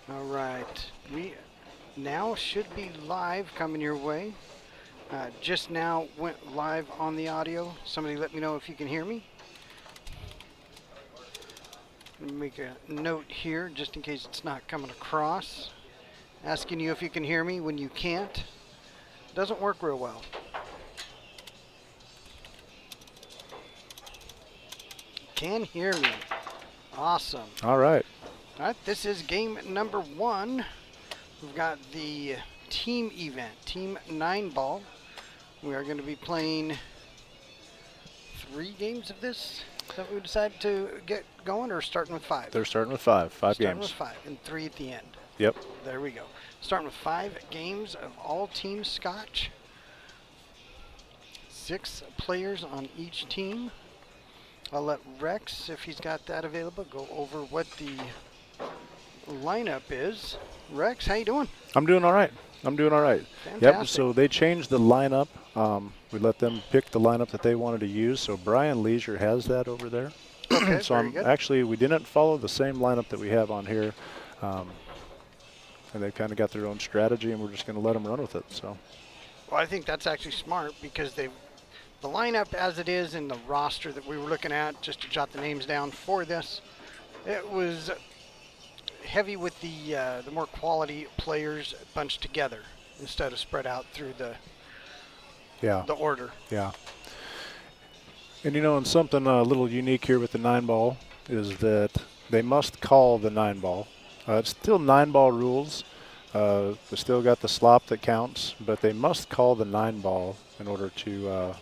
All right. We now should be live coming your way. Just now went live on the audio. Somebody let me know if you can hear me. Let me make a note here just in case it's not coming across. Asking you if you can hear me when you can't. Doesn't work real well. Can hear me. Awesome. All right. All right, this is game number 1. We've got the team event, team 9-ball. We are going to be playing 3 games of this. Is that what we decided to get going, or starting with 5? They're starting with 5 games. Starting with 5 and 3 at the end. Yep. There we go. Starting with 5 games of all team scotch. 6 players on each team. I'll let Rex, if he's got that available, go over what the lineup is. Rex, how you doing? I'm doing all right. Fantastic. Yep, so they changed the lineup. We let them pick the lineup that they wanted to use. So Brian Leisure has that over there. Okay, so very good. actually, we didn't follow the same lineup that we have on here. And they've kind of got their own strategy, and we're just going to let them run with it. So. Well, I think that's actually smart because the lineup as it is in the roster that we were looking at, just to jot the names down for this, it was heavy with the more quality players bunched together instead of spread out through the order. Yeah. And and something a little unique here with the 9-ball is that they must call the 9-ball. It's still 9-ball rules. They still got the slop that counts, but they must call the 9-ball in order to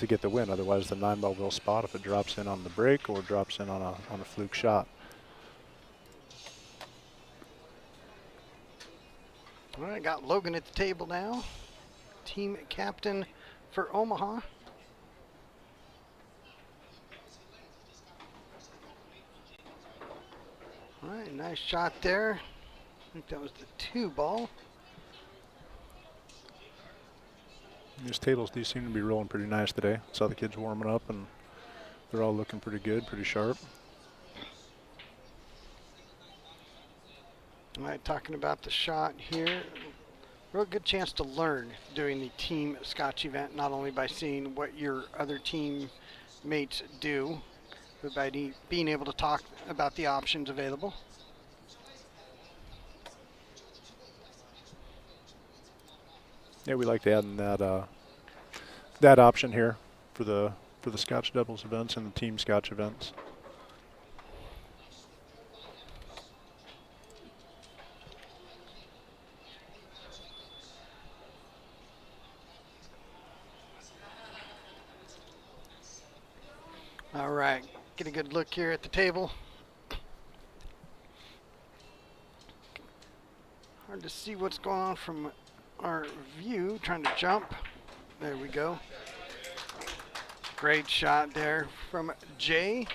get the win. Otherwise, the 9-ball will spot if it drops in on the break or drops in on a fluke shot. All right, got Logan at the table now. Team captain for Omaha. All right, nice shot there. I think that was the 2-ball. These tables do seem to be rolling pretty nice today. Saw the kids warming up, and they're all looking pretty good, pretty sharp. All right, talking about the shot here. Real good chance to learn doing the team scotch event, not only by seeing what your other team mates do, but by being able to talk about the options available. Yeah, we like to add in that option here for the Scotch doubles events and the team Scotch events. All right, get a good look here at the table. Hard to see what's going on from our view, trying to jump. There we go. Great shot there from Jay.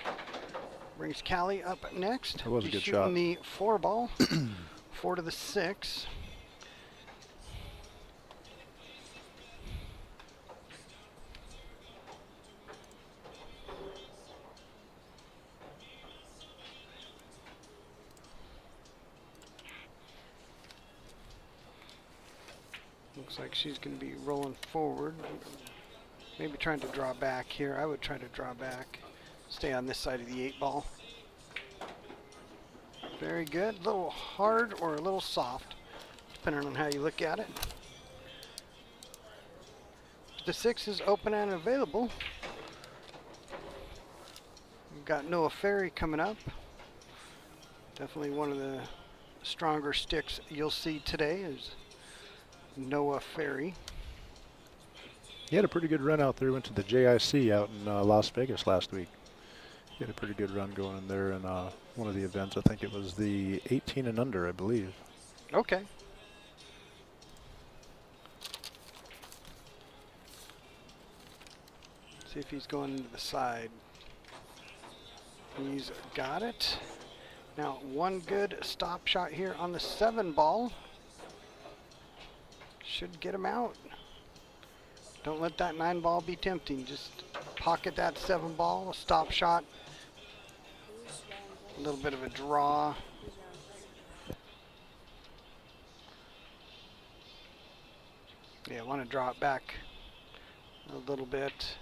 Brings Callie up next. That was a He's good shooting shot. The 4-ball, 4 to the 6. Looks like she's going to be rolling forward. Maybe trying to draw back here. I would try to draw back. Stay on this side of the 8-ball. Very good. A little hard or a little soft, depending on how you look at it. The 6 is open and available. We've got Noah Ferry coming up. Definitely one of the stronger sticks you'll see today is Noah Ferry. He had a pretty good run out there. Went to the JIC out in Las Vegas last week. He had a pretty good run going in there in one of the events. I think it was the 18 and under, I believe. Okay. See if he's going into the side. He's got it. Now, one good stop shot here on the 7-ball. Should get him out. Don't let that 9-ball be tempting. Just pocket that 7-ball, a stop shot. A little bit of a draw. Yeah, I want to draw it back a little bit.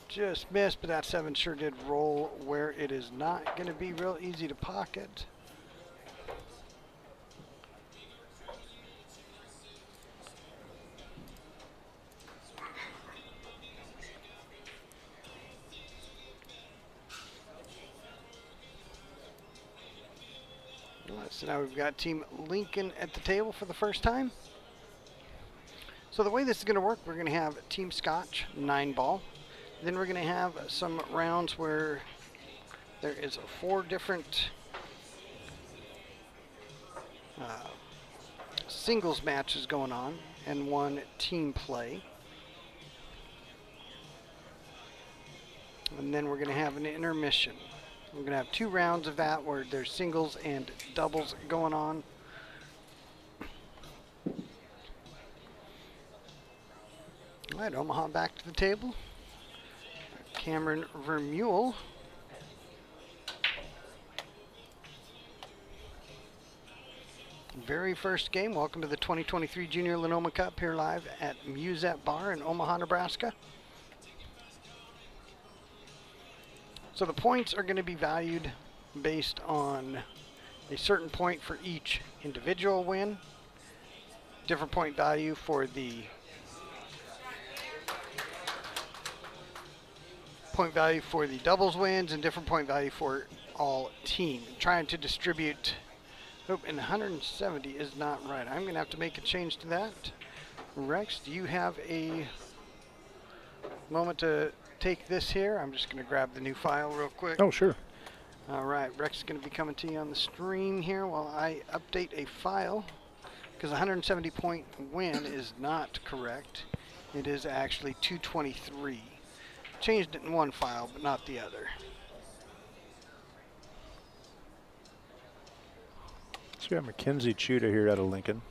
Just missed, but that 7 sure did roll where it is not going to be real easy to pocket. So now we've got Team Lincoln at the table for the first time. So the way this is going to work, we're going to have Team Scotch, 9-ball. Then we're going to have some rounds where there is 4 different singles matches going on and 1 team play. And then we're going to have an intermission. We're going to have 2 rounds of that where there's singles and doubles going on. All right, Omaha back to the table. Cameron Vermeulen. Very first game. Welcome to the 2023 Junior LinOma Cup here live at Musette Bar in Omaha, Nebraska. So the points are going to be valued based on a certain point for each individual win, different point value for the doubles wins, and different point value for all team. Trying to distribute. Nope, and 170 is not right. I'm going to have to make a change to that. Rex, do you have a moment to take this here? I'm just going to grab the new file real quick. Oh, sure. All right, Rex is going to be coming to you on the stream here while I update a file, because 170 point win is not correct. It is actually 223. Changed it in one file, but not the other. So we got Mackenzie Chuda here out of Lincoln.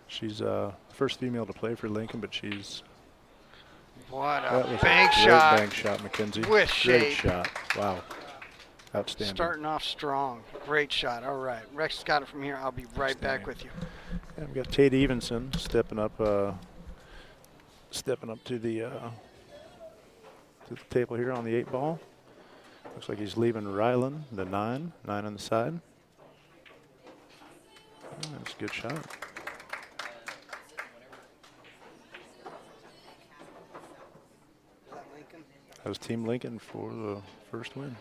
She's first female to play for Lincoln, but she's... What That a was bank a great shot. bank shot, Mackenzie. With Great shape. shot. Wow. Outstanding. Starting off strong. Great shot. All right. Rex has got it from here. I'll be right back with you. Yeah, we got Tate Evenson stepping up to the table here on the 8-ball. Looks like he's leaving Rylan, the 9 on the side. Oh, that's a good shot. That was Team Lincoln for the first win.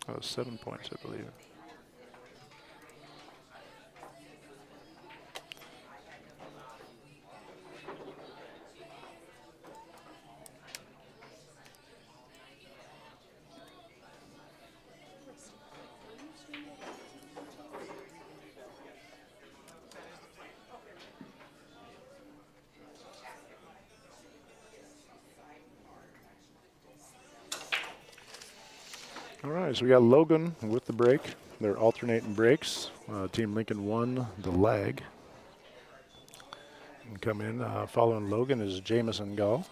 That was 7 points, I believe. All right, so we got Logan with the break. They're alternating breaks. Team Lincoln won the lag. And come in following Logan is Jamison Gall.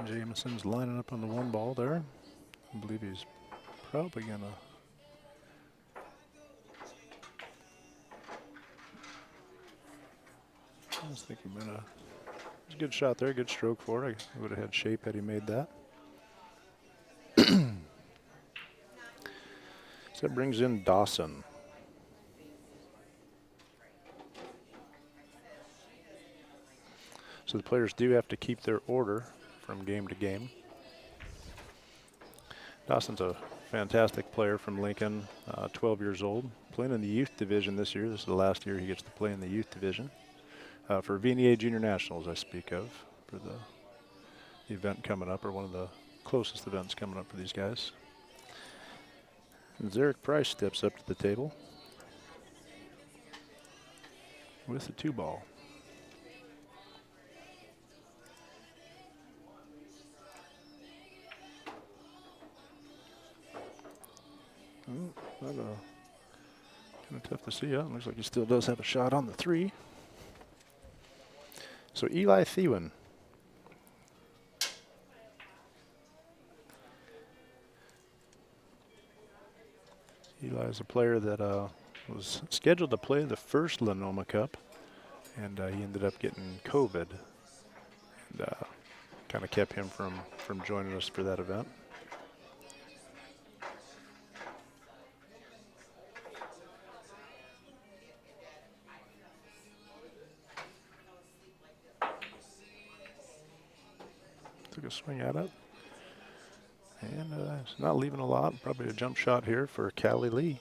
Jamison's lining up on the 1-ball there. I believe he's probably gonna. I was thinking it was a good shot there, good stroke for it. I would have had shape had he made that. So that brings in Dawson. So the players do have to keep their order from game to game. Dawson's a fantastic player from Lincoln, 12 years old, playing in the youth division this year. This is the last year he gets to play in the youth division. For VNA Junior Nationals, I speak of, for the event coming up, or one of the closest events coming up for these guys. And Zarek Price steps up to the table with the 2-ball. Oh, kind of tough to see. Looks like he still does have a shot on the 3. So Eli Thewin. Eli is a player that was scheduled to play the first LinOma Cup, and he ended up getting COVID, and kind of kept him from joining us for that event. Took a swing at it, and it's not leaving a lot. Probably a jump shot here for Callie Lee.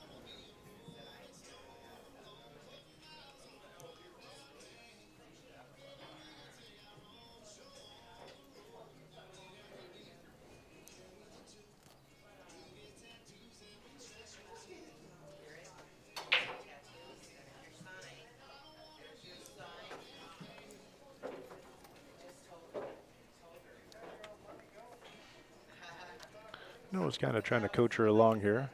Noah's kind of trying to coach her along here.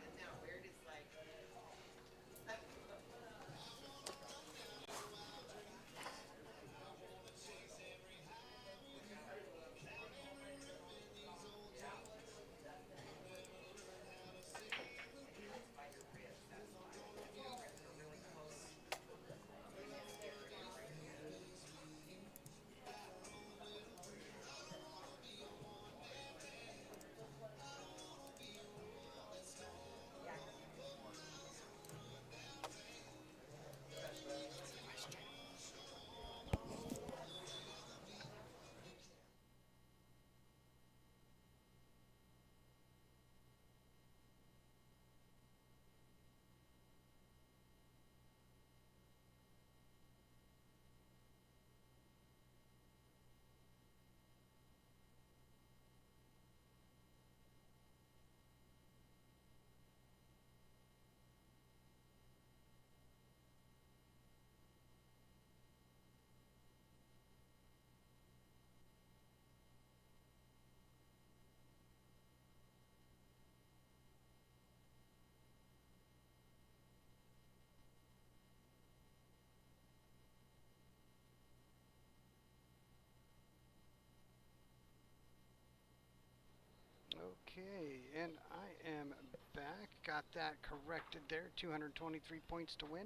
Okay, and I am back. Got that corrected there. 223 points to win.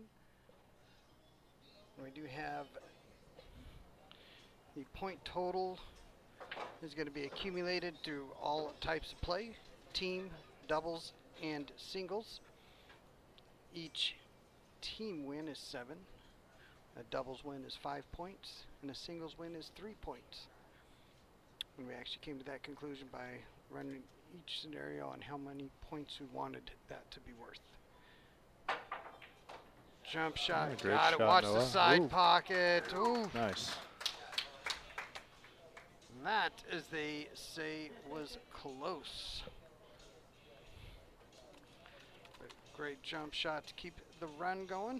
And we do have the point total is going to be accumulated through all types of play, team, doubles, and singles. Each team win is 7. A doubles win is 5 points, and a singles win is 3 points. And we actually came to that conclusion by running each scenario on how many points we wanted that to be worth. Jump shot, Great got it. shot, Watch Noah. the side Ooh. pocket. Ooh. Nice. That, as they say, was close. Great jump shot to keep the run going.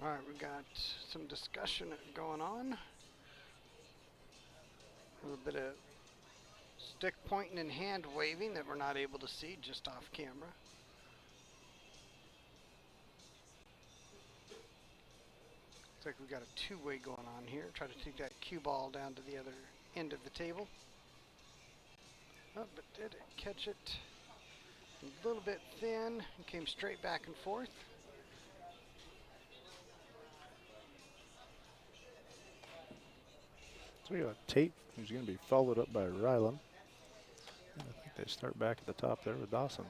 All right, we got some discussion going on. A little bit of stick pointing and hand waving that we're not able to see just off camera. Looks like we got a two-way going on here. Try to take that cue ball down to the other end of the table. Oh, but did it catch it? A little bit thin and came straight back and forth. So we got Tate, who's going to be followed up by Rylan. And I think they start back at the top there with Dawson.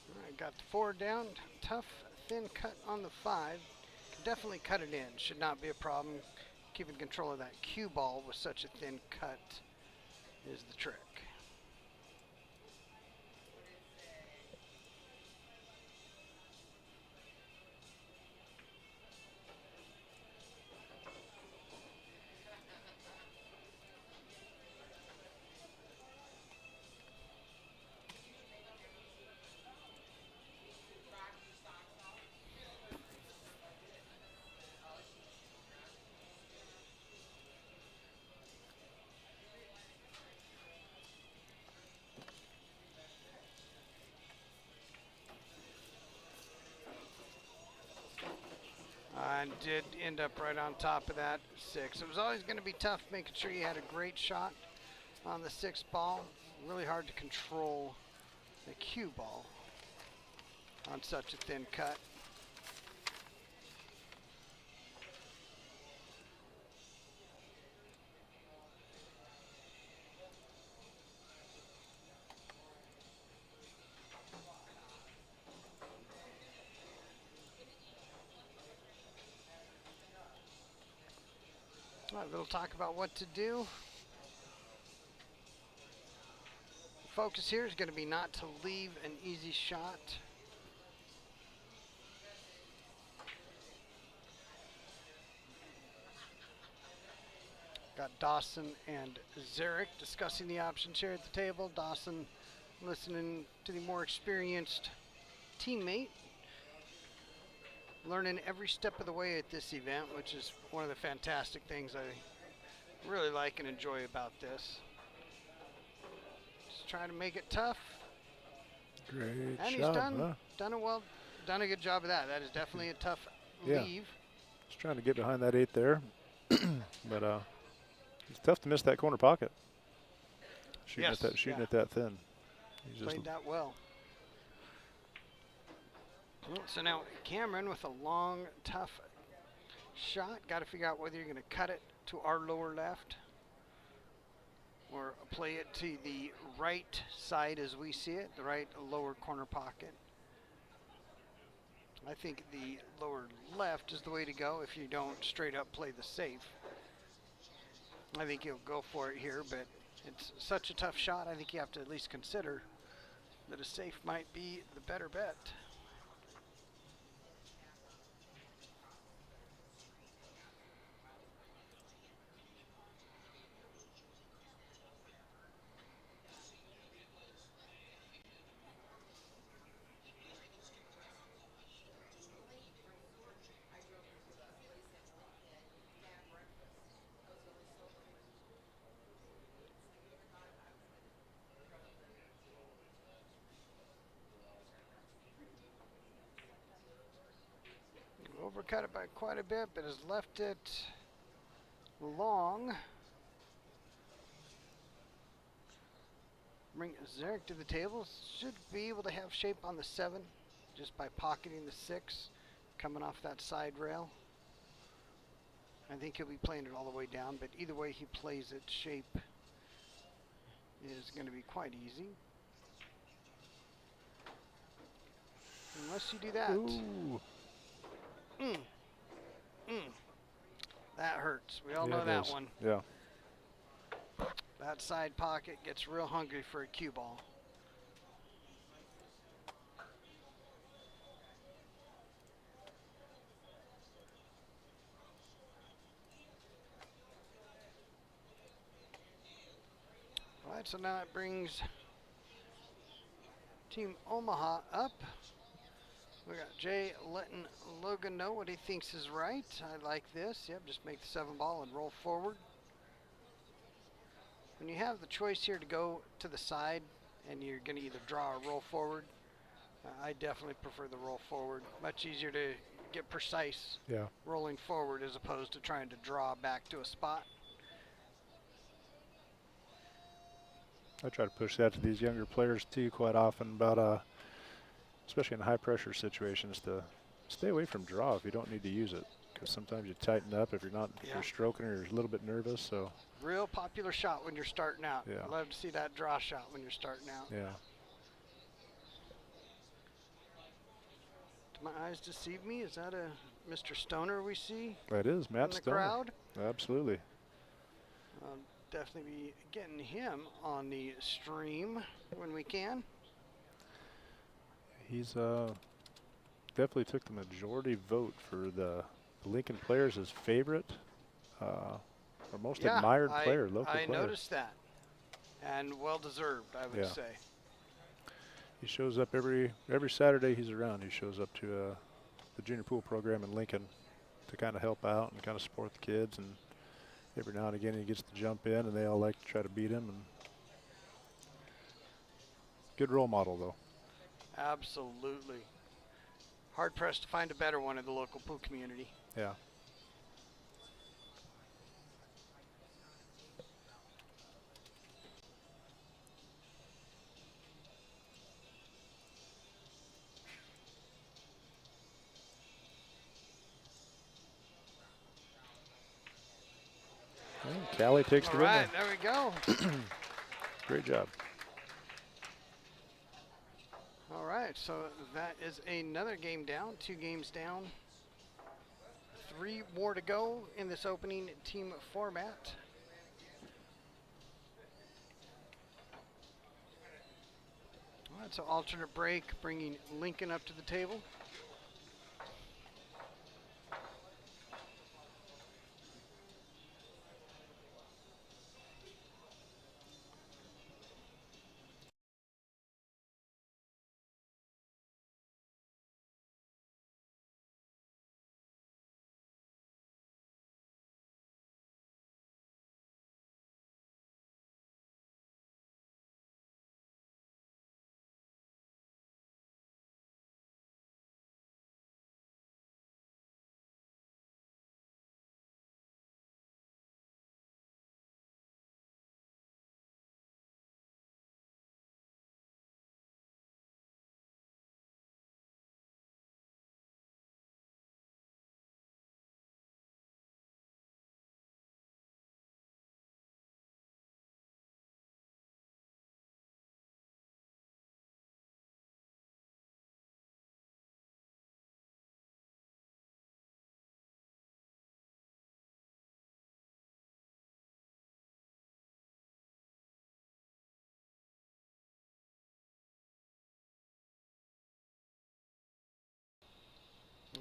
All right, got the 4 down. Tough, thin cut on the 5. Can definitely cut it in. Should not be a problem. Keeping control of that cue ball with such a thin cut is the trick. I did end up right on top of that 6. It was always going to be tough making sure you had a great shot on the 6 ball. Really hard to control the cue ball on such a thin cut. All right, we'll talk about what to do. The focus here is going to be not to leave an easy shot. Got Dawson and Zarek discussing the options here at the table. Dawson listening to the more experienced teammate. Learning every step of the way at this event, which is one of the fantastic things I really like and enjoy about this. Just trying to make it tough. Great and shot, he's done a good job of that. That is definitely a tough leave. Just trying to get behind that 8 there, but it's tough to miss that corner pocket. Shooting at that thin. He's played that well. So now Cameron with a long, tough shot. Got to figure out whether you're going to cut it to our lower left or play it to the right side as we see it, the right lower corner pocket. I think the lower left is the way to go if you don't straight up play the safe. I think he'll go for it here, but it's such a tough shot, I think you have to at least consider that a safe might be the better bet. Overcut it by quite a bit, but has left it long. Bring Zarek to the table. Should be able to have shape on the 7 just by pocketing the 6 coming off that side rail. I think he'll be playing it all the way down, but either way he plays it, shape is going to be quite easy. Unless you do that. Ooh. That hurts. We all know that one. Yeah. That side pocket gets real hungry for a cue ball. All right, so now it brings Team Omaha up. We got Jay letting Logan know what he thinks is right. I like this. Yep, just make the 7 ball and roll forward. when you have the choice here to go to the side and you're going to either draw or roll forward, I definitely prefer the roll forward. Much easier to get precise rolling forward as opposed to trying to draw back to a spot. I try to push that to these younger players too quite often, about especially in high pressure situations, to stay away from draw if you don't need to use it, because sometimes you tighten up if you're stroking or you're a little bit nervous. So real popular shot when you're starting out. Yeah. Love to see that draw shot when you're starting out. Yeah. Do my eyes deceive me? Is that a Mr. Stoner we see? That is Matt in the Stoner. crowd? Absolutely. I'll definitely be getting him on the stream when we can. He's definitely took the majority vote for the Lincoln players as favorite or most admired player, local player. I noticed that, and well deserved, I would say. He shows up every Saturday he's around. He shows up to the junior pool program in Lincoln to kind of help out and kind of support the kids, and every now and again he gets to jump in, and they all like to try to beat him. And good role model, though. Absolutely. Hard pressed to find a better one in the local pool community. Yeah. And Callie takes the win. All right, there we go. Great job. All right, so that is another game down, 2 games down. 3 more to go in this opening team format. All right, so alternate break, bringing Lincoln up to the table.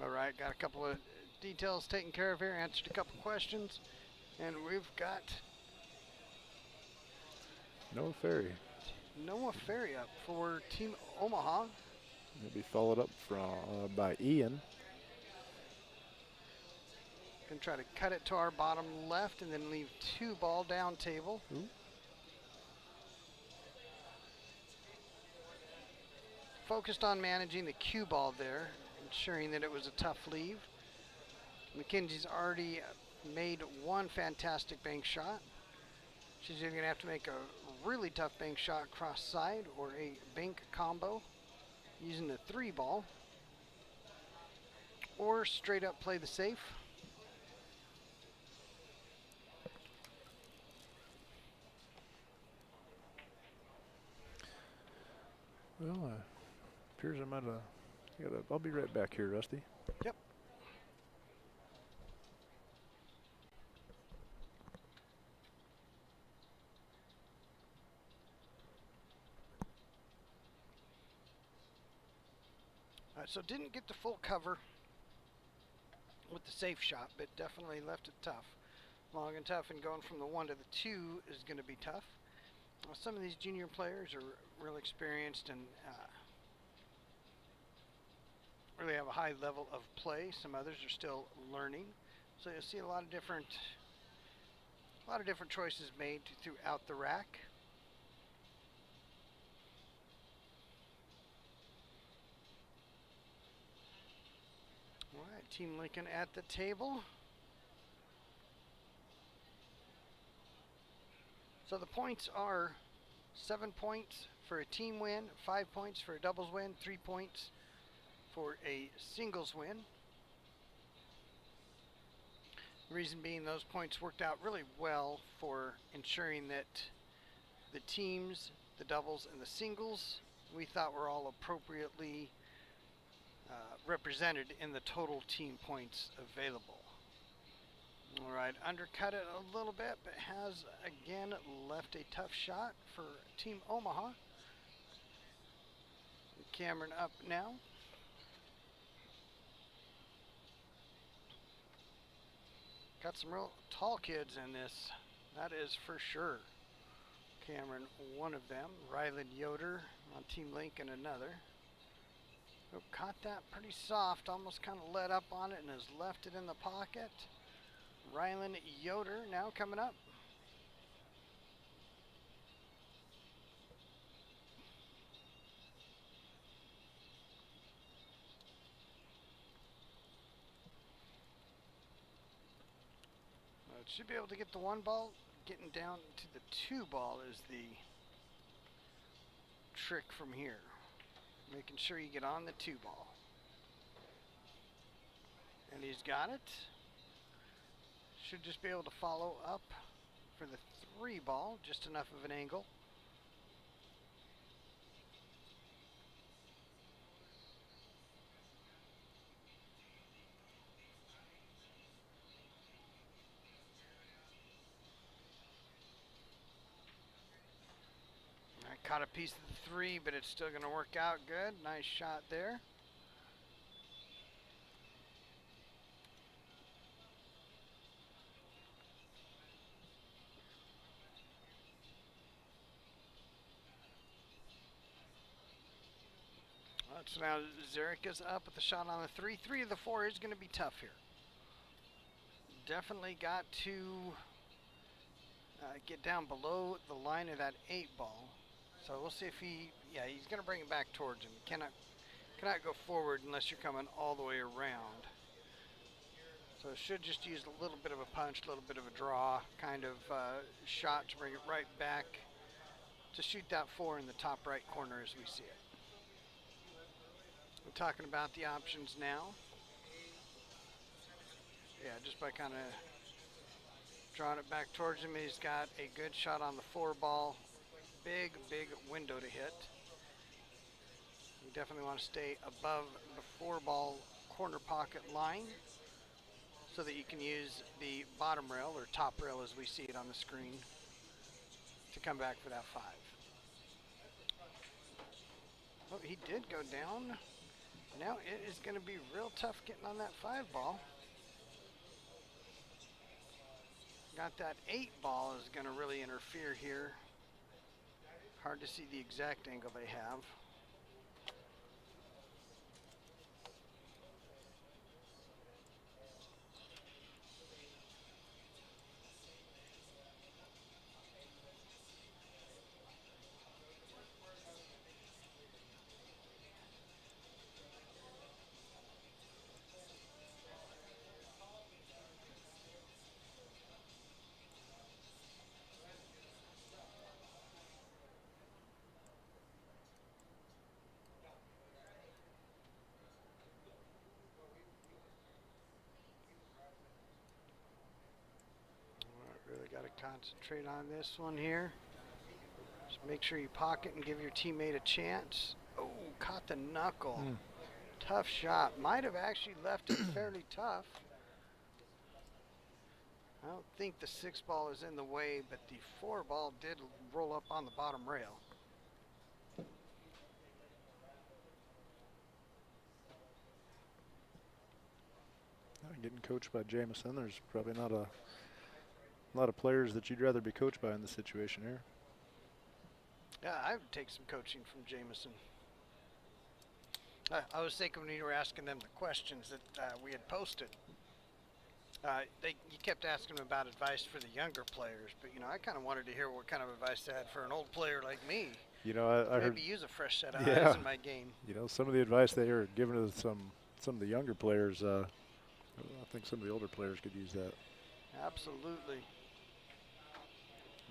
All right, got a couple of details taken care of here, answered a couple questions, and we've got Noah Ferry. Noah Ferry up for Team Omaha. He'll be followed up from by Ian. Gonna try to cut it to our bottom left and then leave 2 ball down table. Ooh. Focused on managing the cue ball there, ensuring that it was a tough leave. Mackenzie's already made 1 fantastic bank shot. She's either going to have to make a really tough bank shot cross side or a bank combo using the 3 ball, or straight up play the safe. Well, appears I'm at I'll be right back here, Rusty. Yep. All right, so didn't get the full cover with the safe shot, but definitely left it tough. Long and tough, and going from the 1 to the 2 is going to be tough. Some of these junior players are real experienced and really have a high level of play. Some others are still learning. So you'll see a lot of A lot of different choices made throughout the rack. All right, Team Lincoln at the table. So the points are 7 points for a team win, 5 points for a doubles win, 3 points for a singles win. The reason being those points worked out really well for ensuring that the teams, the doubles, and the singles we thought were all appropriately represented in the total team points available. All right, undercut it a little bit, but has again left a tough shot for Team Omaha. Cameron up now. Got some real tall kids in this, that is for sure. Cameron, one of them. Ryland Yoder on Team Lincoln, another. Oh, caught that pretty soft, almost kind of let up on it and has left it in the pocket. Ryland Yoder now coming up. It should be able to get the 1 ball. Getting down to the 2 ball is the trick from here. Making sure you get on the 2 ball. And he's got it. Should just be able to follow up for the 3 ball, just enough of an angle. I caught a piece of the 3, but it's still going to work out good. Nice shot there. So now Zarek is up with the shot on the 3. 3 of the 4 is going to be tough here. Definitely got to get down below the line of that 8 ball. So we'll see if he's going to bring it back towards him. Cannot go forward unless you're coming all the way around. So it should just use a little bit of a punch, a little bit of a draw kind of shot to bring it right back to shoot that 4 in the top right corner as we see it. We're talking about the options now. Yeah, just by kind of drawing it back towards him, he's got a good shot on the 4 ball. Big window to hit. You definitely want to stay above the 4 ball corner pocket line so that you can use the bottom rail or top rail as we see it on the screen to come back for that 5. Oh, he did go down. Now it is going to be real tough getting on that 5 ball. Got that 8 ball is going to really interfere here. Hard to see the exact angle they have. Really got to concentrate on this one here. Just make sure you pocket and give your teammate a chance. Oh, caught the knuckle. Tough shot. Might have actually left it fairly tough. I don't think the 6 ball is in the way, but the 4 ball did roll up on the bottom rail. Getting coached by Jameson, there's probably not a lot of players that you'd rather be coached by in this situation here. Yeah, I would take some coaching from Jameson. I was thinking when you were asking them the questions that we had posted. You kept asking him about advice for the younger players, but I kind of wanted to hear what kind of advice they had for an old player like me. I heard. Maybe use a fresh set of Yeah. eyes in my game. Some of the advice they were giving to some of the younger players. I think some of the older players could use that. Absolutely.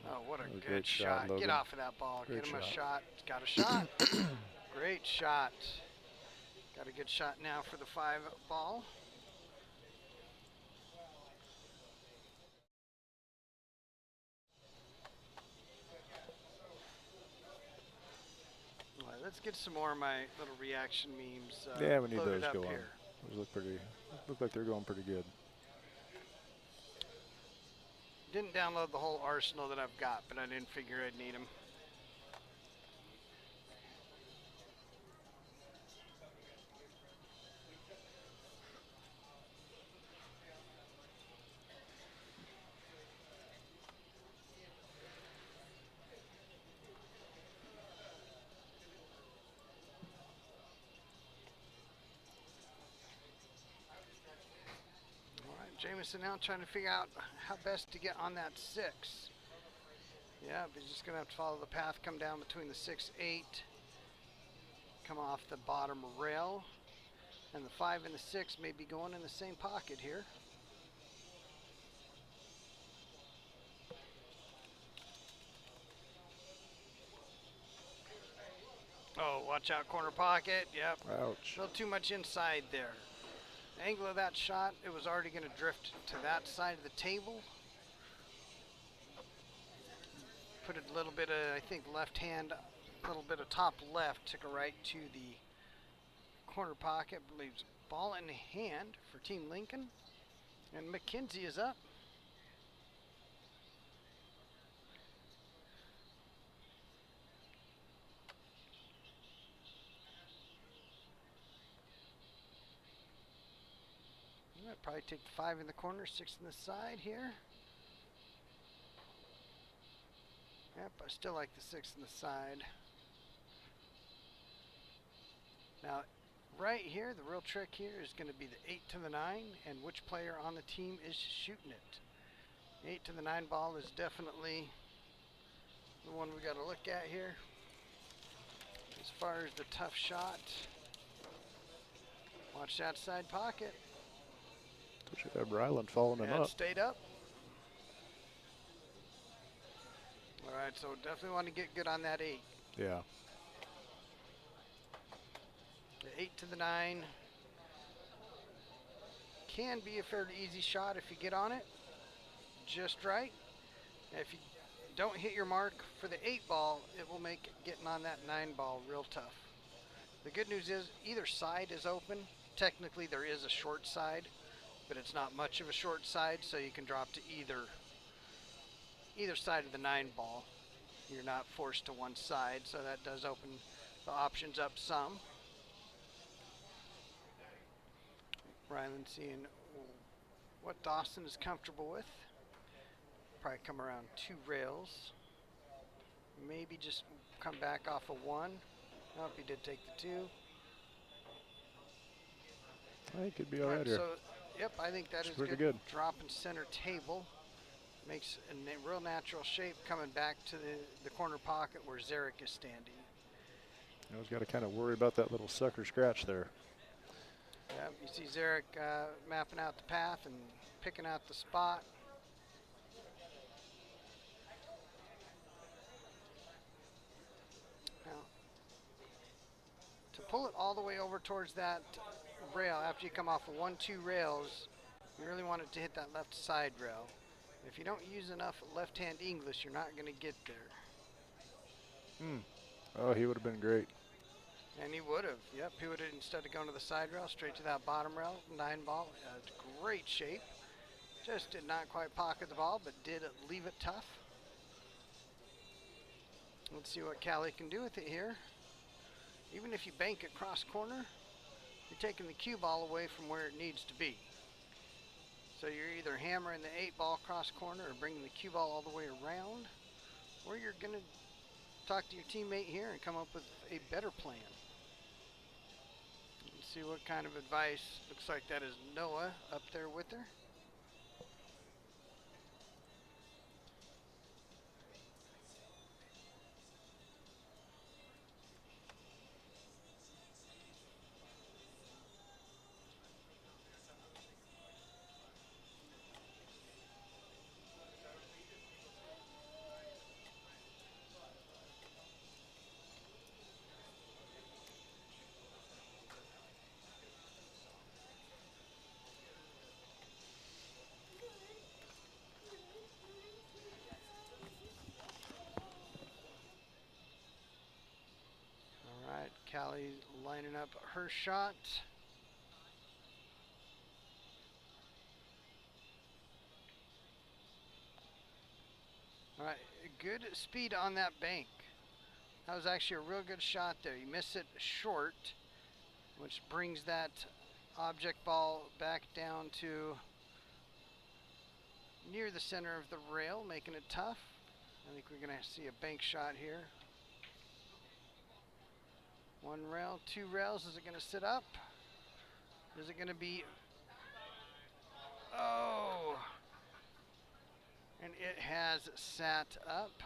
Oh, what a That was good shot. Logan. Get off of that ball. Great Get him a shot. shot. He's got a shot. Great shot. Got a good shot now for the 5 ball. All right, let's get some more of my little reaction memes. Yeah, we need loaded those up going. here. Those look like they're going pretty good. Didn't download the whole arsenal that I've got, but I didn't figure I'd need them. Jameson now trying to figure out how best to get on that 6. Yeah, but he's just going to have to follow the path, come down between the 6, 8, come off the bottom rail, and the 5 and the 6 may be going in the same pocket here. Oh, watch out, corner pocket. Yep. Ouch. A little too much inside there. The angle of that shot, it was already going to drift to that side of the table. Put a little bit of, I think, left hand, a little bit of top left, took a right to the corner pocket. Leaves ball in hand for Team Lincoln. And McKenzie is up. I'd probably take the 5 in the corner, 6 in the side here. Yep, I still like the 6 in the side. Now, right here, the real trick here is going to be the 8 to the 9 and which player on the team is shooting it. 8 to the 9 ball is definitely the one we got to look at here. As far as the tough shot, watch that side pocket. Should have Ryland following him And up. stayed up. All right, so definitely want to get good on that 8. Yeah. The 8 to the 9 can be a fairly easy shot if you get on it just right. If you don't hit your mark for the 8 ball, it will make getting on that 9 ball real tough. The good news is either side is open. Technically there is a short side, but it's not much of a short side, so you can drop to either side of the 9 ball. You're not forced to one side, so that does open the options up some. Ryland seeing what Dawson is comfortable with. Probably come around 2 rails. Maybe just come back off of 1. Nope, he did take the 2. I think it'd be all right here. So, yep, I think that It's is pretty good. good. Drop in center table. Makes a real natural shape coming back to the corner pocket where Zarek is standing. He's got to kind of worry about that little sucker scratch there. Yep, you see Zarek mapping out the path and picking out the spot. Now, to pull it all the way over towards that rail, after you come off of 1-2 rails, you really want it to hit that left side rail. If you don't use enough left-hand English, you're not going to get there. Oh, he would have been great. And he would have. Yep, he would have, instead of going to the side rail, straight to that bottom rail, 9 ball. Great shape. Just did not quite pocket the ball, but did leave it tough. Let's see what Callie can do with it here. Even if you bank it cross corner, you're taking the cue ball away from where it needs to be. So you're either hammering the 8 ball cross corner or bringing the cue ball all the way around, or you're going to talk to your teammate here and come up with a better plan. Let's see what kind of advice. Looks like that is Noah up there with her. Callie lining up her shot. All right, good speed on that bank. That was actually a real good shot there. You miss it short, which brings that object ball back down to near the center of the rail, making it tough. I think we're going to see a bank shot here. One rail, two rails. Is it going to sit up? Is it going to be... Oh! And it has sat up.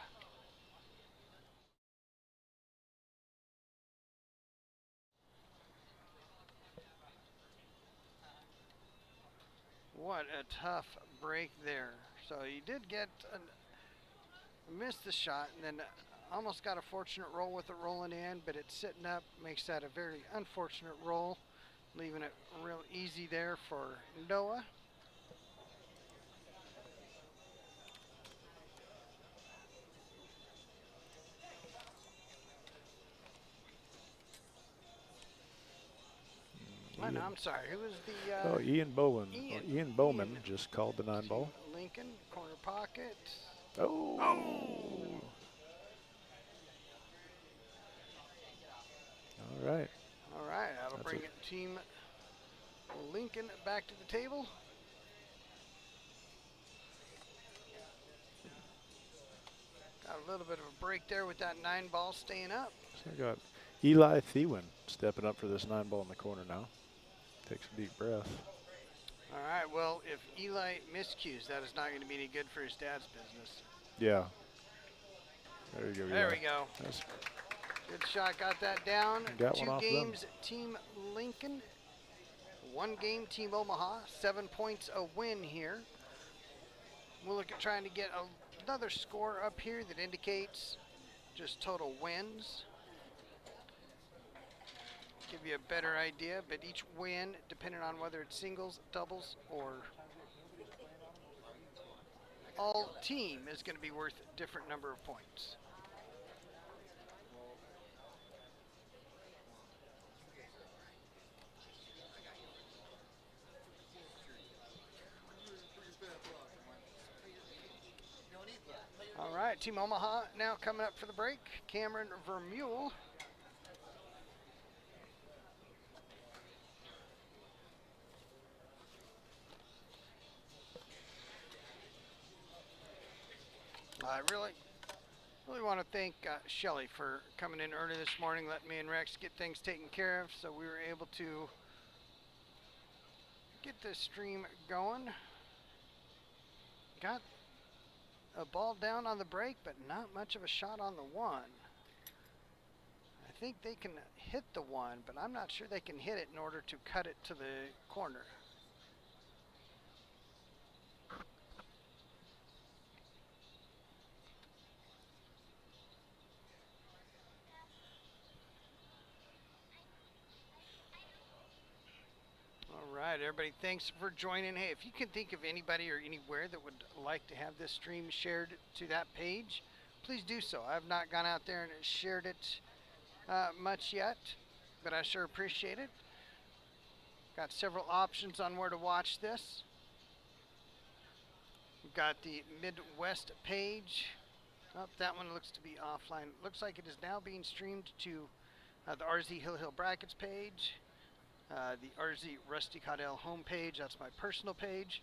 What a tough break there. So you did get missed the shot and then almost got a fortunate roll with it rolling in, but it's sitting up, makes that a very unfortunate roll, leaving it real easy there for Noah. No, I'm sorry. Who was the? Ian Bowen. Ian Bowman just called the 9-ball. Lincoln, corner pocket. Oh. All right. All right, that'll bring it Team Lincoln back to the table. Got a little bit of a break there with that 9-ball staying up. So I got Eli Thewin stepping up for this 9-ball in the corner now. Takes a deep breath. All right, well, if Eli miscues, that is not going to be any good for his dad's business. Yeah. There you go. There we go. That's good shot, got that down. Got 2 one off games, them. Team Lincoln. 1 game, Team Omaha. 7 points a win here. We'll look at trying to get another score up here that indicates just total wins. Give you a better idea, but each win, depending on whether it's singles, doubles, or all team, is going to be worth a different number of points. All right, Team Omaha now coming up for the break. Cameron Vermeulen. I really want to thank Shelly for coming in early this morning, letting me and Rex get things taken care of, so we were able to get this stream going. Got a ball down on the break, but not much of a shot on the 1. I think they can hit the 1, but I'm not sure they can hit it in order to cut it to the corner. All right, everybody, thanks for joining. Hey, if you can think of anybody or anywhere that would like to have this stream shared to that page, please do so. I have not gone out there and shared it much yet, but I sure appreciate it. Got several options on where to watch this. We've got the Midwest page. Oh, that one looks to be offline. Looks like it is now being streamed to the RZ Hill Brackets page. The RZ Rusty Caudell homepage, that's my personal page,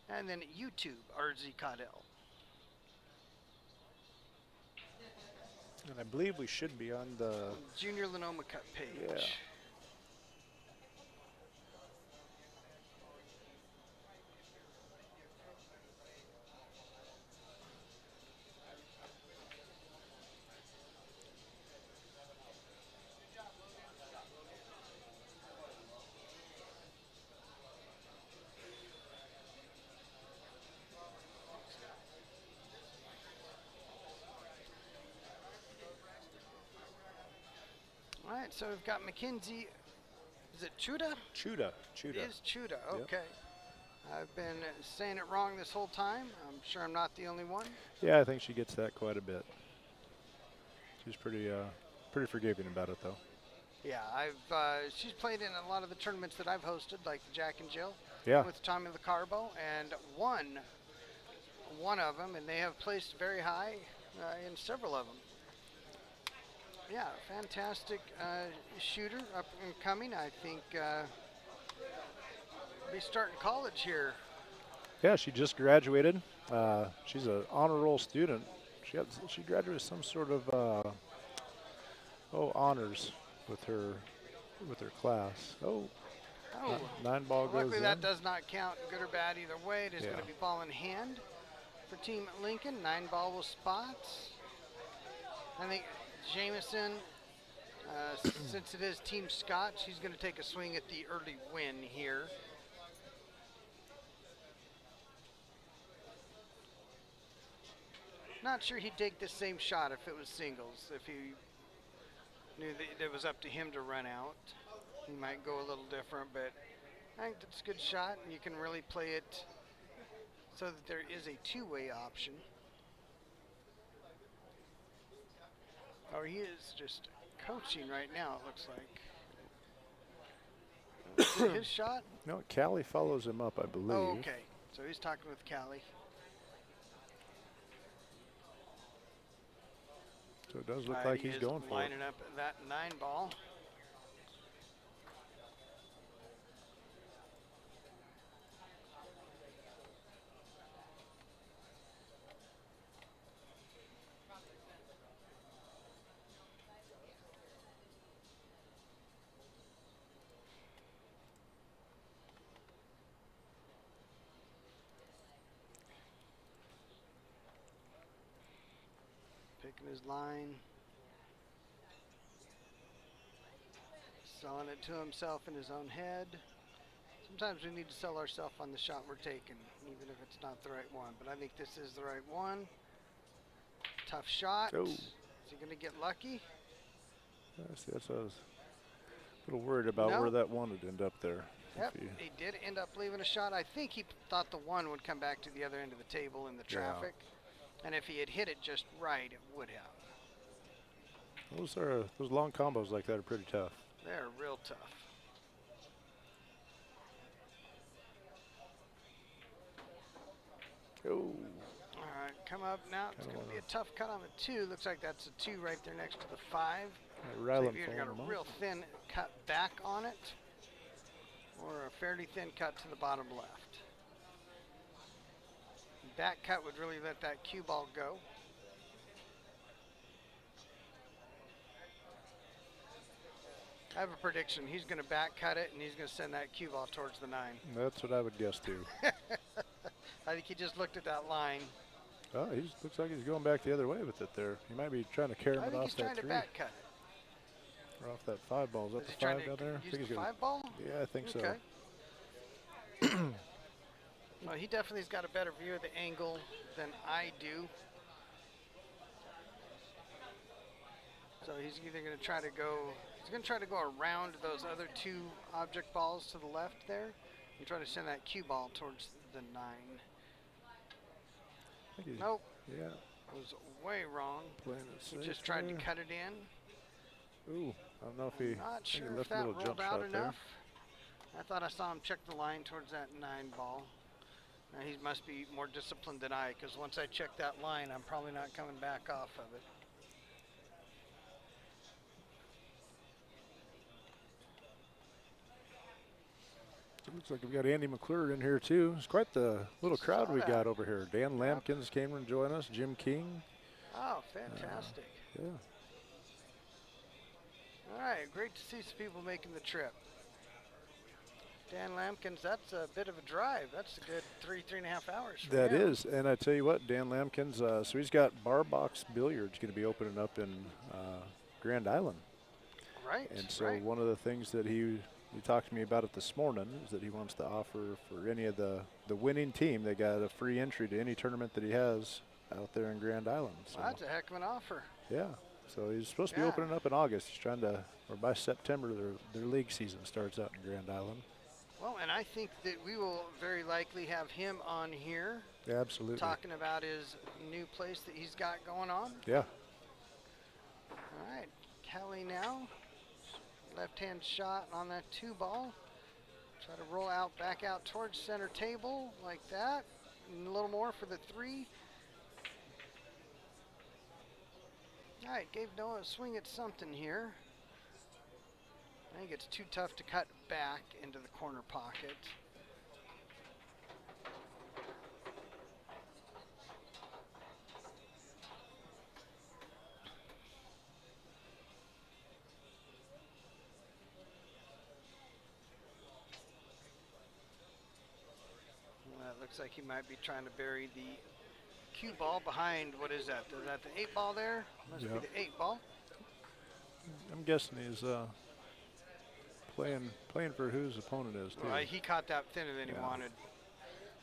and then YouTube RZ Caudell. And I believe we should be on the Junior LinOma Cup page. Yeah. All right, so we've got Mackenzie. Is it Chuda? Chuda. It is Chuda. Okay. Yep. I've been saying it wrong this whole time. I'm sure I'm not the only one. Yeah, I think she gets that quite a bit. She's pretty forgiving about it, though. Yeah, she's played in a lot of the tournaments that I've hosted, like the Jack and Jill Yeah. with Tommy LaCarbo, and won one of them, and they have placed very high in several of them. Yeah, fantastic shooter, up and coming. I think be starting college here. Yeah, she just graduated. She's an honor roll student. She graduated some sort of honors with her class. Oh, Oh, nine ball well, goes luckily in. that does not count, good or bad either way. It is going Yeah. to be ball in hand for Team Lincoln. 9 ball with spots. I think Jameson, since it is Team Scott, she's going to take a swing at the early win here. Not sure he'd take the same shot if it was singles. If he knew that it was up to him to run out, he might go a little different, but I think that's a good shot, and you can really play it so that there is a two-way option. Oh, he is just coaching right now, it looks like. His shot? No, Callie follows him up, I believe. Oh, okay. So he's talking with Callie. So it does look like he's going for it. Lining up that 9 ball. Picking his line. Selling it to himself in his own head. Sometimes we need to sell ourselves on the shot we're taking, even if it's not the right one. But I think this is the right one. Tough shot. Oh. Is he going to get lucky? See, that's what I was a little worried about where that one would end up there. Yep, he did end up leaving a shot. I think he thought the one would come back to the other end of the table in the traffic. Yeah. And if he had hit it just right, it would have. Those long combos like that are pretty tough. They're real tough. Oh. All right, come up now. It's going to be a tough cut on the 2. Looks like that's a 2 right there next to the 5. So you've got a real thin cut back on it, or a fairly thin cut to the bottom left. Back cut would really let that cue ball go. I have a prediction. He's going to back cut it, and he's going to send that cue ball towards the 9. That's what I would guess, too. I think he just looked at that line. Oh, he looks like he's going back the other way with it there. He might be trying to carry it off that 3. I think he's trying to back cut it. Or off that 5 ball. Is that the 5 down there? Use the 5 ball? Yeah, I think okay. so. Well, he definitely has got a better view of the angle than I do. So he's either going to try to go, around those other 2 object balls to the left there and try to send that cue ball towards the 9. Nope. Yeah. Was way wrong. He just tried to cut it in. Ooh, I don't know if he. Not sure if that rolled out enough. I thought I saw him check the line towards that 9 ball. Now he must be more disciplined than I, because once I check that line, I'm probably not coming back off of it. It looks like we've got Andy McClure in here too. It's quite the little crowd we got over here. Dan Lampkins came and joined us. Jim King. Oh, fantastic. Yeah. All right, great to see some people making the trip. Dan Lampkins, that's a bit of a drive. That's a good 3.5 hours from That him. is, and I tell you what, Dan Lampkins, so he's got Bar Box Billiards going to be opening up in Grand Island. Right. And so one of the things that he talked to me about it this morning is that he wants to offer for any of the winning team, they got a free entry to any tournament that he has out there in Grand Island. So, well, that's a heck of an offer. Yeah. So he's supposed to be opening up in August. He's trying to, or by September, their league season starts out in Grand Island. Well, and I think that we will very likely have him on here. Yeah, absolutely. Talking about his new place that he's got going on. Yeah. All right, Kelly now. Left-hand shot on that 2-ball. Try to roll out, back out towards center table like that. And a little more for the 3. All right, gave Noah a swing at something here. I think it's too tough to cut back into the corner pocket. Well, it looks like he might be trying to bury the cue ball behind, what is that? Is that the 8-ball there? Must be the 8-ball. I'm guessing he's playing for who his opponent is, too. Right, he caught that thinner than he wanted.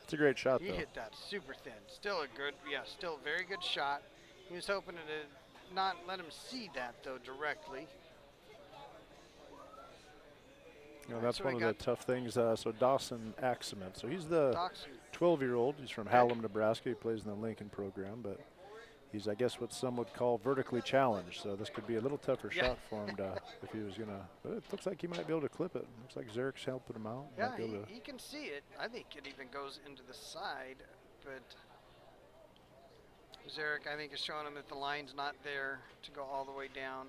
It's a great shot, He though. hit that super thin. Still a good, still a very good shot. He was hoping to not let him see that, though, directly. You know, that's one of the tough things. So Dawson Axeman. So he's the 12-year-old. He's from Hallam, Nebraska. He plays in the Lincoln program, but he's, I guess, what some would call vertically challenged. So this could be a little tougher shot for him if he was going to. But it looks like he might be able to clip it. Looks like Zarek's helping him out. Yeah, he can see it. I think it even goes into the side, but Zarek, I think, is showing him that the line's not there to go all the way down.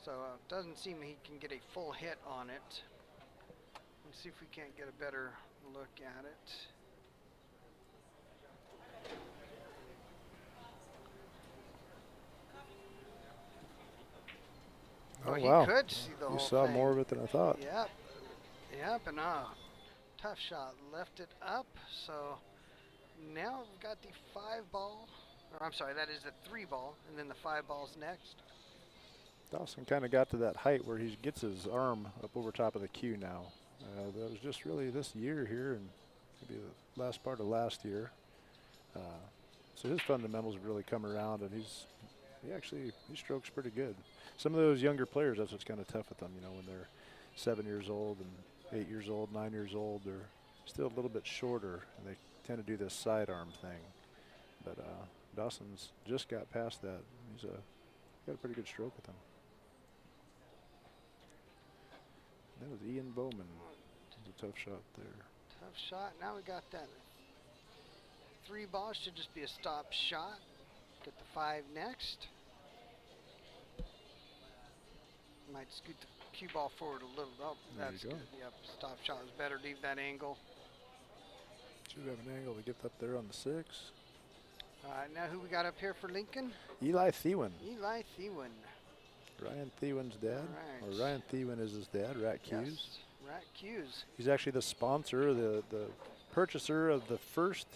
So it doesn't seem he can get a full hit on it. Let's see if we can't get a better look at it. Oh, he wow. could see the whole thing. You saw more of it than I thought. Yep, and tough shot. Left it up, so now we've got the 5-ball. Or I'm sorry, that is the 3-ball, and then the 5-ball's next. Dawson kind of got to that height where he gets his arm up over top of the cue now. That was just really this year here and maybe the last part of last year. So his fundamentals have really come around, and he strokes pretty good. Some of those younger players, that's what's kind of tough with them, you know, when they're 7 years old and 8 years old, 9 years old, they're still a little bit shorter, and they tend to do this sidearm thing. But Dawson's just got past that. He's got a pretty good stroke with him. That was Ian Bowman. It was a tough shot there. Tough shot. Now we got that 3-ball. Should just be a stop shot. Get the 5 next. Might scoot the cue ball forward a little. Oh, that's good. Yep, stop shot is better. Leave that angle. Should have an angle to get up there on the 6. All right, now who we got up here for Lincoln? Eli Thewin. Eli Thewin. Ryan Thewin's dad. Right. Or Ryan Thewin is his dad, Rat Hughes. Yes, Rat Hughes. He's actually the sponsor, the purchaser of the first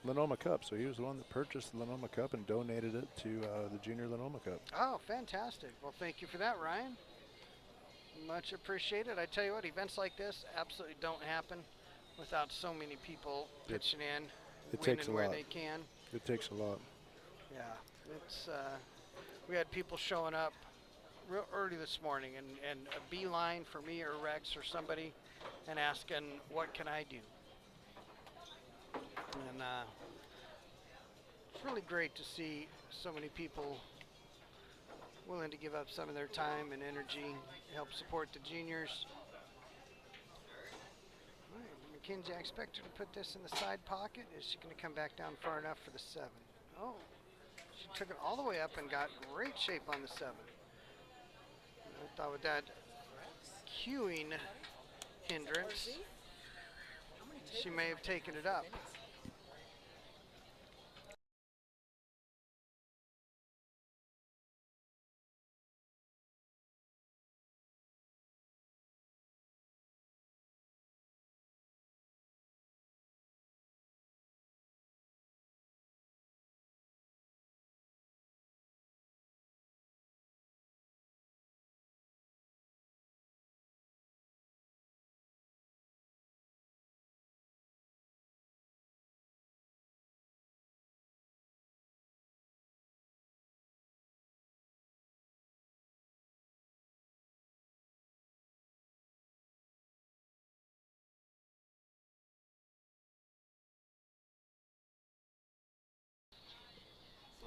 LinOma Cup. So he was the one that purchased the LinOma Cup and donated it to the Junior LinOma Cup. Oh, fantastic. Well, thank you for that, Ryan. Much appreciated. I tell you what, events like this absolutely don't happen without so many people pitching in, winning where they can. It takes a lot. Yeah, it's we had people showing up real early this morning and a beeline for me or Rex or somebody and asking, what can I do? And it's really great to see so many people willing to give up some of their time and energy to help support the juniors. All right, McKenzie, I expect her to put this in the side pocket. Is she going to come back down far enough for the 7? Oh, she took it all the way up and got great shape on the 7. I thought with that cueing hindrance, she may have taken it up.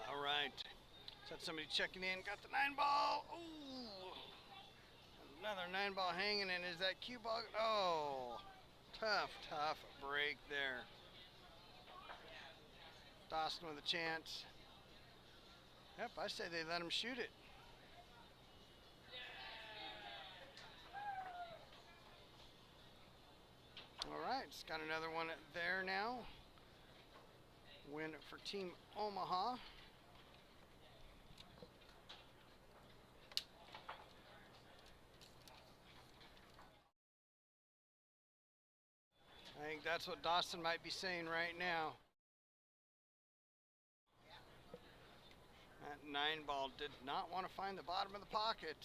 All right. Got somebody checking in. Got the 9-ball. Ooh. Another 9-ball hanging, and is that cue ball? Oh. Tough break there. Dawson with a chance. Yep, I say they let him shoot it. All right, it's got another one there now. Win for Team Omaha. I think that's what Dawson might be saying right now. That 9-ball did not want to find the bottom of the pocket.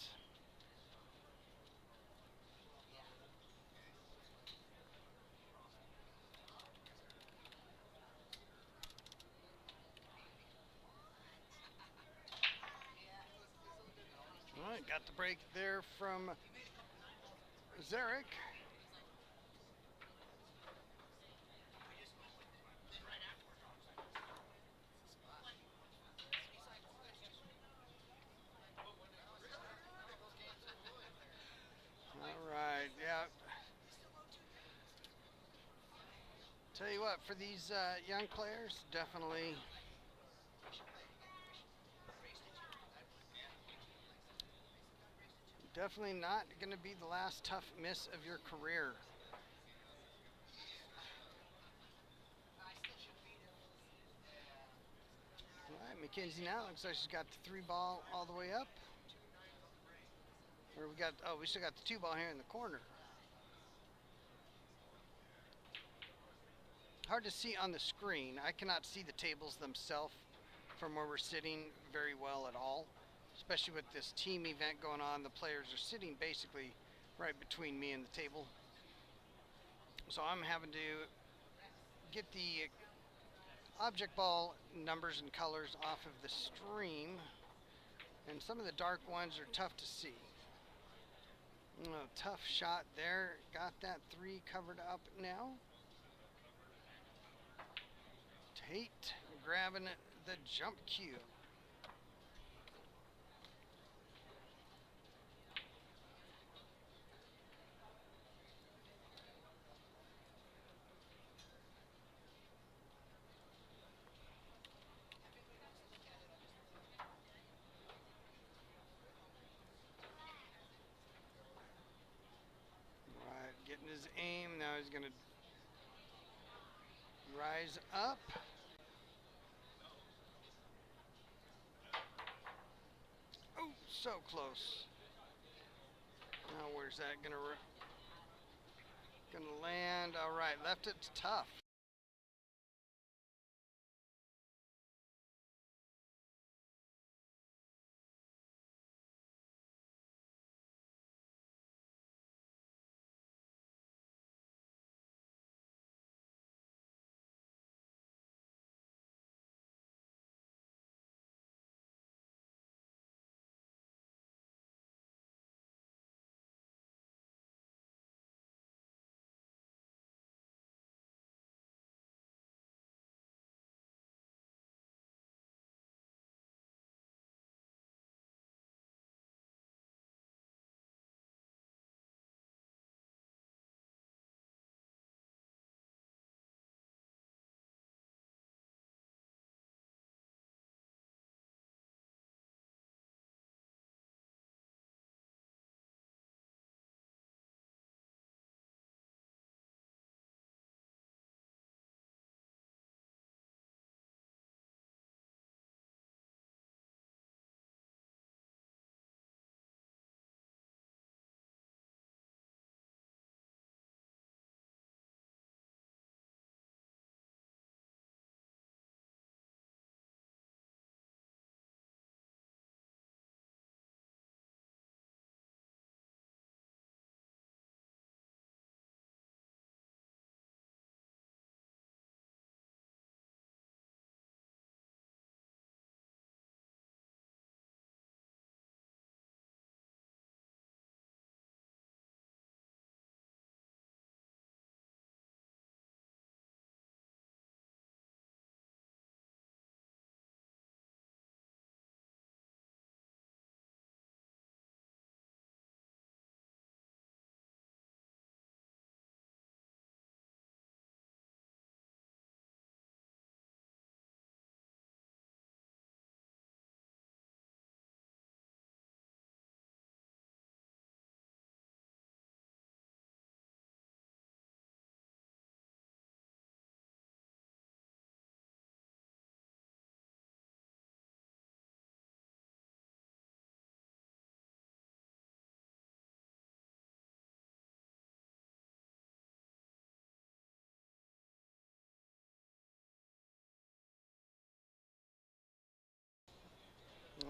All right, got the break there from Zarek. All right, yeah. Tell you what, for these young players, definitely not going to be the last tough miss of your career. All right, Mackenzie now looks like she's got the 3-ball all the way up. Or we still got the 2-ball here in the corner. Hard to see on the screen. I cannot see the tables themselves from where we're sitting very well at all. Especially with this team event going on, the players are sitting basically right between me and the table. So I'm having to get the object ball numbers and colors off of the stream. And some of the dark ones are tough to see. Oh, tough shot there. Got that 3 covered up now. Tate grabbing the jump cue. Right, getting his aim. Now he's going to rise up. Oh, so close. Now where's that gonna land? All right, left it's tough.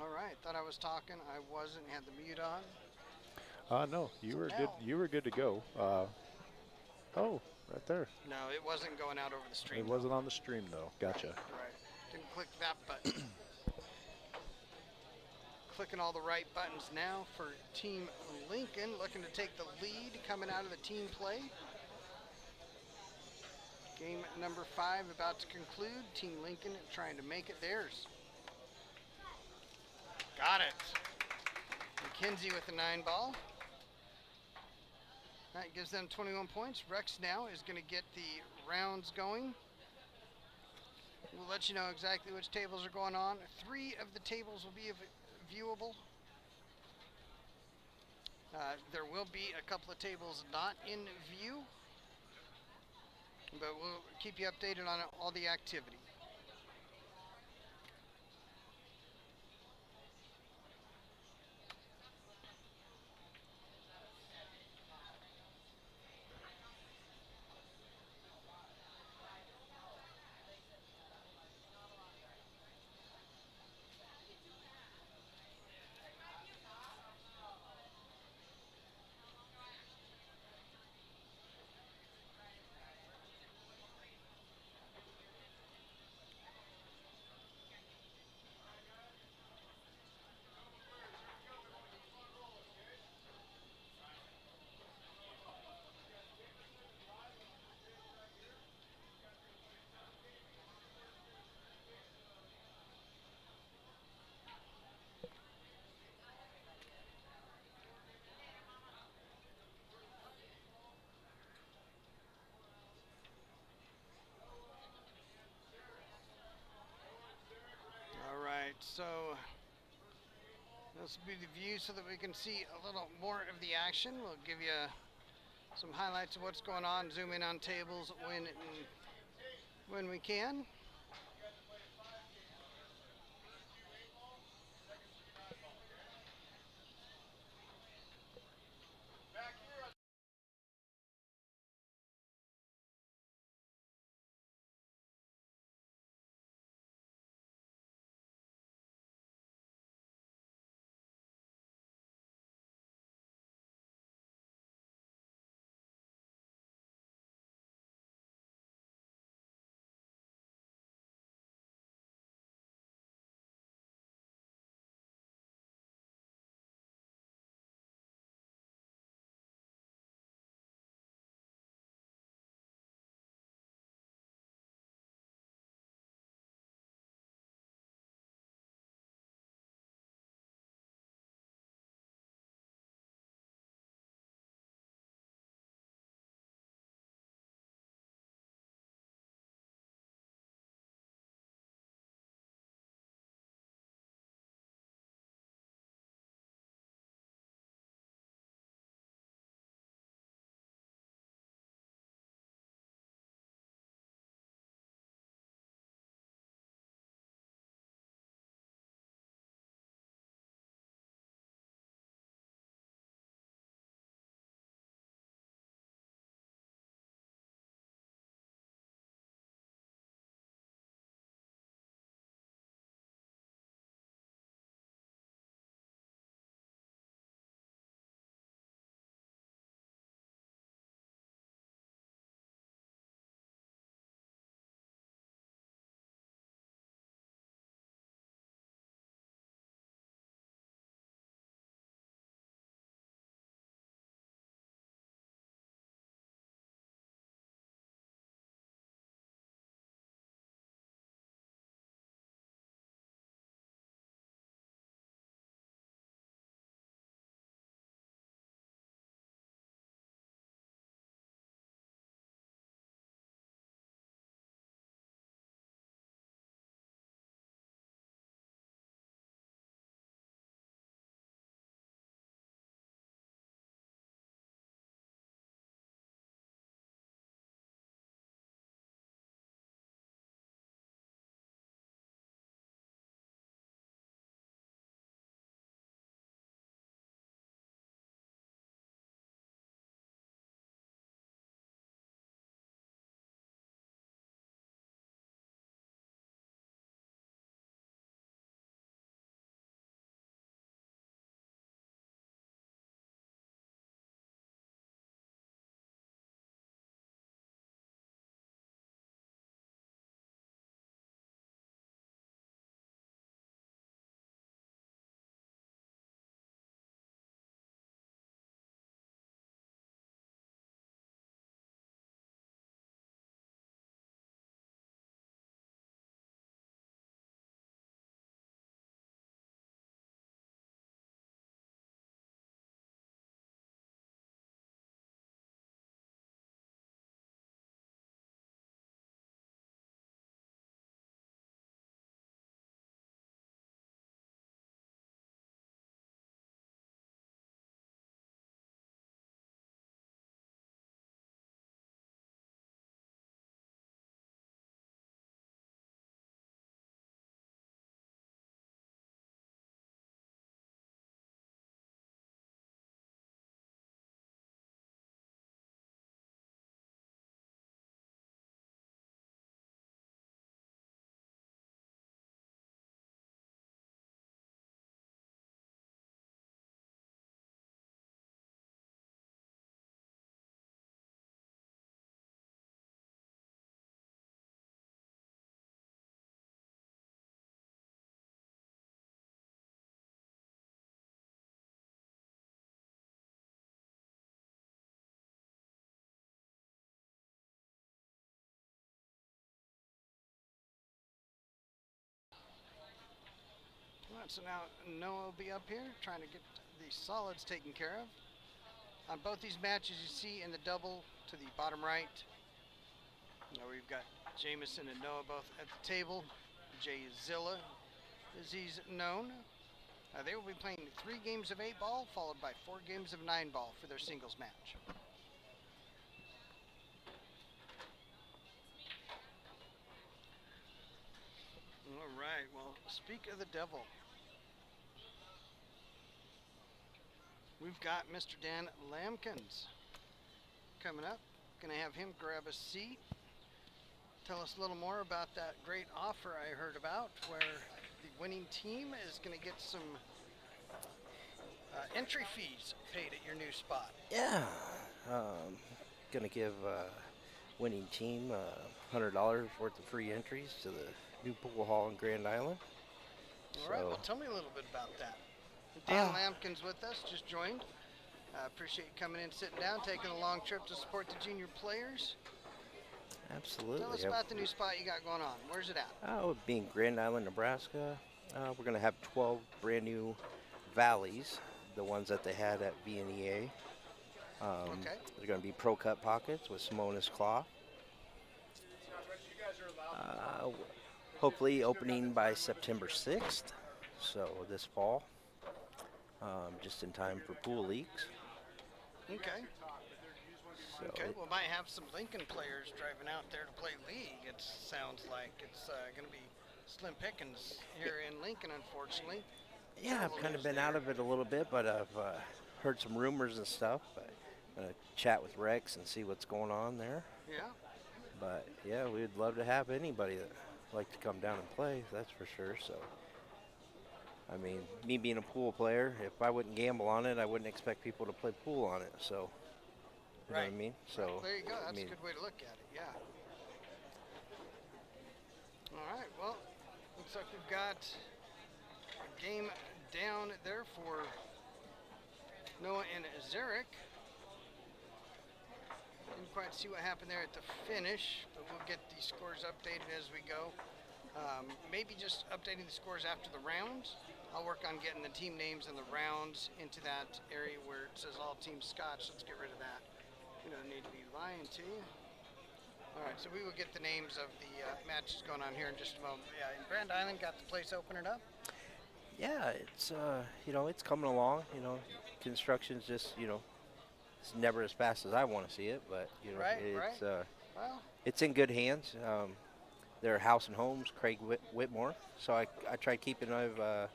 All right. Thought I was talking. I wasn't. Had the mute on. No, you So were good. now, You were good to go. Oh, right there. no, it wasn't going out over the It stream though. wasn't on the stream though. Gotcha. Right. Didn't click that button. Clicking all the right buttons now for Team Lincoln, looking to take the lead coming out of the team play. Game number 5 about to conclude. Team Lincoln trying to make it theirs. Got it. McKenzie with the 9 ball. That gives them 21 points. Rex now is going to get the rounds going. We'll let you know exactly which tables are going on. 3 of the tables will be viewable. There will be a couple of tables not in view, but we'll keep you updated on all the activity. All right, so this will be the view so that we can see a little more of the action. We'll give you some highlights of what's going on, zoom in on tables when we can. right, so now Noah will be up here trying to get the solids taken care of. On both these matches, you see in the double to the bottom right, we've got Jameson and Noah both at the table. Jay Zilla, as he's known. They will be playing 3 games of 8-ball, followed by 4 games of 9-ball for their singles match. All right, well, speak of the devil. We've got Mr. Dan Lamkins coming up. Gonna have him grab a seat. Tell us a little more about that great offer I heard about where the winning team is gonna get some entry fees paid at your new spot. Yeah, gonna give winning team $100 worth of free entries to the new pool hall in Grand Island. All right, well, tell me a little bit about that. Dan Lampkin's with us, just joined. Appreciate you coming in, sitting down, taking a long trip to support the junior players. Absolutely. Tell us about the new spot you got going on. Where's it at? Oh, being Grand Island, Nebraska, we're gonna have 12 brand new valleys, the ones that they had at VNEA. Okay. They're gonna be Pro Cut pockets with Simonis cloth. Hopefully opening by September 6th, so this fall, just in time for pool leagues. Okay. So Okay, well, might have some Lincoln players driving out there to play league. It sounds like it's going to be slim pickings here in Lincoln, unfortunately. yeah, I've kind of been out of it a little bit, but I've heard some rumors and stuff. I'm going to chat with Rex and see what's going on there. Yeah. But, yeah, we'd love to have anybody that would like to come down and play, that's for sure. So, I mean, me being a pool player, if I wouldn't gamble on it, I wouldn't expect people to play pool on it. So, you know what I mean? So Well, there you go. That's I mean, a good way to look at it, yeah. All right, well, looks like we've got a game down there for Noah and Zarek. Didn't quite see what happened there at the finish, but we'll get the scores updated as we go. Maybe just updating the scores after the rounds. I'll work on getting the team names and the rounds into that area where it says all team Scotch. Let's get rid of that. We don't need to be lying to you. All right, so we will get the names of the matches going on here in just a moment. Yeah, in Grand Island, got the place opening up. yeah, it's it's coming along. Construction's just it's never as fast as I want to see it, but Right. Well, it's in good hands. They're House and Homes, Craig Whitmore. So I try keeping it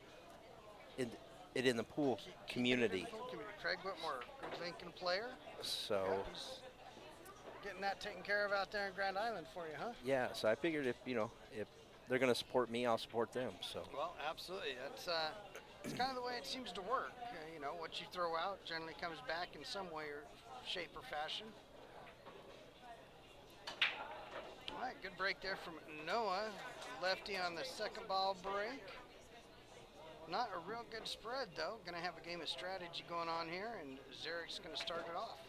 in the pool community. Craig Whitmore, good Lincoln player. So Yeah, he's getting that taken care of out there in Grand Island for you, huh? yeah, so I figured if they're going to support me, I'll support them. So Well, absolutely. That's it's kind of the way it seems to work. What you throw out generally comes back in some way or shape or fashion. All right, good break there from Noah. Lefty on the second ball break. Not a real good spread, though. Going to have a game of strategy going on here, and Zarek's going to start it off.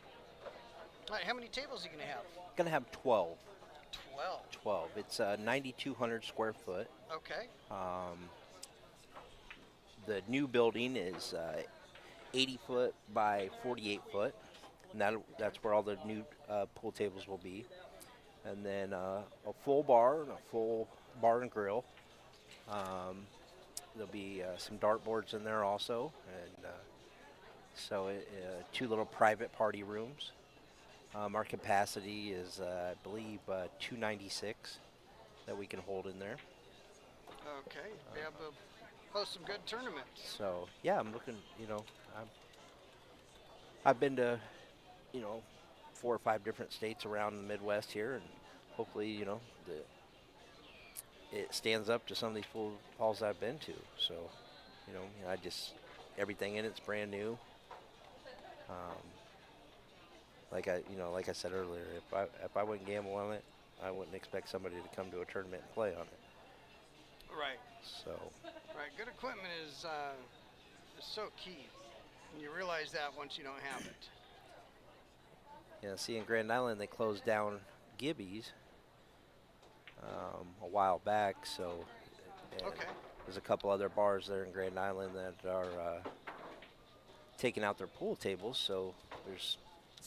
All right, how many tables are you going to have? going to have 12. 12. 12. It's 9,200 square foot. Okay. The new building is 80 foot by 48 foot, and that's where all the new pool tables will be. And then a full bar and a full bar and grill. There'll be some dartboards in there also, and so 2 little private party rooms. Our capacity is, I believe, 296 that we can hold in there. Okay. Be able to host some good tournaments. So yeah, I'm looking. I've been to 4 or 5 different states around the Midwest here, and hopefully it stands up to some of these pool halls I've been to. So I just everything in it's brand new. Like I said earlier, if I wouldn't gamble on it, I wouldn't expect somebody to come to a tournament and play on it. Right. So. Right. Good equipment is so key. And you realize that once you don't have it. Yeah, see, in Grand Island, they closed down Gibby's a while back, so Okay. There's a couple other bars there in Grand Island that are taking out their pool tables, so it's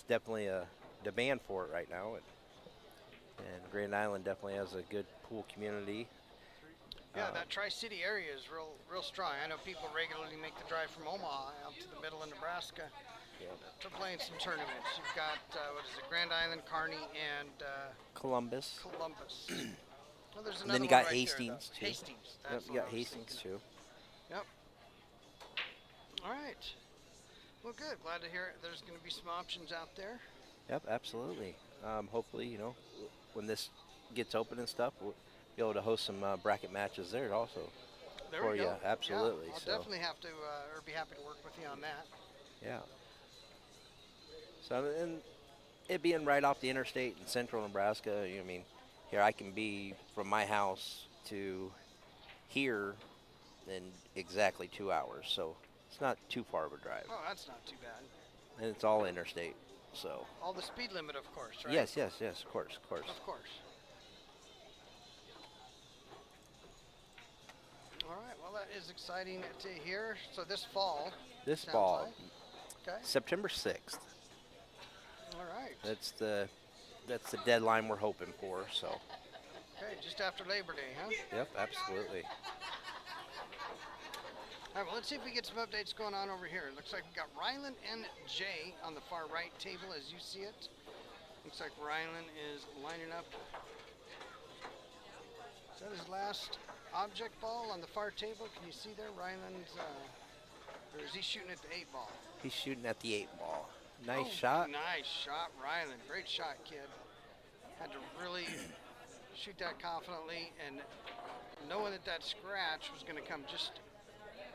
definitely a demand for it right now. And Grand Island definitely has a good pool community. Yeah, that Tri-City area is real strong. I know people regularly make the drive from Omaha out to the middle of Nebraska to play in some tournaments. You've got, what is it, Grand Island, Kearney, and Columbus. Columbus. Well, there's And another then you one got right Hastings, there, too. Hastings. Yep, That's you what got I was Hastings thinking. too. Yep. All right. Well, good. Glad to hear there's going to be some options out there. Yep, absolutely. Hopefully, you know, when this gets open and stuff, we'll be able to host some bracket matches there also. There For we go. you, absolutely. Yeah, I'll So, definitely have to, or be happy to work with you on that. yeah. So, and it being right off the interstate in central Nebraska, I mean, here I can be from my house to here in exactly 2 hours. So it's not too far of a drive. Oh, that's not too bad. And it's all interstate. So, All the speed limit, of course, right? yes, of course, of course. Of course. All right. Well, that is exciting to hear. So this fall. This sounds fall, like. Okay. September 6th. All right. That's the deadline we're hoping for. So, Okay, just after Labor Day, huh? yep, absolutely. All right, well, let's see if we get some updates going on over here. It looks like we've got Rylan and Jay on the far right table as you see it. Looks like Rylan is lining up. Is that his last object ball on the far table? Can you see there? Rylan's, or is he shooting at the 8 ball? He's shooting at the 8 ball. Nice Oh, shot. Nice shot, Rylan. Great shot, kid. Had to really shoot that confidently, and knowing that that scratch was going to come just,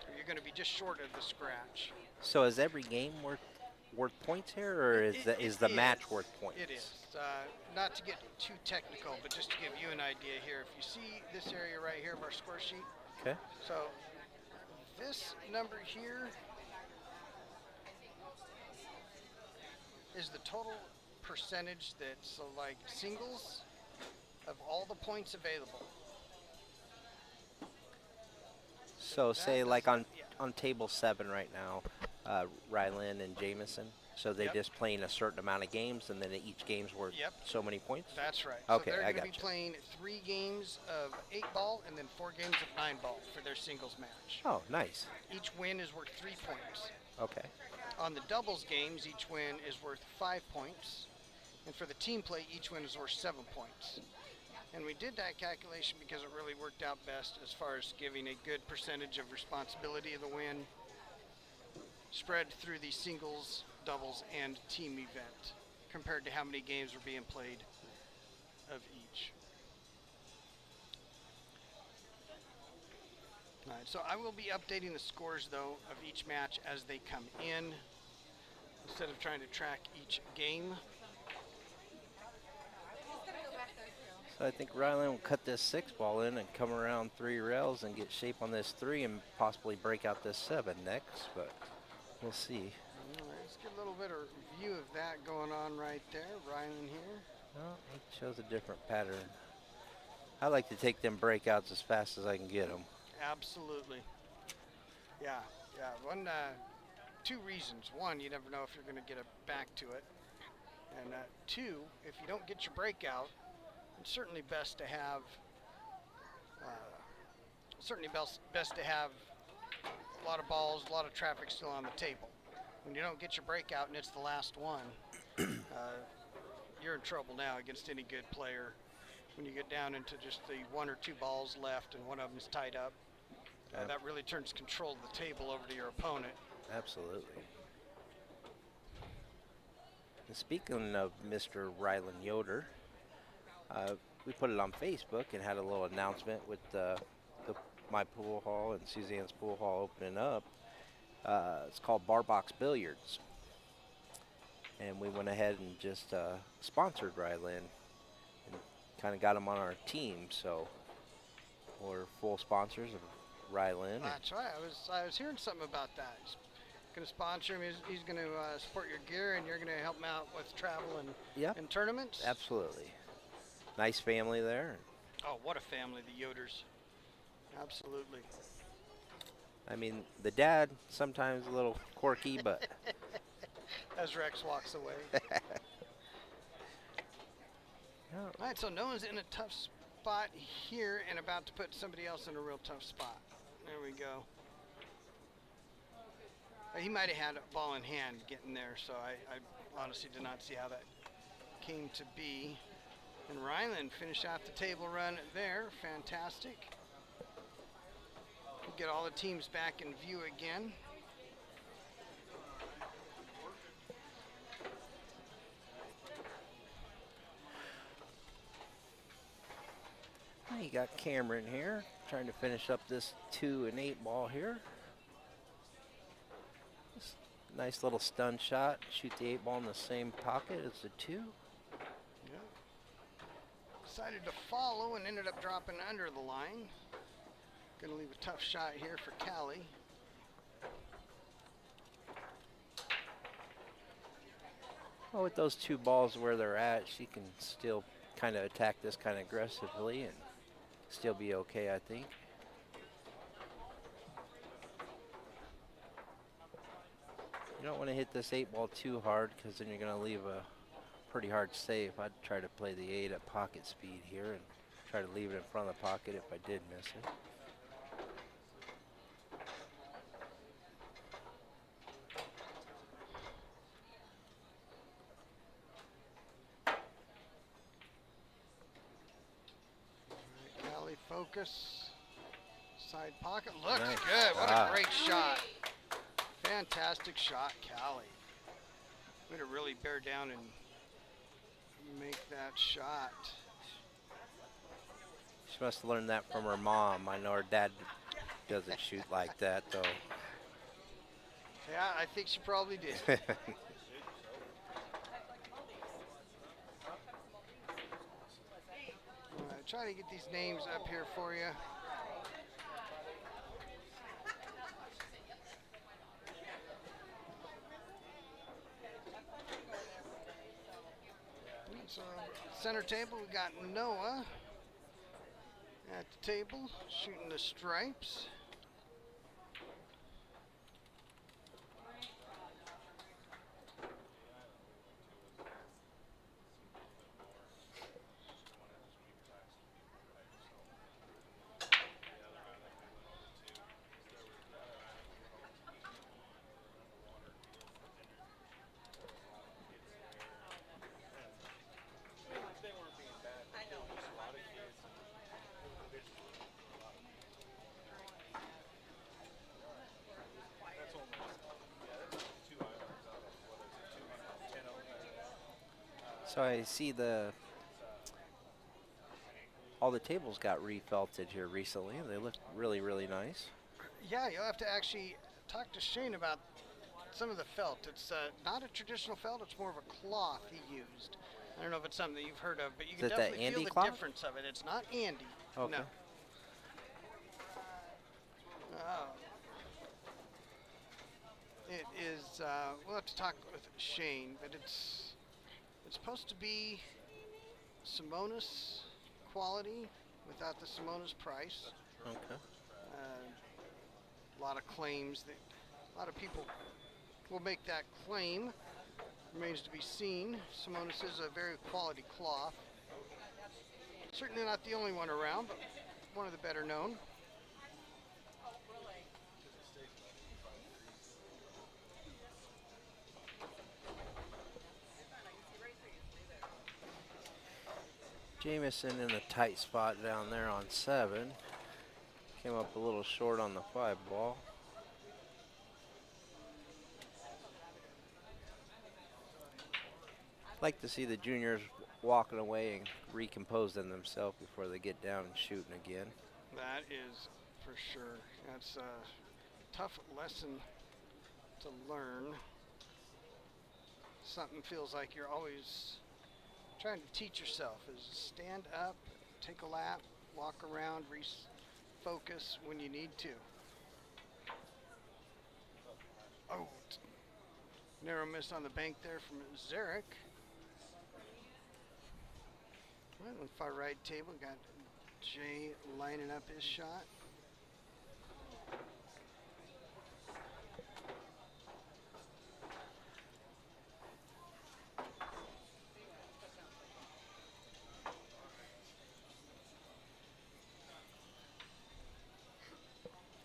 or you're going to be just short of the scratch. So is every game worth points here, or is the match worth points? It is. Not to get too technical, but just to give you an idea here. If you see this area right here of our score sheet, Okay. so this number here is the total percentage that's like singles of all the points available. So say does like that- on yeah. on table 7 right now, Rylan and Jameson. So they're Yep. just playing a certain amount of games, and then each game's worth Yep. so many points. That's right. Okay, so they're I going to be gotcha. playing 3 games of 8 ball and then 4 games of 9 ball for their singles match. Oh, nice. Each win is worth 3 points. Okay. On the doubles games, each win is worth 5 points. And for the team play, each win is worth 7 points. And we did that calculation because it really worked out best as far as giving a good percentage of responsibility of the win spread through the singles, doubles, and team event compared to how many games were being played of each. All right, so I will be updating the scores, though, of each match as they come in instead of trying to track each game. So I think Rylan will cut this 6 ball in and come around 3 rails and get shape on this 3 and possibly break out this 7 next, but we'll see. All right, let's get a little bit of view of that going on right there. Rylan here. Well, it shows a different pattern. I like to take them breakouts as fast as I can get them. Absolutely. Yeah. One, 2 reasons. One, you never know if you're going to get it back to it. And 2, if you don't get your breakout, it's certainly best to have, best to have a lot of balls, a lot of traffic still on the table. When you don't get your breakout and it's the last one, you're in trouble now against any good player. When you get down into just the 1 or 2 balls left and one of them's tied up, that really turns control of the table over to your opponent. Absolutely. And speaking of Mr. Rylan Yoder, we put it on Facebook and had a little announcement with my pool hall and Suzanne's pool hall opening up. It's called Bar Box Billiards. And we went ahead and just sponsored Rylan and kind of got him on our team. So we're full sponsors of Rylan. That's right. I was hearing something about that. He's going to sponsor him. He's going to support your gear, and you're going to help him out with travel Yep. and tournaments. Absolutely. Nice family there. Oh, what a family, the Yoders. Absolutely. I mean, the dad sometimes a little quirky, but As Rex walks away. yeah. All right, so Noah's in a tough spot here and about to put somebody else in a real tough spot. There we go. He might have had a ball in hand getting there, so I honestly did not see how that came to be. And Ryland finished out the table run there. Fantastic. We'll get all the teams back in view again. You got Cameron here trying to finish up this 2 and 8 ball here. Just nice little stun shot. Shoot the 8 ball in the same pocket as the 2. Yeah. Decided to follow and ended up dropping under the line. Gonna leave a tough shot here for Callie. Well, with those 2 balls where they're at, she can still kind of attack this kind of aggressively and still be okay, I think. You don't want to hit this 8 ball too hard because then you're going to leave a pretty hard safe. I'd try to play the 8 at pocket speed here and try to leave it in front of the pocket if I did miss it. Callie focus. Side pocket. Looks Nice. good. What a great shot. Fantastic shot, Callie. Way to really bear down and make that shot. She must have learned that from her mom. I know her dad doesn't shoot like that, though. Yeah, I think she probably did. Try to get these names up here for you. So center table, we got Noah at the table shooting the stripes. So I see all the tables got refelted here recently. They look really, really nice. Yeah, you'll have to actually talk to Shane about some of the felt. It's not a traditional felt, it's more of a cloth he used. I don't know if it's something that you've heard of, but you can Is it that definitely Andy feel the cloth? difference of it. It's not Andy. Okay. No. It is, we'll have to talk with Shane, but it's supposed to be Simonis quality without the Simonis price. Okay. A lot of claims that a lot of people will make that claim. Remains to be seen. Simonis is a very quality cloth. Certainly not the only one around, but one of the better known. Jamison in a tight spot down there on 7. Came up a little short on the 5 ball. Like to see the juniors walking away and recomposing themselves before they get down and shooting again. That is for sure. That's a tough lesson to learn. Something feels like you're always trying to teach yourself is stand up, take a lap, walk around, refocus when you need to. Oh, narrow miss on the bank there from Zarek. Right on the far right table, got Jay lining up his shot.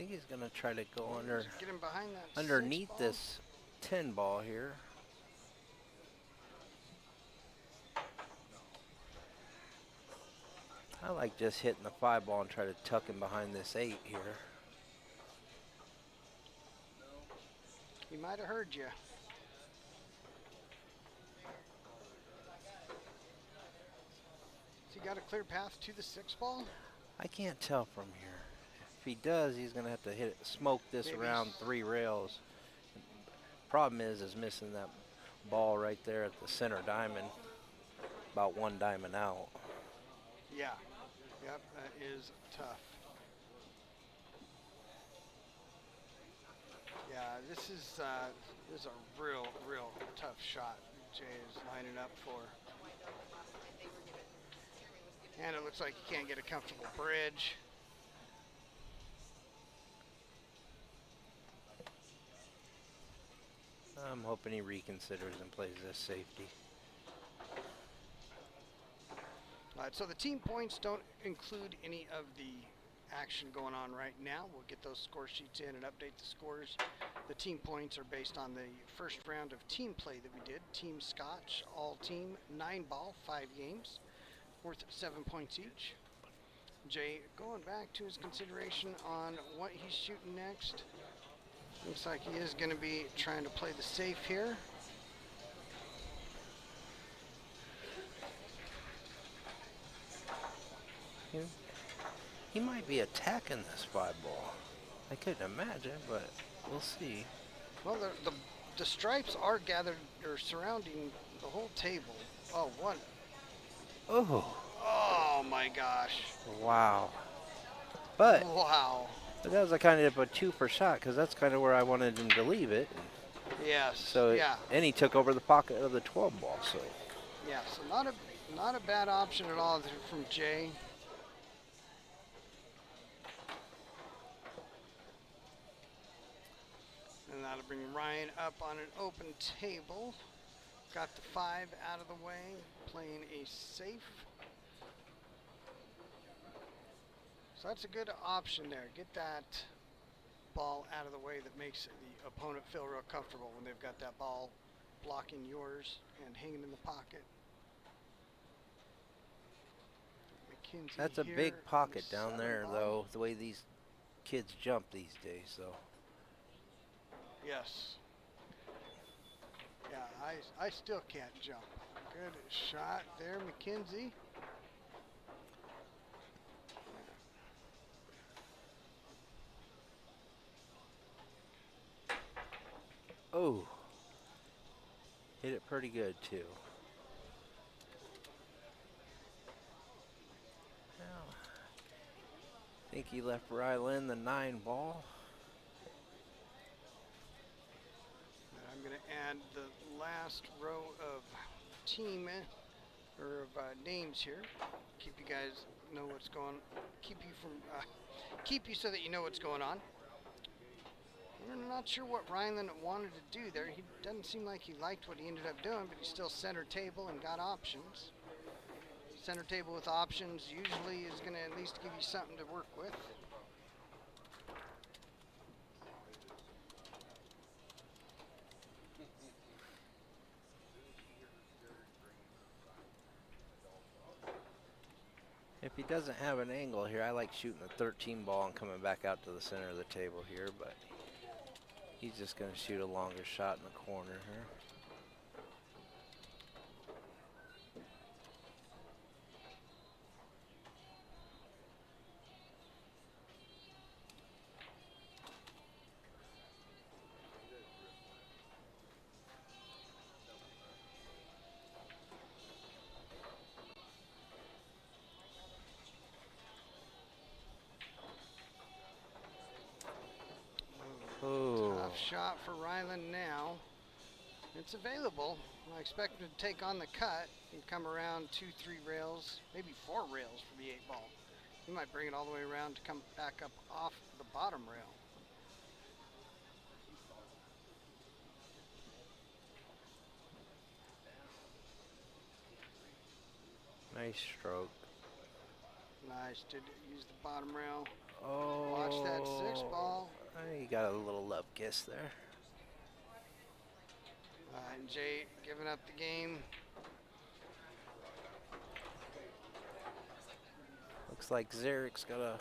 think he's going to try to go Get him behind that underneath 6 ball. this 10 ball here. I like just hitting the 5 ball and try to tuck him behind this 8 here. He might have heard you. Has he got a clear path to the 6 ball? I can't tell from here. If he does, he's going to have to smoke this Maybe. around 3 rails. Problem is missing that ball right there at the center diamond, about 1 diamond out. Yeah. Yep, that is tough. Yeah, this is a real tough shot Jay is lining up for. And it looks like he can't get a comfortable bridge. I'm hoping he reconsiders and plays this safety. All right, so the team points don't include any of the action going on right now. We'll get those score sheets in and update the scores. The team points are based on the first round of team play that we did. Team Scotch, all team, 9 ball, 5 games, worth 7 points each. Jay, going back to his consideration on what he's shooting next. Looks like he is going to be trying to play the safe here. He might be attacking this 5 ball. I couldn't imagine, but we'll see. Well, the stripes are gathered or surrounding the whole table. Oh, one. Oh my gosh. Wow. But Wow. that was a kind of a 2 per shot because that's kind of where I wanted him to leave it. Yes. So yeah. And he took over the pocket of the 12 ball. So Yeah. So not a bad option at all from Jay. And that'll bring Ryan up on an open table. Got the 5 out of the way, playing a safe. So that's a good option there. Get that ball out of the way that makes the opponent feel real comfortable when they've got that ball blocking yours and hanging in the pocket. McKenzie that's a here big in the pocket down 7 there, ball. though, the way these kids jump these days. So Yes. Yeah, I still can't jump. Good shot there, McKenzie. oh, hit it pretty good too. Well, I think he left Rylan the 9 ball. I'm going to add the last row of team or of names here. Keep you guys know what's going. Keep you so that you know what's going on. We're not sure what Rylan wanted to do there. He doesn't seem like he liked what he ended up doing, but he still center table and got options. Center table with options usually is going to at least give you something to work with. If he doesn't have an angle here, I like shooting the 13 ball and coming back out to the center of the table here, but he's just going to shoot a longer shot in the corner here. Tough shot for Rylan now. It's available. I expect him to take on the cut and come around 2-3 rails, maybe 4 rails for the 8 ball. He might bring it all the way around to come back up off the bottom rail. Nice stroke. Nice. Did use the bottom rail. Oh. Watch that 6-ball. He got a little love kiss there. And Jay giving up the game. Looks like Zarek's got to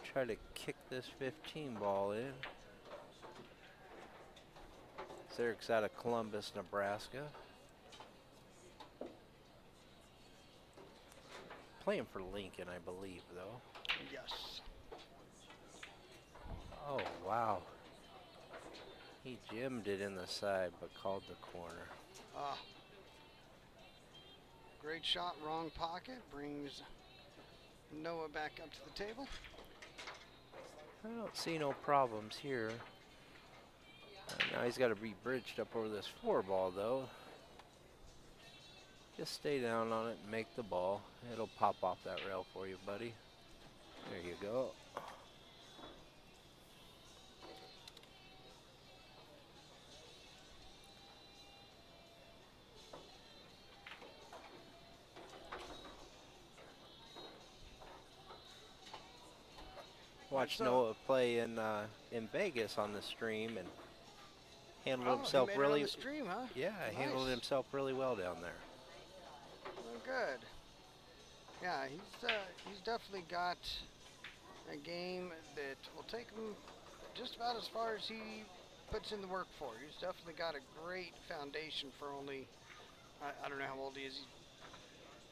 try to kick this 15 ball in. Zarek's out of Columbus, Nebraska. Playing for Lincoln, I believe, though. Yes. Oh, wow. He jimmed it in the side, but called the corner. Great shot, wrong pocket. Brings Noah back up to the table. I don't see no problems here. Now he's got to be bridged up over this 4 ball, though. Just stay down on it and make the ball. It'll pop off that rail for you, buddy. There you go. Watched Noah play in Vegas on the stream and handled himself he made it really. on the stream, huh? Yeah, Nice. handled himself really well down there. Well, good. Yeah, he's definitely got a game that will take him just about as far as he puts in the work for. He's definitely got a great foundation for only, I don't know how old he is. He's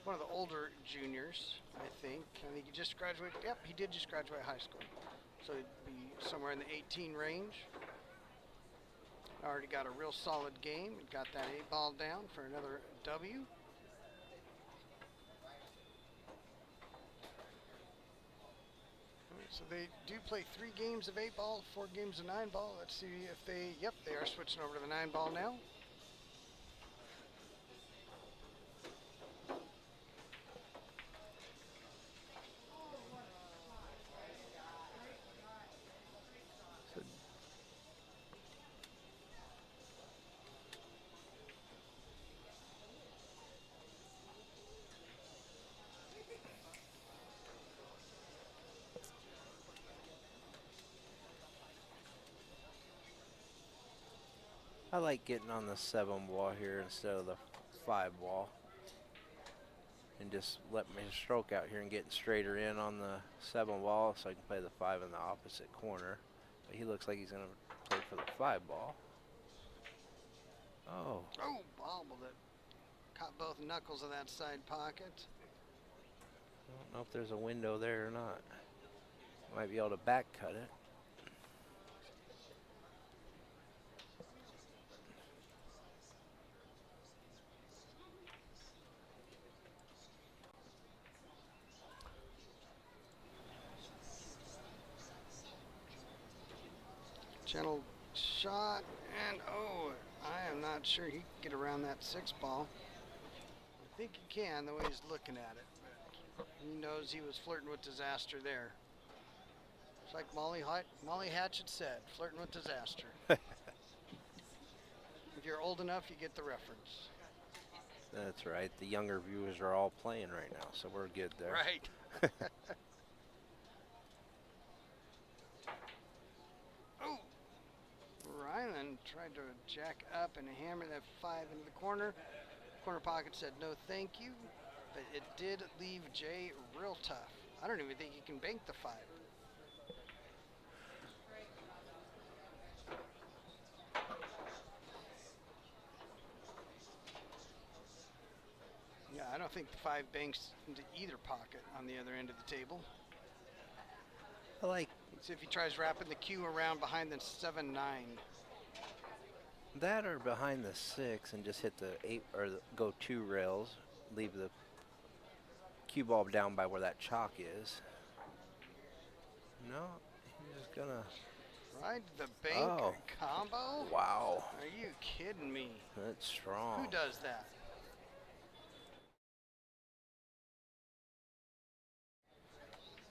one of the older juniors, I think. I think he just graduated. Yep, he did just graduate high school. So he'd be somewhere in the 18 range. Already got a real solid game. Got that 8-ball down for another W. So they do play 3 games of 8-ball, 4 games of 9-ball. Let's see if they, yep, they are switching over to the 9-ball now. I like getting on the 7 ball here instead of the 5 ball. And just let my stroke out here and getting straighter in on the 7 ball so I can play the 5 in the opposite corner. But he looks like he's going to play for the 5 ball. Oh. Oh, bobbled it. Caught both knuckles of that side pocket. I don't know if there's a window there or not. Might be able to back cut it. Gentle shot, and oh, I am not sure he can get around that 6-ball. I think he can, the way he's looking at it. But he knows he was flirting with disaster there. It's like Molly Hatchet said, flirting with disaster. If you're old enough, you get the reference. That's right. The younger viewers are all playing right now, so we're good there. Right. Oh! Ryland tried to jack up and hammer that 5 into the corner. Corner pocket said no thank you, but it did leave Jay real tough. I don't even think he can bank the 5. Yeah, I don't think the 5 banks into either pocket on the other end of the table. I like See if he tries wrapping the cue around behind the 7-9. that or behind the 6 and just hit the 8 or go 2 rails, leave the cue ball down by where that chalk is. No, he's just gonna. Right, the bank combo? Wow, Are you kidding me? that's strong. Who does that?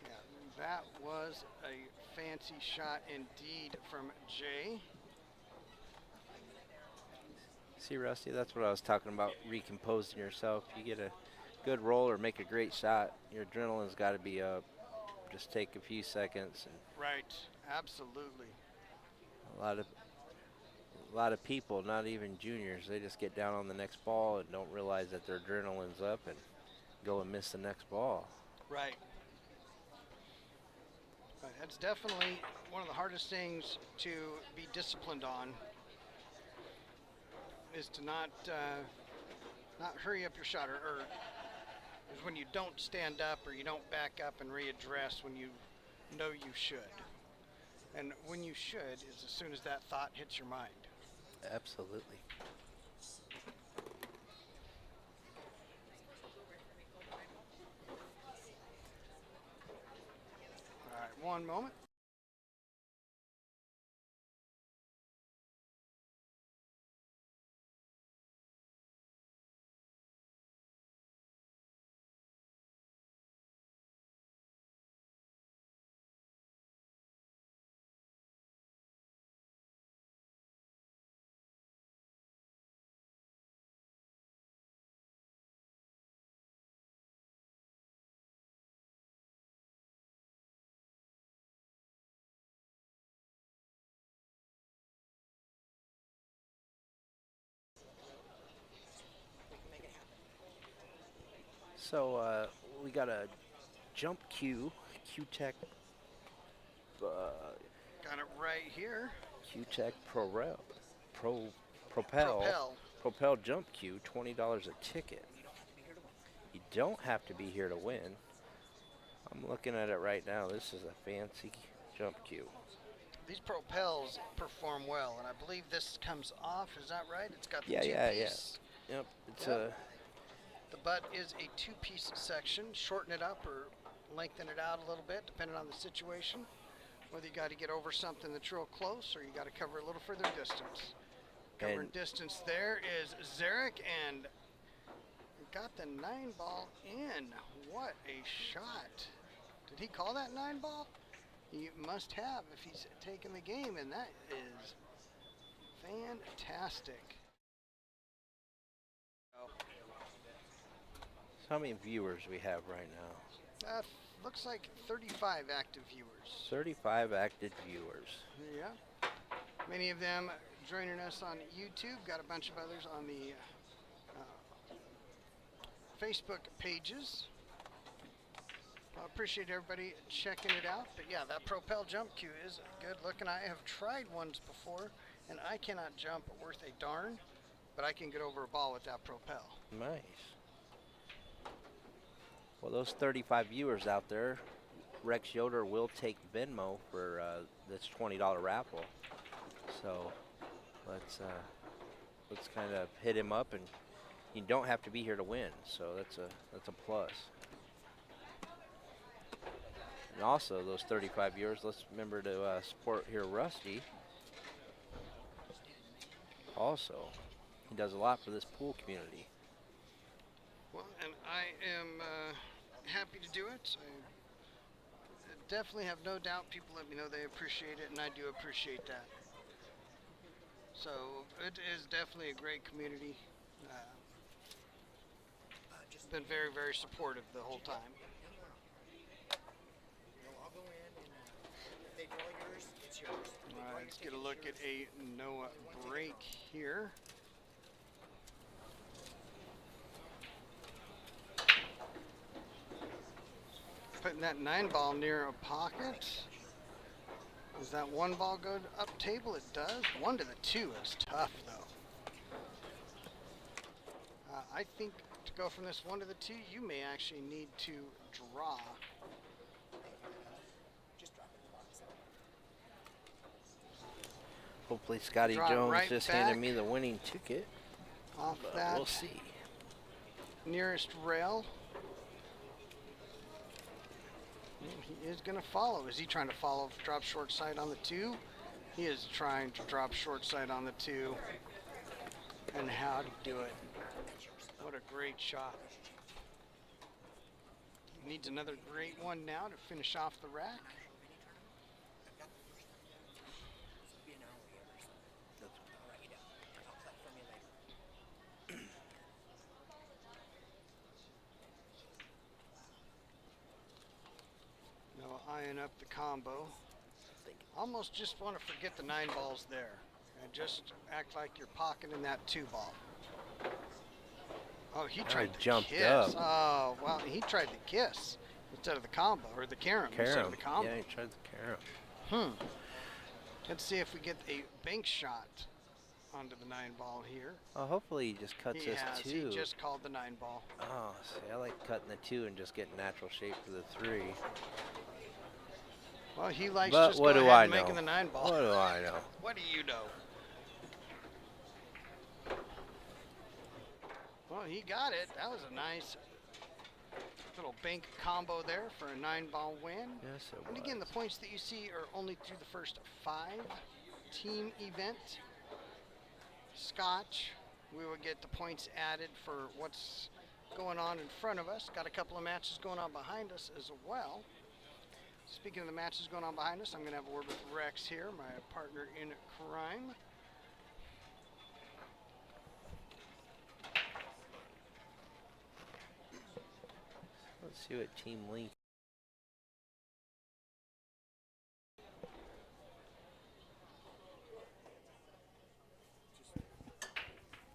Yeah, that was a fancy shot indeed from Jay. See, Rusty, that's what I was talking about, recomposing yourself. You get a good roll or make a great shot, your adrenaline's got to be up just take a few seconds. And Right. Absolutely. a lot of people, not even juniors, they just get down on the next ball and don't realize that their adrenaline's up and go and miss the next ball. Right. Right. That's definitely one of the hardest things to be disciplined on. Is to not hurry up your shot, or is when you don't stand up or you don't back up and readdress when you know you should. And when you should is as soon as that thought hits your mind. Absolutely. All right, one moment. So we got a jump cue, Q-Tech, Got it right here. Q-Tech Propel Propel. jump cue, $20 a ticket. You don't have to be here to win. I'm looking at it right now. This is a fancy jump cue. These propels perform well, and I believe this comes off. Is that right? It's got the Yeah. two-piece. Yep, it's Yep. The butt is a two-piece section. Shorten it up or lengthen it out a little bit, depending on the situation. Whether you got to get over something that's real close or you got to cover a little further distance. Covering And- distance there is Zarek, and got the 9-ball in. What a shot. Did he call that 9-ball? He must have if he's taking the game, and that is fantastic. Oh, How many viewers we have right now? looks like 35 active viewers. 35 active viewers. Yeah. Many of them joining us on YouTube. Got a bunch of others on the Facebook pages. I appreciate everybody checking it out. But yeah, that Propel jump cue is good looking. I have tried ones before, and I cannot jump worth a darn, but I can get over a ball with that Propel. Nice. Well, those 35 viewers out there, Rex Yoder will take Venmo for this $20 raffle. So let's kind of hit him up, and you don't have to be here to win. So that's a plus. And also, those 35 viewers, let's remember to support here Rusty. Also, he does a lot for this pool community. Well, and I am happy to do it. I definitely have no doubt people let me know they appreciate it, and I do appreciate that. So it is definitely a great community. Been very, very supportive the whole time. All right, let's get a look at a Noah break here. Putting that 9-ball near a pocket. Does that 1-ball go up table? It does. 1 to the 2 is tough, though. I think to go from this 1 to the 2, you may actually need to draw. Hopefully, Scotty Draw it Jones right just back. handed me the winning ticket. Off But that we'll see. nearest rail. He is going to follow. Is he trying to follow, drop short side on the 2? He is trying to drop short side on the 2. And how to do it. What a great shot. Needs another great one now to finish off the rack. No, Tying up the combo. Almost just want to forget the 9 balls there and just act like you're pocketing that 2 ball. Oh, he tried to jumped kiss. up. Oh, well, he tried the kiss instead of the combo, or the carom instead of the combo. Yeah, he tried the carom. Let's see if we get a bank shot onto the 9 ball here. Well, hopefully he just cuts He this has. 2. He just called the 9 ball. Oh, see, I like cutting the 2 and just getting natural shape for the 3. Well, he likes But just what going do ahead I and know? making the 9 ball. What do I know? What do you know? Well, he got it. That was a nice little bank combo there for a 9 ball win. Yes, it And again, the was. points that you see are only through the first 5 team event. Scotch, we will get the points added for what's going on in front of us. Got a couple of matches going on behind us as well. Speaking of the matches going on behind us, I'm going to have a word with Rex here, my partner in crime. Let's see what Team Link.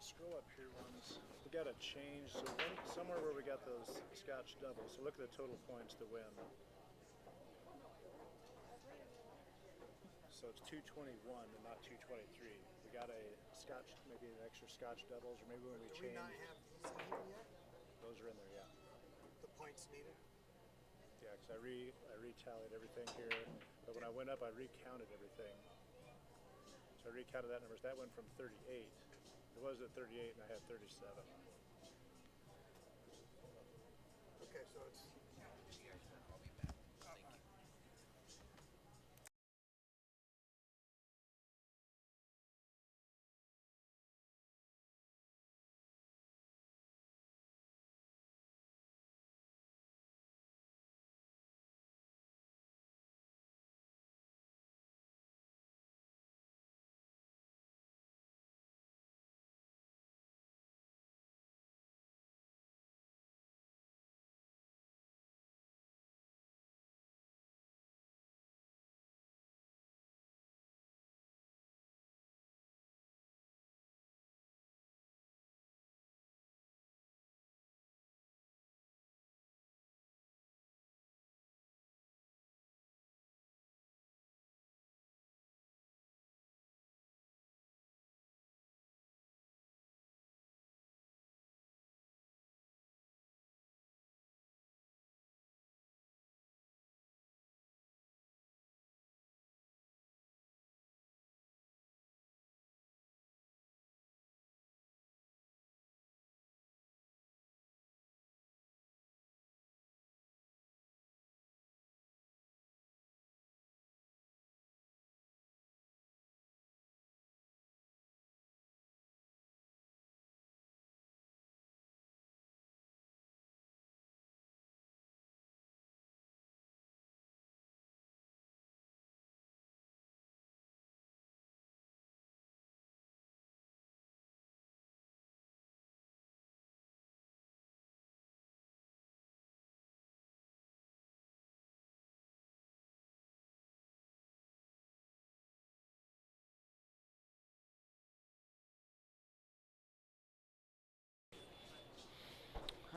Scroll up here ones. We got to change. So somewhere where we got those Scotch doubles. So look at the total points to win. So it's 221 and not 223. We got a Scotch, maybe an extra Scotch doubles, or maybe when we change. have these in here yet? Those are in there, yeah. The points needed? Yeah, because I retallied everything here, but when I went up, I recounted everything. So I recounted that numbers. That went from 38. It was at 38, and I had 37. Okay, so it's...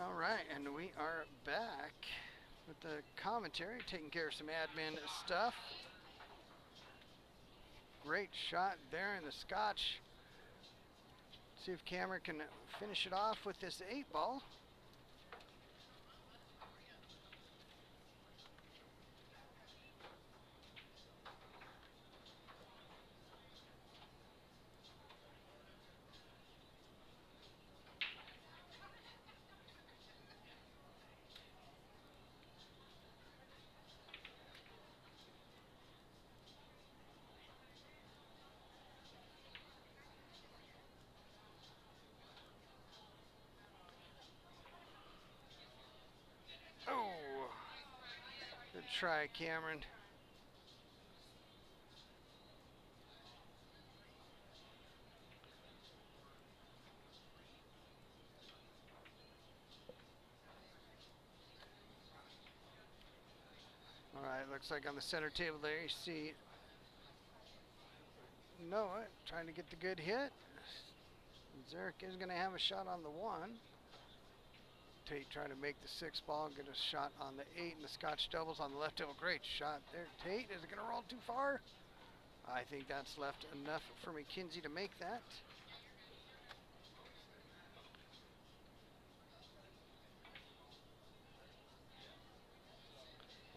All right, and we are back with the commentary, taking care of some admin stuff. Great shot there in the Scotch. See if Cameron can finish it off with this 8 ball. Oh, good try, Cameron. All right, looks like on the center table there you see Noah trying to get the good hit. Zarek is going to have a shot on the 1. Tate trying to make the 6 ball and get a shot on the 8, and the Scotch doubles on the left table. Great shot there. Tate, is it going to roll too far? I think that's left enough for McKenzie to make that.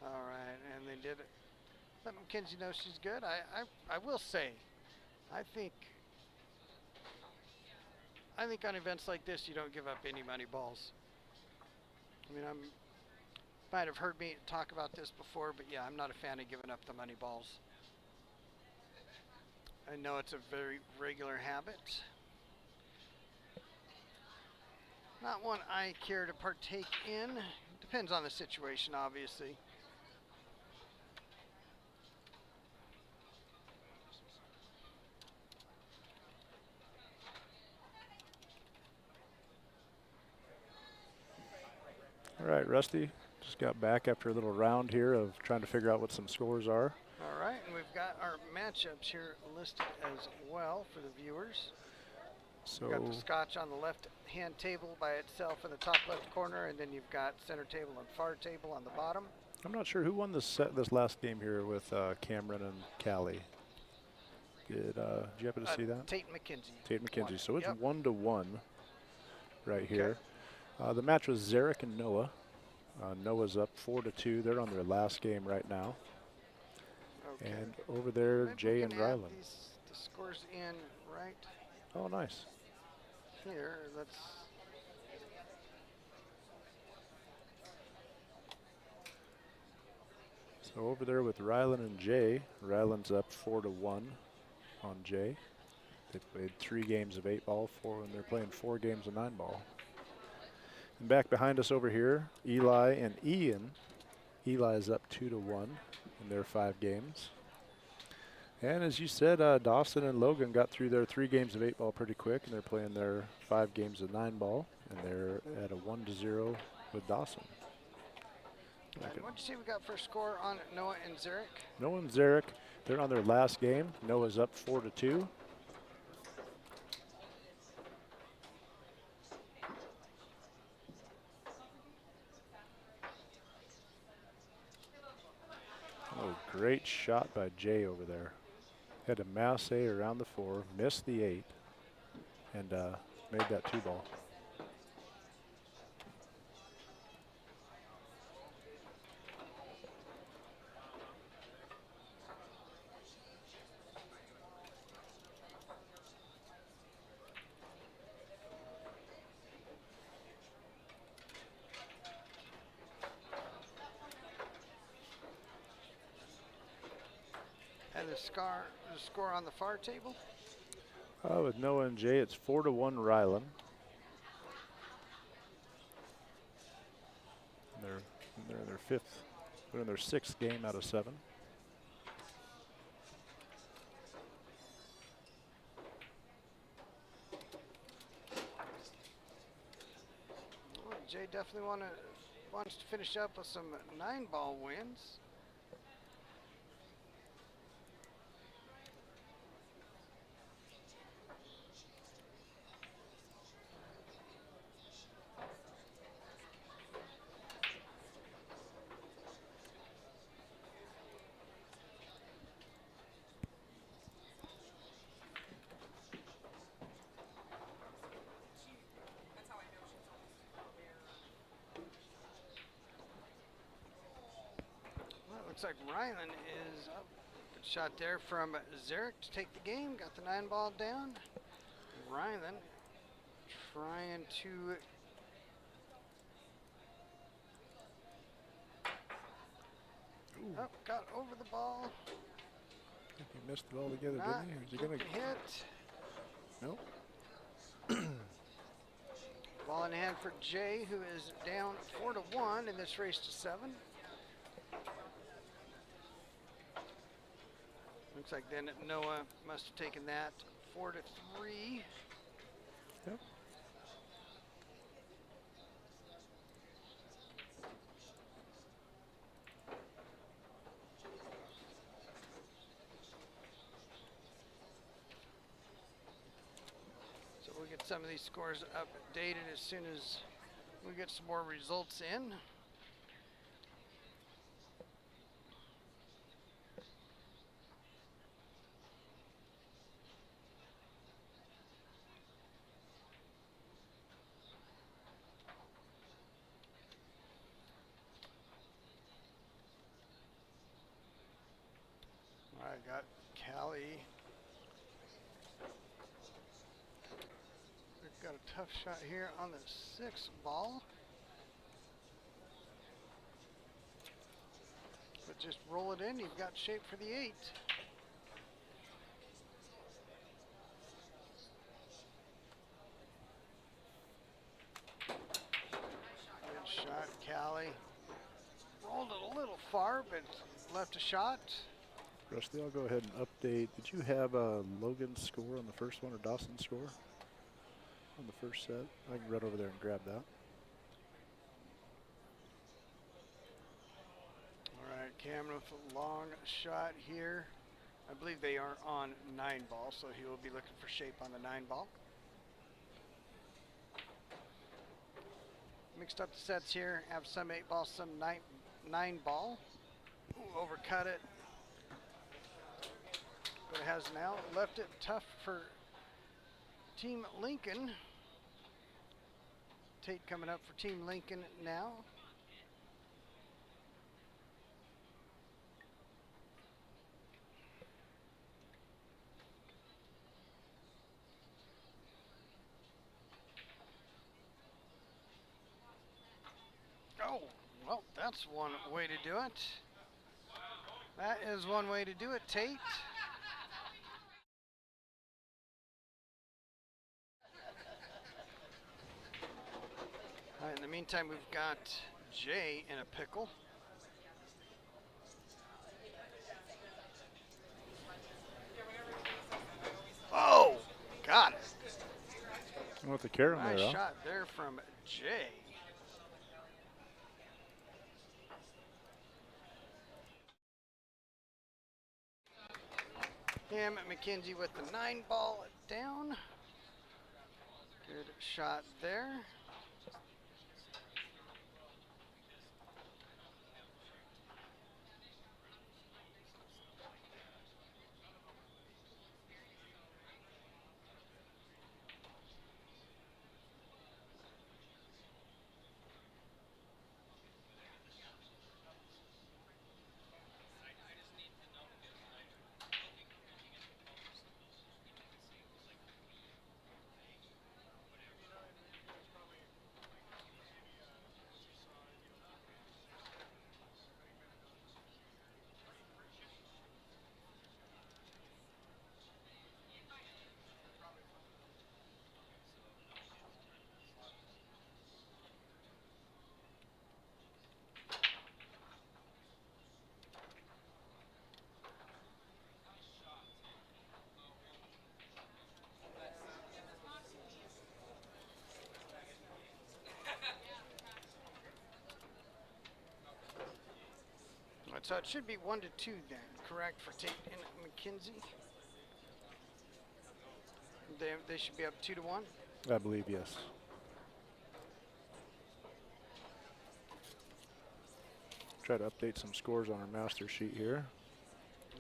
All right, and they did it. Let McKenzie know she's good. I will say, I think on events like this, you don't give up any money balls. I mean, might have heard me talk about this before, but yeah, I'm not a fan of giving up the money balls. I know it's a very regular habit. Not one I care to partake in. Depends on the situation, obviously. All right, Rusty, just got back after a little round here of trying to figure out what some scores are. All right, and we've got our matchups here listed as well for the viewers. So We've got the Scotch on the left-hand table by itself in the top left corner, and then you've got center table and far table on the bottom. I'm not sure who won this last game here with Cameron and Callie. Did you happen to see that? Tate McKenzie. Tate McKenzie. Won. So it's Yep. 1-1 right here. The match was Zarek and Noah. Noah's up 4-2. They're on their last game right now. Okay. And over there, Maybe Jay we and can add Ryland. the scores in right Oh, nice. here. So over there with Ryland and Jay, Ryland's up 4-1 on Jay. They played 3 games of 8-ball, and they're playing 4 games of 9-ball. And back behind us over here, Eli and Ian. Eli's up 2-1 in their 5 games. And as you said, Dawson and Logan got through their 3 games of 8-ball pretty quick, and they're playing their 5 games of 9-ball, and they're at a 1-0 with Dawson. And what'd you say we got for a score on Noah and Zarek? Noah and Zarek, they're on their last game. Noah's up 4-2. Oh, great shot by Jay over there. Had a masse around the 4, missed the 8, and made that 2-ball. And the score on the far table? With Noah and Jay, it's 4-1 Ryland. They're in their 5th. They're in their 6th game out of 7. Well, Jay definitely wants to finish up with some 9-ball wins. Looks like Ryland is up. Good shot there from Zarek to take the game. Got the 9-ball down. Ryland trying to got over the ball. I think he missed it altogether, Not didn't he? Is he gonna hit. Nope. Ball in hand for Jay, who is down 4-1 in this race to 7. Looks like then Noah must have taken that 4-3. Yep. some of these scores updated as soon as we get some more results in. I got Callie. We've got a tough shot here on the 6th ball. But just roll it in, you've got shape for the 8. Good shot, Callie. Rolled it a little far, but left a shot. Rusty, I'll go ahead and update. Did you have Logan's score on the first one or Dawson's score on the first set? I can run over there and grab that. All right, Cameron with a long shot here. I believe they are on 9 ball, so he will be looking for shape on the 9 ball. Mixed up the sets here. Have some 8 ball, some 9 ball. Ooh, overcut it. But it has now left it tough for Team Lincoln. Tate coming up for Team Lincoln now. Oh, well, that's one way to do it. That is one way to do it, Tate. All right, in the meantime, we've got Jay in a pickle. Oh, got it. With the carom Nice there, huh? shot there from Jay. Him, McKenzie with the 9 ball down. Good shot there. So it should be 1-2 then, correct, for Tate and McKenzie? They should be up 2-1. I believe, yes. Try to update some scores on our master sheet here.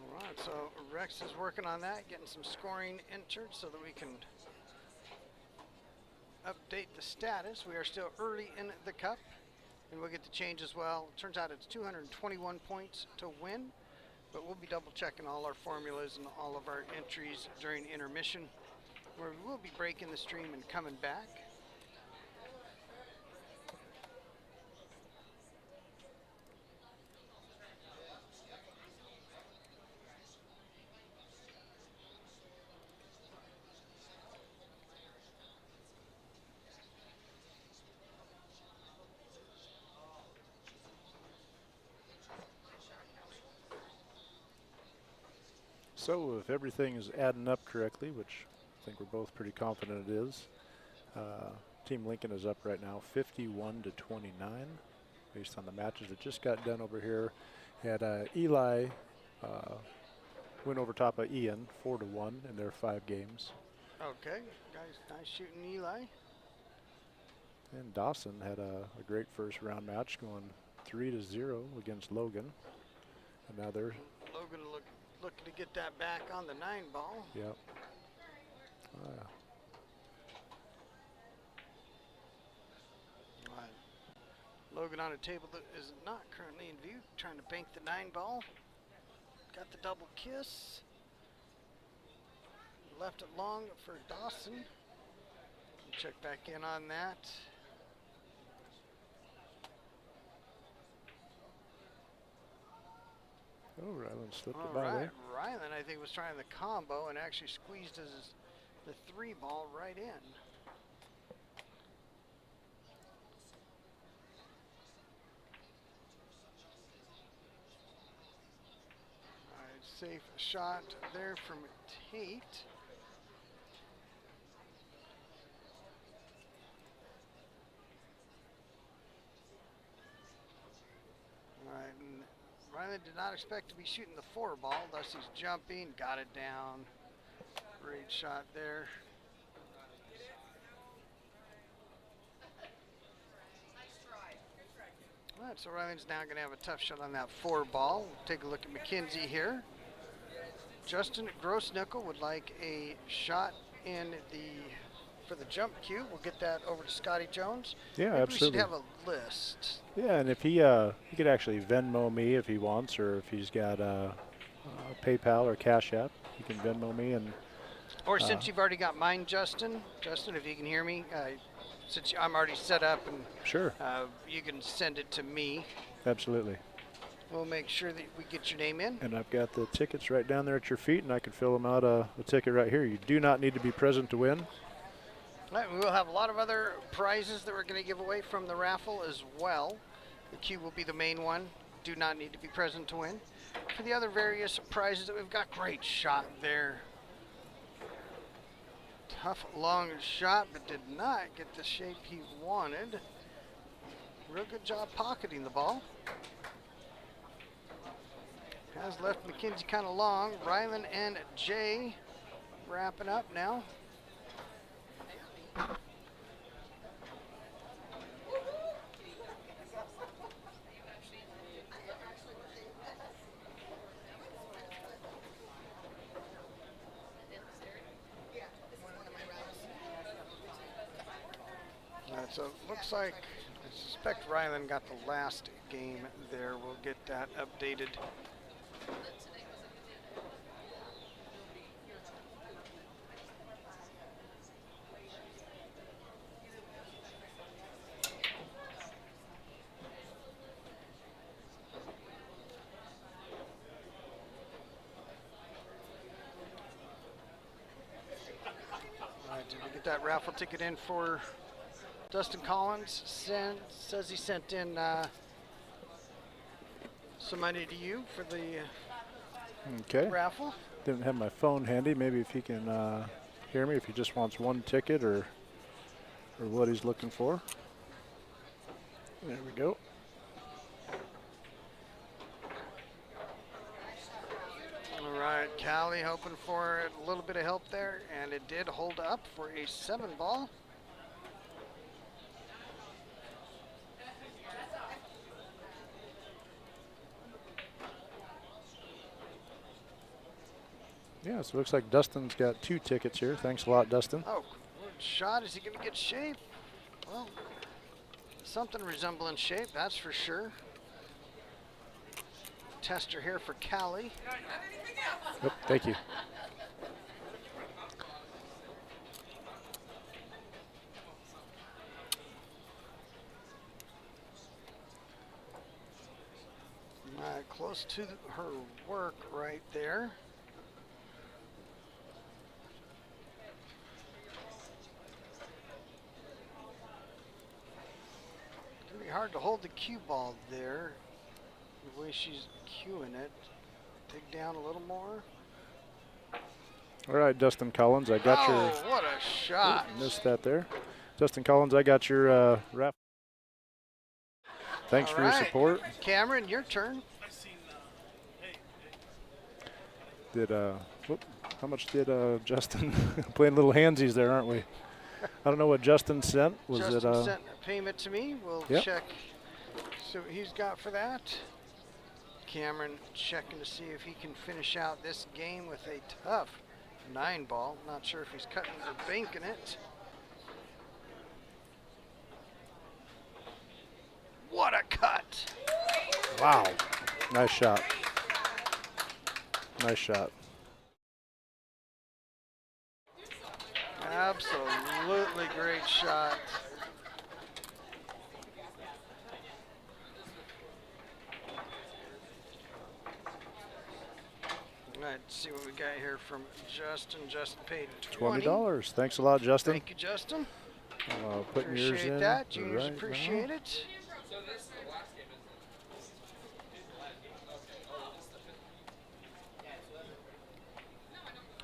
All right, so Rex is working on that, getting some scoring entered so that we can update the status. We are still early in the cup, and we'll get the change as well. Turns out it's 221 points to win, but we'll be double checking all our formulas and all of our entries during intermission, where we will be breaking the stream and coming back. So if everything is adding up correctly, which I think we're both pretty confident it is, Team Lincoln is up right now 51-29 based on the matches that just got done over here. Had Eli win over top of Ian 4-1 in their 5 games. Okay, guys, nice shooting, Eli. And Dawson had a great first round match, going 3-0 against Logan. And now they're Logan looking to get that back on the 9 ball. Yep. Logan on a table that is not currently in view, trying to bank the 9 ball. Got the double kiss. Left it long for Dawson. Check back in on that. Oh, Ryland slipped it All by right, there. Ryland, I think, was trying the combo and actually squeezed the 3 ball right in. All right, safe shot there from Tate. All right, and Ryland did not expect to be shooting the 4 ball, thus he's jumping, got it down. Great shot there. All right, so Ryland's now going to have a tough shot on that 4 ball. We'll take a look at McKenzie here. Justin Grossnickel would like a shot for the jump cue. We'll get that over to Scotty Jones. Yeah, Maybe absolutely. We should have a list. Yeah, and if he could actually Venmo me if he wants, or if he's got PayPal or Cash App, he can Venmo me. And or since you've already got mine, Justin, if you can hear me, since I'm already set up, and sure, you can send it to me. Absolutely. We'll make sure that we get your name in. And I've got the tickets right down there at your feet, and I can fill them out a ticket right here. You do not need to be present to win. All right, we'll have a lot of other prizes that we're going to give away from the raffle as well. The cue will be the main one. Do not need to be present to win. For the other various prizes that we've got, great shot there. Tough long shot, but did not get the shape he wanted. Real good job pocketing the ball. Has left McKenzie kind of long. Ryland and Jay wrapping up now. So it looks like, I suspect Ryland got the last game there. We'll get that updated. All right, did we get that raffle ticket in for Dustin Collins? Says he sent in some money to you for the raffle. Didn't have my phone handy. Maybe if he can hear me, if he just wants one ticket or what he's looking for. There we go. All right, Callie hoping for a little bit of help there, and it did hold up for a 7 ball. Yeah, so it looks like Dustin's got 2 tickets here. Thanks a lot, Dustin. Oh, good shot. Is he going to get shape? Well, something resembling shape, that's for sure. Tester here for Callie. Yep, thank you. Close to her work right there. It's going to be hard to hold the cue ball there, the way she's cueing it. Dig down a little more. All right, Dustin Collins, I got your... Oh, what a shot. Missed that there. Dustin Collins, I got your raffle. Thanks for your support. Cameron, your turn. Did How much did Justin playing little handsies there, aren't we? I don't know what Justin sent. Was Justin it? sent a payment to me. We'll Yep. check. See what he's got for that. Cameron checking to see if he can finish out this game with a tough 9-ball. Not sure if he's cutting or banking it. What a cut! Wow. Nice shot. Nice shot. Absolutely great shot. Let's see what we got here from Justin. Justin paid $20. Thanks a lot, Justin. Thank you, Justin. Putting yours Appreciate in that. Juniors right appreciate now. it.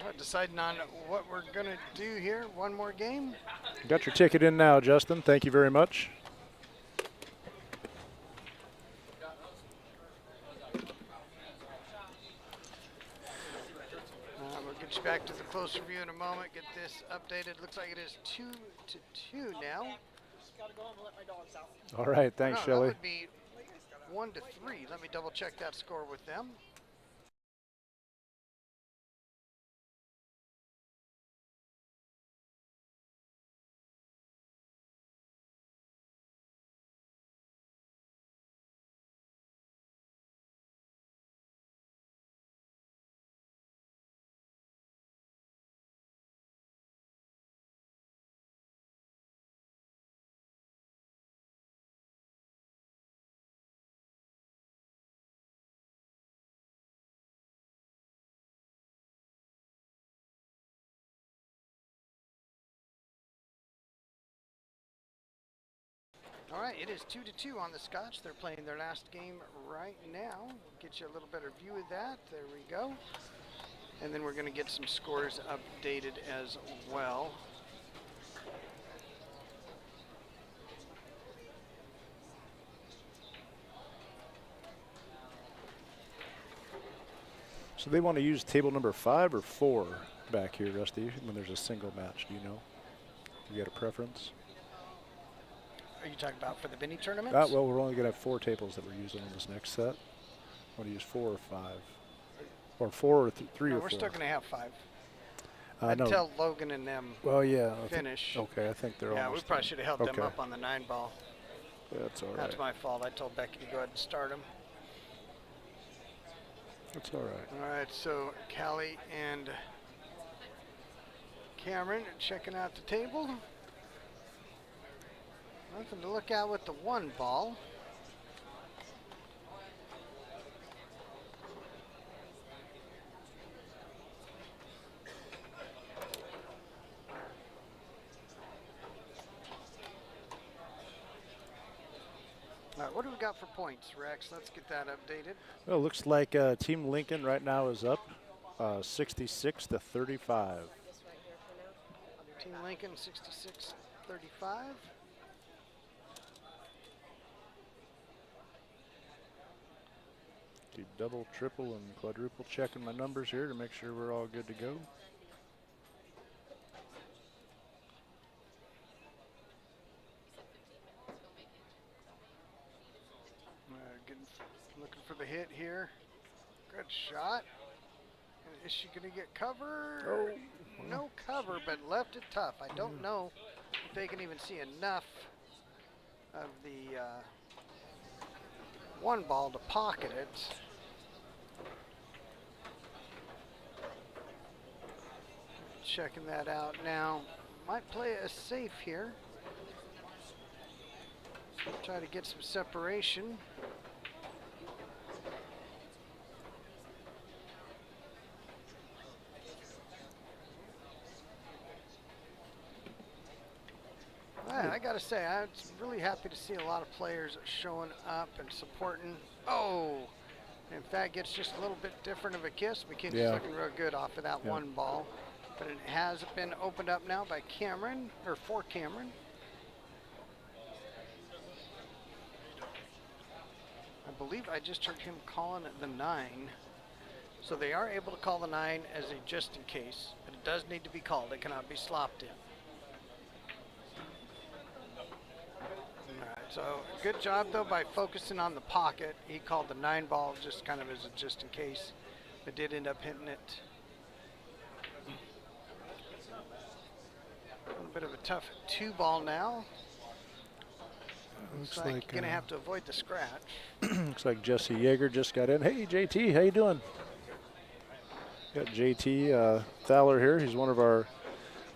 All right, deciding on what we're going to do here. One more game. Got your ticket in now, Justin. Thank you very much. We'll get you back to the closer view in a moment. Get this updated. Looks like it is 2-2 now. All right, thanks, No, Shelley. that would be 1-3. Let me double check that score with them. All right, it is 2-2 on the Scotch. They're playing their last game right now. Get you a little better view of that. There we go. And then we're going to get some scores updated as well. So they want to use table number 5 or 4 back here, Rusty, when there's a single match. Do you know? You got a preference? Are you talking about for the mini tournaments? Well, we're only going to have 4 tables that we're using on this next set. Want to use 4 or 5? Or 4 or 3 no, or 4? We're still going to have 5. No. Until Logan and them Well, yeah. finish. Okay, I think they're Yeah, we almost probably done. should have held them up on the 9-ball. That's all right. That's my fault. I told Becky to go ahead and start them. That's all right. All right, so Callie and Cameron checking out the table. Nothing to look at with the 1-ball. All right, what do we got for points, Rex? Let's get that updated. Well, it looks like Team Lincoln right now is up 66 to 35. Team Lincoln 66-35. Do double, triple, and quadruple checking my numbers here to make sure we're all good to go. Looking for the hit here. Good shot. Is she going to get cover? Oh. No cover, but left it tough. I don't know if they can even see enough of the 1-ball to pocket it. Checking that out now. Might play a safe here. Try to get some separation. I gotta say, I'm really happy to see a lot of players showing up and supporting. Oh, in fact, gets just a little bit different of a kiss. McKinsey's looking real good off of that 1-ball, but it has been opened up now by Cameron, or for Cameron. I believe I just heard him calling it the 9. So they are able to call the 9 as a just in case, but it does need to be called. It cannot be slopped in. All right, so good job though by focusing on the pocket. He called the 9 ball just kind of as a just in case, but did end up hitting it. A little bit of a tough 2 ball now. Looks like you're gonna have to avoid the scratch. Looks like Jesse Yeager just got in. Hey JT, how you doing? Got JT Thaler here. He's one of our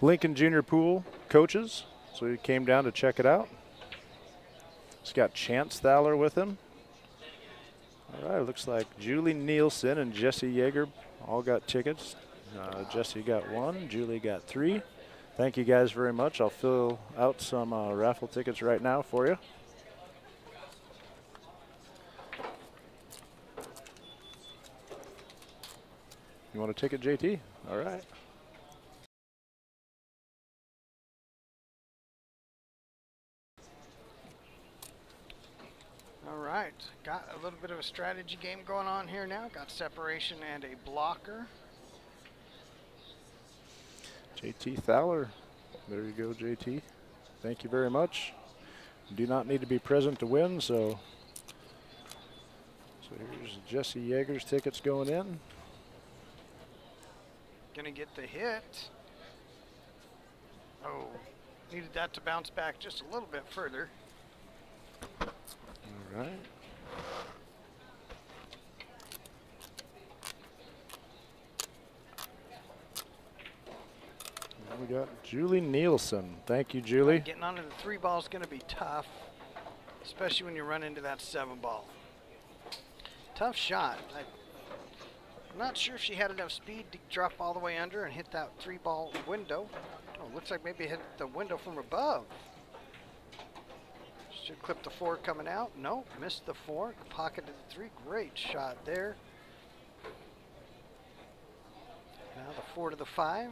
Lincoln Junior Pool coaches, so he came down to check it out. He's got Chance Thaler with him. All right, looks like Julie Nielsen and Jesse Yeager all got tickets. Jesse got 1, Julie got 3. Thank you guys very much. I'll fill out some raffle tickets right now for you. You want a ticket, JT? All right. All right, got a little bit of a strategy game going on here now. Got separation and a blocker. JT Thaler. There you go, JT. Thank you very much. You do not need to be present to win, so here's Jesse Yeager's tickets going in. Gonna get the hit. Oh, needed that to bounce back just a little bit further. All right. And we got Julie Nielsen. Thank you, Julie. Getting onto the 3 ball is gonna be tough, especially when you run into that 7 ball. Tough shot. I'm not sure if she had enough speed to drop all the way under and hit that 3 ball window. Oh, looks like maybe it hit the window from above. Should clip the 4 coming out. No, missed the 4. Pocketed the 3. Great shot there. Now the 4 to the 5.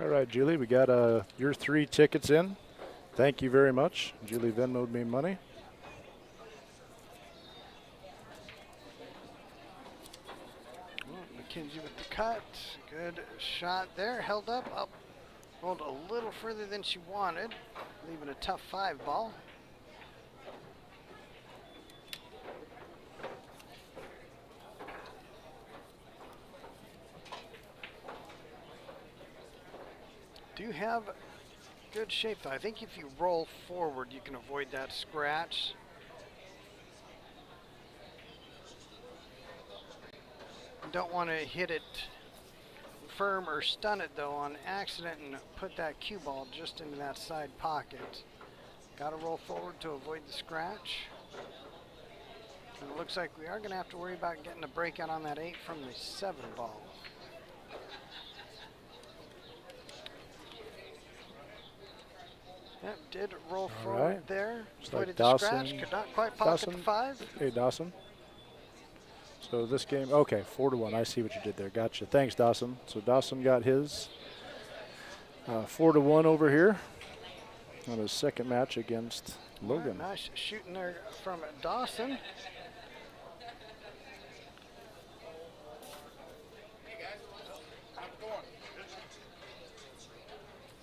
All right, Julie, we got your 3 tickets in. Thank you very much. Julie Venmo'd me money. McKenzie with the cut. Good shot there. Held up. Rolled a little further than she wanted, leaving a tough 5 ball. Do have good shape though. I think if you roll forward, you can avoid that scratch. Don't want to hit it firm or stun it though on accident and put that cue ball just into that side pocket. Got to roll forward to avoid the scratch. And it looks like we are going to have to worry about getting a breakout on that 8 from the 7 ball. Yep, did roll forward there. Avoided the scratch. Could not quite pocket the 5. Hey, Dawson. So this game, okay, 4-1. I see what you did there. Gotcha. Thanks, Dawson. So Dawson got his 4-1 over here on his second match against Logan. Nice shooting there from Dawson.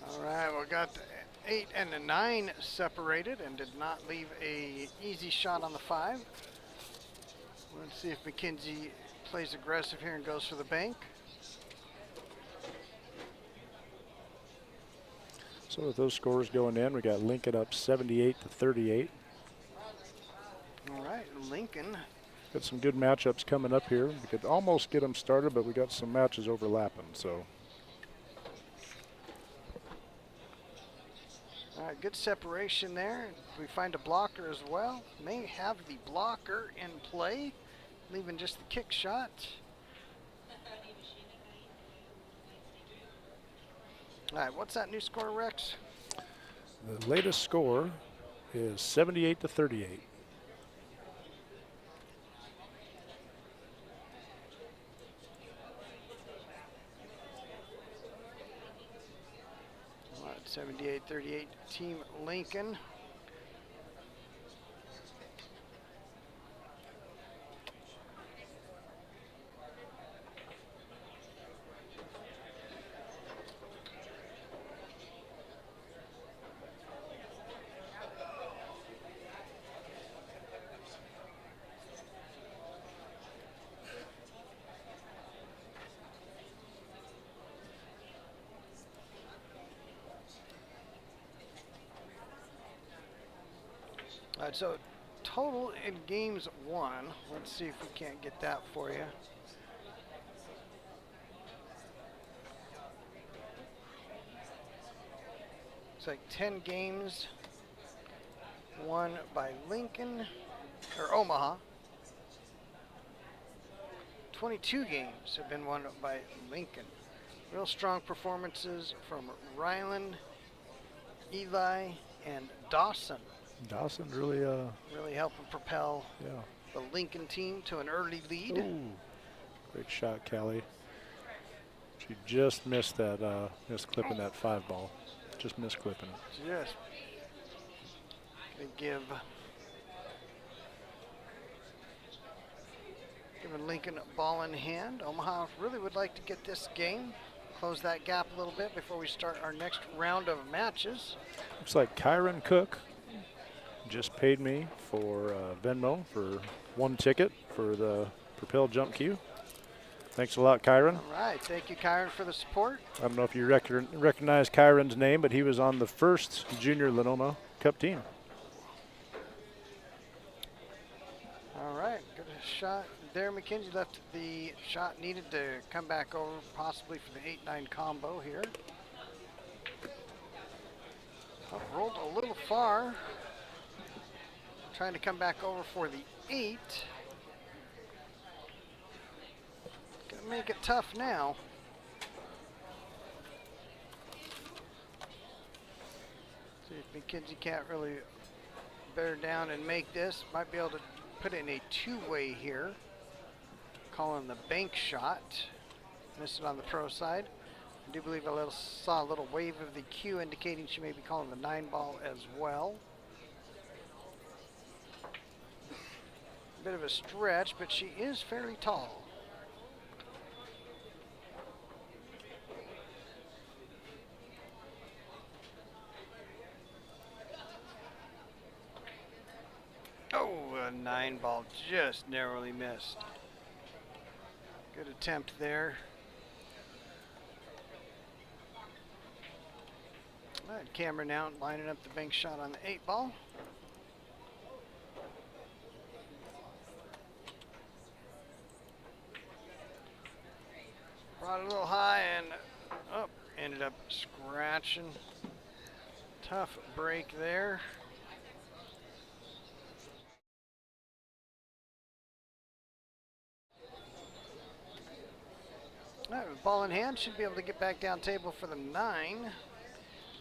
All right, we got the 8 and the 9 separated and did not leave a easy shot on the 5. Let's see if McKenzie plays aggressive here and goes for the bank. So with those scores going in, we got Lincoln up 78-38. All right, Lincoln. Got some good matchups coming up here. We could almost get them started, but we got some matches overlapping, so. All right, good separation there. We find a blocker as well. May have the blocker in play, leaving just the kick shot. All right, what's that new score, Rex? The latest score is 78-38. All right, 78-38, Team Lincoln. All right, so total in games won. Let's see if we can't get that for you. It's like 10 games won by Lincoln, or Omaha. 22 games have been won by Lincoln. Real strong performances from Rylan, Eli, and Dawson. Dawson really, Really helping propel yeah. the Lincoln team to an early lead. Ooh, great shot, Callie. She just missed that, missed clipping that 5-ball. Just missed clipping it. Just gonna give Lincoln a ball in hand. Omaha really would like to get this game, close that gap a little bit before we start our next round of matches. Looks like Kyron Cook just paid me for Venmo for 1 ticket for the Propel Jump Queue. Thanks a lot, Kyron. All right, thank you, Kyron, for the support. I don't know if you recognize Kyron's name, but he was on the first Junior LinOma Cup team. All right, good shot there. McKenzie left the shot needed to come back over, possibly for the 8-9 combo here. Oh, rolled a little far. Trying to come back over for the 8. Gonna make it tough now. See if McKenzie can't really bear down and make this. Might be able to put it in a 2-way here. Calling the bank shot. Missed it on the pro side. I do believe I saw a little wave of the cue indicating she may be calling the 9-ball as well. A bit of a stretch, but she is fairly tall. Oh, a 9-ball just narrowly missed. Good attempt there. All right, Cameron now lining up the bank shot on the 8-ball. Brought it a little high and up. Ended up scratching. Tough break there. All right, with ball in hand, should be able to get back down table for the 9.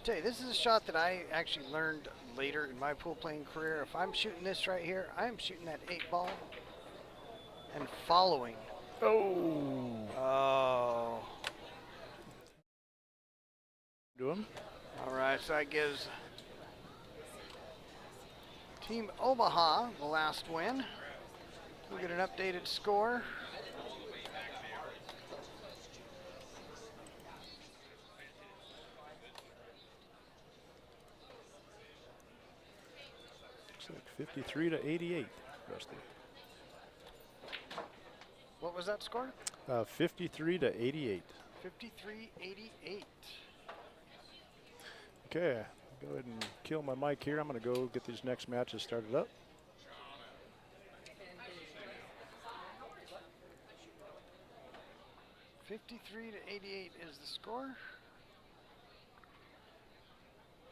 Tell you, this is a shot that I actually learned later in my pool playing career. If I'm shooting this right here, I'm shooting that 8-ball and following. Oh. Doing? All right, so that gives Team Omaha the last win. We'll get an updated score. Looks like 53 to 88, Rusty. What was that score? 53 to 88. 53-88. Okay, go ahead and kill my mic here. I'm going to go get these next matches started up. $53 to 88 is the score.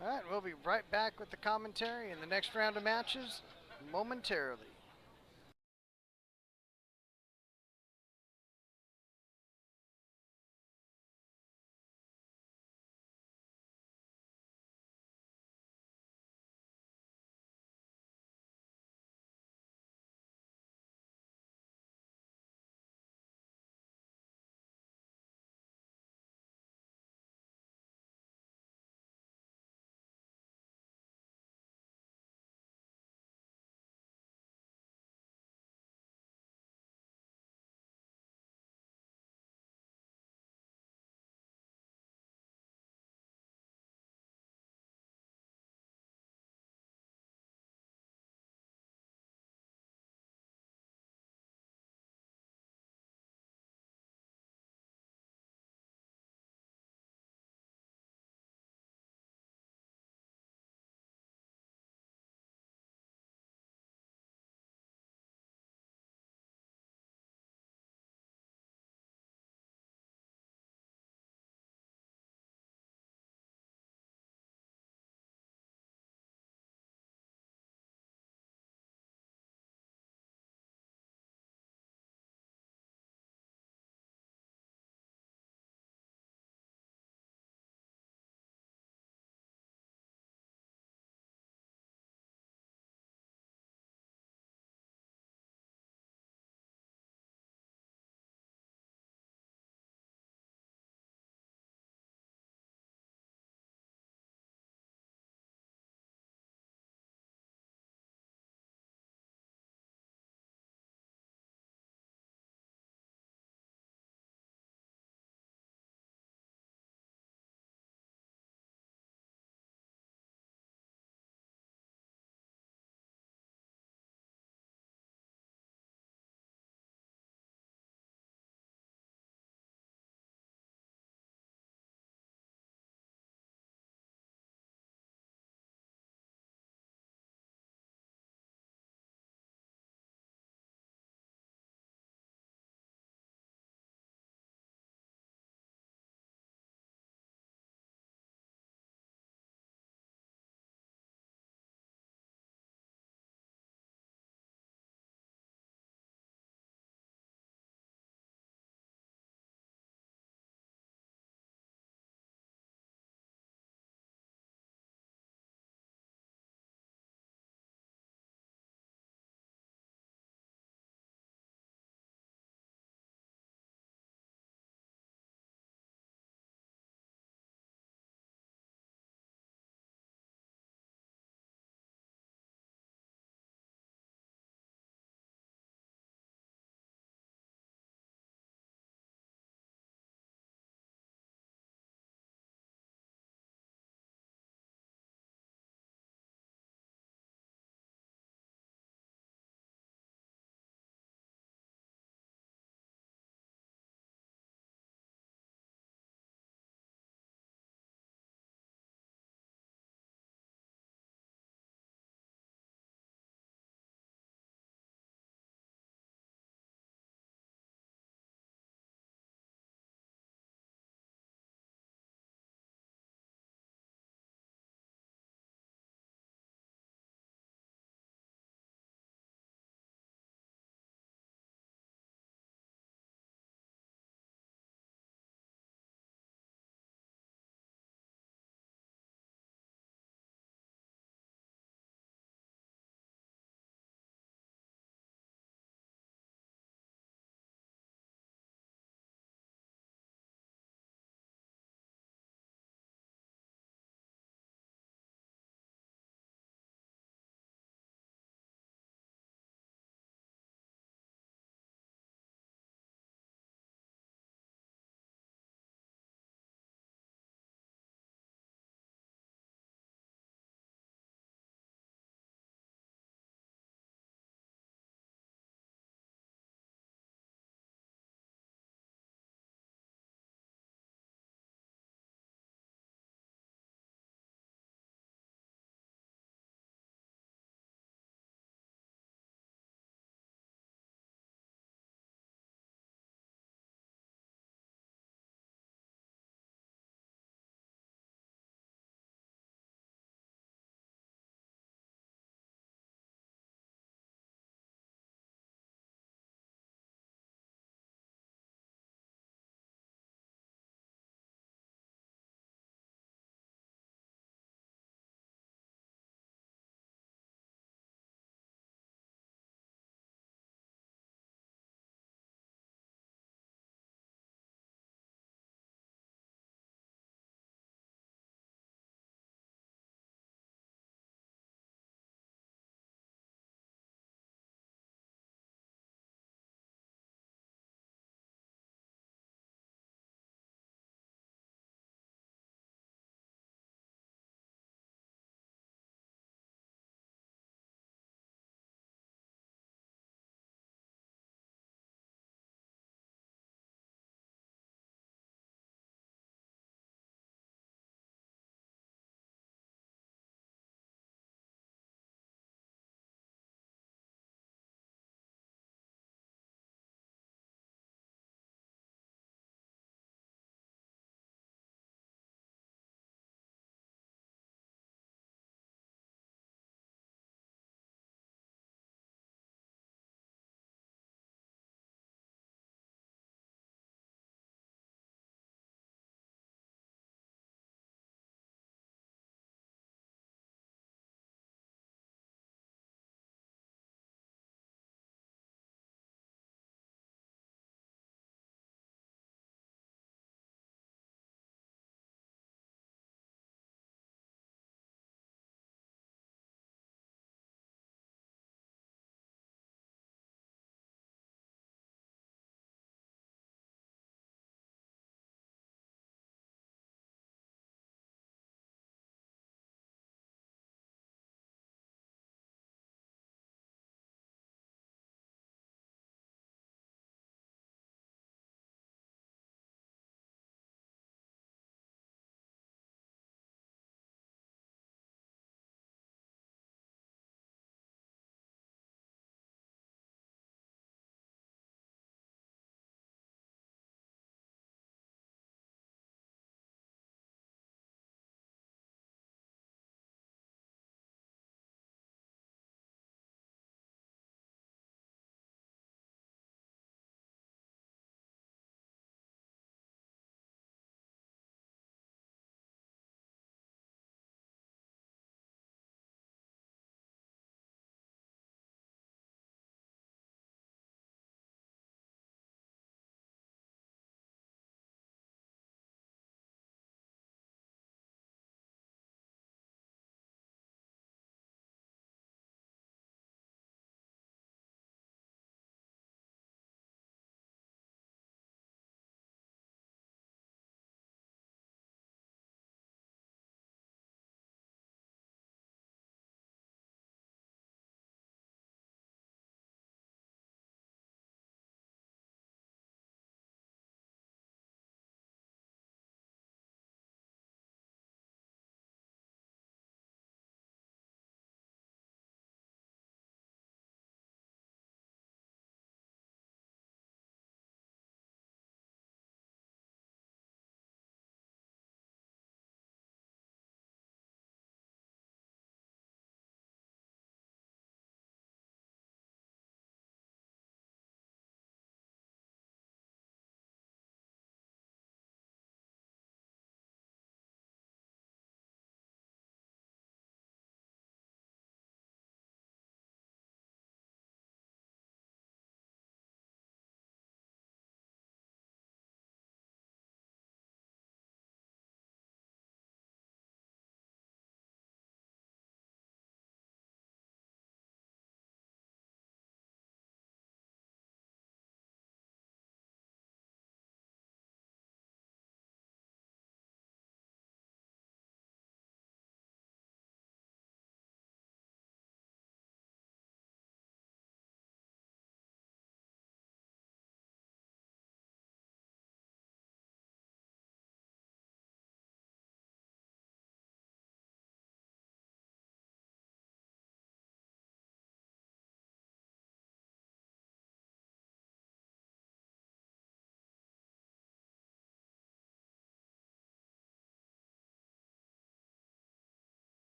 All right, we'll be right back with the commentary in the next round of matches momentarily.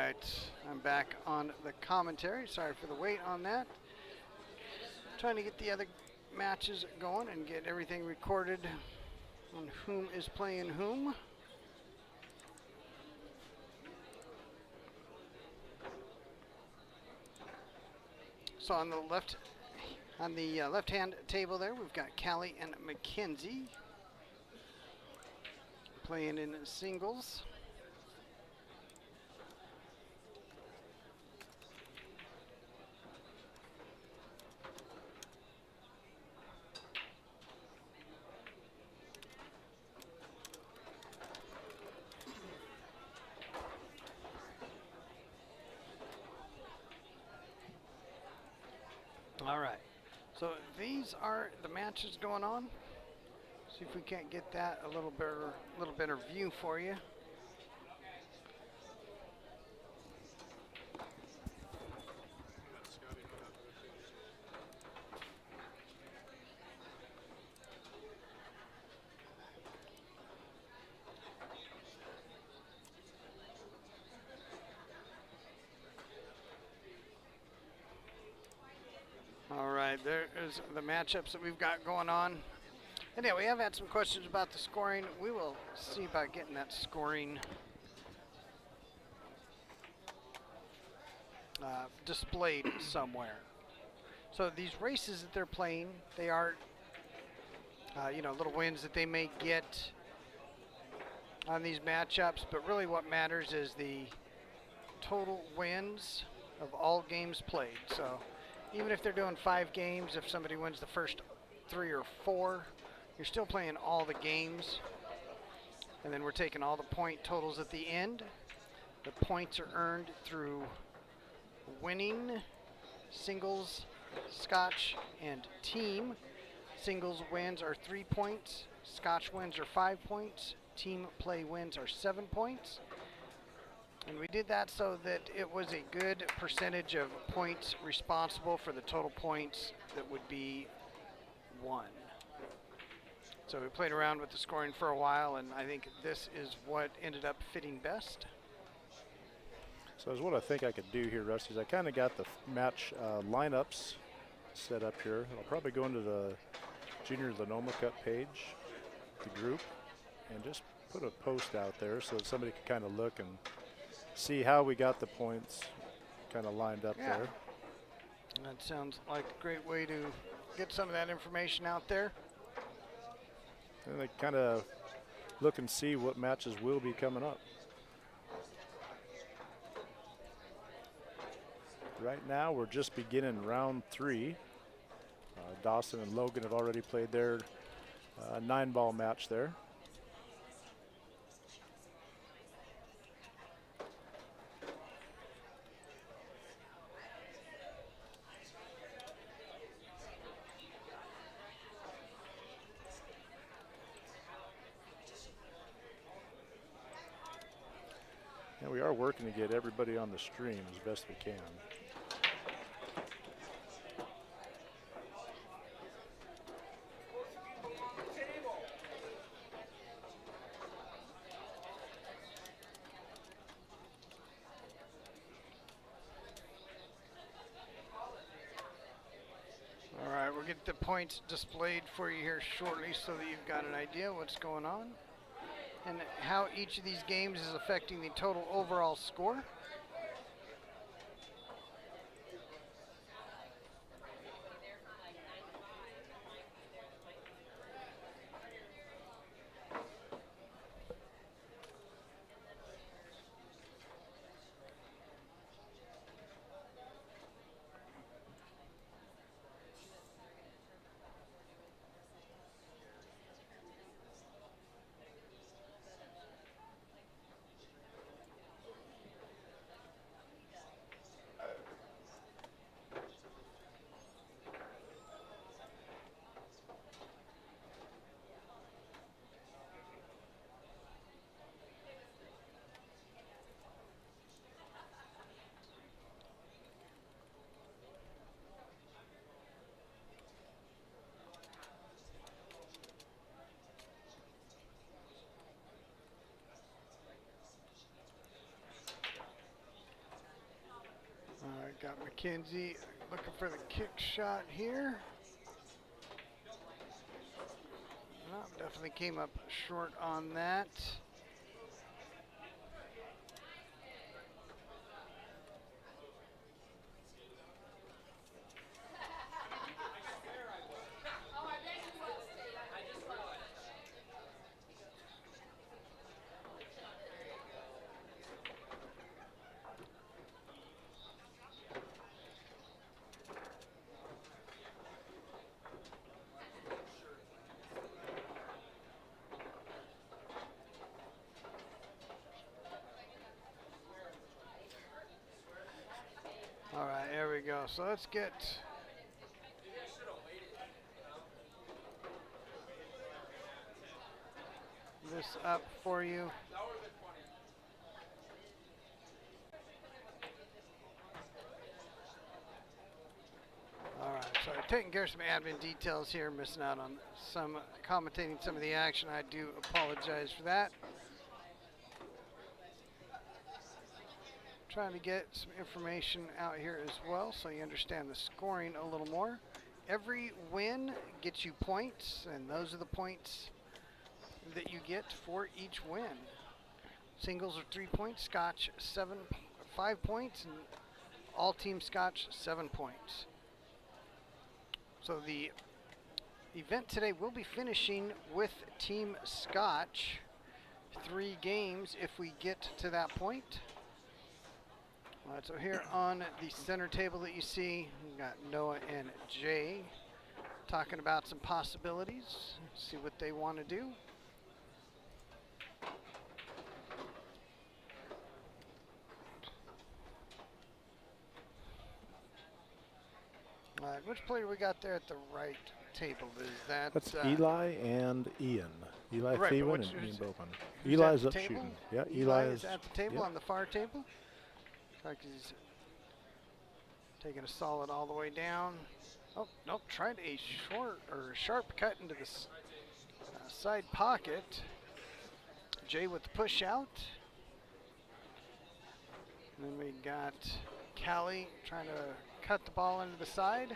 right, I'm back on the commentary. Sorry for the wait on that. Trying to get the other matches going and get everything recorded on whom is playing whom. So on the left-hand table there, we've got Callie and Mackenzie playing in singles. All right, so these are the matches going on. See if we can't get that a little better view for you. All right, there is the matchups that we've got going on. And yeah, we have had some questions about the scoring. We will see about getting that scoring displayed somewhere. So these races that they're playing, they are, little wins that they may get on these matchups, but really what matters is the total wins of all games played. So even if they're doing 5 games, if somebody wins the first 3 or 4, you're still playing all the games. And then we're taking all the point totals at the end. The points are earned through winning, singles, scotch, and team. Singles wins are 3 points, scotch wins are 5 points, team play wins are 7 points. And we did that so that it was a good percentage of points responsible for the total points that would be won. So we played around with the scoring for a while, and I think this is what ended up fitting best. So is what I think I could do here, Rusty, is I kind of got the match lineups set up here. I'll probably go into the Junior LinOma Cup page, the group, and just put a post out there so that somebody can kind of look and see how we got the points kind of lined up there. That sounds like a great way to get some of that information out there. And they kind of look and see what matches will be coming up. Right now we're just beginning round 3. Dawson and Logan have already played their 9-ball match there. And we are working to get everybody on the stream as best we can. All right, we'll get the points displayed for you here shortly so that you've got an idea what's going on and how each of these games is affecting the total overall score. Kinsey looking for the kick shot here. No, definitely came up short on that. All right, there we go. So let's get this up for you. All right, so taking care of some admin details here, missing out on some commentating some of the action. I do apologize for that. Trying to get some information out here as well so you understand the scoring a little more. Every win gets you points, and those are the points that you get for each win. Singles are 3 points, Scotch 5 points, and all team Scotch 7 points. So the event today will be finishing with Team Scotch 3 games if we get to that point. All right, so here on the center table that you see, we've got Noah and Jay talking about some possibilities, see what they want to do. All right, which player we got there at the right table? Is that That's Eli and Ian. Eli right, Thielen and Ian Bopan. who's Eli's at up the table? shooting. Yeah, Eli is at the table, yep. on the far table. Like he's taking a solid all the way down. Oh, nope, tried a sharp cut into the side pocket. Jay with the push out. And then we got Callie trying to cut the ball into the side.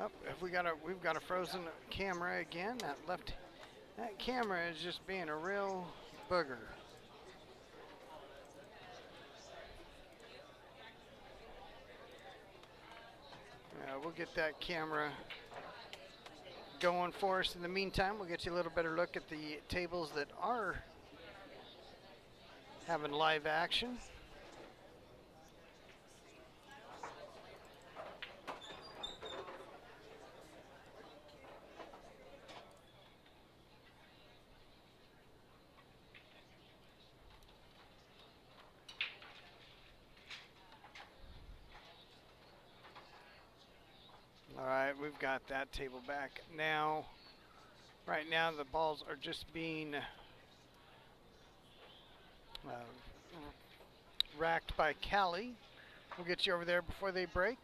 Oh, we've got a frozen camera again. That camera is just being a real booger. We'll get that camera going for us. In the meantime, we'll get you a little better look at the tables that are having live action. All right, we've got that table back now. Right now, the balls are just being racked by Callie. We'll get you over there before they break.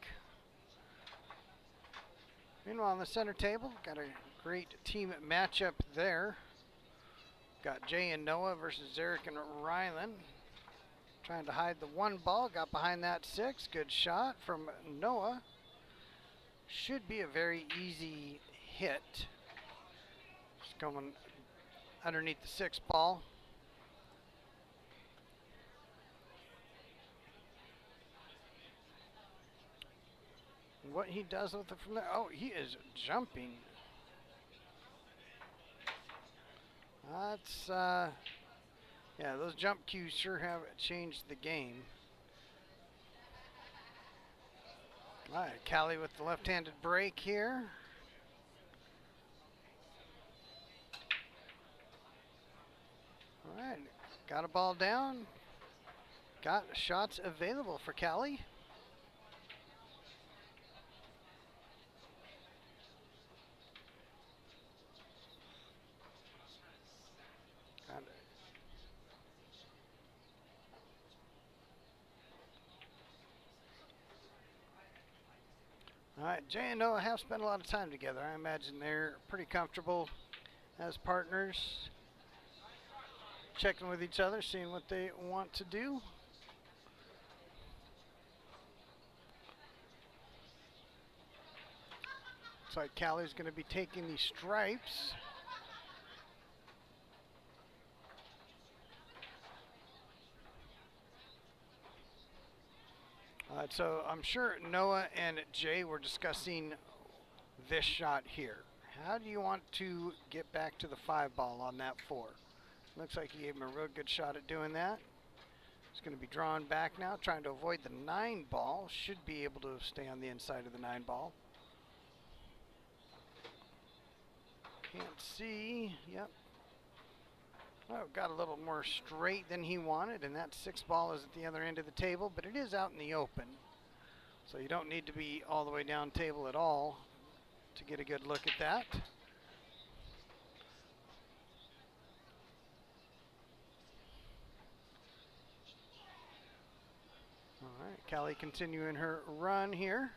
Meanwhile, on the center table, got a great team matchup there. Got Jay and Noah versus Eric and Rylan. Trying to hide the one ball, got behind that 6. Good shot from Noah. Should be a very easy hit. Just going underneath the 6 ball. What he does with it from there, oh, he is jumping. That's, yeah, those jump cues sure have changed the game. All right, Callie with the left-handed break here. All right, got a ball down. Got shots available for Callie. All right, Jay and Noah have spent a lot of time together. I imagine they're pretty comfortable as partners. checking with each other, seeing what they want to do. Looks like Callie's going to be taking the stripes. So I'm sure Noah and Jay were discussing this shot here. How do you want to get back to the 5 ball on that 4? Looks like he gave him a real good shot at doing that. He's going to be drawn back now, trying to avoid the 9 ball. Should be able to stay on the inside of the 9 ball. Can't see. Yep. Oh, got a little more straight than he wanted, and that 6 ball is at the other end of the table, but it is out in the open. So you don't need to be all the way down table at all to get a good look at that. All right, Callie continuing her run here.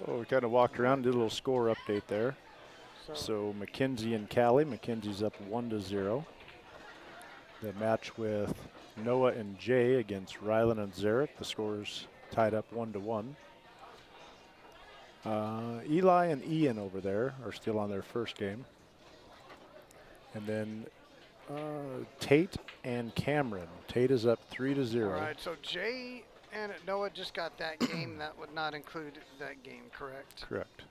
So we kind of walked around, did a little score update there. So Mackenzie and Callie. Mackenzie's up 1-0. The match with Noah and Jay against Rylan and Zarek. The score's tied up 1-1. Eli and Ian over there are still on their first game. And then Tate and Cameron. Tate is up 3-0. All right, so Jay and Noah just got that game. That would not include that game, correct? Correct.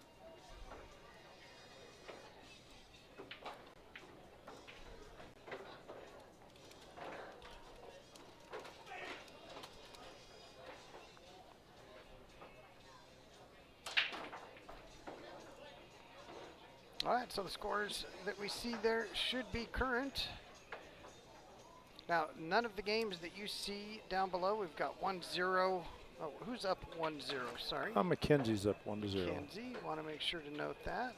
All right, so the scores that we see there should be current. Now, none of the games that you see down below, we've got 1-0. Oh, who's up 1-0? Sorry. Mackenzie's up 1-0. Mackenzie, want to make sure to note that.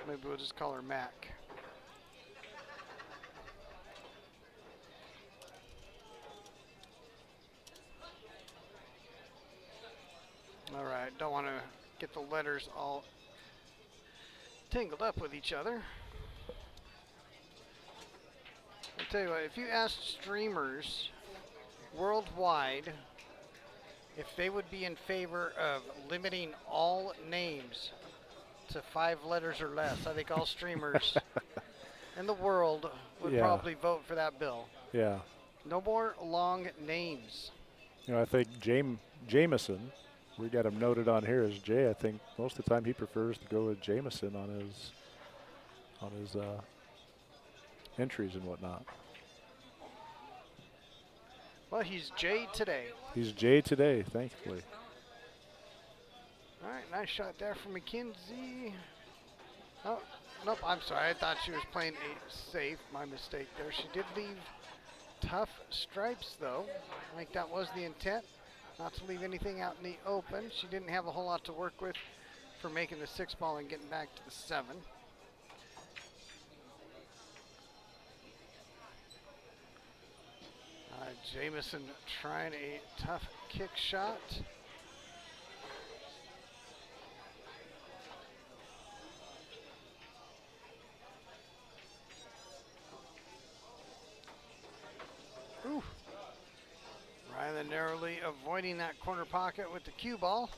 Maybe we'll just call her Mac. All right, don't want to get the letters all tangled up with each other. I'll tell you what, if you asked streamers worldwide if they would be in favor of limiting all names to 5 letters or less, I think all streamers in the world would probably vote for that bill. Yeah. No more long names. You know, I think Jameson, we got him noted on here as Jay. I think most of the time he prefers to go with Jameson on his entries and whatnot. Well, he's Jay today. He's Jay today, thankfully. All right, nice shot there from Mackenzie. Oh, nope, I'm sorry. I thought she was playing a safe. My mistake there. She did leave tough stripes, though. I think that was the intent, not to leave anything out in the open. She didn't have a whole lot to work with for making the 6 ball and getting back to the 7. Jameson trying a tough kick shot. Ooh. Rylan narrowly avoiding that corner pocket with the cue ball.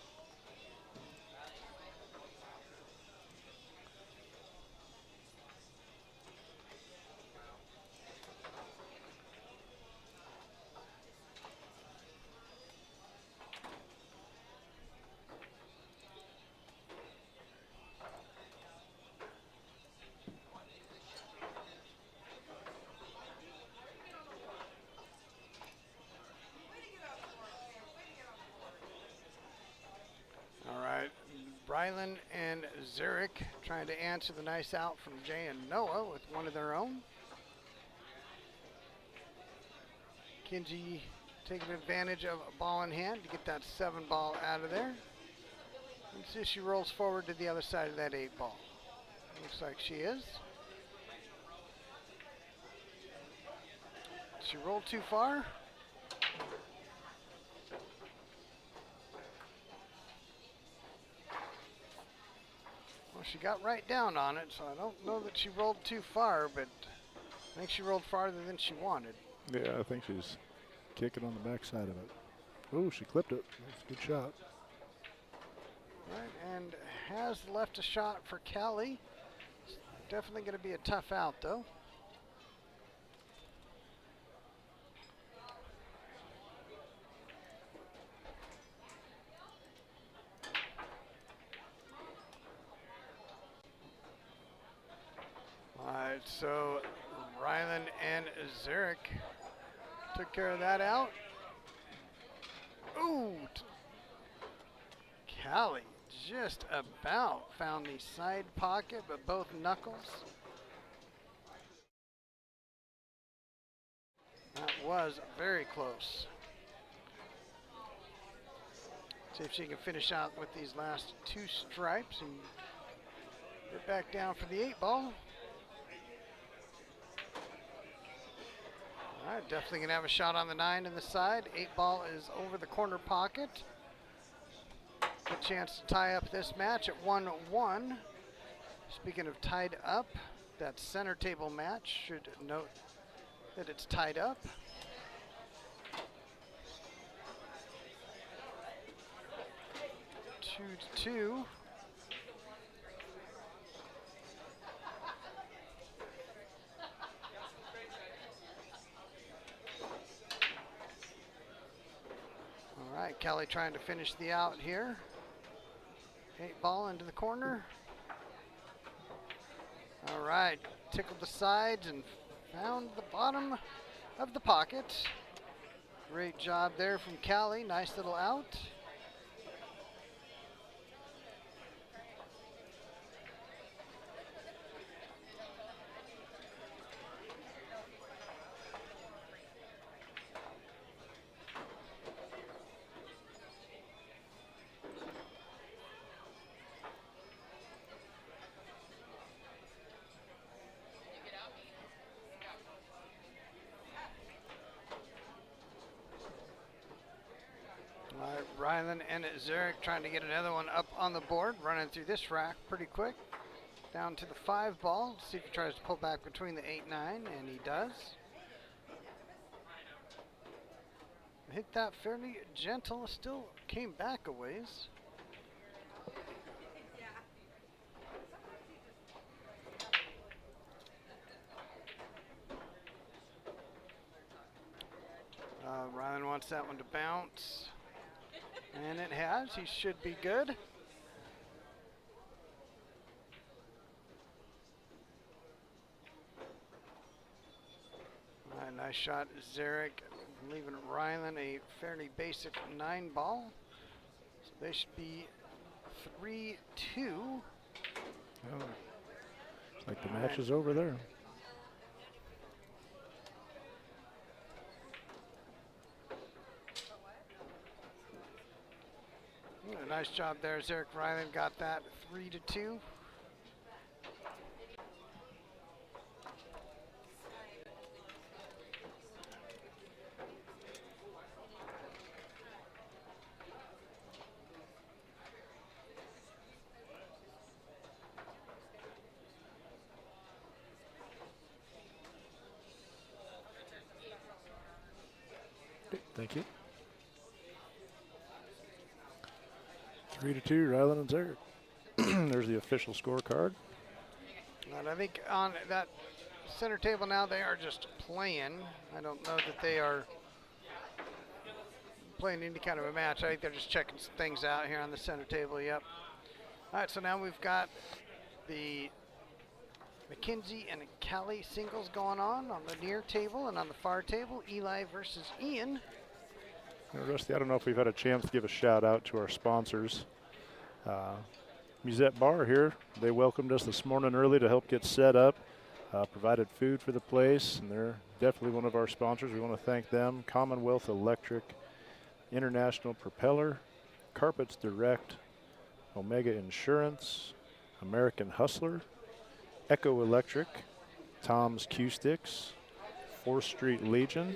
Rylan and Zarek trying to answer the nice out from Jay and Noah with one of their own. Kinsey taking advantage of a ball in hand to get that 7 ball out of there. And see if she rolls forward to the other side of that 8 ball. Looks like she is. She rolled too far. Well, she got right down on it, so I don't know that she rolled too far, but I think she rolled farther than she wanted. Yeah, I think she's kicking on the backside of it. Oh, she clipped it. That's a good shot. Right, and has left a shot for Callie. It's definitely going to be a tough out, though. All right, so Rylan and Zarek took care of that out. Ooh, Callie just about found the side pocket, but both knuckles. That was very close. See if she can finish out with these last 2 stripes and get back down for the 8 ball. All right, definitely gonna have a shot on the 9 in the side. 8 ball is over the corner pocket. Good chance to tie up this match at 1-1. Speaking of tied up, that center table match should note that it's tied up. Two to 2. All right, Kelly trying to finish the out here. 8 ball into the corner. All right, tickled the sides and found the bottom of the pocket. Great job there from Callie. Nice little out. Rylan and Zarek trying to get another one up on the board, running through this rack pretty quick. Down to the 5 ball. See if he tries to pull back between the 8-9, and he does. Hit that fairly gentle, still came back a ways. Rylan wants that one to bounce. And it has. He should be good. All right, nice shot, Zarek, leaving Rylan a fairly basic 9 ball. So they should be 3-2. Oh, like the match is over there. Nice job there, Zarek. Rylan got that 3-2. Thank you. 3-2, Rylan and Zarek. There's the official scorecard. And I think on that center table now they are just playing. I don't know that they are playing any kind of a match. I think they're just checking some things out here on the center table. Yep. All right, so now we've got the Mackenzie and Callie singles going on the near table, and on the far table, Eli versus Ian. Now, Rusty, I don't know if we've had a chance to give a shout out to our sponsors. Musette Bar here. They welcomed us this morning early to help get set up. provided food for the place, and they're definitely one of our sponsors. We want to thank them. Commonwealth Electric, International Propeller, Carpets Direct, Omega Insurance, American Hustler, Echo Electric, Tom's Q-Sticks, 4th Street Legion,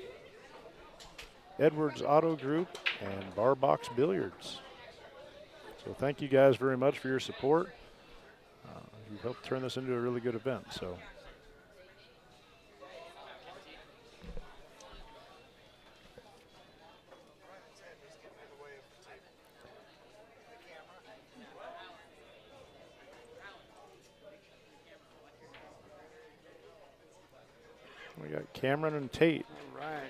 Edwards Auto Group, and Bar Box Billiards. So thank you guys very much for your support. You helped turn this into a really good event. So. We got Cameron and Tate. All right.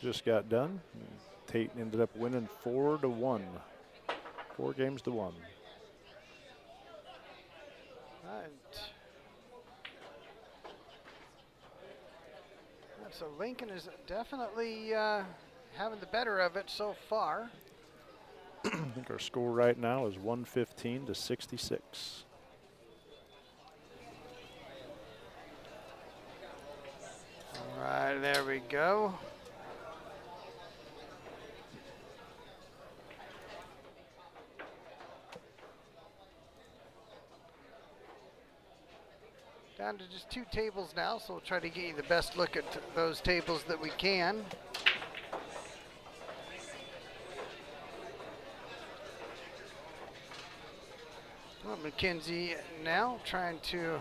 Just got done. Tate ended up winning 4-1. 4 games to 1. Right. So Lincoln is definitely having the better of it so far. I think our score right now is 115 to 66. All right, there we go. Down to just 2 tables now, so we'll try to get you the best look at those tables that we can. Well, McKenzie now trying to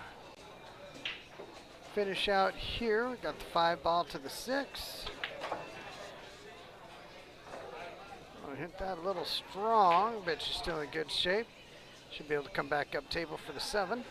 finish out here. We got the 5 ball to the 6. I'll hit that a little strong, but she's still in good shape. Should be able to come back up table for the 7.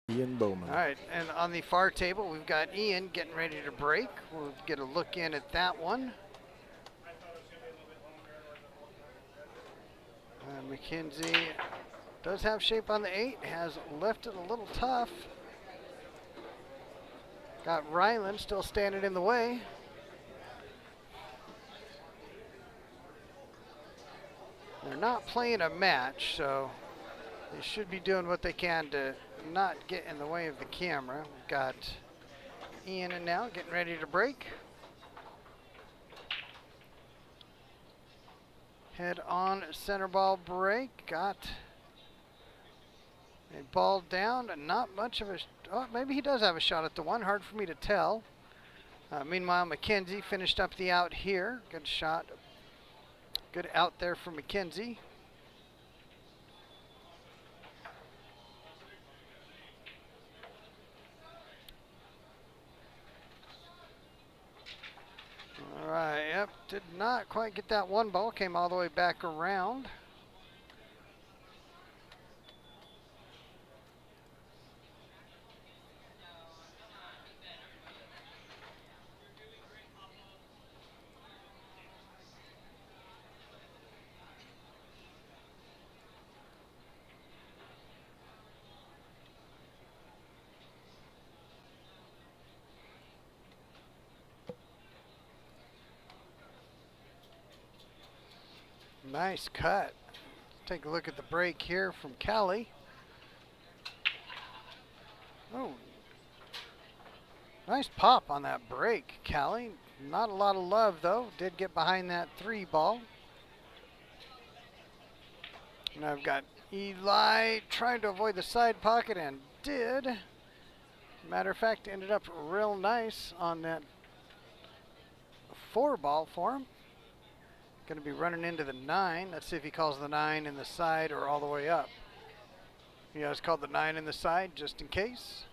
Ian Bowman. All right, and on the far table, we've got Ian getting ready to break. We'll get a look in at that one. McKenzie does have shape on the 8, has left it a little tough. Got Ryland still standing in the way. They're not playing a match, so they should be doing what they can to not get in the way of the camera. We've got Ian and now getting ready to break. Head on center ball break. Got a ball down and not much of a, oh, maybe he does have a shot at the 1. Hard for me to tell. Meanwhile, McKenzie finished up the out here. Good shot. Good out there for McKenzie. All right, yep, did not quite get that 1 ball, came all the way back around. Nice cut. Take a look at the break here from Callie. Oh, nice pop on that break, Callie. Not a lot of love though. Did get behind that 3 ball. And I've got Eli trying to avoid the side pocket and did. Matter of fact, ended up real nice on that 4 ball for him. Going to be running into the 9. Let's see if he calls the 9 in the side or all the way up. He has called the 9 in the side just in case.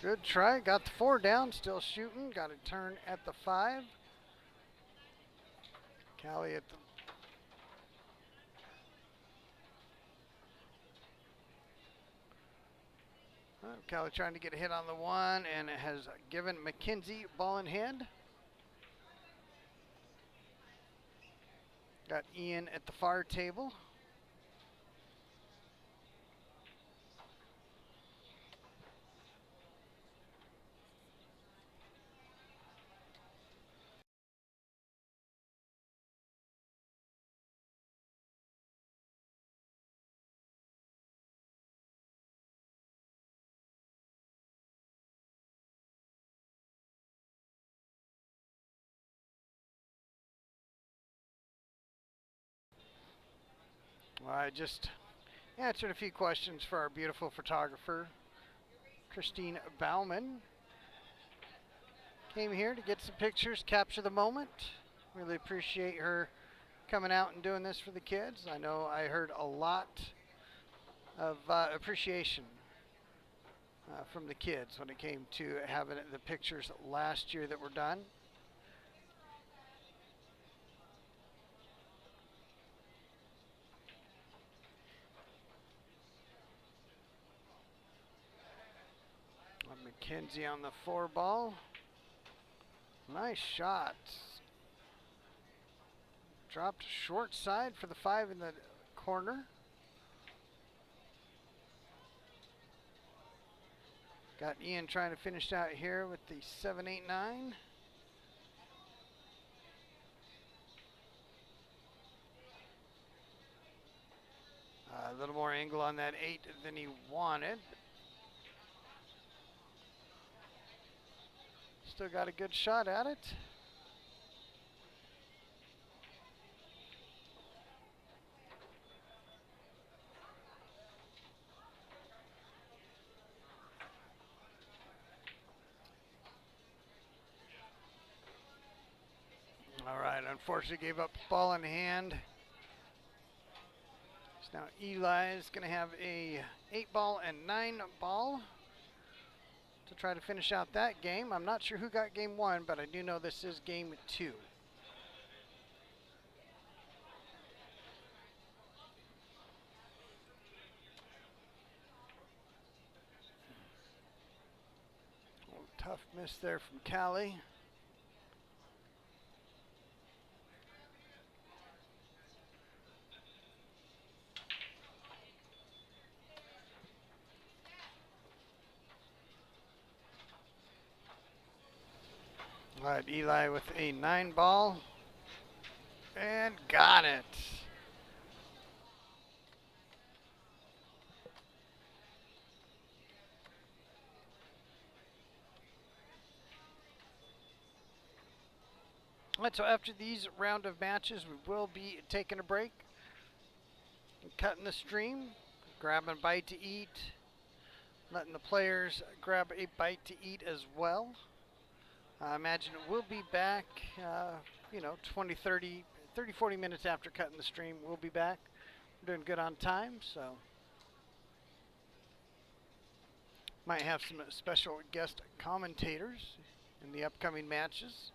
Good try. Got the 4 down. Still shooting. Got a turn at the 5. Callie at the Kelly trying to get a hit on the one, and it has given McKenzie ball in hand. Got Ian at the far table. I just answered a few questions for our beautiful photographer, Christine Bauman. Came here to get some pictures, capture the moment. Really appreciate her coming out and doing this for the kids. I know I heard a lot of appreciation from the kids when it came to having the pictures last year that were done. McKenzie on the 4 ball. Nice shot. Dropped short side for the 5 in the corner. Got Ian trying to finish out here with the 7-8-9. A little more angle on that 8 than he wanted. Still got a good shot at it. All right, unfortunately gave up ball in hand. So now Eli is going to have a 8 ball and 9 ball to try to finish out that game. I'm not sure who got game 1, but I do know this is game 2. Tough miss there from Callie. All right, Eli with a 9 ball. And got it. All right, so after these round of matches, we will be taking a break, cutting the stream, grabbing a bite to eat, letting the players grab a bite to eat as well. I imagine we'll be back, 20, 30, 40 minutes after cutting the stream. We'll be back. We're doing good on time, so might have some special guest commentators in the upcoming matches,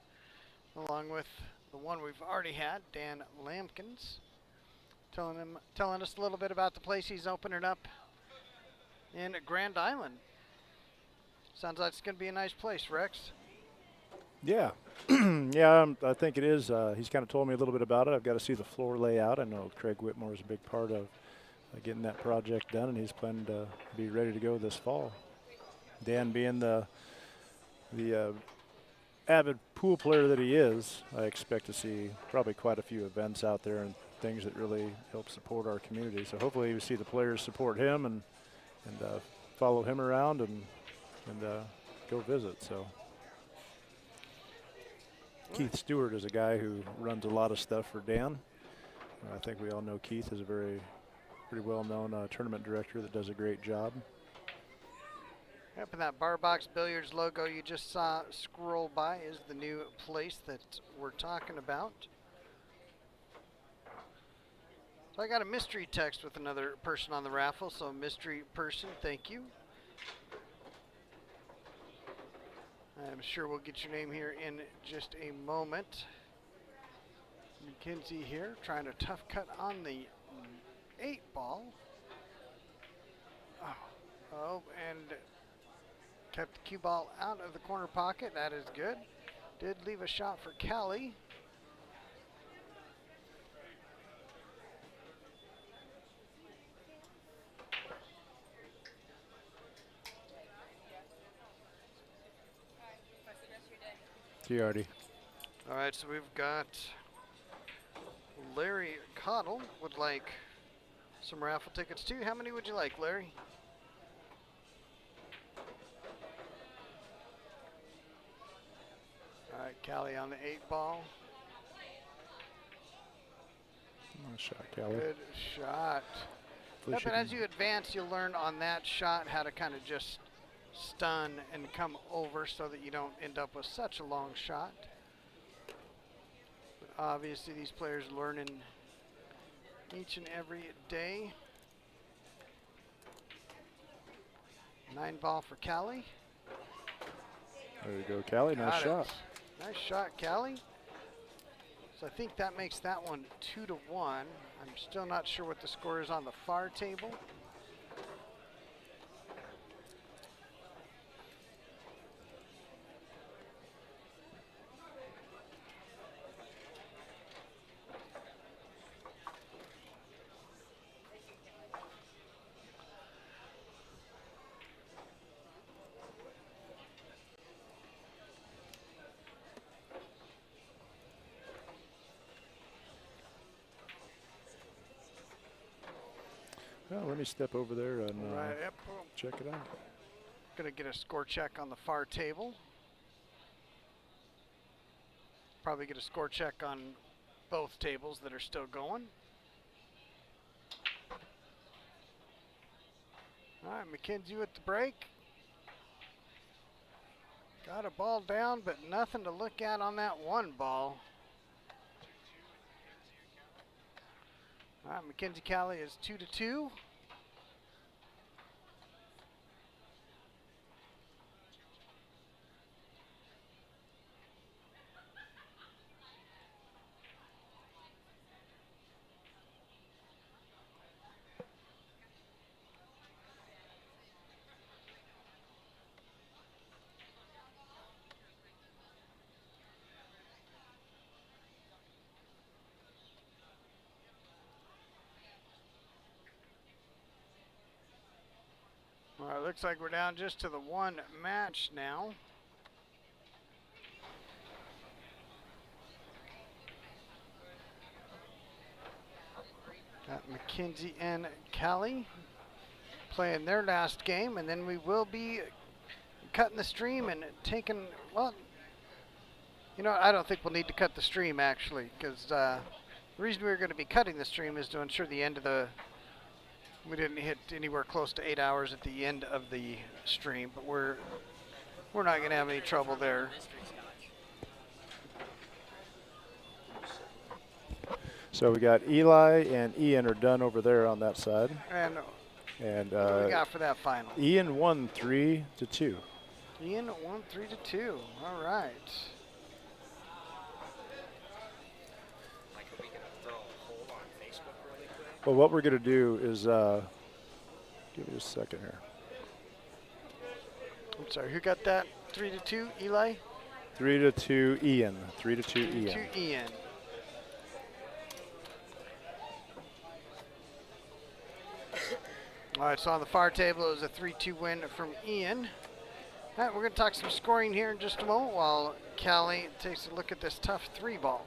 along with the one we've already had, Dan Lampkins, telling us a little bit about the place he's opening up in Grand Island. Sounds like it's going to be a nice place, Rex. Yeah, yeah, I think it is. He's kind of told me a little bit about it. I've got to see the floor layout. I know Craig Whitmore is a big part of getting that project done, and he's planning to be ready to go this fall. Dan, being the avid pool player that he is, I expect to see probably quite a few events out there and things that really help support our community. So hopefully we see the players support him and follow him around and go visit. So. Keith Stewart is a guy who runs a lot of stuff for Dan. I think we all know Keith is a pretty well-known tournament director that does a great job. Yep, and that Bar Box Billiards logo you just saw scroll by is the new place that we're talking about. So I got a mystery text with another person on the raffle, so mystery person, thank you. I'm sure we'll get your name here in just a moment. McKenzie here trying to tough cut on the 8 ball. Oh, and Kept the cue ball out of the corner pocket. That is good. Did leave a shot for Callie. Tiardi. All right, so we've got Larry Cottle would like some raffle tickets too. How many would you like, Larry? All right, Callie on the 8-ball. Nice shot, Callie. Good shot. Yep, and as you advance, you'll learn on that shot how to kind of just stun and come over so that you don't end up with such a long shot. But obviously, these players learning each and every day. 9-ball for Callie. There you go, Callie. Nice shot. Nice shot, Callie. So I think that makes that one 2-1. I'm still not sure what the score is on the far table. Well, let me step over there and Right, yep. check it out. Gonna get a score check on the far table. Probably get a score check on both tables that are still going. All right, McKenzie with the break. Got a ball down, but nothing to look at on that 1-ball. All right, Mackenzie Callie is 2-2. All right, looks like we're down just to the 1 match now. Got McKenzie and Callie playing their last game, and then we will be cutting the stream and taking, well, you know, I don't think we'll need to cut the stream actually, because the reason we're going to be cutting the stream is to ensure the end of the, we didn't hit anywhere close to 8 hours at the end of the stream, but we're not going to have any trouble there. So we got Eli and Ian are done over there on that side. And And what do we got for that final? Ian won 3-2. Ian won 3-2. All right. Well, what we're going to do is, give me just a second here. I'm sorry, who got that? 3-2, Eli? 3-2 Ian. 3-2 Ian. 3-2 Ian. All right, so on the far table, it was a 3-2 win from Ian. All right, we're going to talk some scoring here in just a moment while Callie takes a look at this tough 3-ball.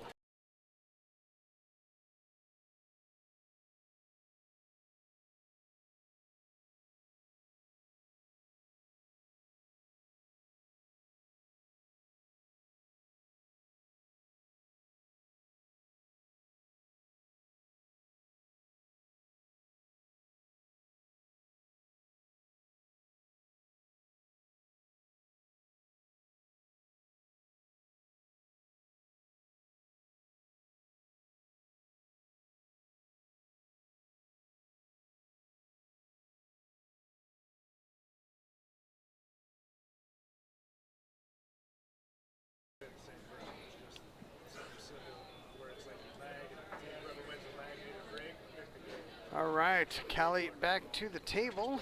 All right, Callie back to the table.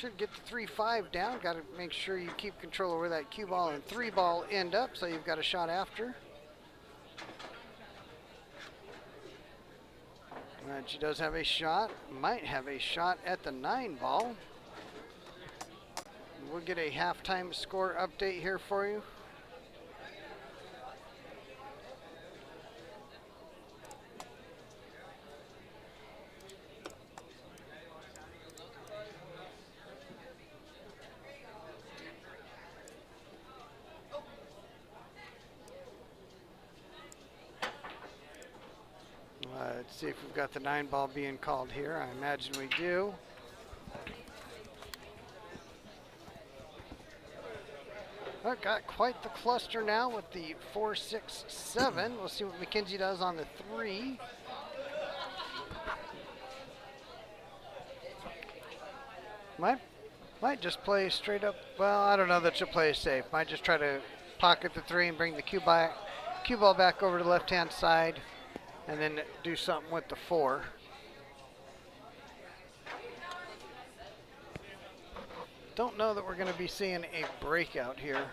Should get the 3-5 down. Got to make sure you keep control of where that cue ball and 3 ball end up, so you've got a shot after. And she does have a shot. Might have a shot at the 9 ball. We'll get a halftime score update here for you. Let's see if we've got the 9 ball being called here. I imagine we do. Oh, got quite the cluster now with the 4, 6, 7. We'll see what McKenzie does on the 3. Might just play straight up. Well, I don't know that she'll play safe. Might just try to pocket the 3 and bring the cue ball back over to the left-hand side, and then do something with the 4. Don't know that we're going to be seeing a breakout here.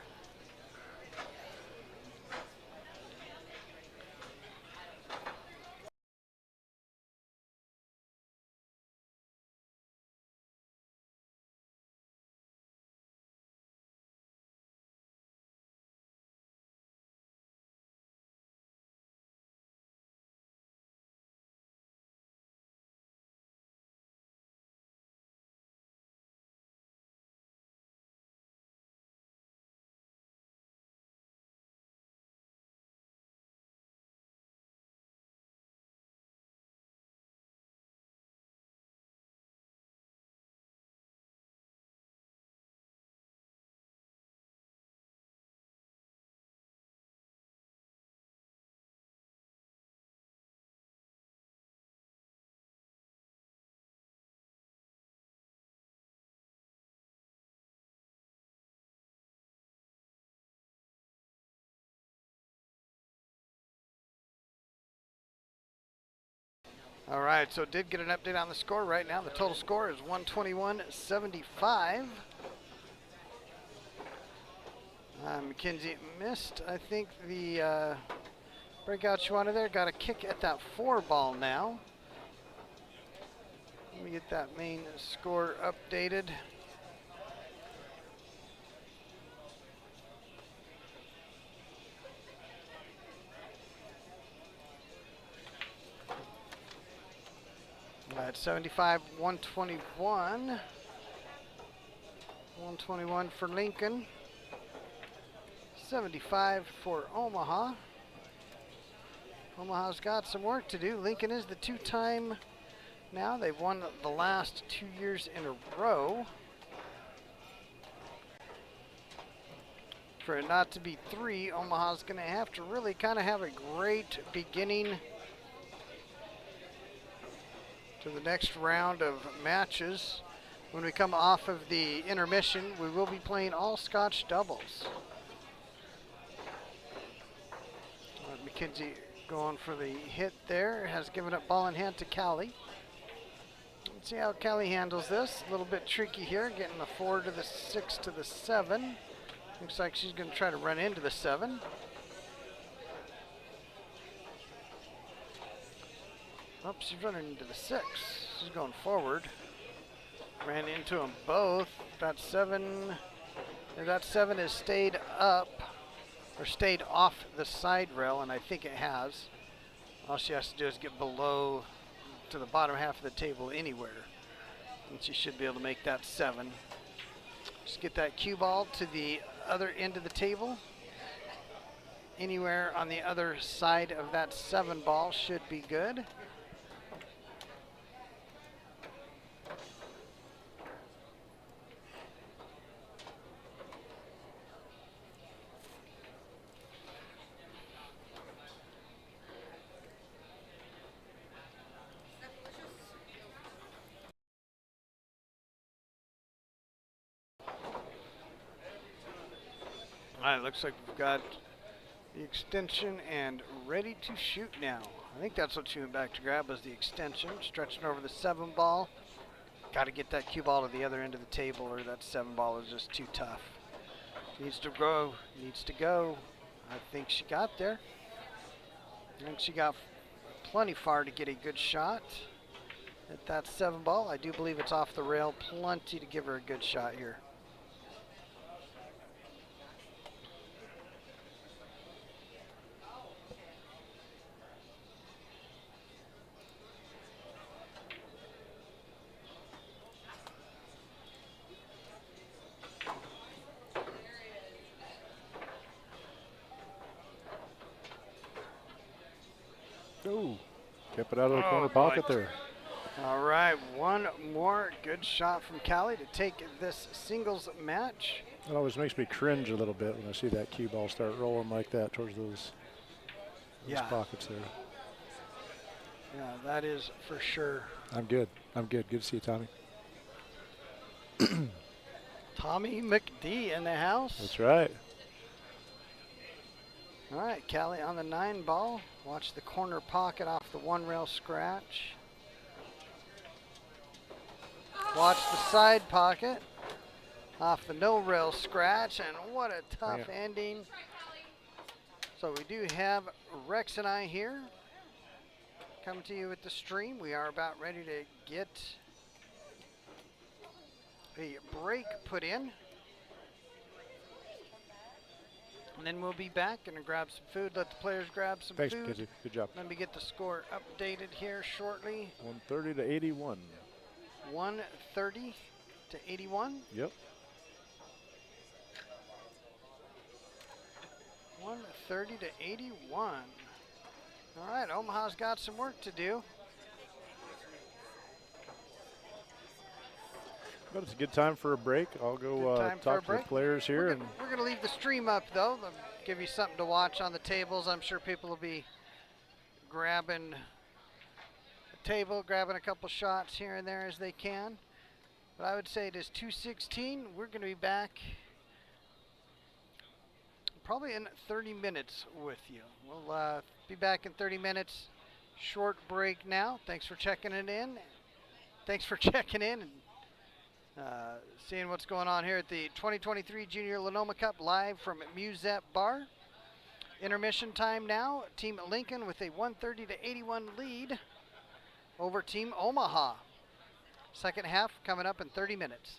All right, so did get an update on the score right now. The total score is 121-75. McKenzie missed, I think, the breakout she wanted there. Got a kick at that 4 ball now. Let me get that main score updated. At 75, 121. 121 for Lincoln. 75 for Omaha. Omaha's got some work to do. Lincoln is the 2-time now. They've won the last 2 years in a row. For it not to be 3, Omaha's going to have to really kind of have a great beginning to the next round of matches. When we come off of the intermission, we will be playing all Scotch doubles. McKenzie going for the hit there, has given up ball in hand to Callie. Let's see how Callie handles this. A little bit tricky here, getting the 4 to the 6 to the 7. Looks like she's going to try to run into the 7. Oh, she's running into the 6. She's going forward. Ran into them both. That 7 has stayed up, or stayed off the side rail, and I think it has. All she has to do is get below to the bottom half of the table anywhere, and she should be able to make that 7. Just get that cue ball to the other end of the table. Anywhere on the other side of that 7 ball should be good. All right, looks like we've got the extension and ready to shoot now. I think that's what she went back to grab, was the extension. Stretching over the 7 ball. Got to get that cue ball to the other end of the table, or that 7 ball is just too tough. Needs to go. Needs to go. I think she got there. And she got plenty far to get a good shot at that 7 ball. I do believe it's off the rail. Plenty to give her a good shot here. Ooh, kept it out of the Oh, corner boy. pocket there. All right, one more good shot from Callie to take this singles match. It always makes me cringe a little bit when I see that cue ball start rolling like that towards those Yeah. pockets there. Yeah, that is for sure. I'm good. I'm good. Good to see you, Tommy. Tommy McD in the house. That's right. All right, Callie on the 9 ball. Watch the corner pocket off the 1 rail scratch. Watch the side pocket off the no rail scratch, and what a tough ending. So we do have Rex and I here coming to you with the stream. We are about ready to get a break put in. And then we'll be back and grab some food, let the players grab some Thanks, food. Kinsey. Good job. Let me get the score updated here shortly. 130 to 81. 130 to 81. Yep. 130 to 81. All right, Omaha's got some work to do. But it's a good time for a break. I'll go talk to the players here. We're going to leave the stream up, though. They'll give you something to watch on the tables. I'm sure people will be grabbing a table, grabbing a couple shots here and there as they can. But I would say it is 2:16. We're going to be back probably in 30 minutes with you. We'll be back in 30 minutes. Short break now. Thanks for checking it in. Thanks for checking in and seeing what's going on here at the 2023 Junior LinOma Cup live from Musette Bar. Intermission time now. Team Lincoln with a 130 to 81 lead over Team Omaha. Second half coming up in 30 minutes.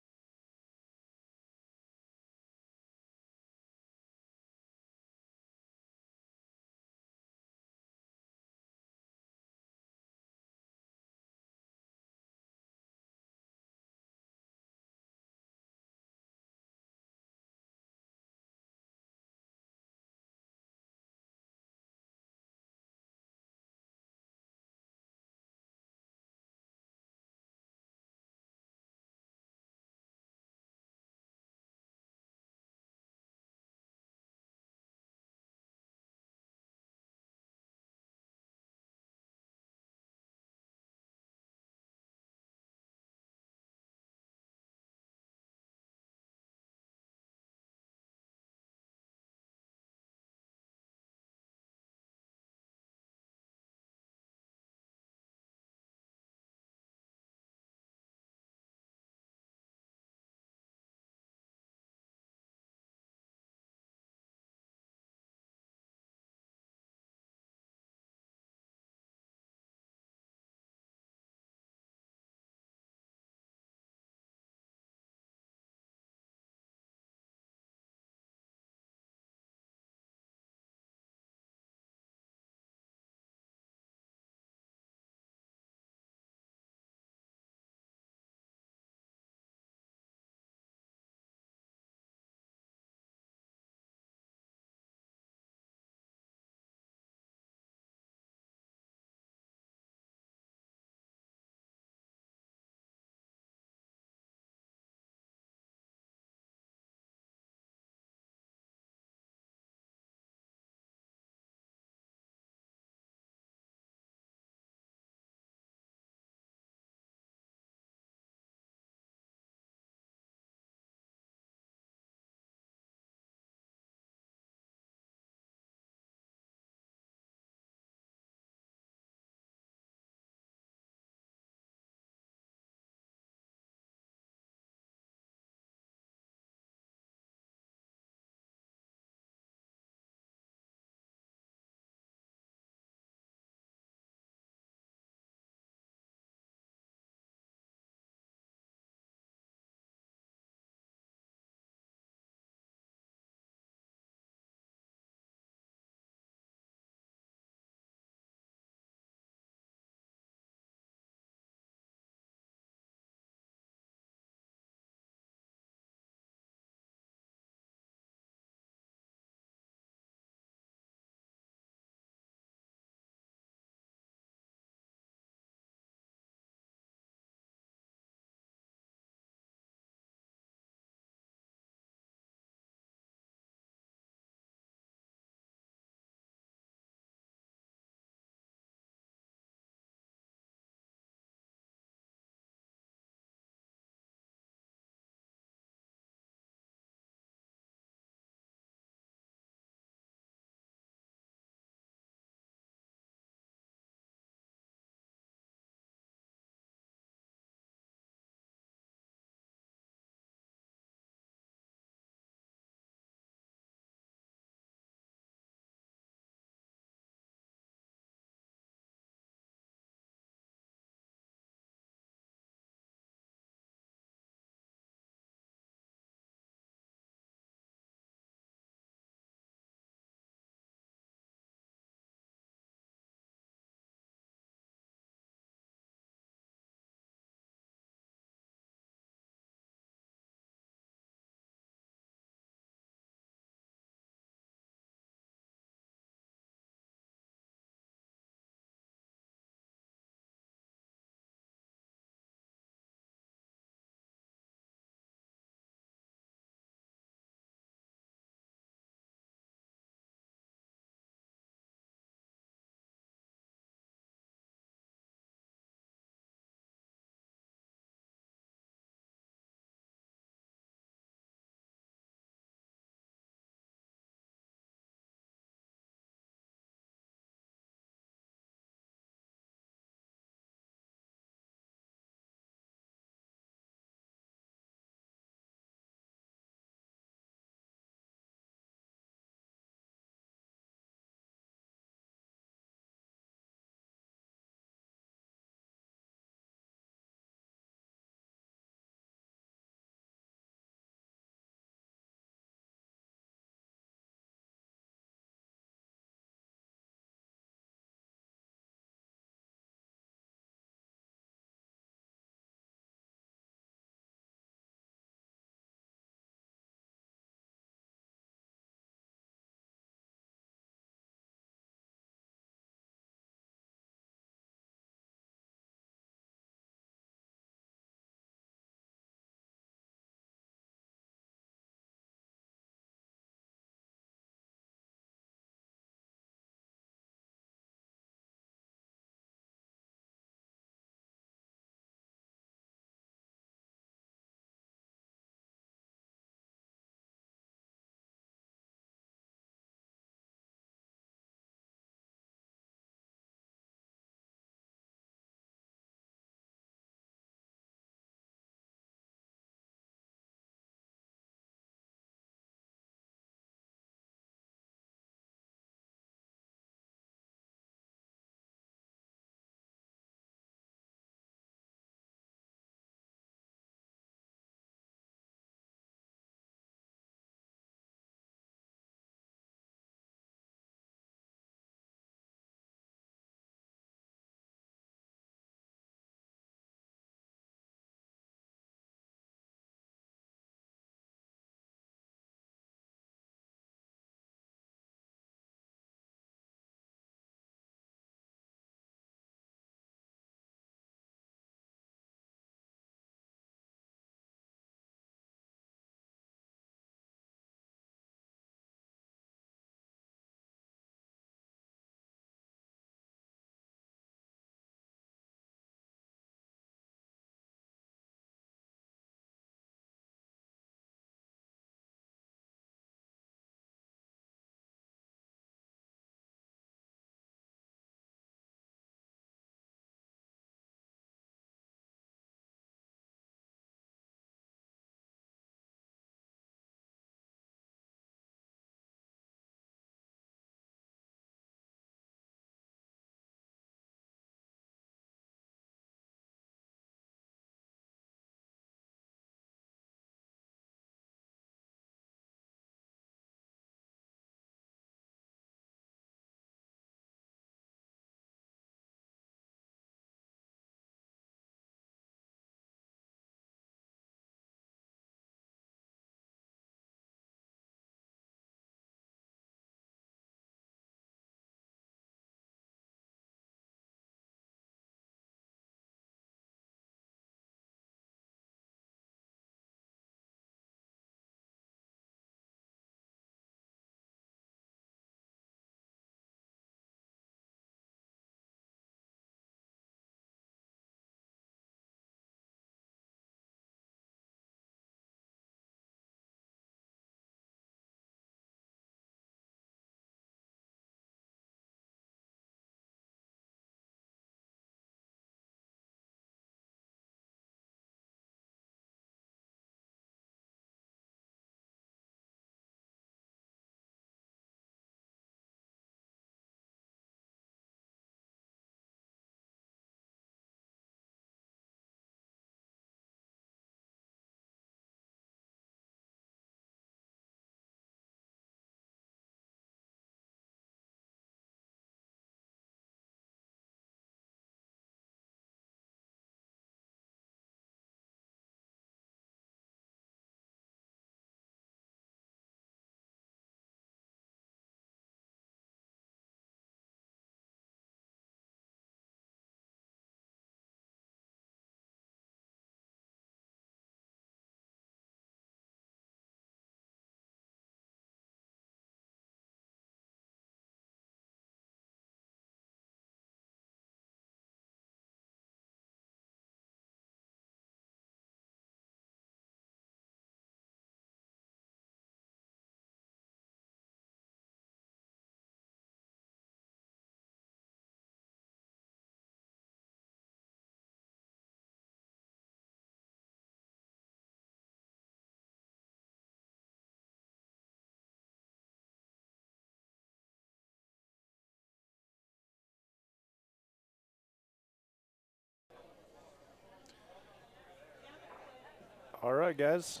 right, guys.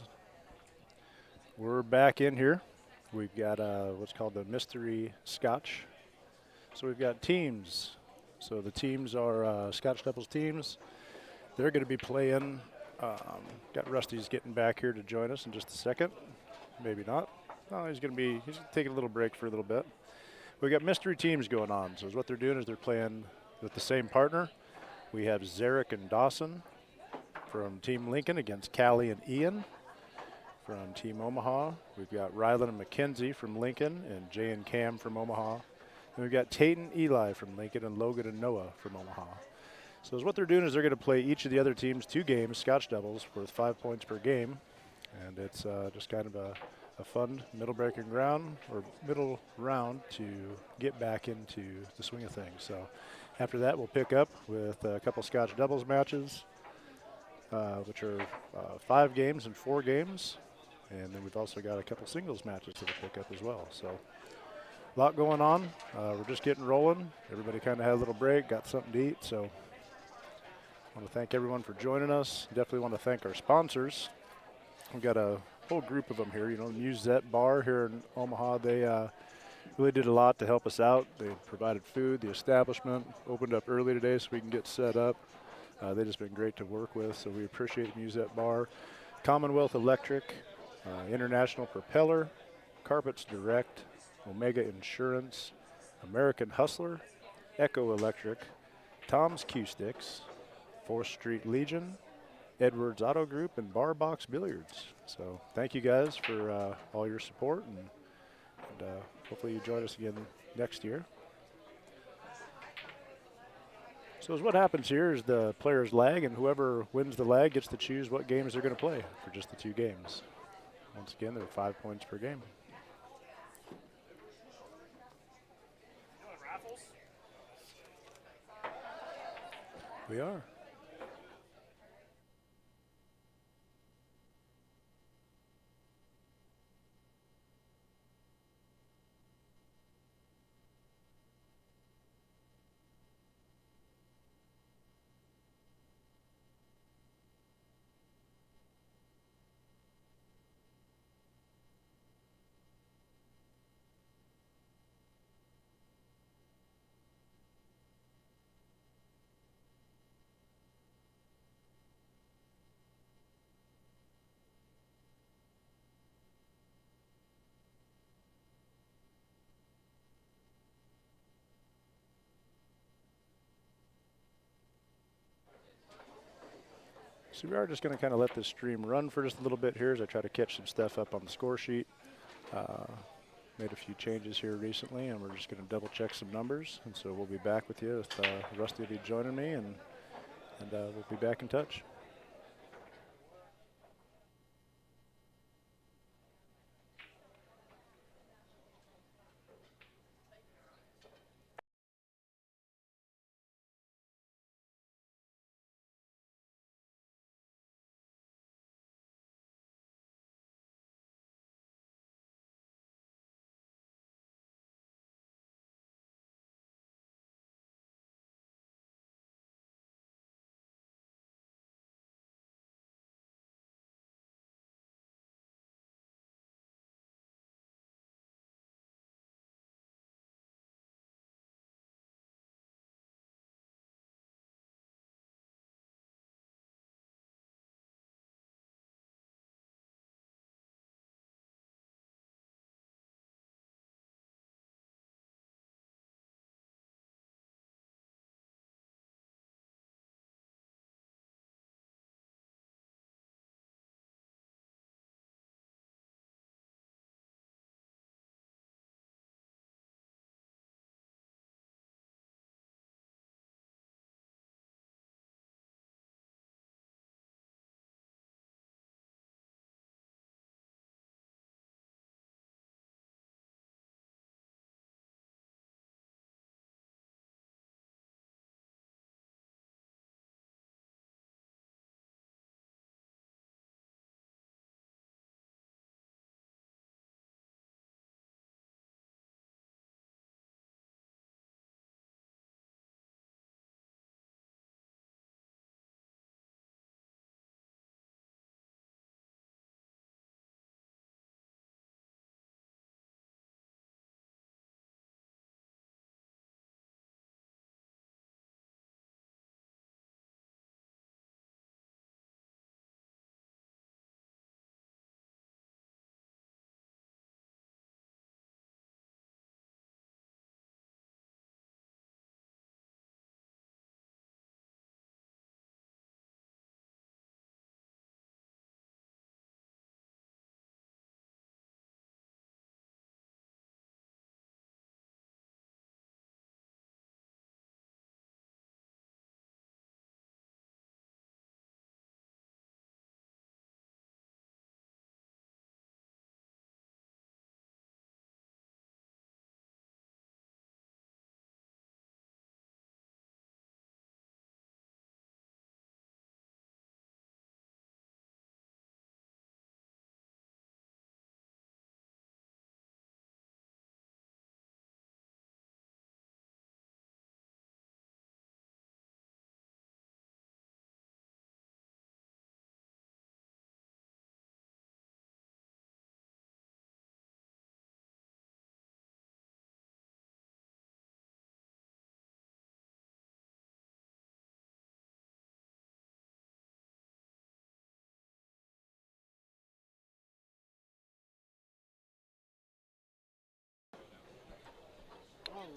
We're back in here. We've got what's called the mystery scotch. So we've got teams. So the teams are Scotch Devils teams. They're going to be playing. Got Rusty's getting back here to join us in just a second. Maybe not. No, he's taking a little break for a little bit. We've got mystery teams going on. So what they're doing is they're playing with the same partner. We have Zarek and Dawson from Team Lincoln against Callie and Ian. From Team Omaha, we've got Rylan and Mackenzie from Lincoln and Jay and Cam from Omaha. And we've got Tate and Eli from Lincoln and Logan and Noah from Omaha. So what they're doing is they're going to play each of the other teams 2 games, Scotch Devils, worth 5 points per game. And it's just kind of a fun middle round to get back into the swing of things. So after that, we'll pick up with a couple Scotch Devils matches, which are 5 games and 4 games. And then we've also got a couple singles matches to pick up as well. So a lot going on. We're just getting rolling. Everybody kind of had a little break, got something to eat. So I want to thank everyone for joining us. Definitely want to thank our sponsors. We've got a whole group of them here. You know, Musette Bar here in Omaha, they really did a lot to help us out. They provided food. The establishment opened up early today so we can get set up. They've just been great to work with, so we appreciate Musette Bar. Commonwealth Electric, International Propeller, Carpets Direct, Omega Insurance, American Hustler, Echo Electric, Tom's Q-Sticks, 4th Street Legion, Edwards Auto Group, and Bar Box Billiards. So thank you guys for all your support, and hopefully you join us again next year. So what happens here is the players lag, and whoever wins the lag gets to choose what games they're going to play for just the 2 games. Once again, they're 5 points per game. We are. So we are just going to kind of let this stream run for just a little bit here as I try to catch some stuff up on the score sheet. Made a few changes here recently, and we're just going to double check some numbers. And so we'll be back with you. Rusty will be joining me, and we'll be back in touch.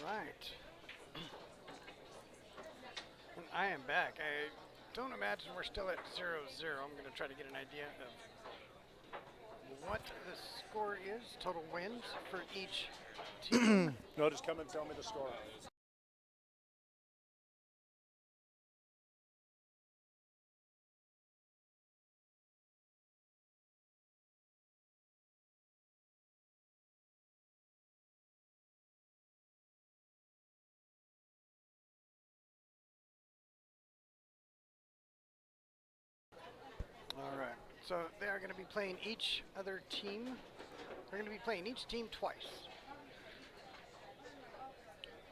right. And I am back. I don't imagine we're still at 0-0. I'm going to try to get an idea of what the score is, total wins for each team. No, just come and tell me the score. All right. So they are going to be playing each other team. They're going to be playing each team twice.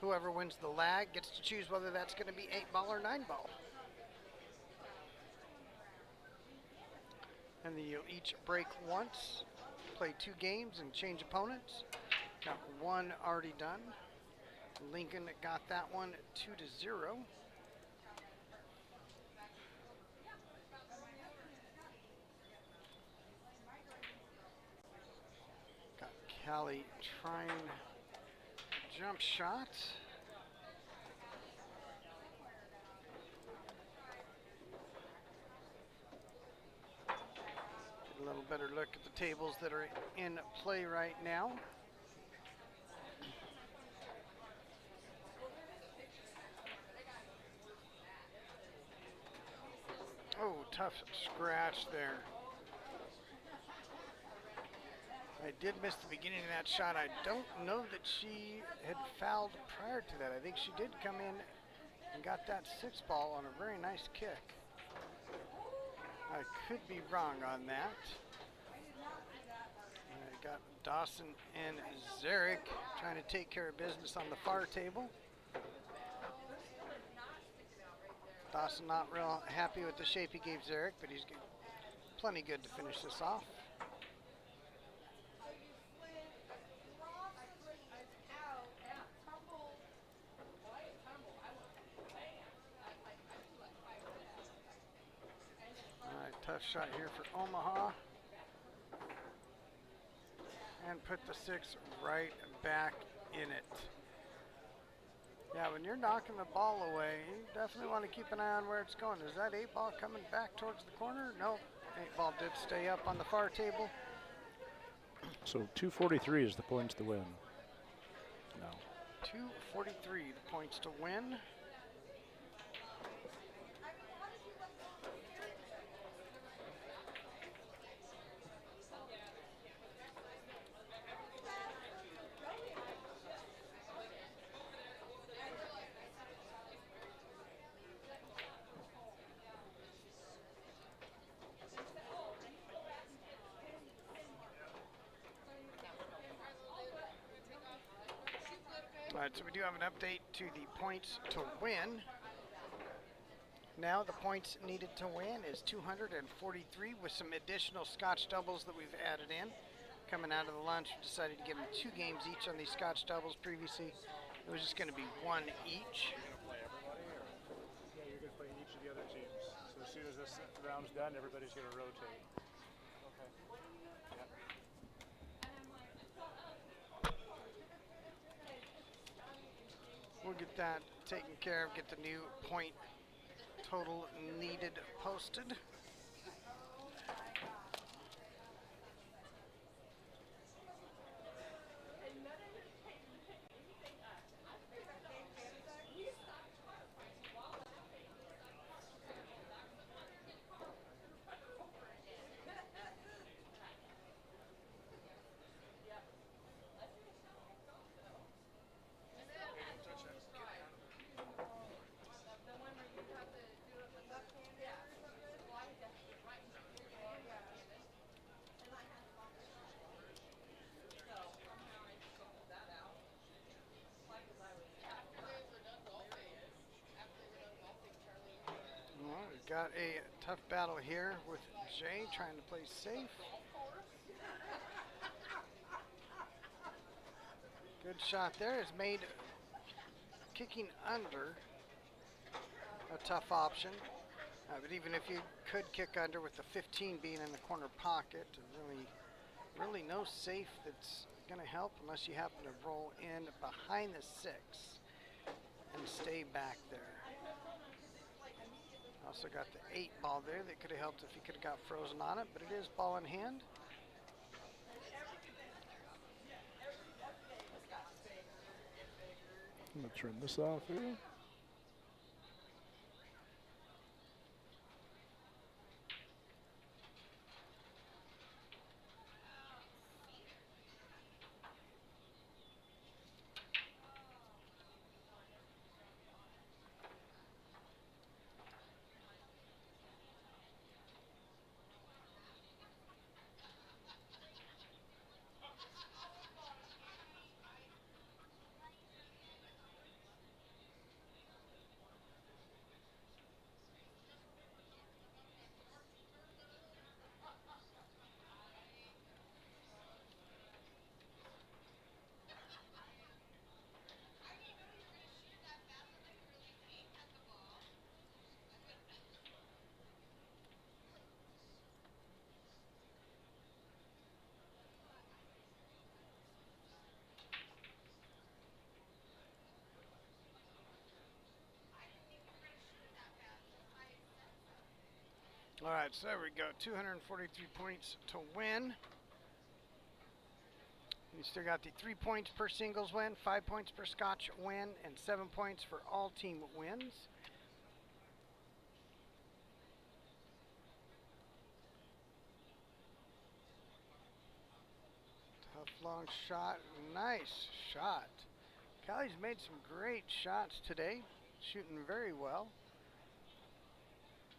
Whoever wins the lag gets to choose whether that's going to be 8-ball or 9-ball. And then you'll each break once, play 2 games, and change opponents. Got one already done. Lincoln got that one 2-0. Got Callie trying jump shot. Get a little better look at the tables that are in play right now. Oh, tough scratch there. I did miss the beginning of that shot. I don't know that she had fouled prior to that. I think she did come in and got that 6-ball on a very nice kick. I could be wrong on that. I got Dawson and Zarek trying to take care of business on the far table. Dawson not real happy with the shape he gave Zarek, but he's plenty good to finish this off. All right, tough shot here for Omaha. And put the 6 right back in it. Yeah, when you're knocking the ball away, you definitely want to keep an eye on where it's going. Is that 8-ball coming back towards the corner? Nope. 8-ball did stay up on the far table. So 243 is the points to win. No. 243, the points to win. All right, so we do have an update to the points to win. Now the points needed to win is 243 with some additional Scotch doubles that we've added in. Coming out of the lunch, we decided to give them 2 games each on these Scotch doubles. Previously, it was just going to be 1 each. You're going to play everybody? Or? Yeah, you're going to play each of the other teams. So as soon as this round's done, everybody's going to rotate. Okay. Yep. We'll get that taken care of, get the new point total needed posted. Got a tough battle here with Jay trying to play safe. Good shot there. Has made kicking under a tough option. But even if you could kick under with the 15 being in the corner pocket, really no safe that's going to help. help unless you happen to roll in behind the 6 and stay back there. Also got the 8 ball there that could have helped if he could have got frozen on it, but it is ball in hand. I'm going to trim this off here. All right, so there we go. 243 points to win. You still got the 3 points per singles win, 5 points per scotch win, and 7 points for all team wins. Tough long shot. Nice shot. Callie's made some great shots today, shooting very well.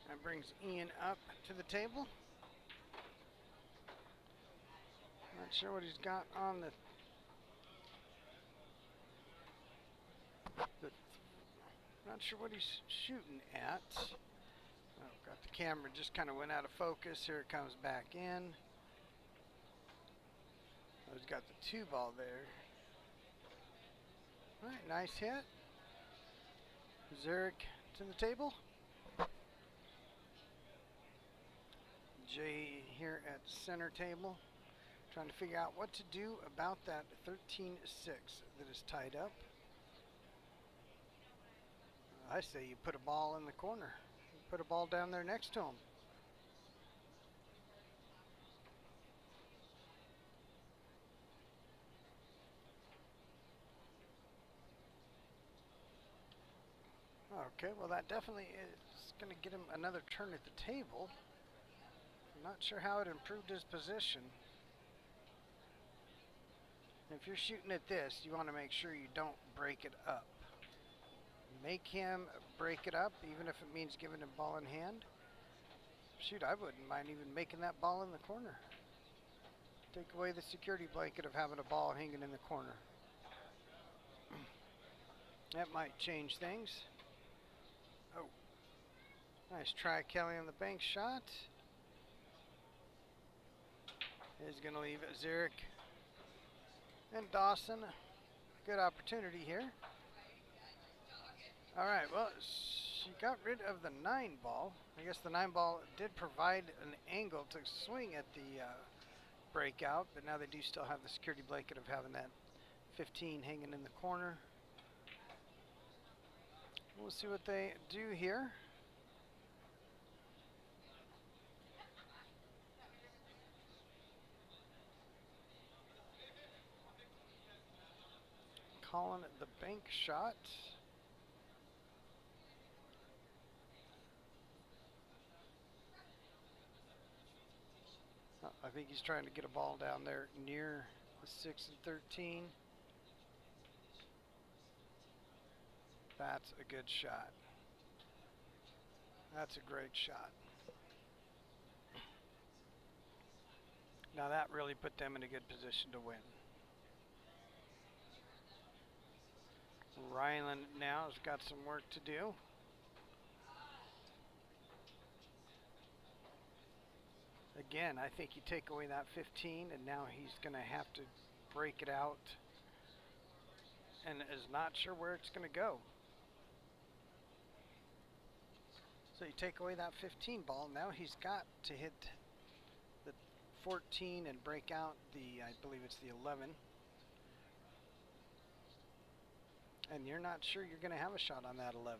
That brings Ian up to the table. Not sure what he's got on the not sure what he's shooting at. Oh, got the camera just kind of went out of focus. Here it comes back in. Oh, he's got the 2 ball there. All right, nice hit. Zurich to the table. Jay here at the center table, trying to figure out what to do about that 13-6 that is tied up. I say you put a ball in the corner. You put a ball down there next to him. Okay, well that definitely is going to get him another turn at the table. I'm not sure how it improved his position. If you're shooting at this, you want to make sure you don't break it up. Make him break it up, even if it means giving him ball in hand. Shoot, I wouldn't mind even making that ball in the corner. Take away the security blanket of having a ball hanging in the corner. That might change things. Oh, nice try, Kelly, on the bank shot. Is going to leave it Zurich and Dawson. Good opportunity here. All right, well, she got rid of the 9 ball. I guess the 9 ball did provide an angle to swing at the breakout, but now they do still have the security blanket of having that 15 hanging in the corner. We'll see what they do here. Calling it the bank shot. I think he's trying to get a ball down there near the 6 and 13. That's a good shot. That's a great shot. Now that really put them in a good position to win. Ryland now has got some work to do. Again, I think you take away that 15 and now he's going to have to break it out and is not sure where it's going to go. So you take away that 15 ball, now he's got to hit the 14 and break out the, I believe it's the 11. and you're not sure you're going to have a shot on that 11.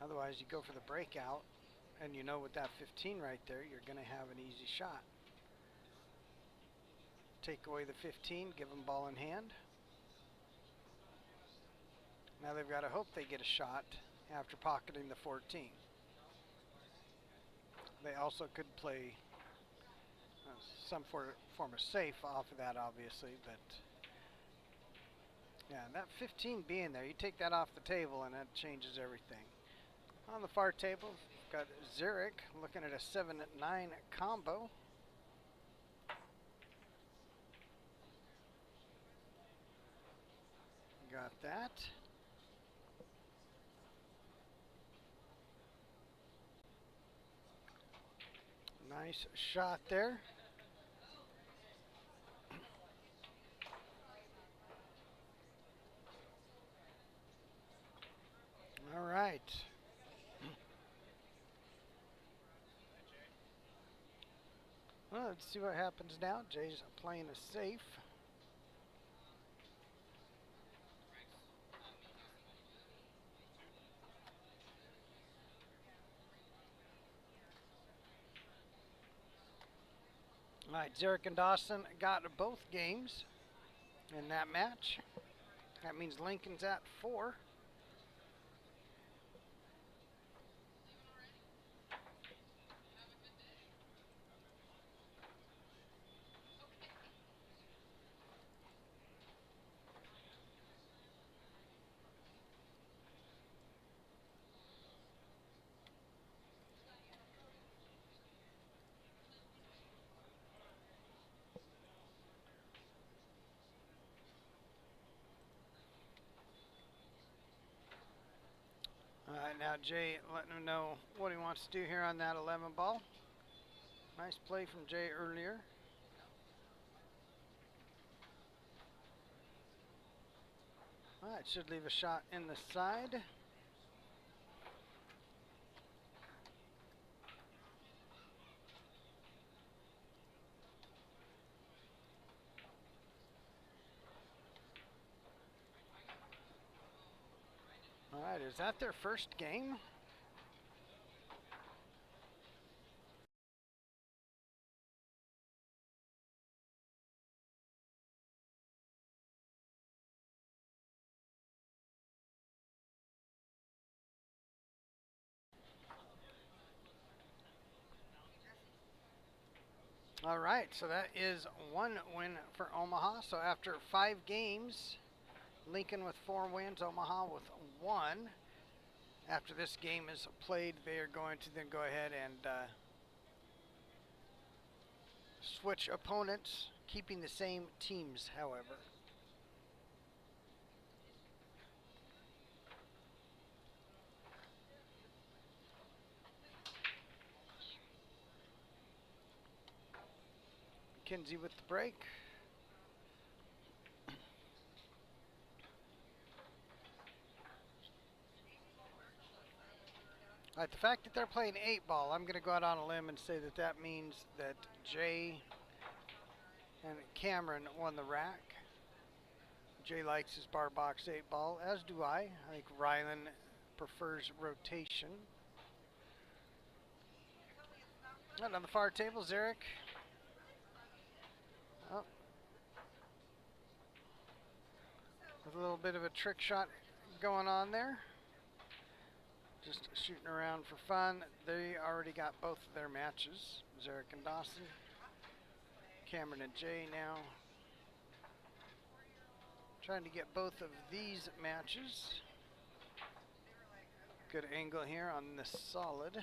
Otherwise, you go for the breakout, and you know with that 15 right there, you're going to have an easy shot. Take away the 15, give them ball in hand. Now they've got to hope they get a shot after pocketing the 14. They also could play some form of safe off of that, obviously, but yeah, that 15 being there, you take that off the table and that changes everything. On the far table, we've got Zurich looking at a 7-9 combo. Got that. Nice shot there. All right. Well, let's see what happens now. Jay's playing a safe. All right, Zurich and Dawson got both games in that match. That means Lincoln's at 4. All right, now Jay letting him know what he wants to do here on that 11 ball. Nice play from Jay earlier. All right, should leave a shot in the side. All right, is that their first game? All right, so that is one win for Omaha. So after 5 games, Lincoln with 4 wins, Omaha with 1. After this game is played, they are going to then go ahead and switch opponents, keeping the same teams, however. McKenzie with the break. All right, the fact that they're playing 8 ball, I'm going to go out on a limb and say that that means that Jay and Cameron won the rack. Jay likes his bar box 8 ball, as do I. I think Rylan prefers rotation. And on the far table, Zurich. Oh. With a little bit of a trick shot going on there. Just shooting around for fun. They already got both of their matches. Zurich and Dawson. Cameron and Jay now. Trying to get both of these matches. Good angle here on this solid.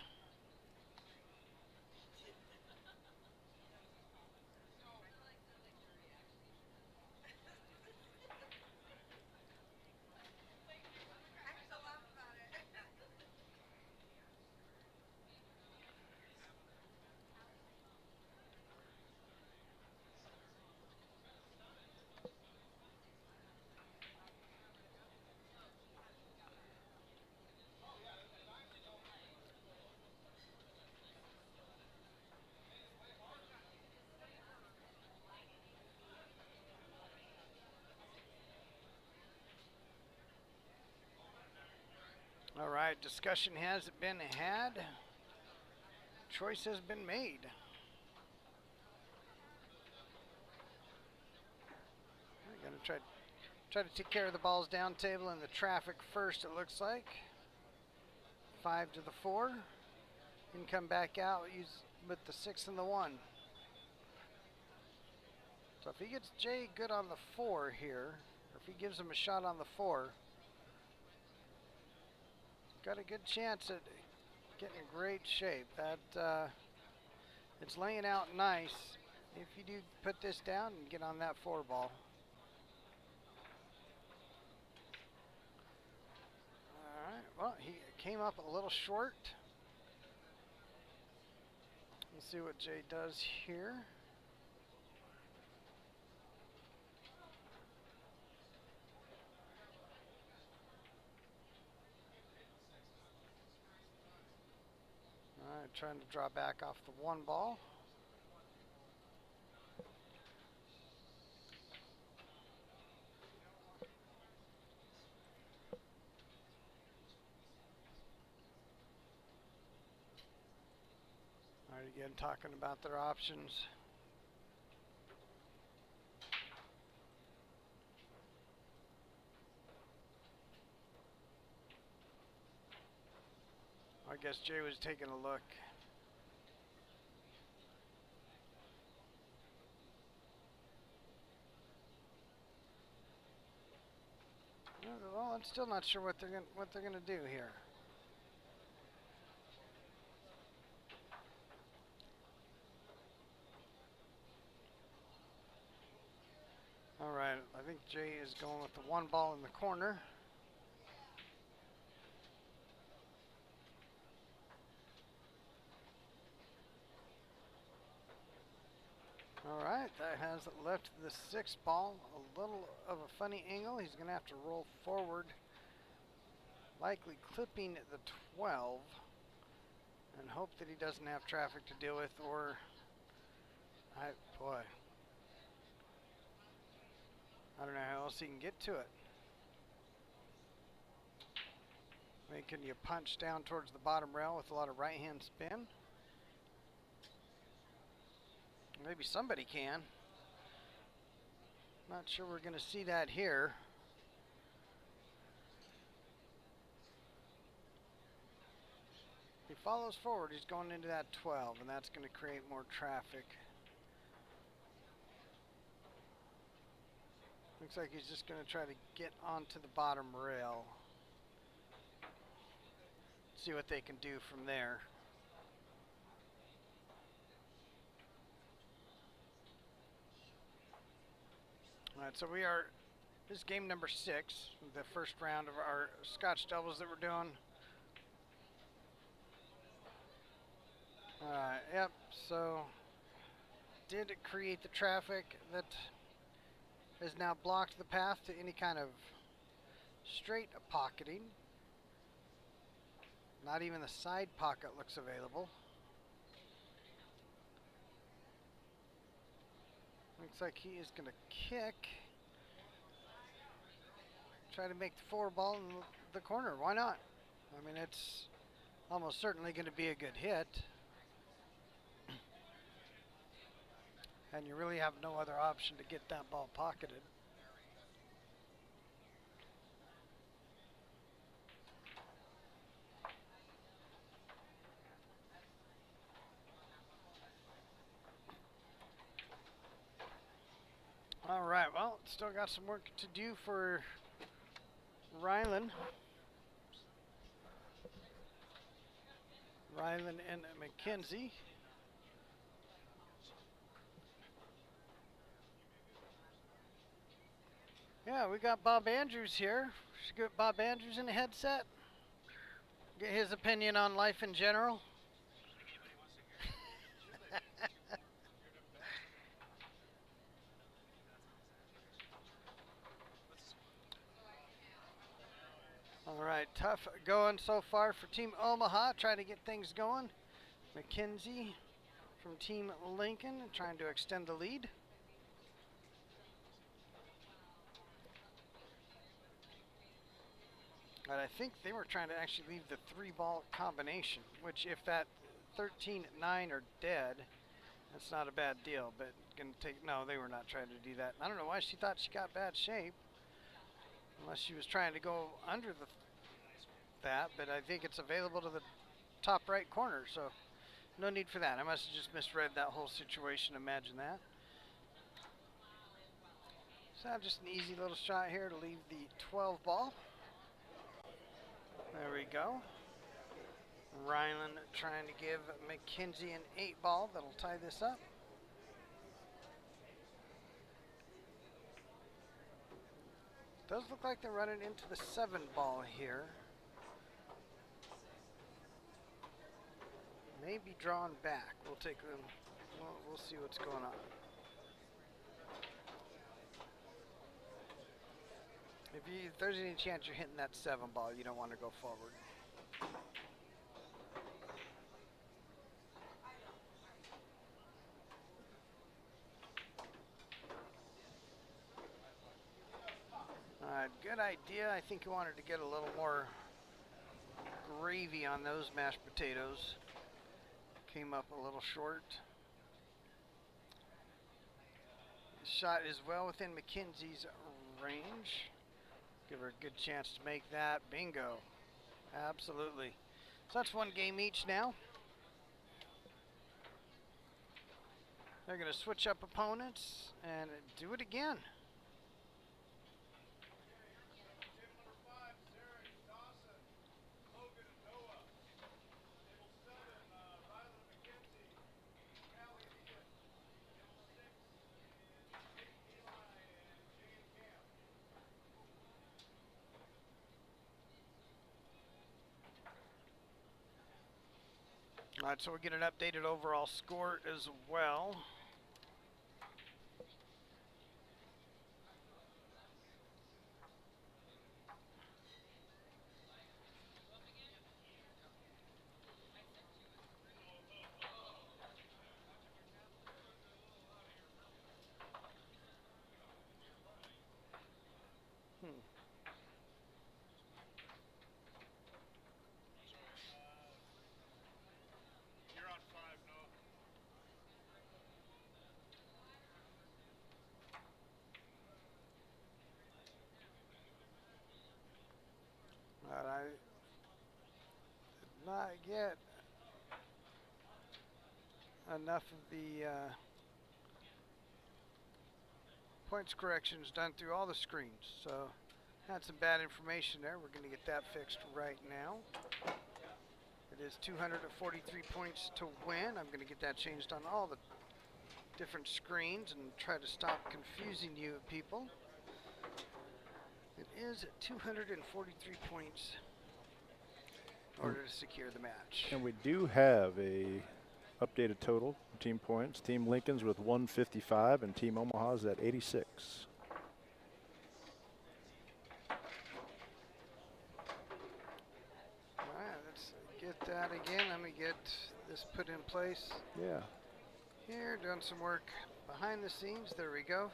All right, discussion has been had. Choice has been made. We're going to try to take care of the balls down table and the traffic first, it looks like. 5 to the 4. Can come back out with the 6 and the 1. So if he gets Jay good on the 4 here, or if he gives him a shot on the 4, got a good chance at getting in great shape. That it's laying out nice if you do put this down and get on that 4 ball. All right, well, he came up a little short. Let's see what Jay does here. All right, trying to draw back off the 1 ball. All right, again, talking about their options. I guess Jay was taking a look. Well, I'm still not sure what they're gonna do here. All right, I think Jay is going with the 1 ball in the corner. All right, that has left the 6 ball a little of a funny angle. He's going to have to roll forward, likely clipping the 12, and hope that he doesn't have traffic to deal with, or, boy, I don't know how else he can get to it. I mean, can you punch down towards the bottom rail with a lot of right-hand spin? Maybe somebody can. Not sure we're going to see that here. If he follows forward, he's going into that 12, and that's going to create more traffic. Looks like he's just going to try to get onto the bottom rail. See what they can do from there. All right, so this is game number 6, the first round of our Scotch doubles that we're doing. All right, yep, so did it create the traffic that has now blocked the path to any kind of straight pocketing. Not even the side pocket looks available. Looks like he is going to kick. Try to make the 4 ball in the corner. Why not? I mean, it's almost certainly going to be a good hit. And you really have no other option to get that ball pocketed. All right, well, still got some work to do for Rylan. Rylan and McKenzie. Yeah, we got Bob Andrews here. Should get Bob Andrews in the headset. Get his opinion on life in general. All right, tough going so far for Team Omaha, trying to get things going. McKenzie from Team Lincoln trying to extend the lead. But I think they were trying to actually leave the 3-ball combination, which if that 13 at 9 are dead, that's not a bad deal. But gonna take, no, they were not trying to do that. I don't know why she thought she got bad shape, unless she was trying to go under that, but I think it's available to the top right corner, so no need for that. I must have just misread that whole situation. Imagine that. So just an easy little shot here to leave the 12 ball. There we go. Ryland trying to give McKenzie an 8 ball. That'll tie this up. Does look like they're running into the 7 ball here. Maybe drawn back. We'll take them. We'll see what's going on. If there's any chance you're hitting that 7 ball, you don't want to go forward. Good idea. I think you wanted to get a little more gravy on those mashed potatoes. Came up a little short. The shot is well within McKenzie's range. Give her a good chance to make that. Bingo. Absolutely. So that's 1 game each now. They're going to switch up opponents and do it again. All right, so we get an updated overall score as well. But I did not get enough of the points corrections done through all the screens. So had some bad information there. We're going to get that fixed right now. It is 243 points to win. I'm going to get that changed on all the different screens and try to stop confusing you people. It is 243 points in order to secure the match. And we do have a updated total team points. Team Lincoln's with 155 and Team Omaha's at 86. All right, let's get that again. Let me get this put in place. Yeah. Here, doing some work behind the scenes. There we go.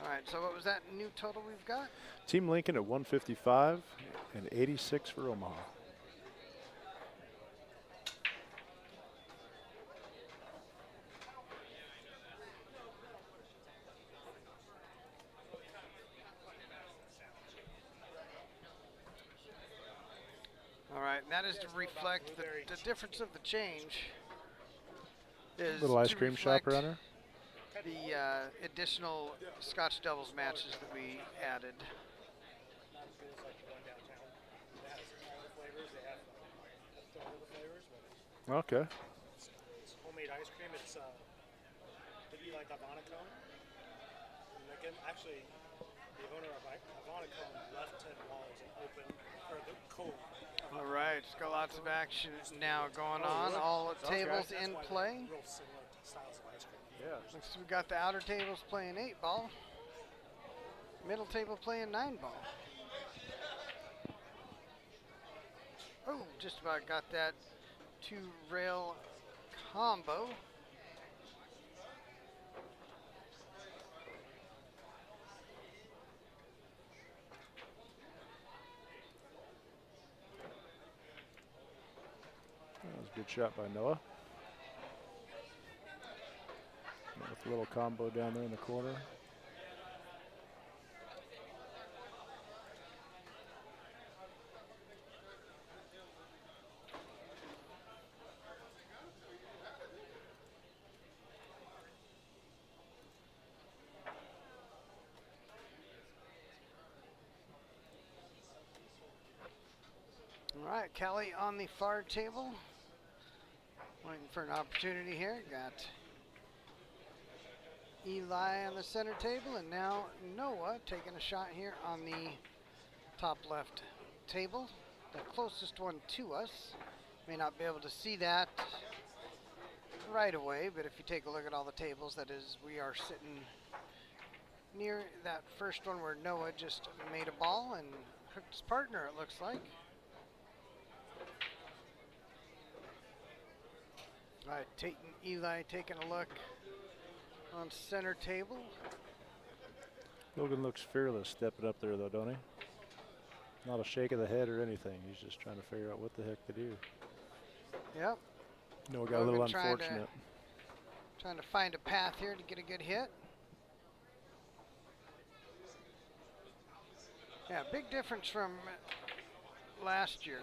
All right, so what was that new total we've got? Team Lincoln at 155 and 86 for Omaha. All right, and that is to reflect the difference of the change. Is Little ice to cream shop reflect runner. the additional Scotch Devils matches that we added. Okay. It's homemade ice cream. It's it'd be like Havana cone. Actually, the owner of Havana cone left 10 balls open or the cold. All right, it's got lots of action now going on. All the tables in play. Real similar styles of ice cream. Yeah. Next we got the outer tables playing 8 ball. Middle table playing 9 ball. Oh, just about got that 2-rail combo. Good shot by Noah. With a little combo down there in the corner. All right, Kelly on the far table. Waiting for an opportunity here. Got Eli on the center table, and now Noah taking a shot here on the top left table. The closest one to us. May not be able to see that right away, but if you take a look at all the tables, that is, we are sitting near that first one where Noah just made a ball and hooked his partner, it looks like. All right, Tate and Eli taking a look on center table. Logan looks fearless stepping up there, though, don't he? Not a shake of the head or anything. He's just trying to figure out what the heck to do. Yep. Noah got a little Logan unfortunate. Trying to find a path here to get a good hit. Yeah, big difference from last year.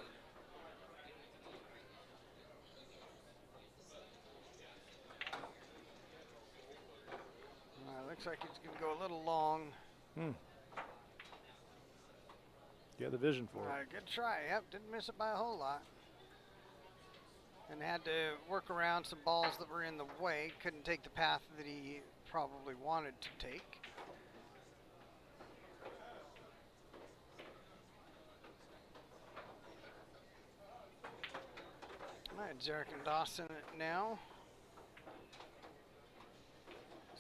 Looks like it's going to go a little long. You got the vision for it. Good try. Yep, didn't miss it by a whole lot. And had to work around some balls that were in the way. Couldn't take the path that he probably wanted to take. All right, Zarek and Dawson now.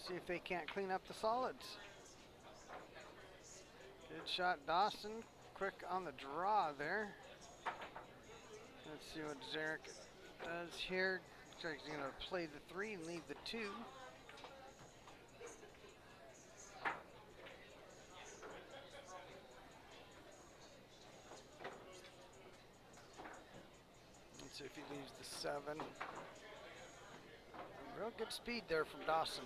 See if they can't clean up the solids. Good shot, Dawson. Quick on the draw there. Let's see what Zarek does here. Looks like he's going to play the 3 and leave the 2. Let's see if he leaves the 7. Real good speed there from Dawson.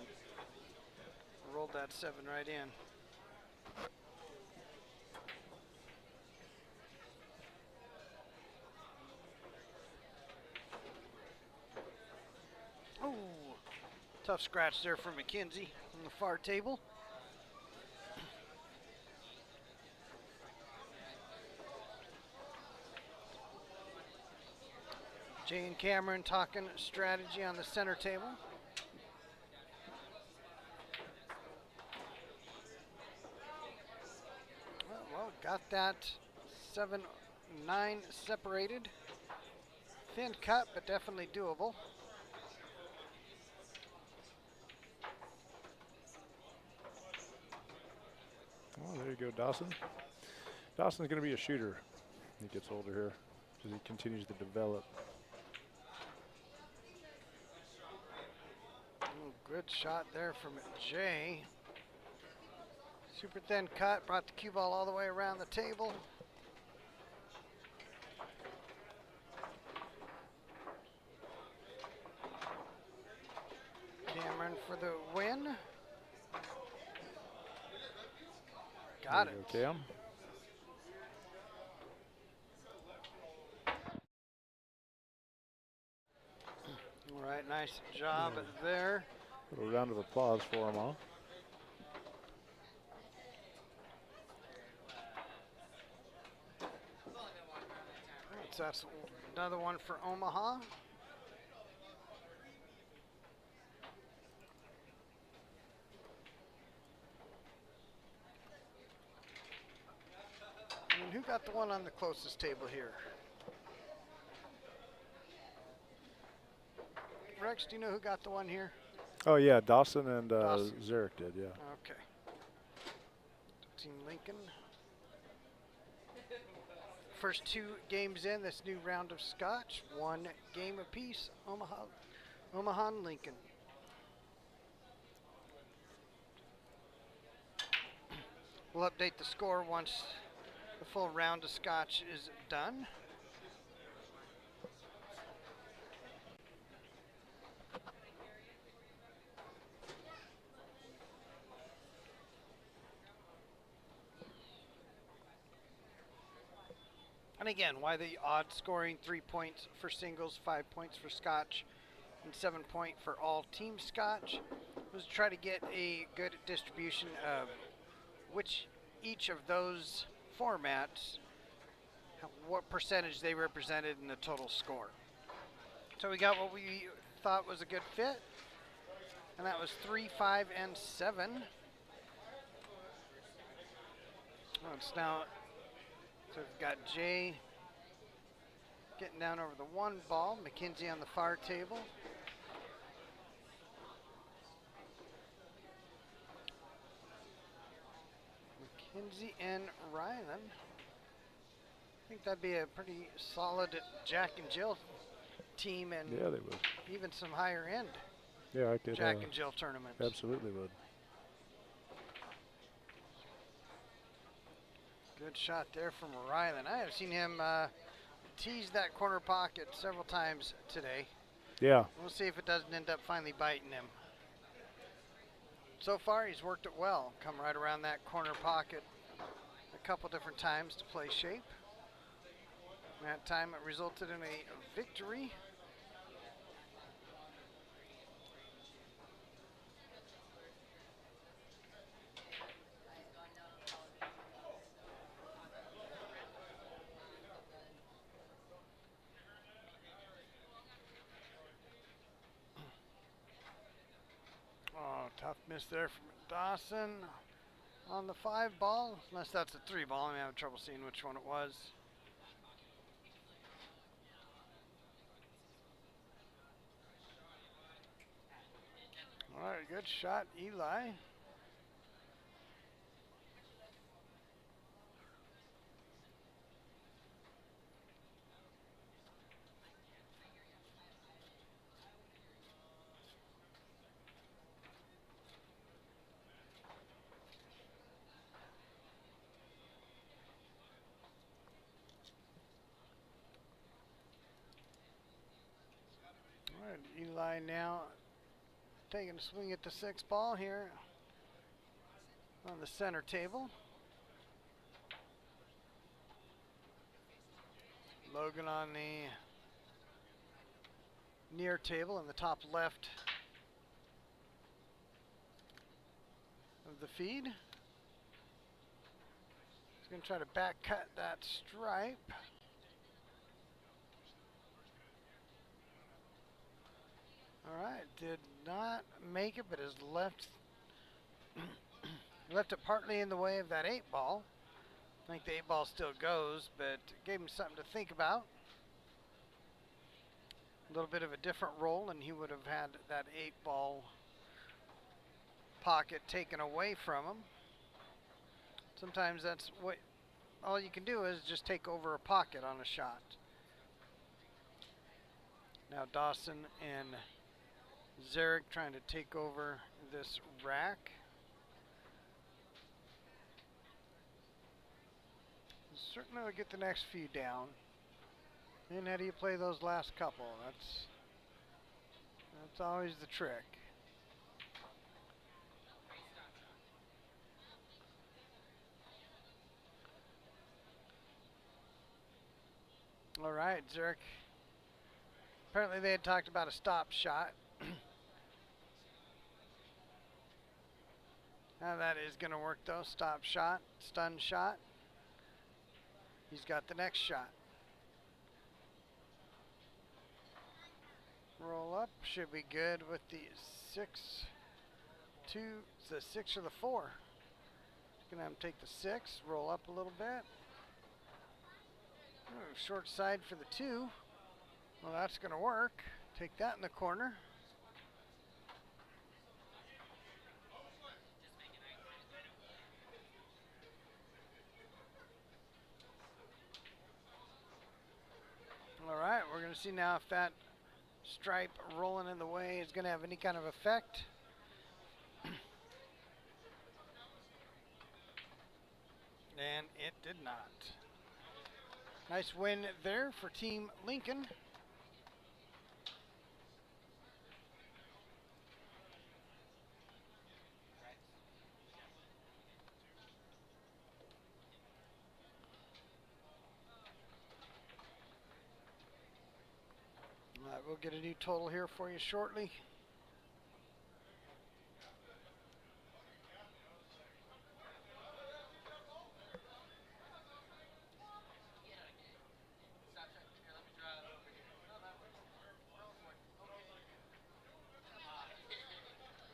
Rolled that 7 right in. Oh, tough scratch there for McKenzie on the far table. Jay and Cameron talking strategy on the center table. Well, got that 7-9 separated. Thin cut, but definitely doable. Oh, there you go, Dawson. Dawson's going to be a shooter. He gets older here as he continues to develop. Oh, good shot there from Jay. Super thin cut, brought the cue ball all the way around the table. Cameron for the win. Got There you it. go, Cam. All right, nice job there. Little round of applause for him all. So that's another one for Omaha. And who got the one on the closest table here? Rex, do you know who got the one here? Oh, yeah, Dawson and Dawson. Zarek did, yeah. Okay. Team Lincoln. First 2 games in this new round of Scotch. 1 game apiece. Omaha and Lincoln. We'll update the score once the full round of Scotch is done. And again, why the odd scoring, 3 points for singles, 5 points for Scotch, and 7 point for all team Scotch, was to try to get a good distribution of which each of those formats, what percentage they represented in the total score. So we got what we thought was a good fit, and that was 3, 5, and 7. Well, it's now, so we've got Jay getting down over the 1 ball, McKenzie on the far table. McKenzie and Rylan. I think that'd be a pretty solid Jack and Jill team, and Yeah, they would. even some higher end Yeah, I could. Jack and Jill tournaments. Absolutely would. Good shot there from Rylan. I have seen him tease that corner pocket several times today. Yeah. We'll see if it doesn't end up finally biting him. So far, he's worked it well. Come right around that corner pocket a couple different times to play shape. And that time it resulted in a victory. Oh, tough miss there from Dawson on the 5 ball. Unless that's a 3 ball. I'm having trouble seeing which one it was. All right, good shot, Eli. All right, Eli now taking a swing at the 6 ball here on the center table. Logan on the near table in the top left of the feed. He's going to try to back cut that stripe. All right, did not make it, but has left left it partly in the way of that 8 ball. I think the 8 ball still goes, but gave him something to think about. A little bit of a different roll, and he would have had that 8 ball pocket taken away from him. Sometimes that's what all you can do is just take over a pocket on a shot. Now Dawson and Zarek trying to take over this rack. Certainly will get the next few down. And how do you play those last couple? That's always the trick. All right, Zarek. Apparently they had talked about a stop shot. Now that is going to work though. Stop shot, stun shot. He's got the next shot. Roll up, should be good with the 6, 2, it's the 6 or the 4. Gonna have him take the 6, roll up a little bit. Ooh, short side for the 2. Well, that's gonna work. Take that in the corner. All right, we're going to see now if that stripe rolling in the way is going to have any kind of effect. And it did not. Nice win there for Team Lincoln. we'll get a new total here for you shortly.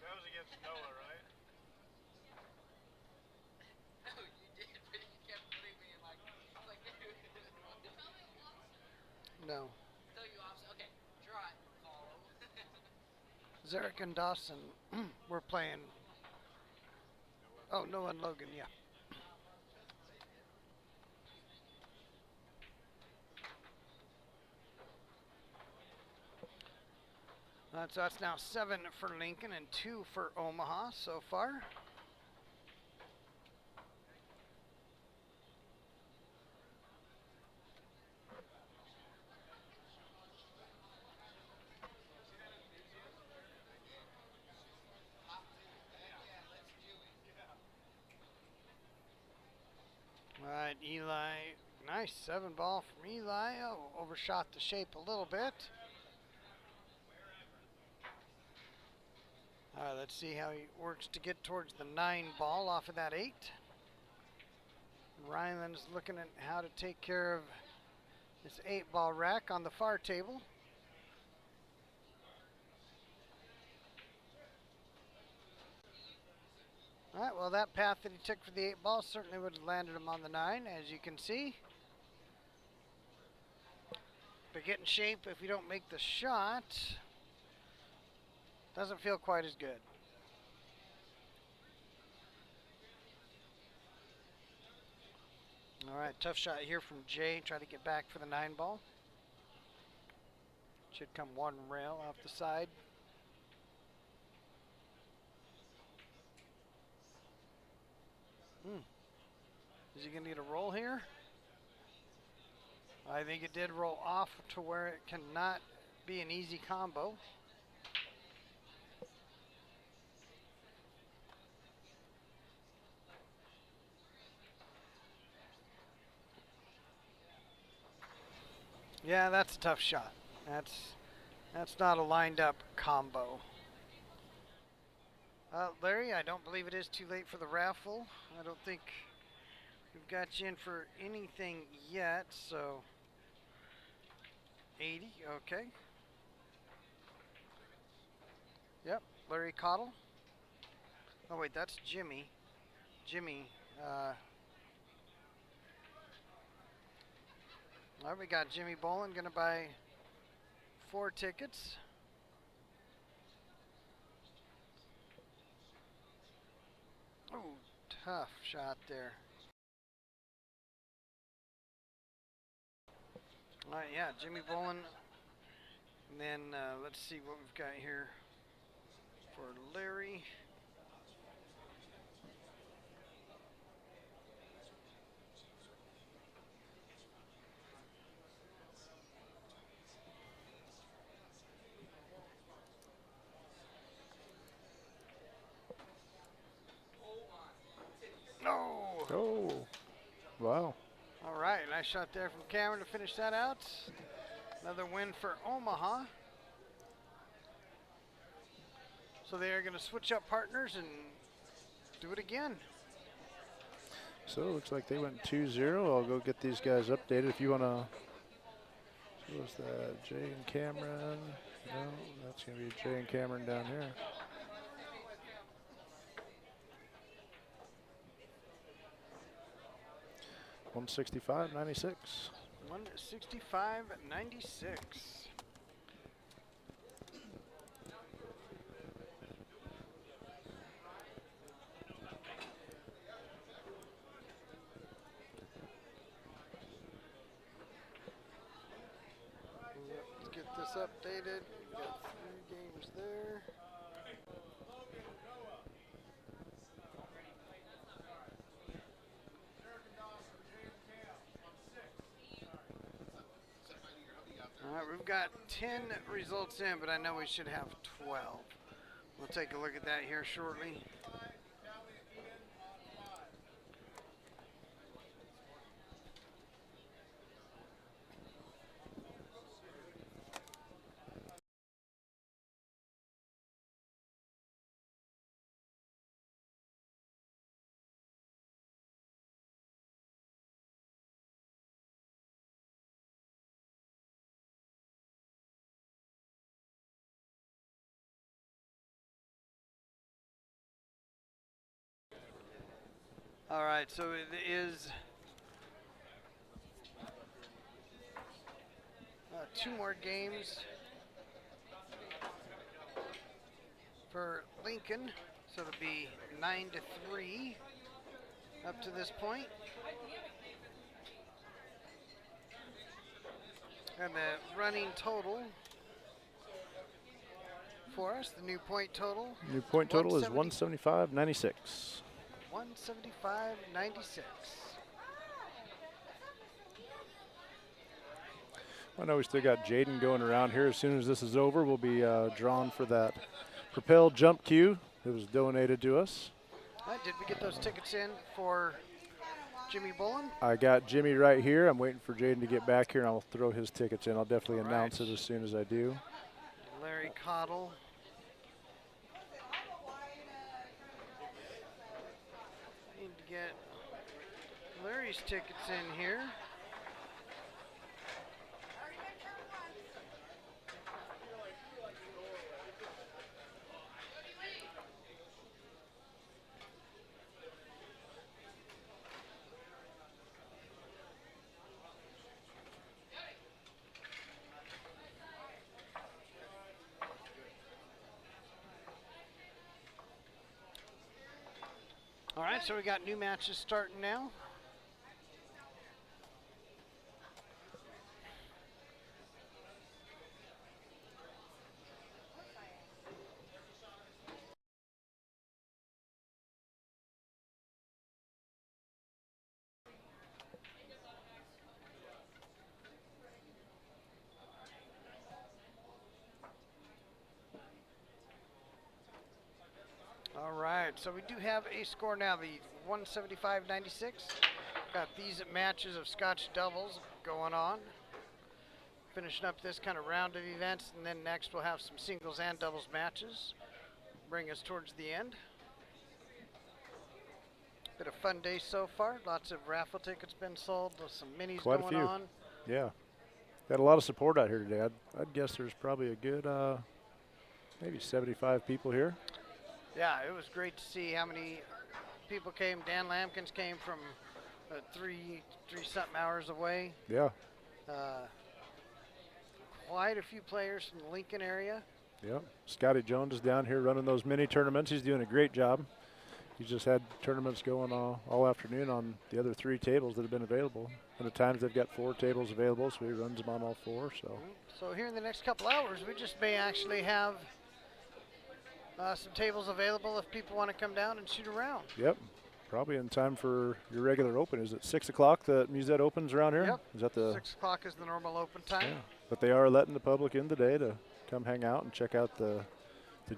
That was against Noah, right? No. Zarek and Dawson, we're playing. Oh, Noah and Logan, yeah. So that's now 7 for Lincoln and 2 for Omaha so far. All right, Eli, nice 7 ball from Eli. Oh, overshot the shape a little bit. All right, let's see how he works to get towards the 9 ball off of that 8. Ryland's looking at how to take care of this 8 ball rack on the far table. All right, well, that path that he took for the 8 ball certainly would have landed him on the 9, as you can see. But get in shape if you don't make the shot. Doesn't feel quite as good. All right, tough shot here from Jay. Try to get back for the 9 ball. Should come 1 rail off the side. Is he going to get a roll here? I think it did roll off to where it cannot be an easy combo. Yeah, that's a tough shot. That's not a lined up combo. Larry, I don't believe it is too late for the raffle. I don't think we've got you in for anything yet, so 80, okay. Yep, Larry Cottle. Oh wait, that's Jimmy. Jimmy, all right, we got Jimmy Bolin gonna buy 4 tickets. Oh, tough shot there. All right, yeah, Jimmy Bolin. And then let's see what we've got here for Larry. No. Oh, wow. All right, nice shot there from Cameron to finish that out. Another win for Omaha. So they are going to switch up partners and do it again. So it looks like they went 2-0. I'll go get these guys updated. If you want to, who was that? Jay and Cameron. No, that's going to be Jay and Cameron down here. $165.96. 165.96. Let's get this updated. We got 3 games there. All right, we've got 10 results in, but I know we should have 12. We'll take a look at that here shortly. All right, so it is 2 more games for Lincoln. So it'll be 9-3 up to this point. And the running total for us, the new point total. New point total is 175.96. 175.96. I know we still got Jaden going around here. As soon as this is over, we'll be drawn for that Propel jump cue that was donated to us. Did we get those tickets in for Jimmy Bullen? I got Jimmy right here. I'm waiting for Jaden to get back here, and I'll throw his tickets in. I'll definitely announce it as soon as I do. Larry Cottle. Need to get Larry's tickets in here. All right, so we got new matches starting now. All right, so we do have a score now, the 175.96. Got these matches of Scotch doubles going on. Finishing up this kind of round of events, and then next we'll have some singles and doubles matches. Bring us towards the end. Been a fun day so far. Lots of raffle tickets been sold, with some minis Quite a going few. on. Yeah. Got a lot of support out here today. I'd guess there's probably a good maybe 75 people here. Yeah, it was great to see how many people came. Dan Lampkins came from three something hours away. Yeah. Quite a few players from the Lincoln area. Yeah. Scotty Jones is down here running those mini tournaments. He's doing a great job. He's just had tournaments going all afternoon on the other 3 tables that have been available. And at times they've got 4 tables available, so he runs them on all 4. So here in the next couple hours, we just may actually have some tables available if people want to come down and shoot around. Yep. Probably in time for your regular open. Is it 6 o'clock that Musette opens around here? Yep. Is that the 6 o'clock is the normal open time. Yeah. But they are letting the public in today to come hang out and check out the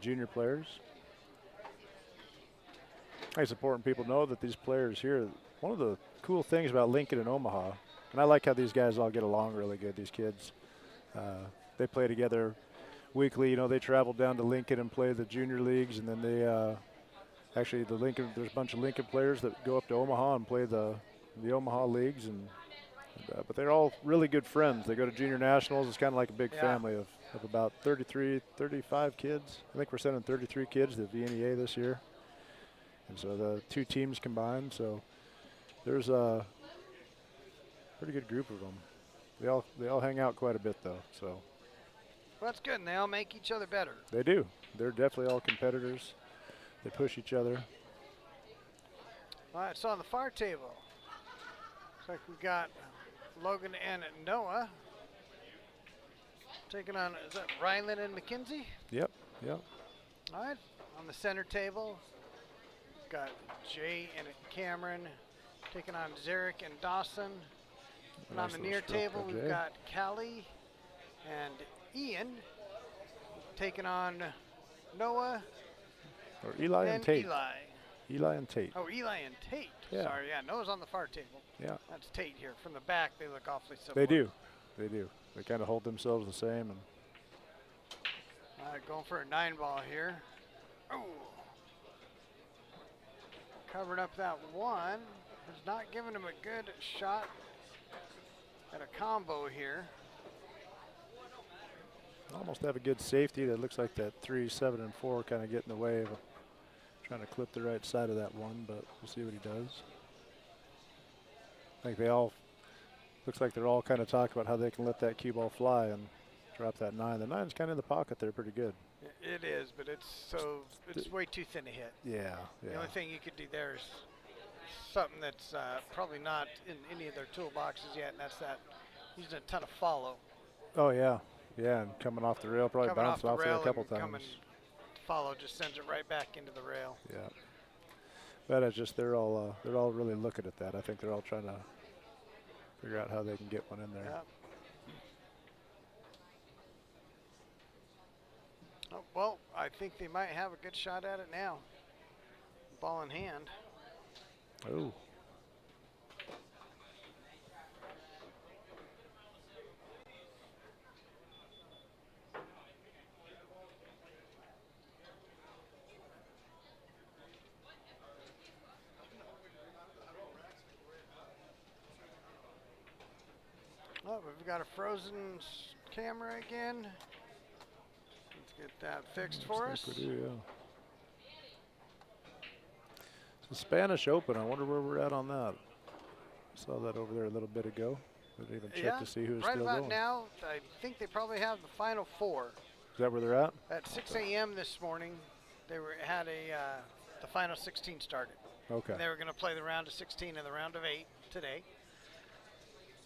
junior players. I think it's important people know that these players here, one of the cool things about Lincoln and Omaha, and I like how these guys all get along really good, these kids. They play together weekly. You know, they travel down to Lincoln and play the junior leagues, and then they actually there's a bunch of Lincoln players that go up to Omaha and play the Omaha leagues, but they're all really good friends. They go to junior nationals. It's kind of like a big family of about 35 kids. I think we're sending 33 kids to VNEA this year. And so the 2 teams combined, so there's a pretty good group of them. They all hang out quite a bit though, so. Well, that's good, and they all make each other better. They do. They're definitely all competitors. They push each other. All right, so on the far table, looks like we got Logan and Noah taking on, is that Ryland and McKenzie? Yep. All right, on the center table, got Jay and Cameron taking on Zarek and Dawson. And on Nice the little near stroke table, by we've Jay. got Callie and Ian taking on Noah Or Eli and Tate. Eli. Eli and Tate. Oh, Eli and Tate. Yeah. Sorry, yeah, Noah's on the far table. Yeah. That's Tate here. From the back, they look awfully similar. They do. They do. They kind of hold themselves the same. And All right, going for a 9-ball here. Oh. Covered up that one. Has not given him a good shot at a combo here. almost have a good safety. That looks like that 3, 7, and 4 kind of get in the way of trying to clip the right side of that one, but we'll see what he does. I think they all, looks like they're all kind of talking about how they can let that cue ball fly and drop that 9. The 9's kind of in the pocket there pretty good. It is, but it's way too thin to hit. Yeah, The yeah. only thing you could do there is something that's probably not in any of their toolboxes yet, and that's that using a ton of follow. Oh, yeah. Yeah, and coming off the rail, probably Coming bounced off there a rail couple and coming times. follow just sends it right back into the rail. Yeah. But it's just they're all really looking at that. I think they're all trying to figure out how they can get one in there. Yeah. Oh, well, I think they might have a good shot at it now. Ball in hand. Oh. Oh, we've got a frozen camera again. Let's get that fixed for us. We do, yeah. So Spanish Open, I wonder where we're at on that. Saw that over there a little bit ago. Didn't even check to see who's right still about going. now, I think they probably have the final 4. Is that where they're at? At 6 a.m. this morning, they had the final 16 started. Okay. And they were going to play the round of 16 and the round of 8 today.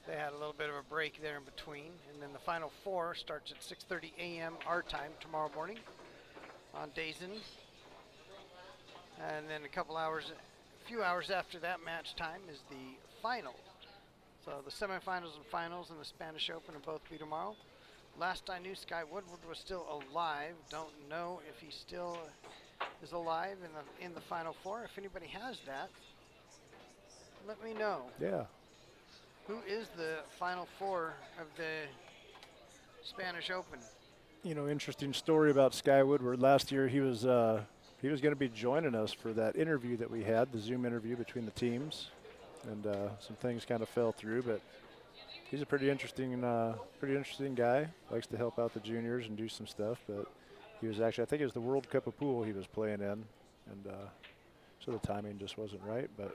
They had a little bit of a break there in between, and then the final 4 starts at 6:30 a.m. our time tomorrow morning on Dazen. And then a few hours after that match time is the final. So the semifinals and finals in the Spanish Open will both be tomorrow. Last I knew, Sky Woodward was still alive. Don't know if he still is alive in the final 4. If anybody has that, let me know. Yeah. Who is the final 4 of the Spanish Open? You know, interesting story about Sky Woodward. Last year he was going to be joining us for that interview that we had, the Zoom interview between the teams, and some things kind of fell through. But he's a pretty interesting guy. Likes to help out the juniors and do some stuff. But he was actually, I think it was the World Cup of Pool he was playing in, and so the timing just wasn't right. But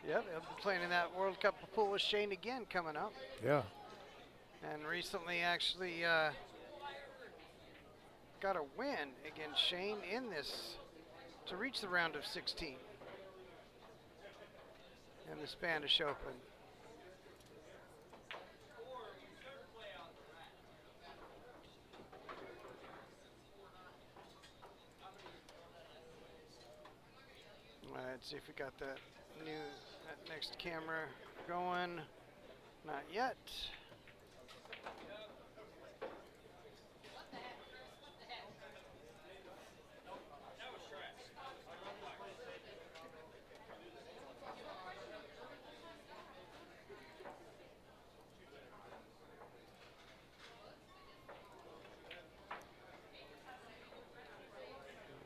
yeah, they'll be playing in that World Cup of Pool with Shane again coming up. yeah. And recently actually got a win against Shane in this to reach the round of 16 in the Spanish Open. All right, let's see if we got that next camera going. Not yet.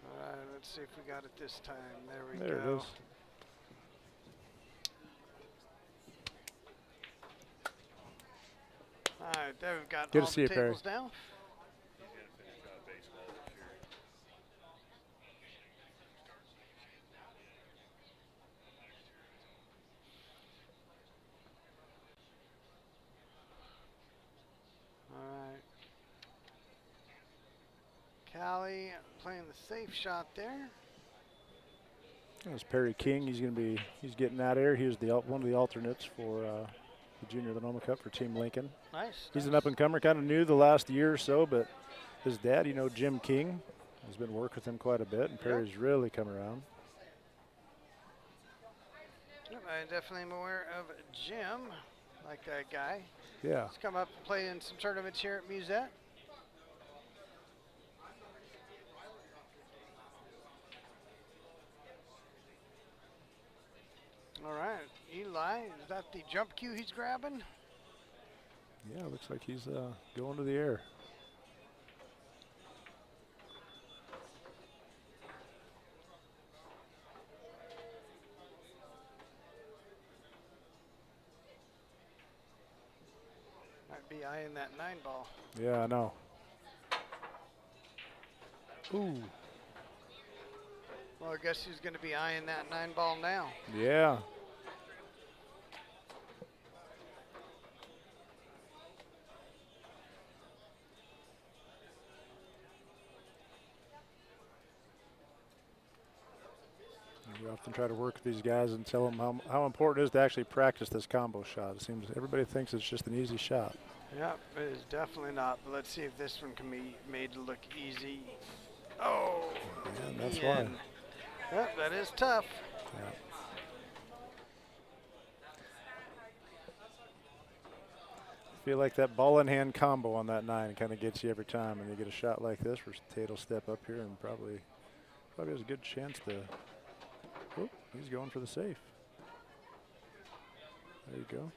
All right, let's see if we got it this time. There we go. There it is. All right, there we've got Good all to see the you, Perry. tables down. All right. Callie playing the safe shot there. That's Perry King. He's getting out of here. He was one of the alternates for the Junior LinOma Cup for Team Lincoln. Nice. He's an up-and-comer, kind of new the last year or so, but his dad, Jim King, has been working with him quite a bit, and Perry's really come around. Yep, I definitely am aware of Jim, like that guy. Yeah. He's come up and played in some tournaments here at Musette. All right, Eli, is that the jump cue he's grabbing? Yeah, looks like he's going to the air. Might be eyeing that 9 ball. Yeah, I know. Ooh. Well, I guess he's going to be eyeing that 9 ball now. Yeah. often try to work with these guys and tell them how important it is to actually practice this combo shot. It seems everybody thinks it's just an easy shot. Yep, it is definitely not. But let's see if this one can be made to look easy. Oh, Yeah, that's Ian. why. Yep, that is tough. Yeah. I feel like that ball in hand combo on that 9 kind of gets you every time, and you get a shot like this where Tate will step up here and probably has a good chance to. Oh, he's going for the safe. There you go.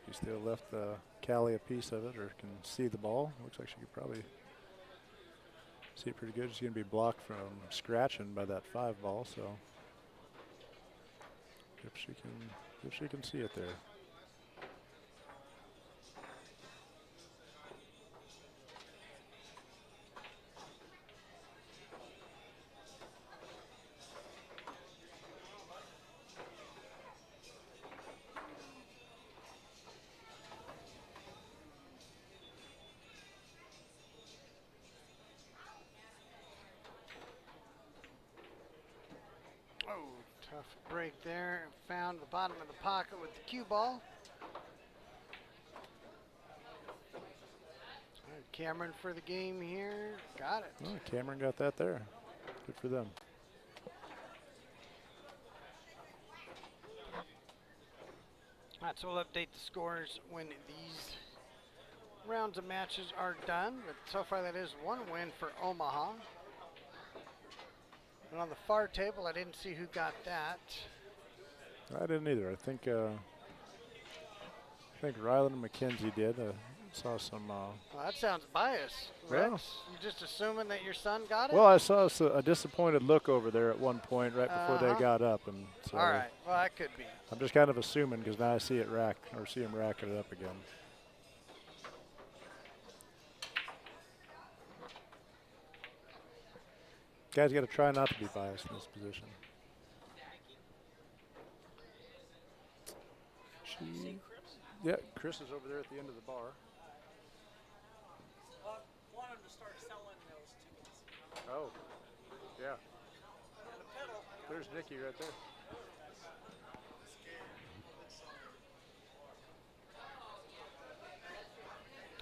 He still left Callie a piece of it, or can see the ball. Looks like she could probably see it pretty good. She's going to be blocked from scratching by that 5 ball, so if she can see it there. Oh, tough break there. Found the bottom of the pocket with the cue ball. Cameron for the game here. Got it. Oh, Cameron got that there. Good for them. All right, so we'll update the scores when these rounds of matches are done. But so far, that is one win for Omaha. And on the far table, I didn't see who got that. I didn't either. I think Ryland and McKenzie did. Saw some. Well, that sounds biased. Well, Rex, you just assuming that your son got it? well, I saw a disappointed look over there at one point right before they got up, and so all right. Well, that could be. I'm just kind of assuming because now I see it see him racking it up again. Guys got to try not to be biased in this position. Yeah, Chris is over there at the end of the bar. Want him to start selling those tickets. Oh, yeah. There's Nikki right there.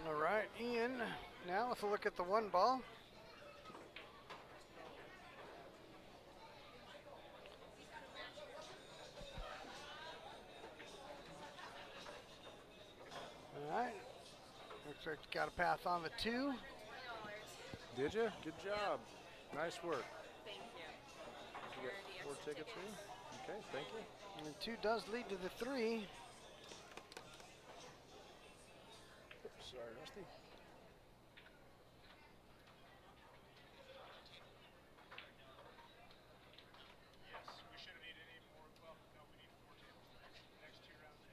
All right, Ian. Now let's look at the 1 ball. All right. Looks like you got a path on the 2. Did you? Good job. Nice work. Thank you. You got 4 tickets here? Okay, thank you. And 2 does lead to the 3. Oops, sorry, Rusty. Yes, we shouldn't need any more. Well, no, we need 4 tables the next 2 rounds.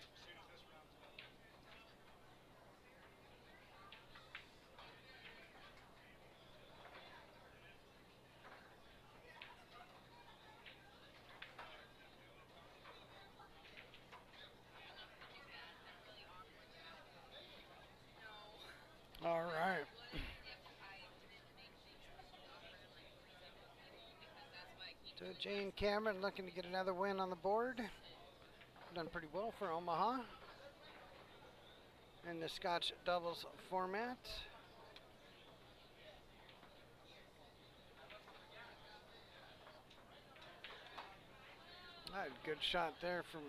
As soon as this round's done. All right. So Jane Cameron looking to get another win on the board. Done pretty well for Omaha in the Scotch doubles format. All right, good shot there from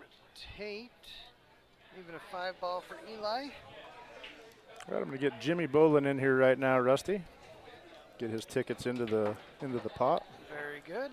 Tate. Even a 5 ball for Eli. All right, I'm going to get Jimmy Bolin in here right now, Rusty. Get his tickets into the pot. Very good.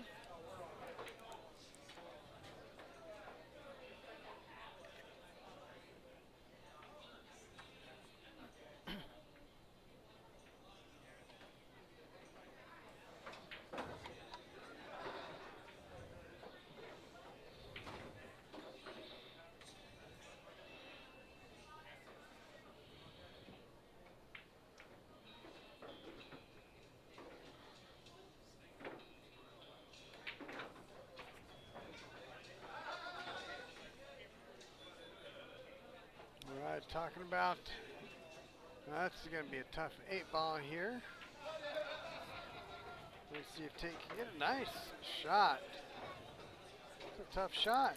All right, talking about, that's going to be a tough 8 ball here. Let's see if Tate can get a nice shot. That's a tough shot.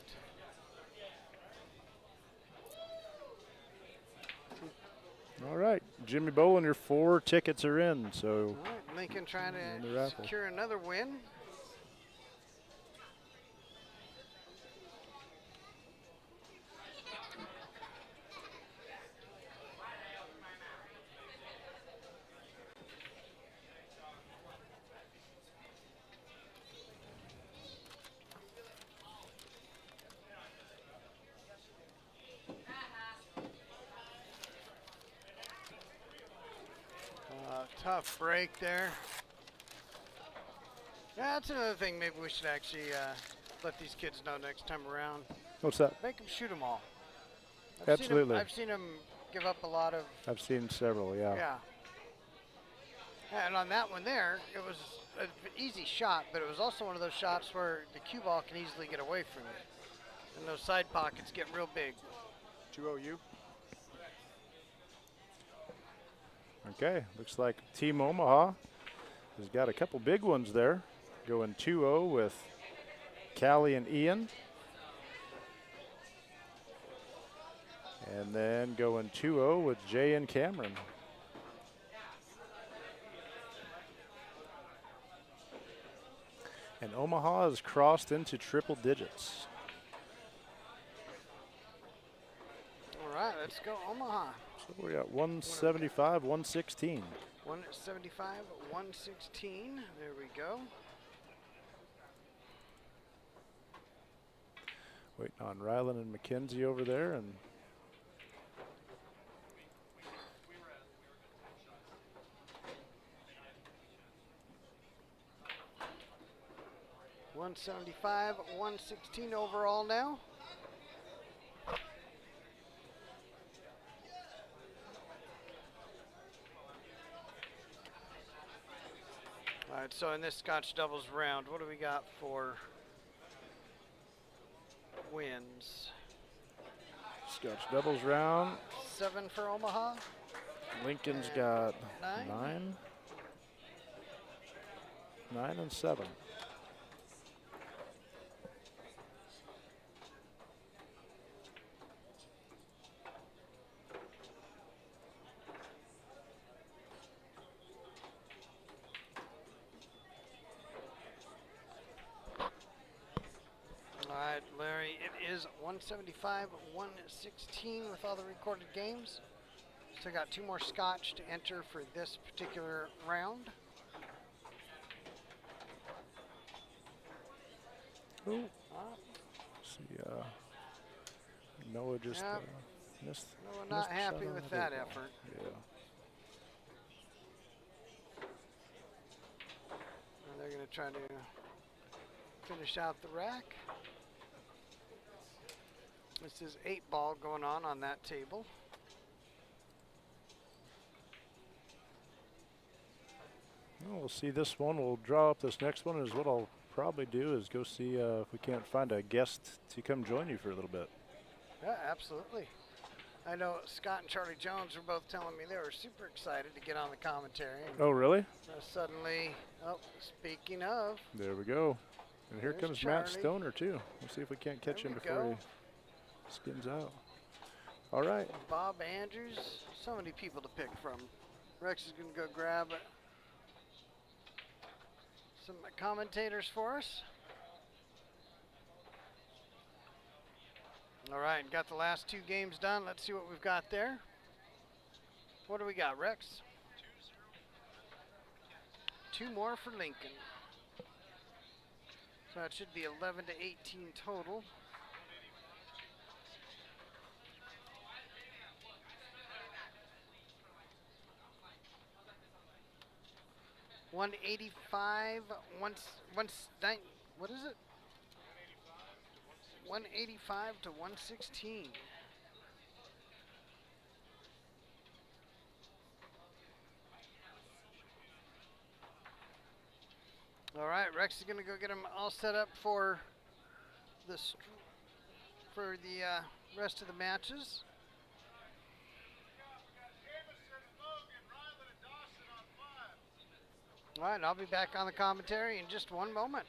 All right, Jimmy Bolin, your 4 tickets are in. So All right, Lincoln trying In the to raffle. secure another win. Tough break there. Yeah, that's another thing maybe we should actually let these kids know next time around. what's that? Make them shoot them all. Absolutely. I've seen them give up a lot of, I've seen several. yeah. And on that one there, it was an easy shot, but it was also one of those shots where the cue ball can easily get away from you. And those side pockets get real big. 2-0 Okay, looks like Team Omaha has got a couple big ones there. Going 2-0 with Callie and Ian. And then going 2-0 with Jay and Cameron. And Omaha has crossed into triple digits. All right, let's go Omaha. So we're at 175, 116. 175, 116. There we go. Waiting on Rylan and McKenzie over there. And 175, 116 overall now. All right, so in this Scotch doubles round, what do we got for wins? Scotch doubles round. 7 for Omaha. Lincoln's And got 9. 9. 9 and 7. All right, Larry, it is 175, 116 with all the recorded games. Still got 2 more Scotch to enter for this particular round. Oh. See, Noah just Yep. missed. No, we're missed not the happy shot on with the that big ball. effort. Yeah. And they're going to try to finish out the rack. This is 8 ball going on that table. Well, we'll see this one. We'll draw up this next one. Is what I'll probably do is go see if we can't find a guest to come join you for a little bit. Yeah, absolutely. I know Scott and Charlie Jones were both telling me they were super excited to get on the commentary. And Oh, really? suddenly, oh, speaking of, There we go. And here There's comes Matt Charlie. Stoner, too. We'll see if we can't catch There him we before go. he skins out. All right. Bob Andrews, so many people to pick from. Rex is going to go grab some commentators for us. All right, got the last 2 games done. Let's see what we've got there. What do we got, Rex? 2 more for Lincoln. So it should be 11 to 18 total. $185, what is it? 185 to 116. All right, Rex is going to go get them all set up for the rest of the matches. All right, I'll be back on the commentary in just one moment.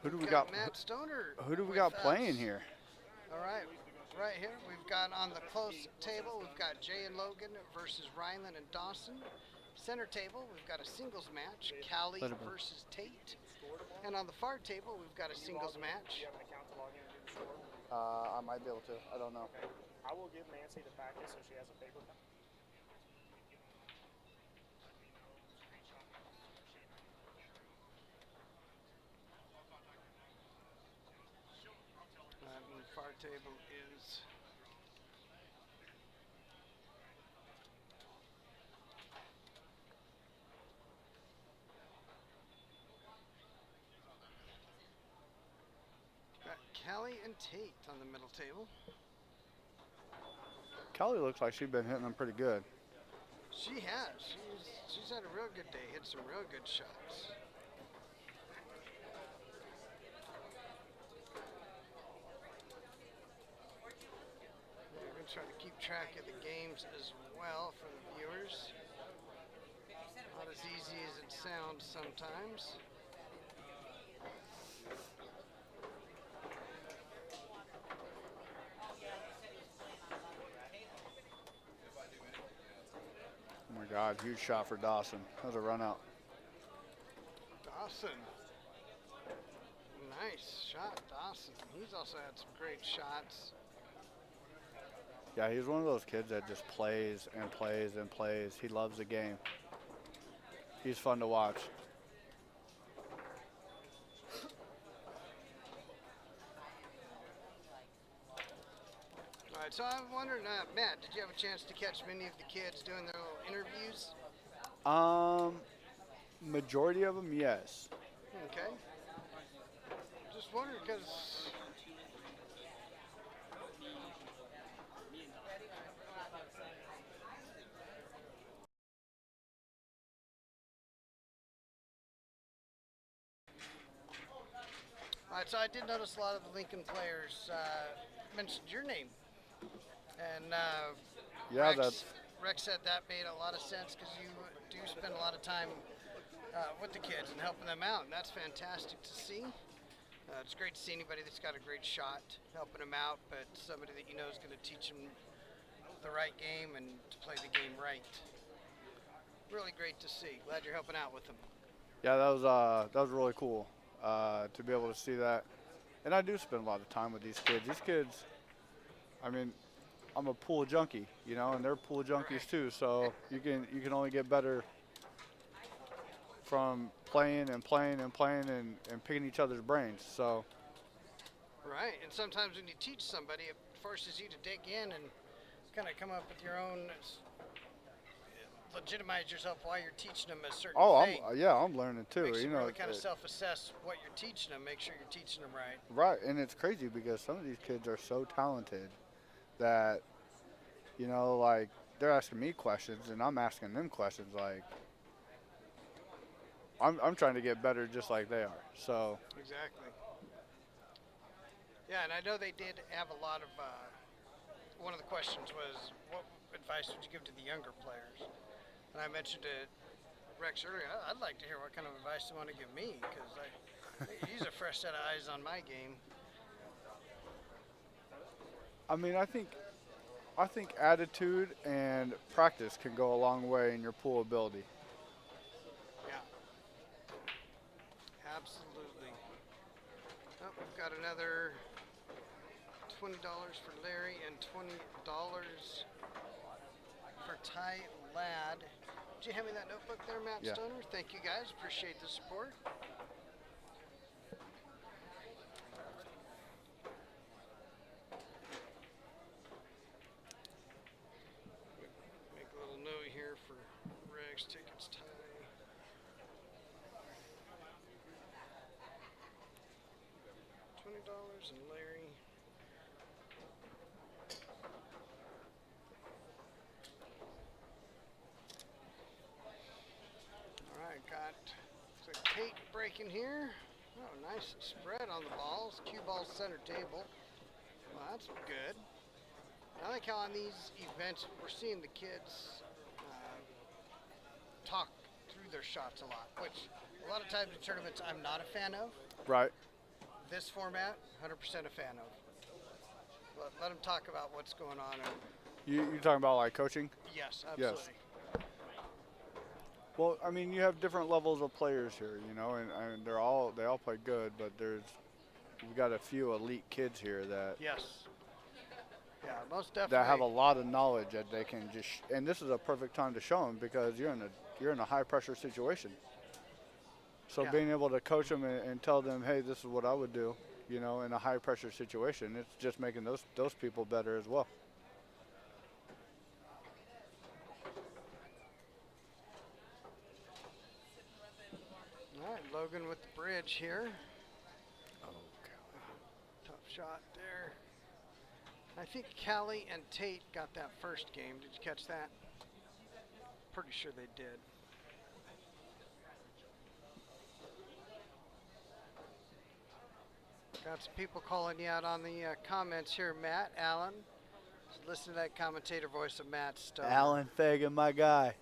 Who do we We've got? Matt Stoner. Who do we with got playing us. here? All right. Right here, we've got on the close table, we've got Jay and Logan versus Ryland and Dawson. Center table, we've got a singles match, Callie Let it go. versus Tate. And on the far table, we've got a singles match. I might be able to. I don't know. I will give Nancy the packet so she has a paper pen. And the far table is got Callie and Tate on the middle table. Kelly looks like she's been hitting them pretty good. She has. She's had a real good day. Hit some real good shots. We're going to try to keep track of the games as well for the viewers. Not as easy as it sounds sometimes. Oh my God, huge shot for Dawson. That was a run out. Dawson. Nice shot, Dawson. He's also had some great shots. Yeah, he's one of those kids that just plays and plays and plays. He loves the game. He's fun to watch. All right, so I'm wondering, Matt, did you have a chance to catch many of the kids doing their little interviews? Majority of them, yes. Okay. Just wondering because all right, so I did notice a lot of the Lincoln players mentioned your name, and Yeah, that's Rex said that made a lot of sense because you do spend a lot of time with the kids and helping them out, and that's fantastic to see. It's great to see anybody that's got a great shot helping them out, but somebody that you know is going to teach them the right game and to play the game right. Really great to see. Glad you're helping out with them. yeah, that was really cool to be able to see that. And I do spend a lot of time with these kids. These kids, I mean, I'm a pool junkie, you know, and they're pool junkies too. So you can only get better from playing and playing and playing and picking each other's brains. So Right, and sometimes when you teach somebody, it forces you to dig in and kind of come up with your own, legitimize yourself while you're teaching them a certain thing. I'm learning too. Makes you know, really kind of self-assess what you're teaching them, make sure you're teaching them right. right, and it's crazy because some of these kids are so talented that, you know, like they're asking me questions and I'm asking them questions. Like I'm trying to get better just like they are. So Exactly. Yeah, and I know they did have a lot of, one of the questions was, what advice would you give to the younger players? And I mentioned to Rex earlier, I'd like to hear what kind of advice they want to give me, because he's a fresh set of eyes on my game. I mean, I think attitude and practice can go a long way in your pool ability. Yeah. Absolutely. Oh, we've got another $20 for Larry and $20 for Ty Ladd. Did you hand me that notebook there, Matt Yeah. Stoner? Thank you guys. Appreciate the support. Make a little note here for Rex tickets, Ty. $20 and Larry. All right, got the Tate breaking here. Oh, nice spread on the balls. Cue ball center table. Well, that's good. I like how on these events we're seeing the kids talk through their shots a lot, which a lot of times in tournaments I'm not a fan of. Right. this format, 100% a fan of. Let them talk about what's going on. And You talking about like coaching? yes, absolutely. Well, I mean, you have different levels of players here, you know, and they all play good, but you've got a few elite kids here that Yes. Yeah, most definitely. that have a lot of knowledge that they can just. And this is a perfect time to show them because you're in a high pressure situation. So Yeah. being able to coach them and tell them, hey, this is what I would do, you know, in a high pressure situation, it's just making those people better as well. All right, Logan with the bridge here. Tough shot there. I think Callie and Tate got that first game. Did you catch that? Pretty sure they did. Got some people calling you out on the comments here. Matt, Allen. Just listen to that commentator voice of Matt Stone. Alan Fagan, my guy.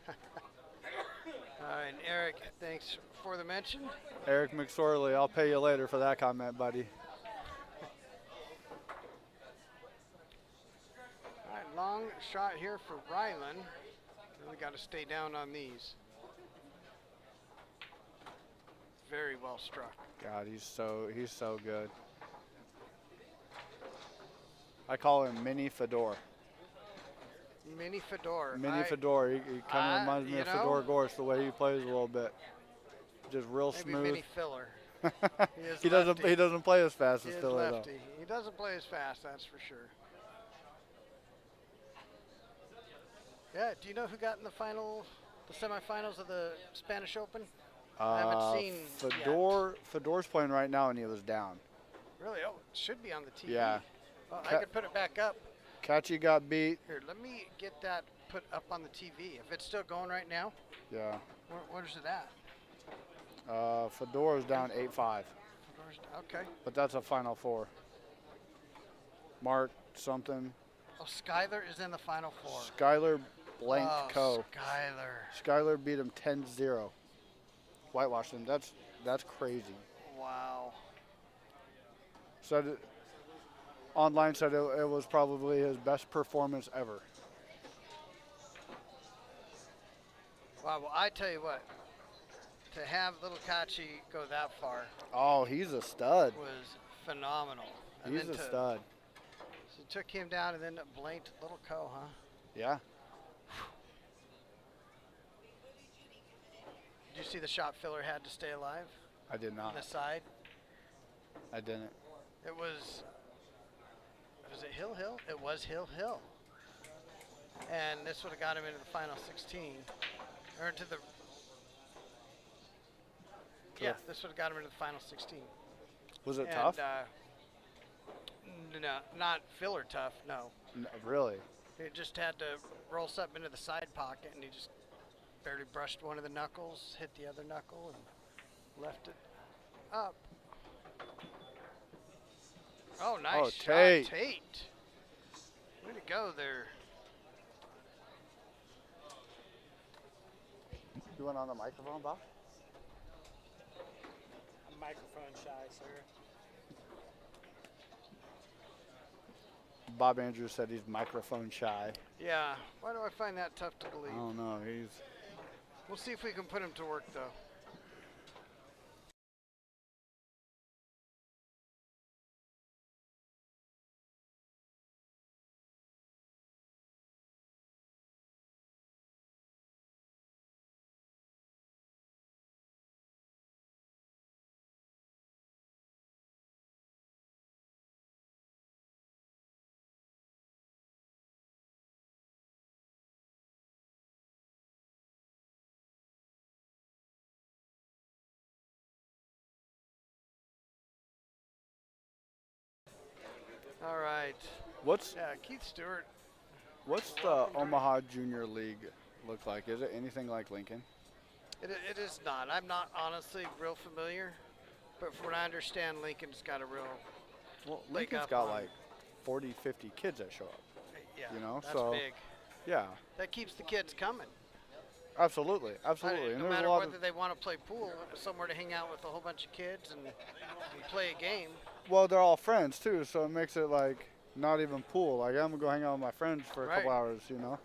All right, and Eric, thanks for the mention. Eric McSorley, I'll pay you later for that comment, buddy. All right, long shot here for Rylan. Really got to stay down on these. Very well struck. God, he's so good. I call him Mini Fedor. Mini Fedor. Mini Fedor. He kind of reminds me of Fedor Gorst, the way he plays a little bit. Just real Maybe smooth. Mini Filler. He doesn't play as fast He as is Filler though. lefty. He doesn't play as fast, that's for sure. Yeah, do you know who got in the semifinals of the Spanish Open? I haven't seen Fedor's playing right now, and he was down. Really? Oh, it should be on the TV. Yeah. Well, I could put it back up. Kachi got beat. Here, let me get that put up on the TV. If it's still going right now, Yeah. where's it at? Fedor is down 8-5, Okay. but that's a Final Four. Mark something. Oh, Skyler is in the Final Four. Skyler blanked Oh, Co. Skyler. Skyler beat him 10-0. Whitewashed him. That's crazy. Wow. Said online said it was probably his best performance ever. Wow, well, I tell you what, to have little Kachi go that far Oh, he's a stud. was phenomenal. And He's then a stud. So took him down and then blanked little Co, huh? Yeah. Did you see the shot Filler had to stay alive I did on not. the side? I didn't. It was it Hill? It was Hill. And this would have got him into the final 16. Or into the... Yeah, this would have got him into the final 16. Was it And, tough? No, not Filler tough, no. No, really? He just had to roll something into the side pocket, and he just barely brushed one of the knuckles, hit the other knuckle, and left it up. Oh, nice Oh, shot, Tate. Tate. Way to go there. You went on the microphone, Bob? I'm microphone shy, sir. Bob Andrews said he's microphone shy. Yeah, why do I find that tough to believe? I don't know. We'll see if we can put him to work, though. All right. What's Keith Stewart. What's the Omaha Junior League look like? Is it anything like Lincoln? It is not. I'm not honestly real familiar, but from what I understand, Lincoln's got a real Well, leg Lincoln's up got on- like 40, 50 kids that show up. yeah. You know, that's so- big. Yeah. That keeps the kids coming. Absolutely, absolutely. And No there's matter a lot whether they want to play pool, somewhere to hang out with a whole bunch of kids and play a game. well, they're all friends too, so it makes it like not even pool. Like I'm gonna go hang out with my friends for a couple Right. hours, you know.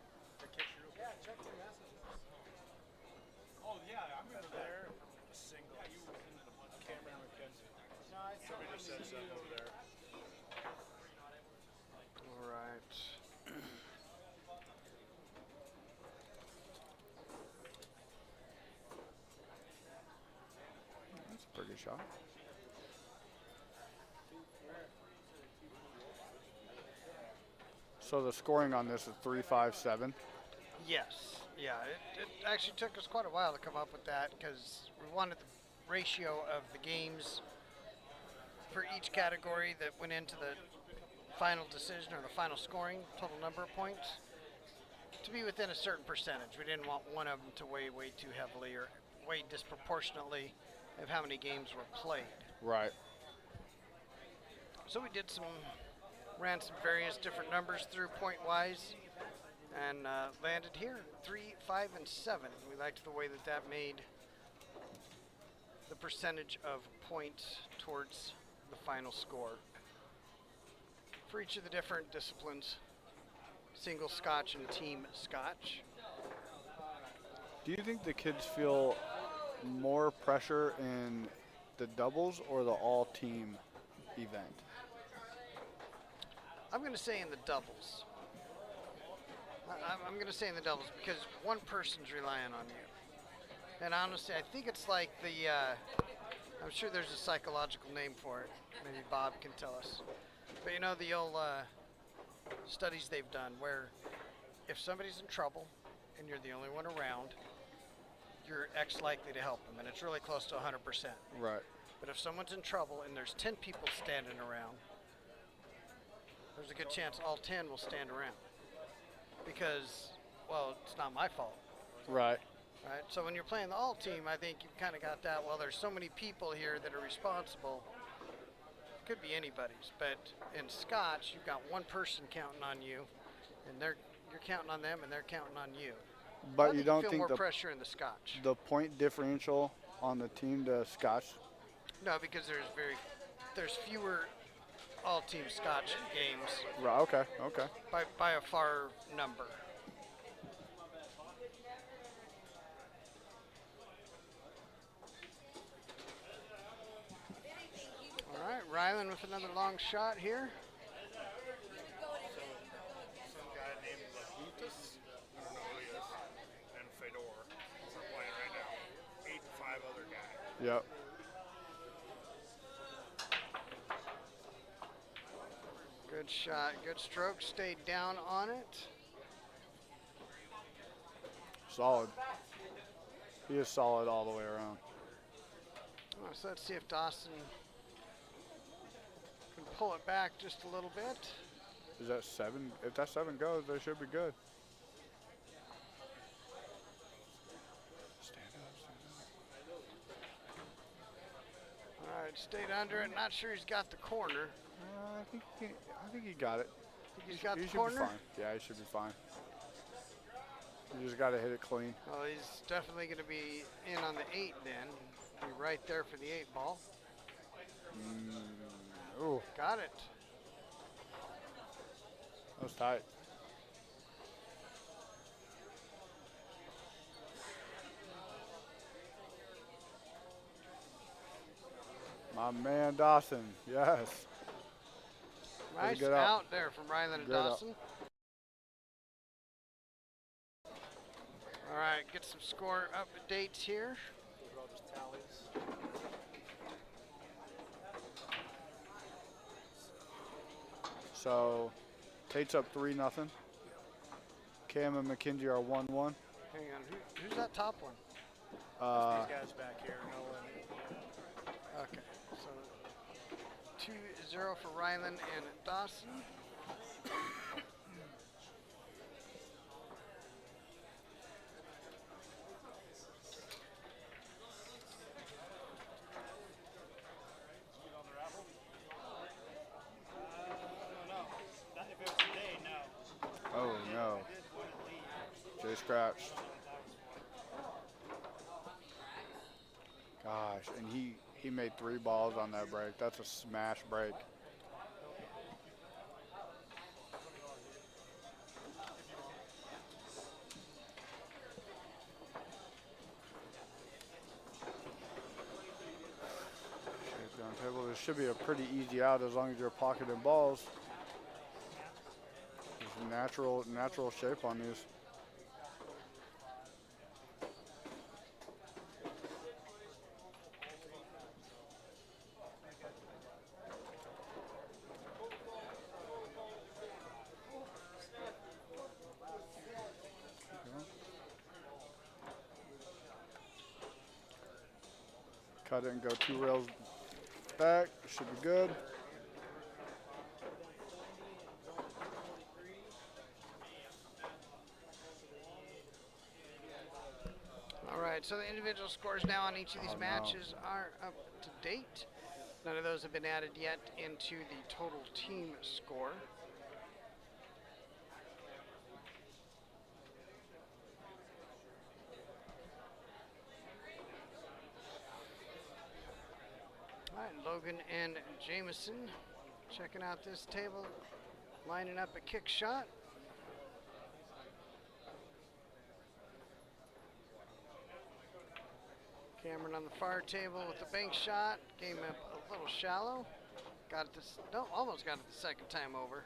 Oh yeah, I remember there. A single. Cameron McKenzie. Somebody just said something over there. All right. That's a pretty good shot. So the scoring on this is 3-5-7. Yes. Yeah. It actually took us quite a while to come up with that because we wanted the ratio of the games for each category that went into the final decision or the final scoring total number of points to be within a certain percentage. We didn't want one of them to weigh way too heavily or weigh disproportionately of how many games were played. Right. So we ran some various different numbers through point wise and landed here 3, 5, and 7. We liked the way that made the percentage of points towards the final score for each of the different disciplines, single scotch and team scotch. Do you think the kids feel more pressure in the doubles or the all-team event? I'm going to say in the doubles. I'm going to say in the doubles because one person's relying on you. And honestly, I think it's like I'm sure there's a psychological name for it. Maybe Bob can tell us. But you know the old studies they've done where if somebody's in trouble and you're the only one around, you're X likely to help them. And it's really close to 100%. Right. But if someone's in trouble and there's 10 people standing around, there's a good chance all 10 will stand around. Because, well, it's not my fault. Right. Right? So when you're playing the all team, I think you've kind of got that. Well, there's so many people here that are responsible. Could be anybody's, but in Scotch, you've got one person counting on you, and you're counting on them, and they're counting on you. But you don't feel think more pressure in the Scotch? the point differential on the team to Scotch? No, because there's fewer all team Scotch games Right. Okay. Okay. by a far number. All right, Rylan with another long shot here. Some guy named Labutas, I don't know who he is, and Fedor are playing right now. 8 and 5 other guy. Yep. Good shot, good stroke, stayed down on it. Solid. He is solid all the way around. So let's see if Dawson can pull it back just a little bit. Is that 7? If that 7 goes, they should be good. Stand up. All right, stayed under it. Not sure he's got the corner. I think he got it. Think he's got He the should corner? be fine. Yeah, he should be fine. You just got to hit it clean. Well, he's definitely going to be in on the 8 then. Be right there for the 8 ball. Ooh, Got it. that was tight. My man Dawson, yes. Nice good out out. there from Rylan and Good out. Dawson. All right, get some score updates here. So, Tate's up 3-0. Cam and McKenzie are 1-1. Hang on, who's that top one? Uh, These guys back here, Nolan. Okay, so 2-0 for Rylan and Dawson. Not if it was today, no. oh no. Jay scratched. Gosh, and he made 3 balls on that break. That's a smash break. Shakedown table. This should be a pretty easy out as long as you're pocketing balls. There's natural shape on these. Cut it and go 2 rails back. Should be good. All right, so the individual scores now on each of these Oh, no. matches are up to date. None of those have been added yet into the total team score. All right, Logan and Jameson checking out this table, lining up a kick shot. Cameron on the far table with the bank shot. Came up a little shallow. Got it this, no, almost got it the second time over.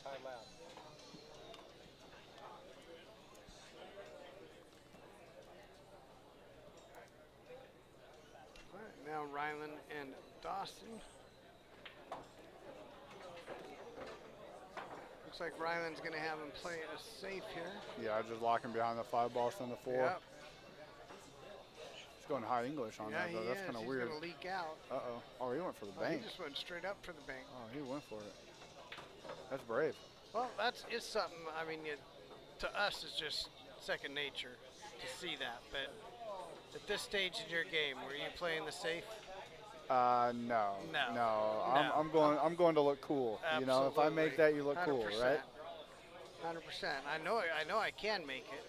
Timeout. All right, now Ryland and Dawson. Looks like Ryland's going to have him play a safe here. Yeah, just locking behind the 5 ball, send the 4. Yep. He's going high English on Yeah, that, though. he That's is. kind of He's weird. going to leak out. Uh-oh. Oh, he went for the Oh, he bank. just went straight up for the bank. Oh, he went for it. That's brave. Well, that's is something. I mean, to us, it's just second nature to see that. But at this stage in your game, were you playing the safe? No. No. No. No. I'm going to look cool. You know, if I make that, you look cool, 100%. right? 100%. I know I can make it.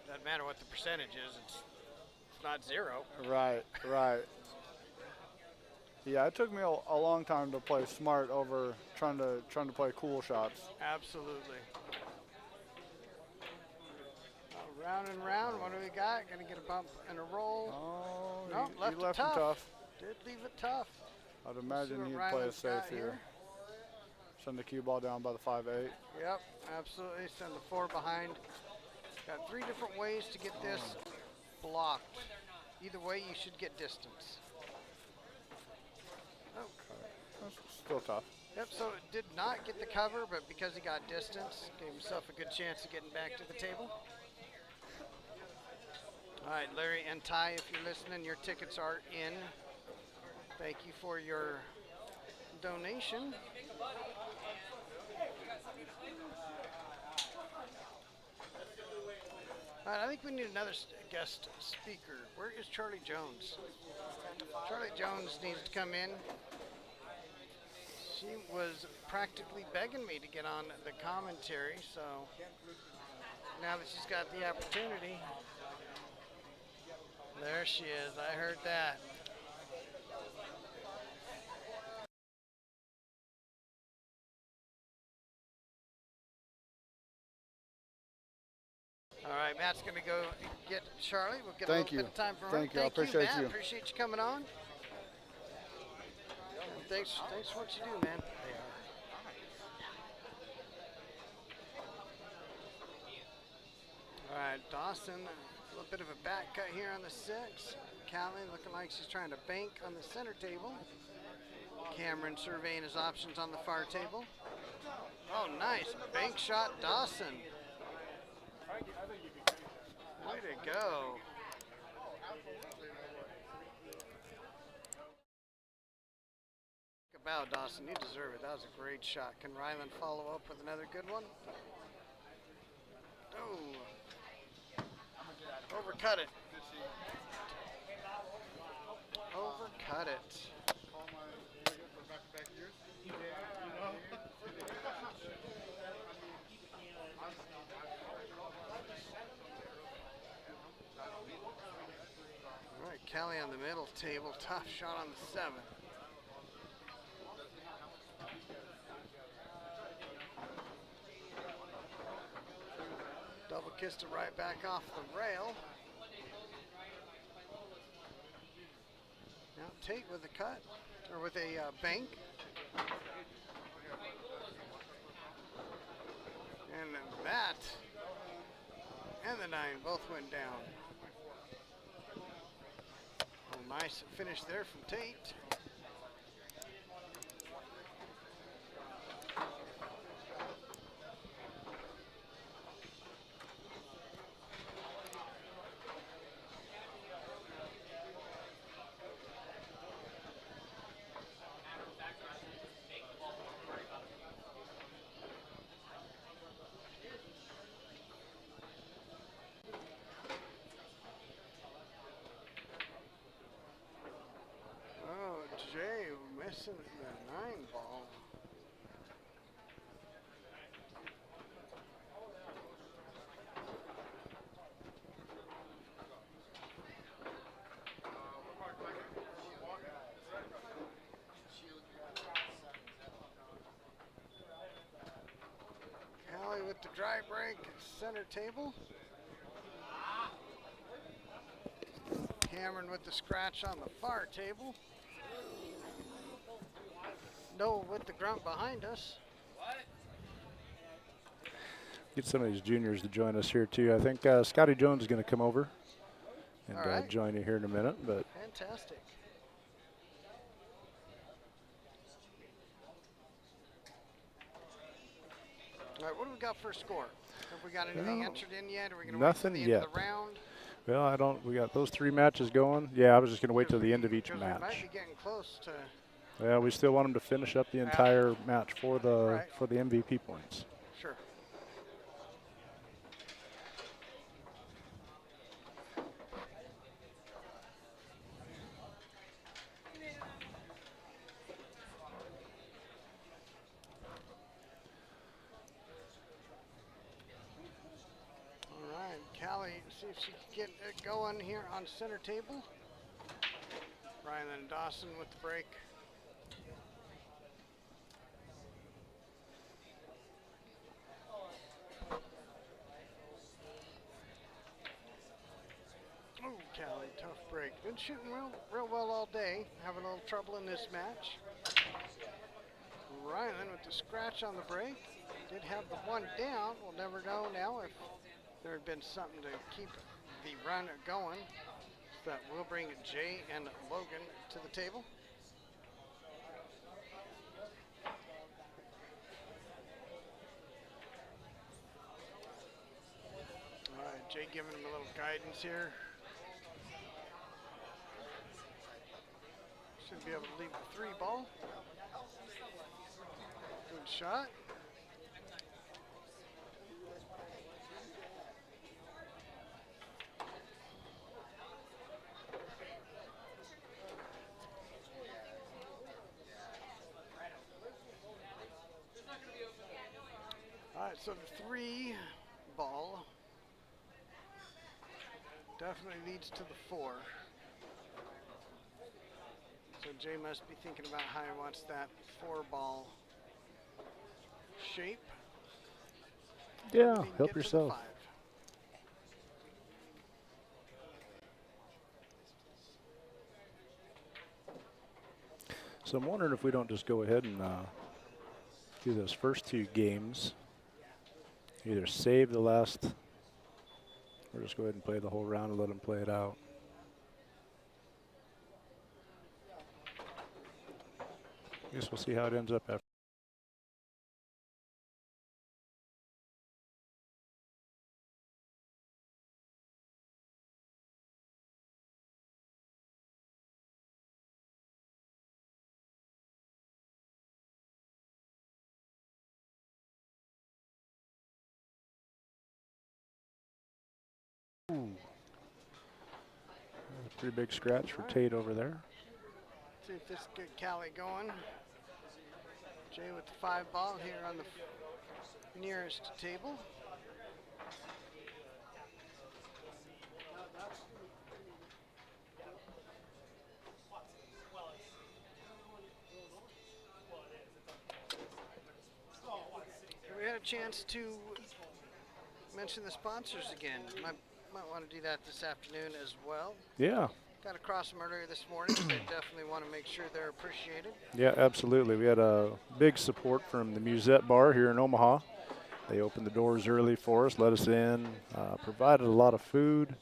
Doesn't matter what the percentage is. It's not 0. Right. Yeah, it took me a long time to play smart over trying to play cool shots. Absolutely. Round and round. What do we got? Gonna get a bump and a roll. Oh, Nope, he left it left him tough. tough. Did leave it tough. I'd See imagine what he'd play it Ryland's safe got here. Send the cue ball down by the 5-8. Yep, absolutely. Send the 4 behind. Got 3 different ways to get this blocked. Either way, you should get distance. Oh, That's still tough. yep, so it did not get the cover, but because he got distance, gave himself a good chance of getting back to the table. All right, Larry and Ty, if you're listening, your tickets are in. Thank you for your donation. All right, I think we need another guest speaker. Where is Charlie Jones? Charlie Jones needs to come in. She was practically begging me to get on the commentary, so now that she's got the opportunity, there she is. I heard that. All right, Matt's going to go get Charlie. We'll get Thank a little you. bit of time for her. Thank you. I appreciate Matt. you. Appreciate you coming on. And thanks for what you do, man. All right, Dawson, a little bit of a back cut here on the 6. Callie looking like she's trying to bank on the center table. Cameron surveying his options on the far table. Oh, nice. Bank shot, Dawson. Way to go. About Dawson, you deserve it. That was a great shot. Can Ryland follow up with another good one? Oh. Overcut it. Overcut it. Kelly on the middle table. Tough shot on the 7. Double kissed it right back off the rail. Now Tate with a cut, or with a bank. And that and the 9 both went down. A nice finish there from Tate. Oh, Jay missing the 9 ball. Callie with the dry break, center table. Cameron with the scratch on the far table. Noah with the grunt behind us. Get some of these juniors to join us here too. I think Scotty Jones is going to come over and All right. join you here in a minute. But Fantastic. All right, what do we got for a score? Have we got anything No, entered in yet? Are we going to wait till nothing the end yet. of the round? well, I don't. We got those 3 matches going. Yeah, I was just going to wait till the end of each Because we might match. be getting close to. Yeah, we still want them to finish up the entire match for the Right. MVP points. Sure. All right, Callie, see if she can get it going here on center table. Ryan and Dawson with the break. Oh, Callie, tough break. Been shooting real well all day. Having a little trouble in this match. Ryan with the scratch on the break. Did have the 1 down. We'll never know now if there had been something to keep the run going. That will bring Jay and Logan to the table. All right, Jay giving him a little guidance here. Should be able to leave the 3 ball. Good shot. All right, so the 3 ball definitely leads to the 4. So Jay must be thinking about how he wants that 4 ball shape. Yeah, So he can help get to the yourself. 5. So I'm wondering if we don't just go ahead and do those first 2 games. Either save the last, or just go ahead and play the whole round and let them play it out. Guess we'll see how it ends up after. That's a pretty big scratch for Tate over there. See if this can get Callie going. Jay with the 5 ball here on the nearest table. chance to mention the sponsors again. Might want to do that this afternoon as well. Yeah. Got across them earlier this morning. They definitely want to make sure they're appreciated. Yeah, absolutely. We had a big support from the Musette Bar here in Omaha. They opened the doors early for us, let us in, provided a lot of food,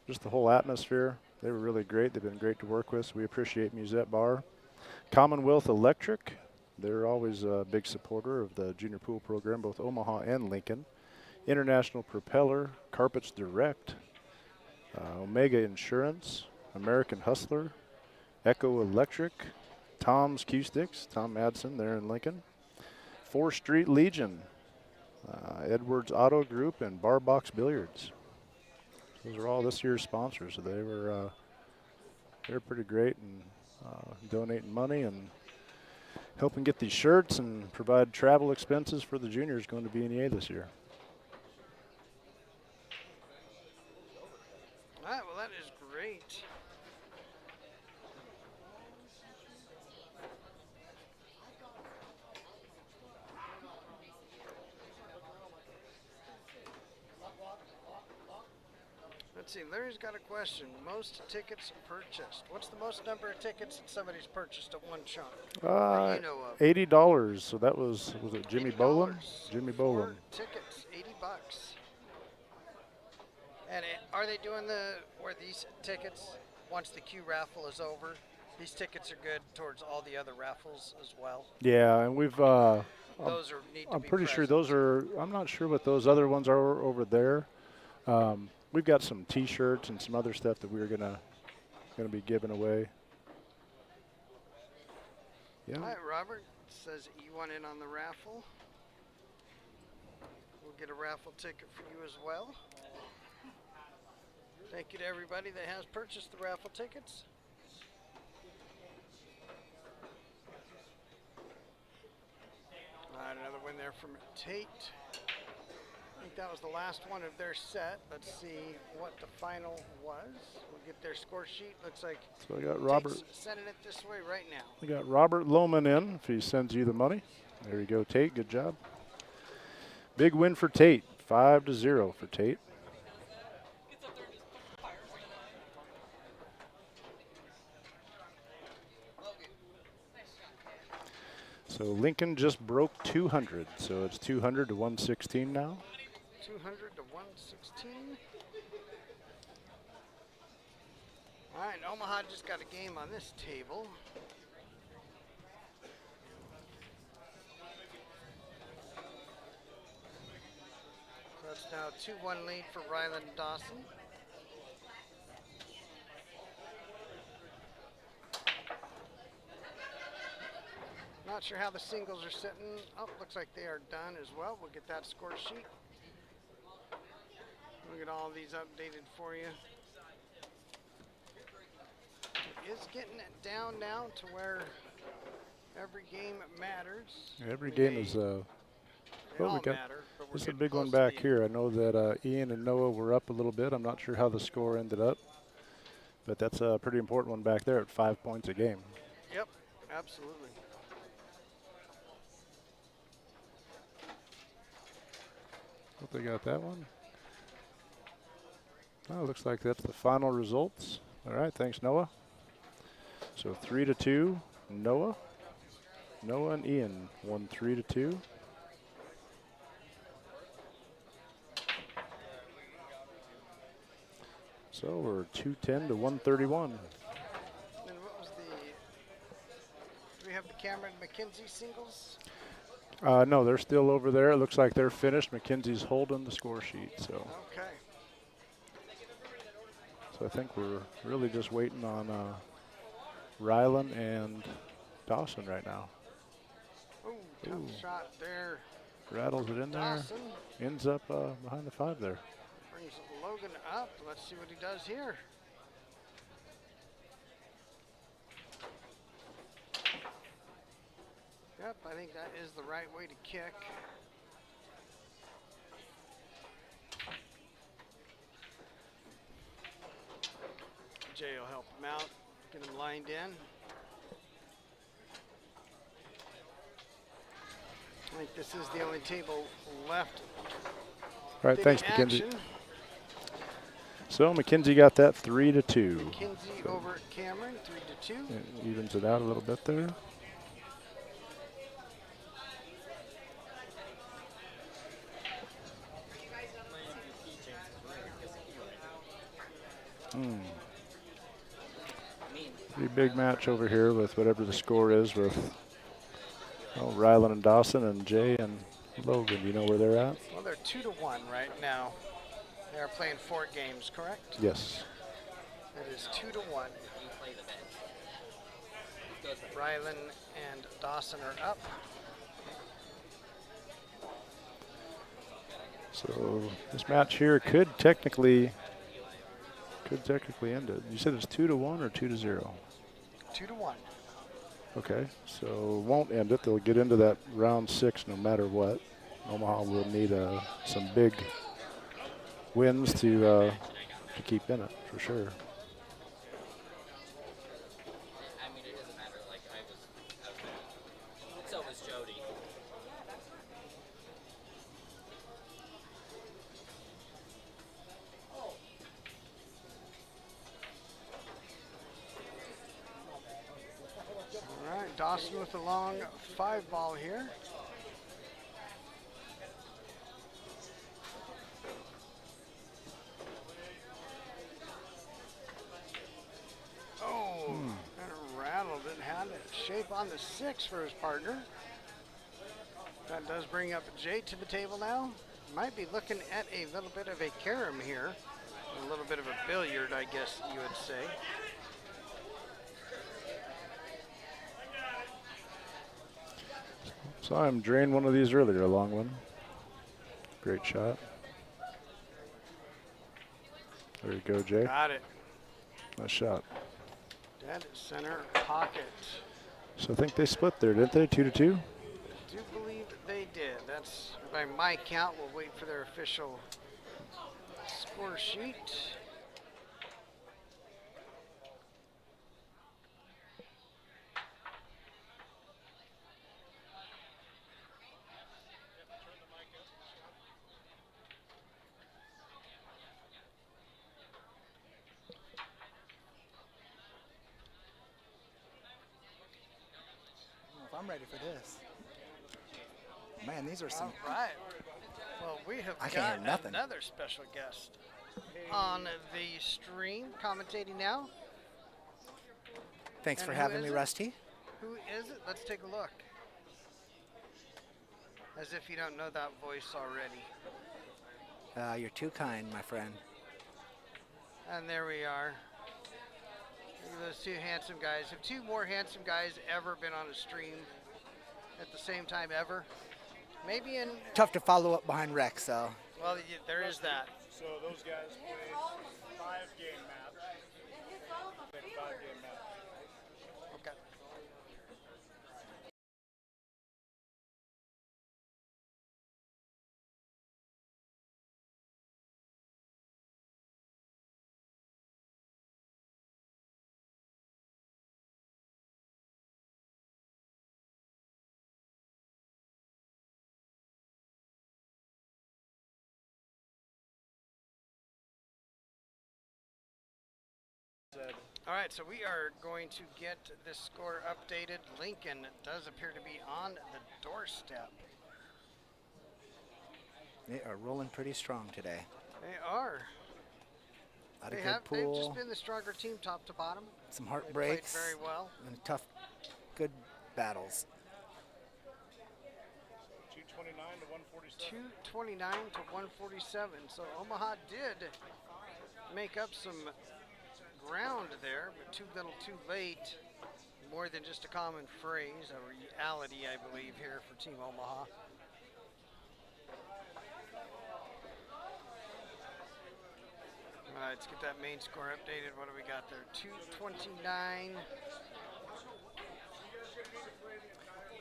just the whole atmosphere. They were really great. They've been great to work with, so we appreciate Musette Bar. Commonwealth Electric, they're always a big supporter of the junior pool program, both Omaha and Lincoln. International Propeller, Carpets Direct, Omega Insurance, American Hustler, Echo Electric, Tom's Q-Sticks, Tom Madsen there in Lincoln, 4th Street Legion, Edwards Auto Group, and Bar Box Billiards. Those are all this year's sponsors. So they were pretty great and donating money and helping get these shirts and provide travel expenses for the juniors going to BNEA this year. All right, well, that is great. Let's see, Larry's got a question. Most tickets purchased. What's the most number of tickets that somebody's purchased at one chunk? That you know of? $80. So that was it Jimmy Boland? $80 Jimmy for Boland. tickets, $80. And are they doing where these tickets, once the Q raffle is over, these tickets are good towards all the other raffles as well? Yeah, and we've. Those need to I'm be pretty sure present. those are. I'm not sure what those other ones are over there. We've got some T-shirts and some other stuff that we're gonna be giving away. Yeah. All right, Robert says you want in on the raffle. We'll get a raffle ticket for you as well. Thank you to everybody that has purchased the raffle tickets. All right, another win there from Tate. I think that was the last one of their set. Let's see what the final was. We'll get their score sheet. Looks like So I got Robert. Tate's sending it this way right now. We got Robert Lohman in. If he sends you the money, there you go, Tate. Good job. Big win for Tate. 5-0 for Tate. So Lincoln just broke 200. So it's 200 to 116 now. 200 to 116. All right, Omaha just got a game on this table. So that's now a 2-1 lead for Ryland Dawson. Not sure how the singles are sitting. Oh, looks like they are done as well. We'll get that score sheet. We'll get all these updated for you. It is getting it down now to where every game matters. Every game is. They Well, all we got. matter, but we're This is a getting big one close to back the- here. I know that Ian and Noah were up a little bit. I'm not sure how the score ended up, but that's a pretty important one back there at 5 points a game. Yep, absolutely. Hope they got that one. Oh, looks like that's the final results. All right, thanks, Noah. So 3-2, Noah. Noah and Ian won 3-2. So we're 210 to 131. And what was the? Do we have the Cameron McKenzie singles? No, they're still over there. It looks like they're finished. McKenzie's holding the score sheet. So Okay. I think we're really just waiting on Ryland and Dawson right now. Ooh, tough Ooh. shot there. Rattles it in there. Dawson Ends up behind the 5 there. brings Logan up. Let's see what he does here. Yep, I think that is the right way to kick. Jay will help him out, get him lined in. I think this is the only table left. All right, in thanks, Mackenzie. action. So McKenzie got that 3-2. Kinsey over Cameron, 3-2. It evens it out a little bit there. Pretty big match over here with whatever the score is with Rylan and Dawson and Jay and Logan. You know where they're at? Well, they're 2-1 right now. They're playing 4 games, correct? Yes. It is 2-1. Rylan and Dawson are up. So this match here could technically end it. You said it's 2-1 or 2-0? 2-1. Okay, so won't end it. They'll get into that round 6 no matter what. Omaha will need some big wins to keep in it for sure. So was Jody. All right, Dawson with a long 5-ball here. Oh, kind of rattled it. Had a shape on the 6 for his partner. That does bring up Jay to the table now. Might be looking at a little bit of a carom here. A little bit of a billiard, I guess you would say. Saw him drain one of these earlier, a long one. Great shot. There you go, Jay. Got it. Nice shot. Dead center pocket. So I think they split there, didn't they? 2-2? Do believe they did. That's by my count. We'll wait for their official score sheet. I'm ready for this. Man, these are some. All right. Well, we have I can't hear got nothing. another special guest on the stream commentating now. Thanks And for who having is me, it? Rusty. Who is it? Let's take a look. As if you don't know that voice already. You're too kind, my friend. And there we are. Look at those two handsome guys. Have 2 more handsome guys ever been on a stream at the same time ever? Maybe in, Tough to follow up behind Rex, so. well, there is that. So those guys played 5-game match. Played a 5-game match. Okay. All right, so we are going to get this score updated. Lincoln does appear to be on the doorstep. They are rolling pretty strong today. They are. Not a They good have. They've just pool, been the stronger team, top to bottom. some They played heartbreaks, very well. and tough, good battles. 229 to 147. 229 to 147. So Omaha did make up some ground there, but too little, too late. More than just a common phrase, a reality, I believe, here for Team Omaha. All right, let's get that main score updated. What do we got there? 229.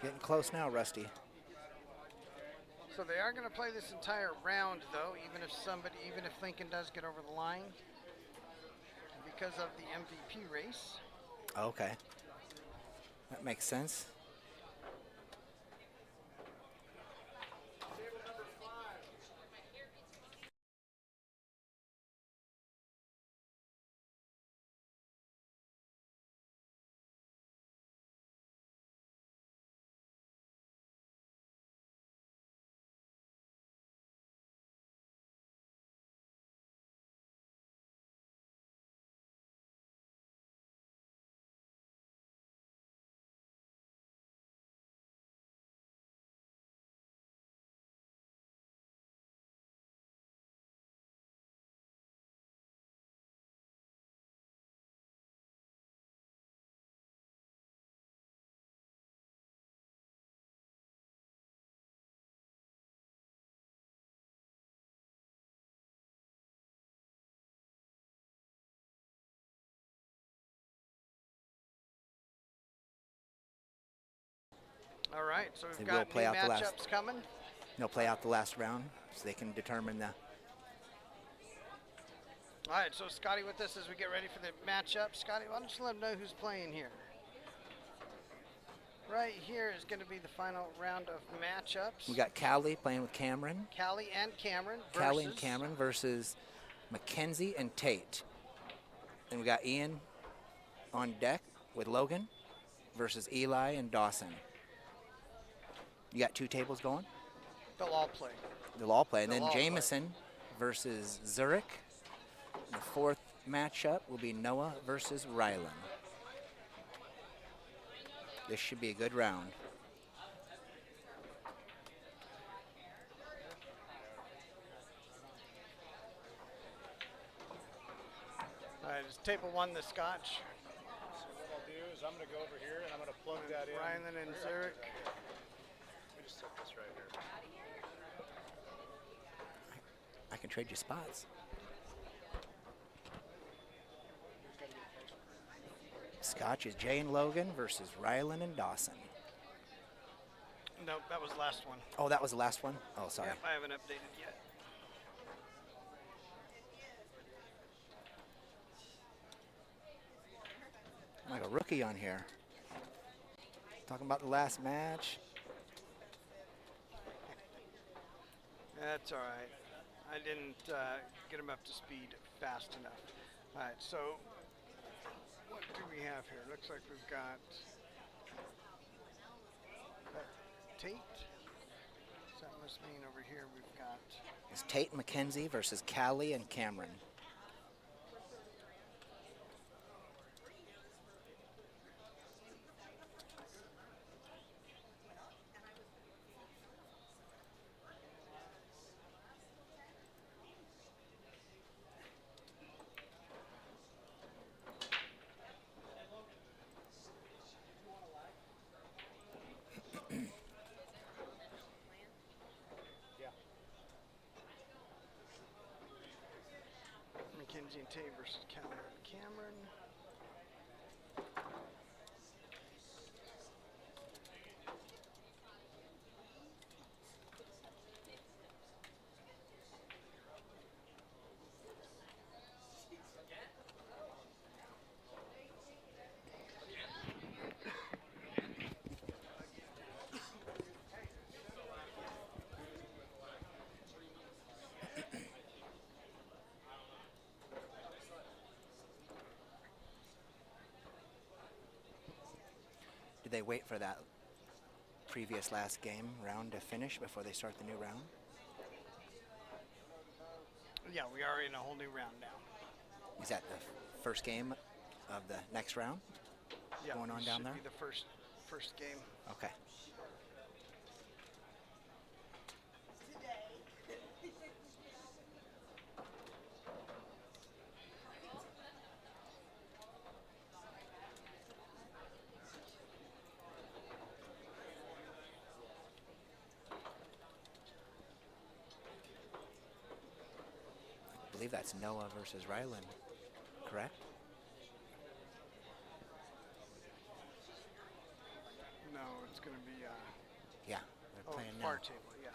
Getting close now, Rusty. So they are going to play this entire round, though, even if Lincoln does get over the line, because of the MVP race. Okay. That makes sense. All right, so we've They will got new play out the last- matchups coming. They'll play out the last round so they can determine the. All right, so Scotty with us as we get ready for the matchup. Scotty, why don't you let them know who's playing here? Right here is going to be the final round of matchups. We got Callie playing with Cameron. Callie and Cameron versus Callie and Cameron versus Mackenzie and Tate. Then we got Ian on deck with Logan versus Eli and Dawson. You got 2 tables going? They'll all play. They'll all play. And They'll then all play. Jameson versus Zurich. The 4th matchup will be Noah versus Rylan. This should be a good round. All right, it's table 1, the Scotch. So what I'll do is I'm going to go over here and I'm going to plug that in. Rylan and Zurich. Let me just set this right here. I can trade you spots. Scotch is Jay and Logan versus Rylan and Dawson. No, that was the last one. Oh, that was the last one? Oh, sorry. Yep, I haven't updated yet. I'm like a rookie on here. Talking about the last match. That's all right. I didn't get them up to speed fast enough. All right, so what do we have here? Looks like we've got Tate. So that must mean over here we've got It's Tate and McKenzie versus Callie and Cameron. Mackenzie and Tate versus Cameron and Cameron. Did they wait for that previous last game round to finish before they start the new round? Yeah, we are in a whole new round now. Is that the first game of the next round? Yeah, Going on this down should there? be the first game. Okay. I believe that's Noah versus Rylan, correct? No, it's going to be Yeah, they're playing now. far table, yeah.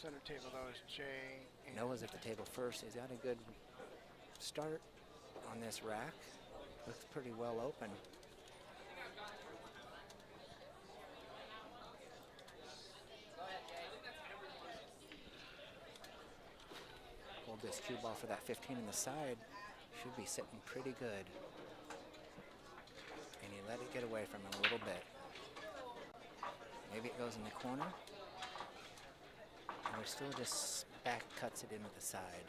Center table though is Jay and Noah's at the table first. He's got a good start on this rack. Looks pretty well open. Hold this cue ball for that 15 in the side. Should be sitting pretty good. And he let it get away from him a little bit. Maybe it goes in the corner. And he still just back cuts it in with the side.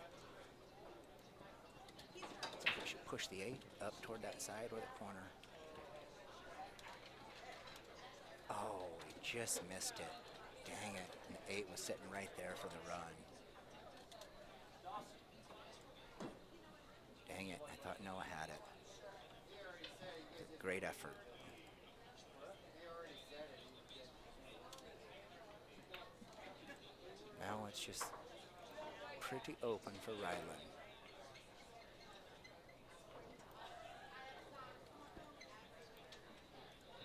So we should push the 8 up toward that side or the corner. Oh, he just missed it. Dang it. And the 8 was sitting right there for the run. Dang it. I thought Noah had it. Great effort. Now it's just pretty open for Rylan.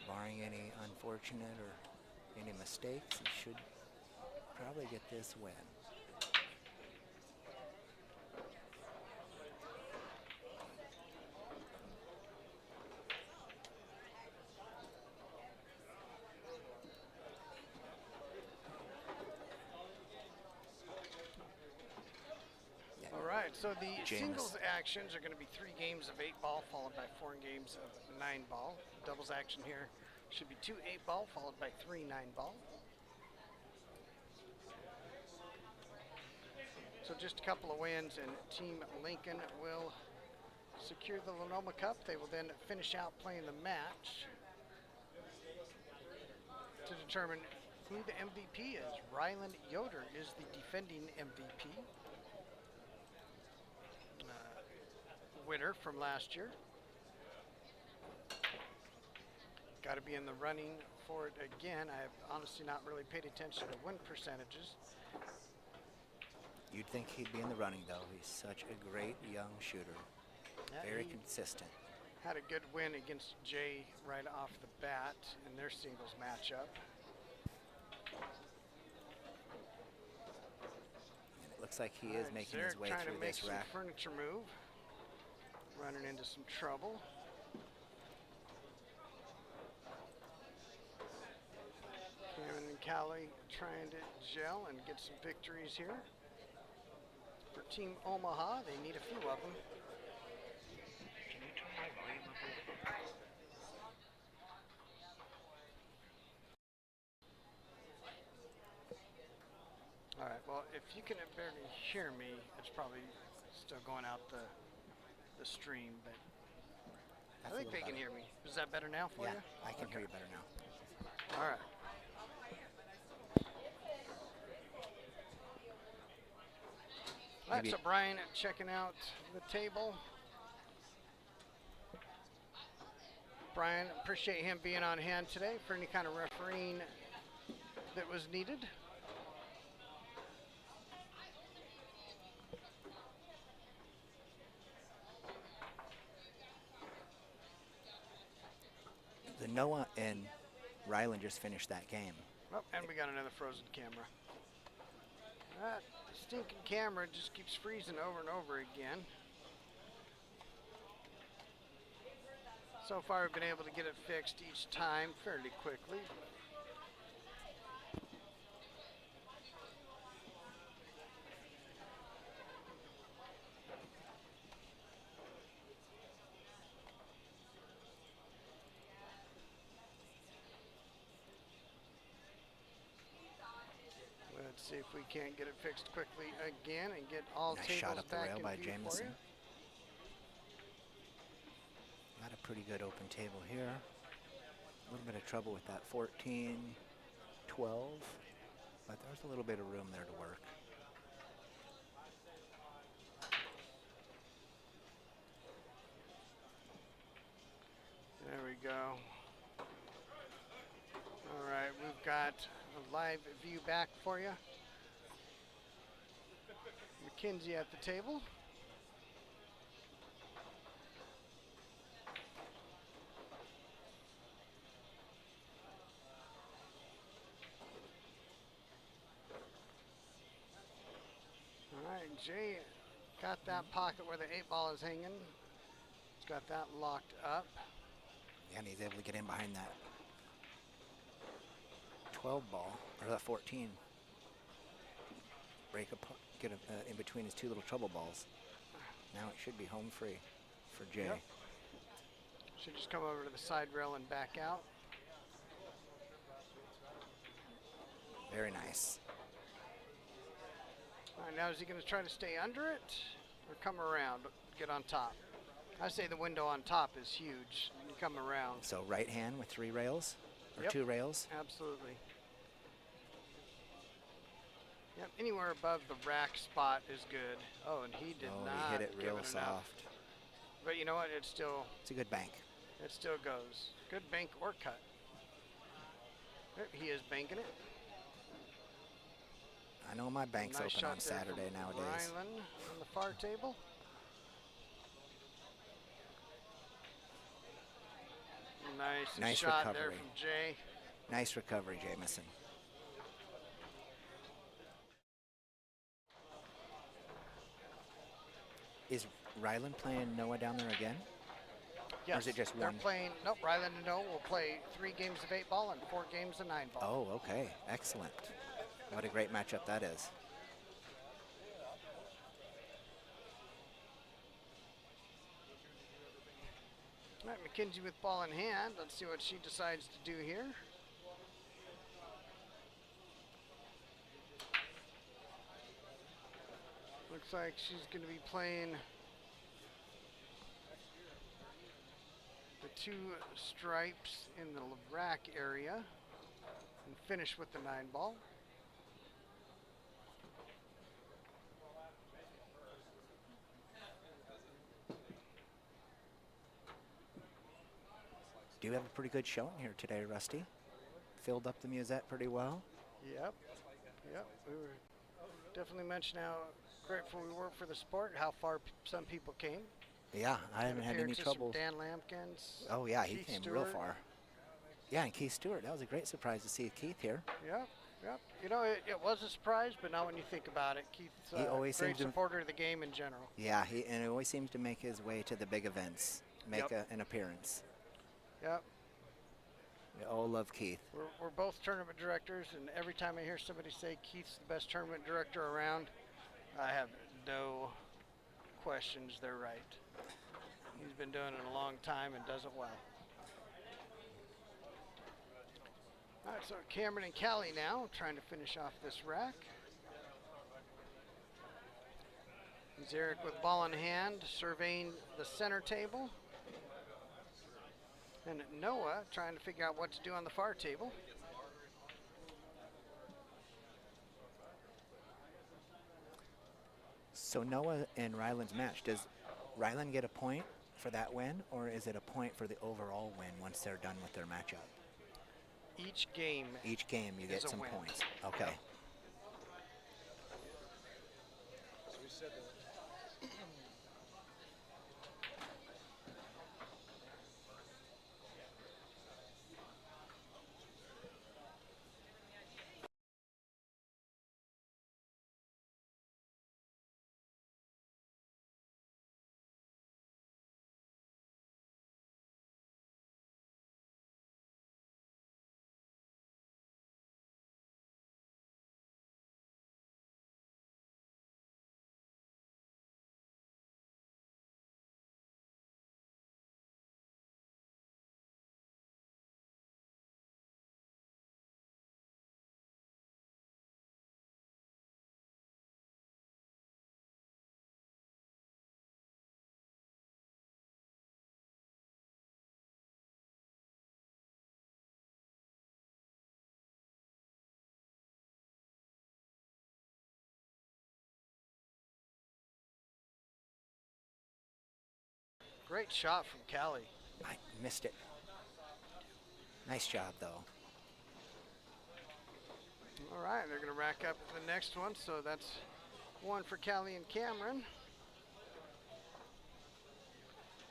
Barring barring any unfortunate or any mistakes, he should probably get this win. All right, so the James. singles actions are going to be 3 games of 8-ball followed by 4 games of 9-ball. Doubles action here should be 2 8-ball followed by 3 9-ball. So just a couple of wins and Team Lincoln will secure the LinOma Cup. They will then finish out playing the match to determine who the MVP is. Ryland Yoder is the defending MVP. Winner from last year. Got to be in the running for it again. I have honestly not really paid attention to win percentages. You'd think he'd be in the running, though. He's such a great young shooter. Yeah, Very he consistent. had a good win against Jay right off the bat in their singles matchup. And it looks like he is making his way trying through to make this some rack. furniture move. Running into some trouble. Cameron and Callie trying to gel and get some victories here. For Team Omaha, they need a few of them. Can you turn my volume up a little? All right, well, if you can barely hear me, it's probably still going out the stream, but That's I a think they little can better. hear me. Is that better now for Yeah, you? I can hear you better now. All right. All right, Maybe- so Brian checking out the table. Brian, appreciate him being on hand today for any kind of refereeing that was needed. The Noah and Ryland just finished that game. Oh, and we got another frozen camera. That stinking camera just keeps freezing over and over again. So far, we've been able to get it fixed each time fairly quickly. Let's see if we can't get it fixed quickly again and get all Nice tables shot up the back rail in by view for Jamison. you. Got a pretty good open table here. A little bit of trouble with that 14, 12, but there's a little bit of room there to work. There we go. All right, we've got a live view back for you. Mackenzie at the table. All right, Jay got that pocket where the 8-ball is hanging. He's got that locked up. And he's able to get in behind that 12 ball, or that 14. Break up, get in between his two little trouble balls. Now it should be home free for Jay. Yep. Should just come over to the side rail and back out. Very nice. All right, now is he going to try to stay under it or come around, get on top? I say the window on top is huge. You come around. So right hand with 3 rails, or Yep. 2 rails. Absolutely. Yep, anywhere above the rack spot is good. Oh, and he did Oh, not he hit it give real enough. soft. But you know what? It still It's a good bank. goes. Good bank or cut. Yep, he is banking it. I know my bank's Nice open shot on there Saturday from nowadays. Ryland on the far table. Nice shot there recovery. from Jay. Nice recovery, Jamison. Is Ryland playing Noah down there again? Yes, Or is it just they're one? playing. Nope, Ryland and Noah will play 3 games of 8 ball and 4 games of 9 ball. Oh, okay. Excellent. What a great matchup that is. All right, McKenzie with ball in hand. Let's see what she decides to do here. Looks like she's going to be playing the 2 stripes in the rack area and finish with the 9 ball. Do you have a pretty good showing here today, Rusty? Filled up the Musette pretty well. Yep. We were definitely mentioning how grateful we were for the sport, how far some people came. Yeah, I haven't had any Appearances from trouble. Dan Lampkins. Oh, yeah, he Keith came real Stewart. far. Yeah, and Keith Stewart. That was a great surprise to see Keith here. Yep. You know, it was a surprise, but not when you think about it. Keith's He a always great seems to- supporter of the game in general. Yeah, and he always seems to make his way to the big events, make Yep. an appearance. Yep. We all love Keith. We're both tournament directors, and every time I hear somebody say Keith's the best tournament director around, I have no questions. They're right. He's been doing it a long time and does it well. All right, so Cameron and Callie now trying to finish off this rack. Here's Eric with ball in hand, surveying the center table. And Noah trying to figure out what to do on the far table. So Noah and Ryland's match, does Ryland get a point for that win, or is it a point for the overall win once they're done with their matchup? Each game. Each game you Is get a some win. points. Okay. Great shot from Callie. I missed it. Nice job, though. All right, they're going to rack up the next one, so that's 1 for Callie and Cameron.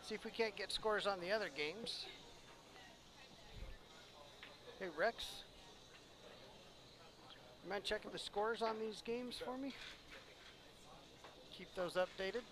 See if we can't get scores on the other games. Hey, Rex, you mind checking the scores on these games for me? Keep those updated.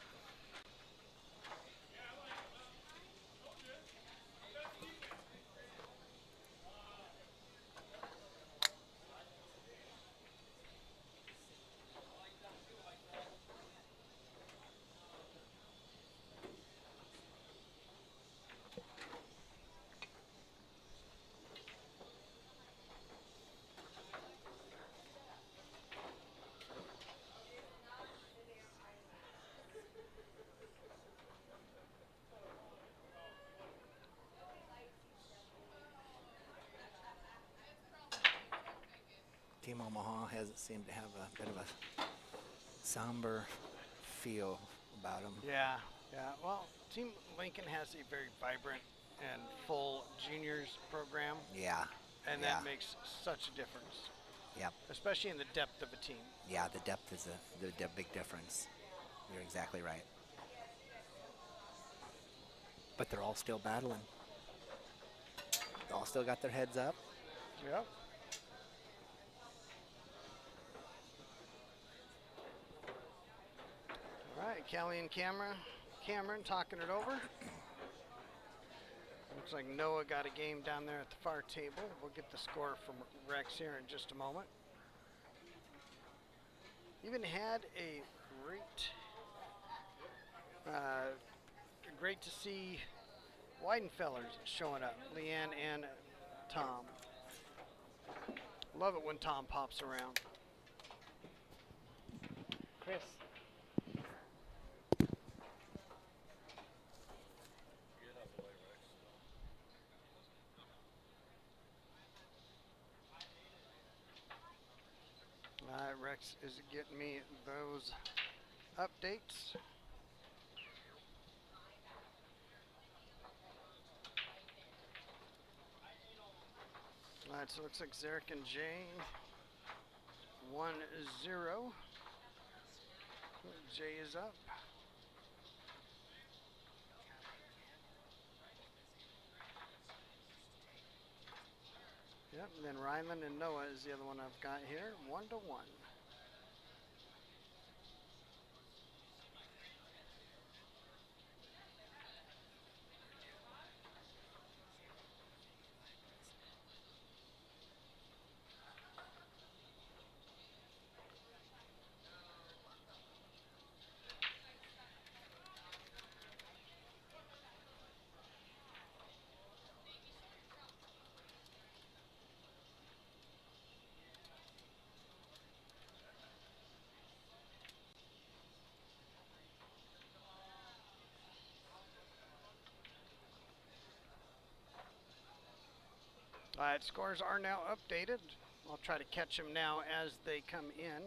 Team Omaha hasn't seemed to have a bit of a somber feel about them. Yeah. Well, Team Lincoln has a very vibrant and full juniors program, Yeah. and yeah. that makes such a difference, Yep. especially in the depth of a team. Yeah, the depth is the big difference. You're exactly right. But they're all still battling. All still got their heads up. Yep. All right, Kelly and Cameron talking it over. Looks like Noah got a game down there at the far table. We'll get the score from Rex here in just a moment. Even had a great to see Weidenfellers showing up, Leanne and Tom. Love it when Tom pops around. Chris. All right, Rex is getting me those updates. All right, so it looks like Zarek and Jay 1-0. Jay is up. Yep, and then Ryland and Noah is the other one I've got here, 1-1. All right, scores are now updated. I'll try to catch them now as they come in.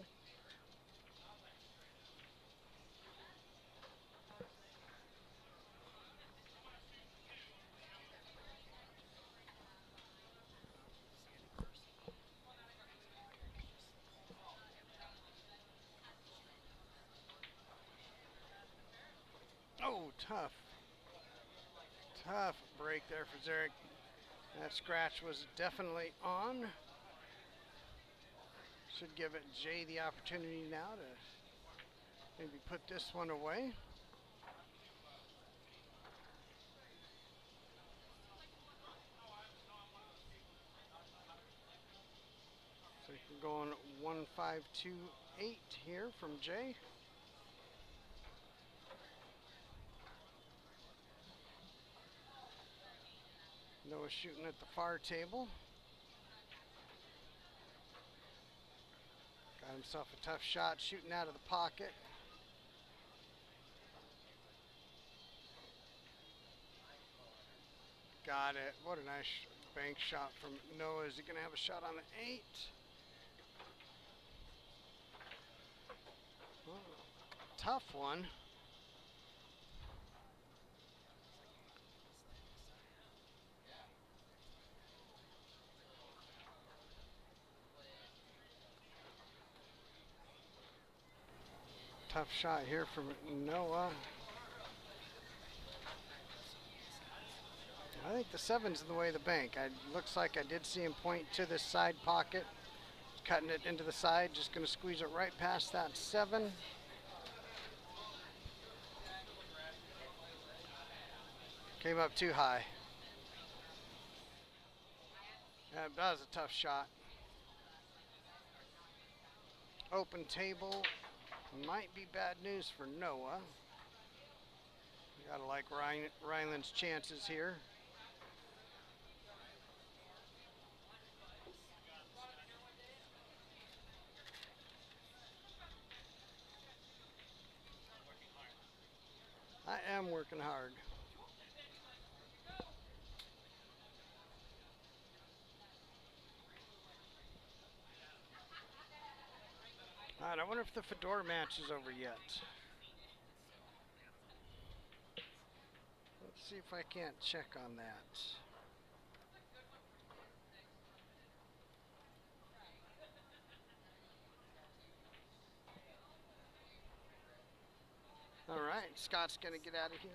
Oh, tough. Tough break there for Zarek. That scratch was definitely on. Should give it Jay the opportunity now to maybe put this one away. So we're going 1-5-2-8 here from Jay. Noah shooting at the far table. Got himself a tough shot shooting out of the pocket. Got it. What a nice bank shot from Noah. Is he going to have a shot on the 8? Well, tough one. Tough shot here from Noah. I think the 7's in the way of the bank. Looks like I did see him point to this side pocket. Cutting it into the side. Just going to squeeze it right past that 7. Came up too high. Yeah, that was a tough shot. Open table. Might be bad news for Noah. You gotta like Ryland's chances here. I am working hard. All right, I wonder if the Fedora match is over yet. Let's see if I can't check on that. All right, Scott's gonna get out of here.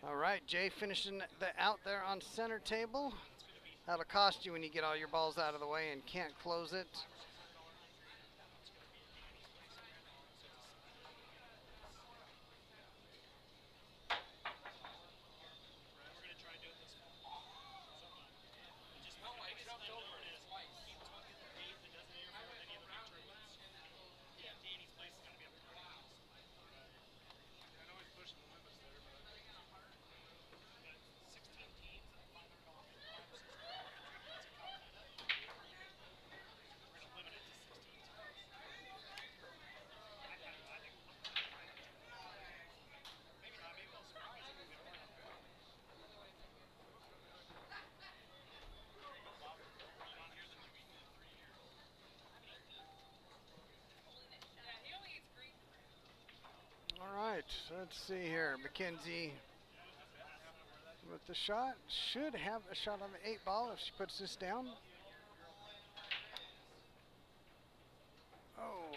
All right, Jay finishing the out there on center table. That'll cost you when you get all your balls out of the way and can't close it. All right, let's see here. McKenzie with the shot. Should have a shot on the 8 ball if she puts this down. Oh.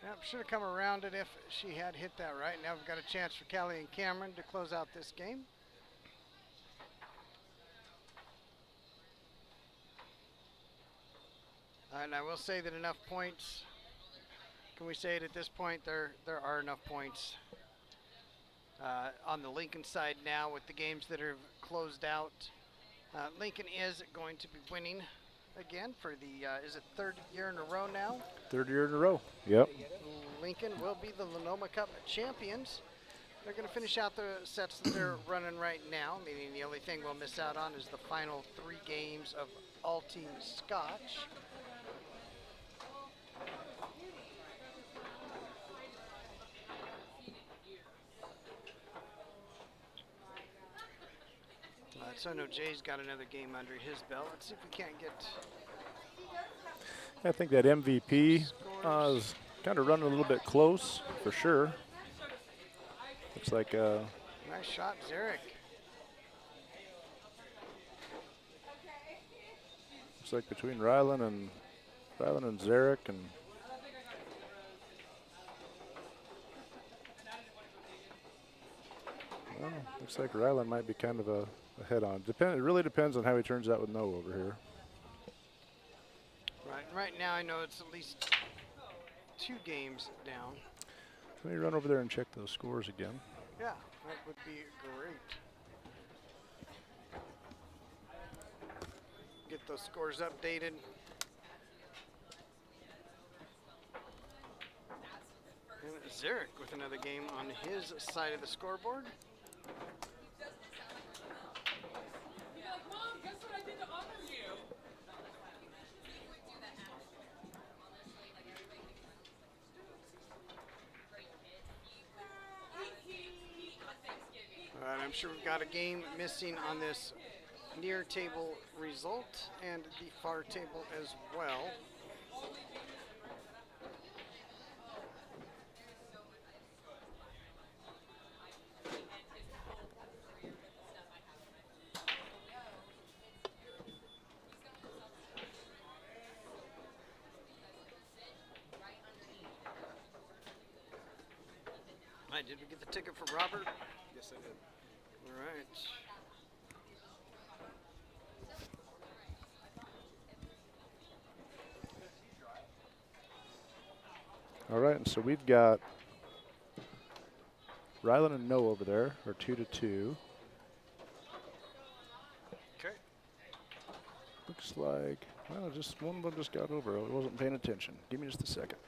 Yep, should have come around it if she had hit that right. Now we've got a chance for Callie and Cameron to close out this game. And I will say that enough points. Can we say it at this point? There are enough points on the Lincoln side now with the games that are closed out. Lincoln is going to be winning again for the, is it 3rd year in a row now? 3rd year in a row. Yep. Lincoln will be the LinOma Cup champions. They're going to finish out the sets that they're running right now, meaning the only thing we'll miss out on is the final 3 games of all-team Scotch. So I know Jay's got another game under his belt. Let's see if we can't get. I think that MVP is kind of running a little bit close for sure. Looks like Nice shot, Zarek. looks like between Rylan and Zarek and well, looks like Rylan might be kind of a head on. It really depends on how he turns out with No over here. Right now I know it's at least 2 games down. Let me run over there and check those scores again. Yeah, that would be great. Get those scores updated. And Zarek with another game on his side of the scoreboard. And I'm sure we've got a game missing on this near table result and the far table as well. All right, did we get the ticket for Robert? Yes, I did. All right. All right, and so we've got Rylan and No over there are 2-2. Okay. Looks like, well, just one of them just got over. I wasn't paying attention. Give me just a second.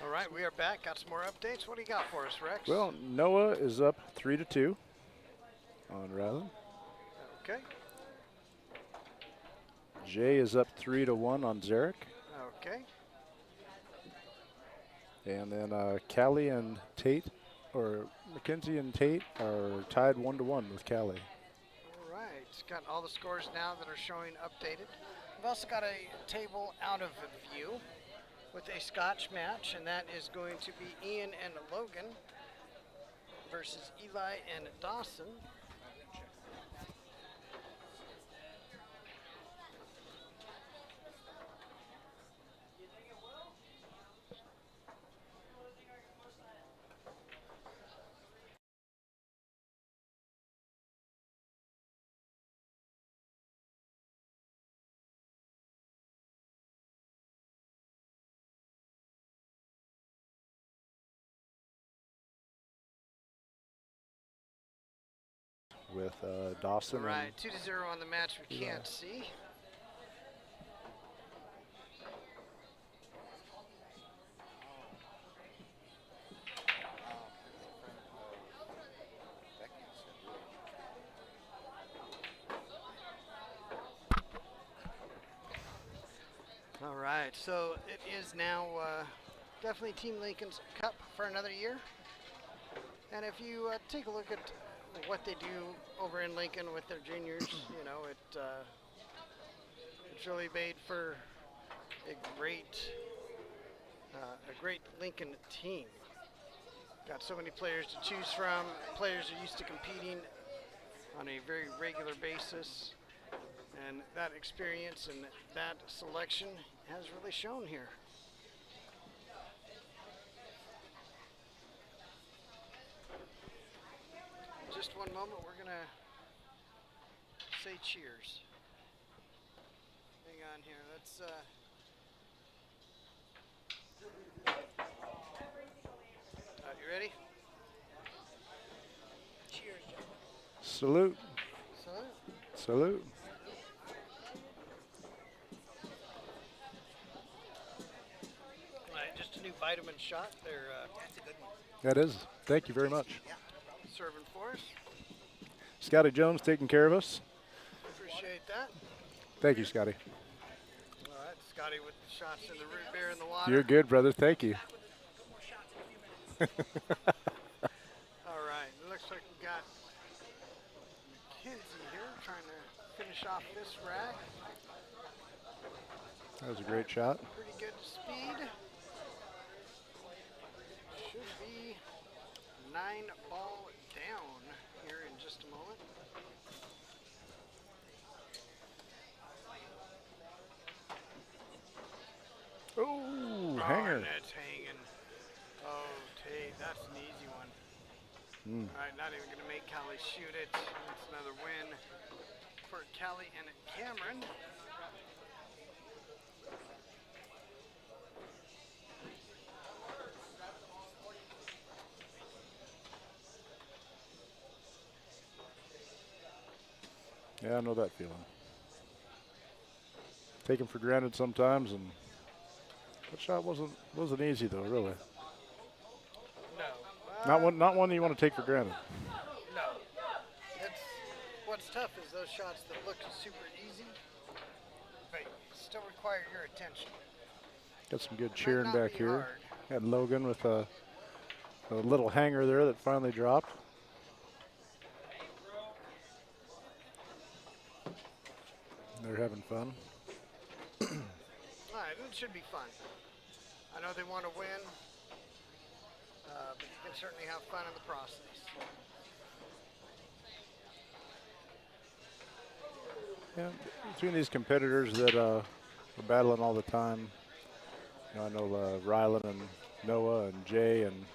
All right, we are back. Got some more updates. What do you got for us, Rex? Well, Noah is up 3-2 on Ryland. Okay. Jay is up 3-1 on Zarek. Okay. And then Callie and Tate, or Mackenzie and Tate, are tied 1-1 with Callie. All right. It's got all the scores now that are showing updated. We've also got a table out of view with a Scotch match, and that is going to be Ian and Logan versus Eli and Dawson. With Dawson. All right, 2-0 on the match we can't see. All right, so it is now definitely Team Lincoln's Cup for another year. And if you take a look at what they do over in Lincoln with their juniors, you know, it's really made for a great Lincoln team. Got so many players to choose from. Players are used to competing on a very regular basis, and that experience and that selection has really shown here. Just one moment, we're gonna say cheers. Hang on here, let's you ready? Cheers, gentlemen. Salute. Salute. Salute. All right, just a new vitamin shot. They're That's a good one. That is. Thank you very much. serving for us. Scotty Jones taking care of us. Appreciate that. Thank you, Scotty. All right, Scotty with the shots in the root beer in the water. You're good, brother. Thank you. All right, it looks like we got Mackenzie here trying to finish off this rack. That was a great shot. Pretty good speed. Should be 9-ball down here in just a moment. Oh, Oh, hanger. and that's hanging. Oh, Tate, that's an easy one. All right, not even going to make Callie shoot it. That's another win for Callie and Cameron. Yeah, I know that feeling. Taken for granted sometimes, and that shot wasn't easy though, really. No. Not one that you want to take for granted. No. What's tough is those shots that look super easy, but still require your attention. Got some good Might cheering not back be here. hard. Had Logan with a little hanger there that finally dropped. They're having fun. All right, it should be fun. I know they want to win, but you can certainly have fun in the process. Yeah, between these competitors that are battling all the time, you know, I know Rylan and Noah and Jay and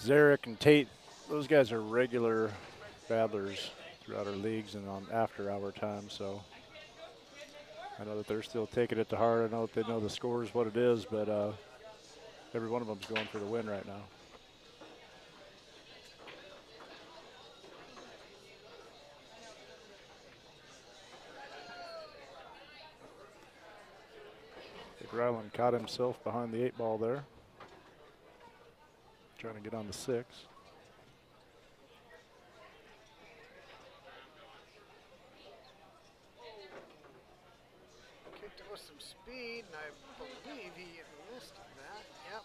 Zarek and Tate, those guys are regular battlers throughout our leagues and on after-hour time, so I know that they're still taking it to heart. I know that they know the score is what it is, but every one of them's going for the win right now. I think Rylan caught himself behind the 8 ball there. trying to get on the 6. Kicked it with some speed, and I believe he missed that. Yep.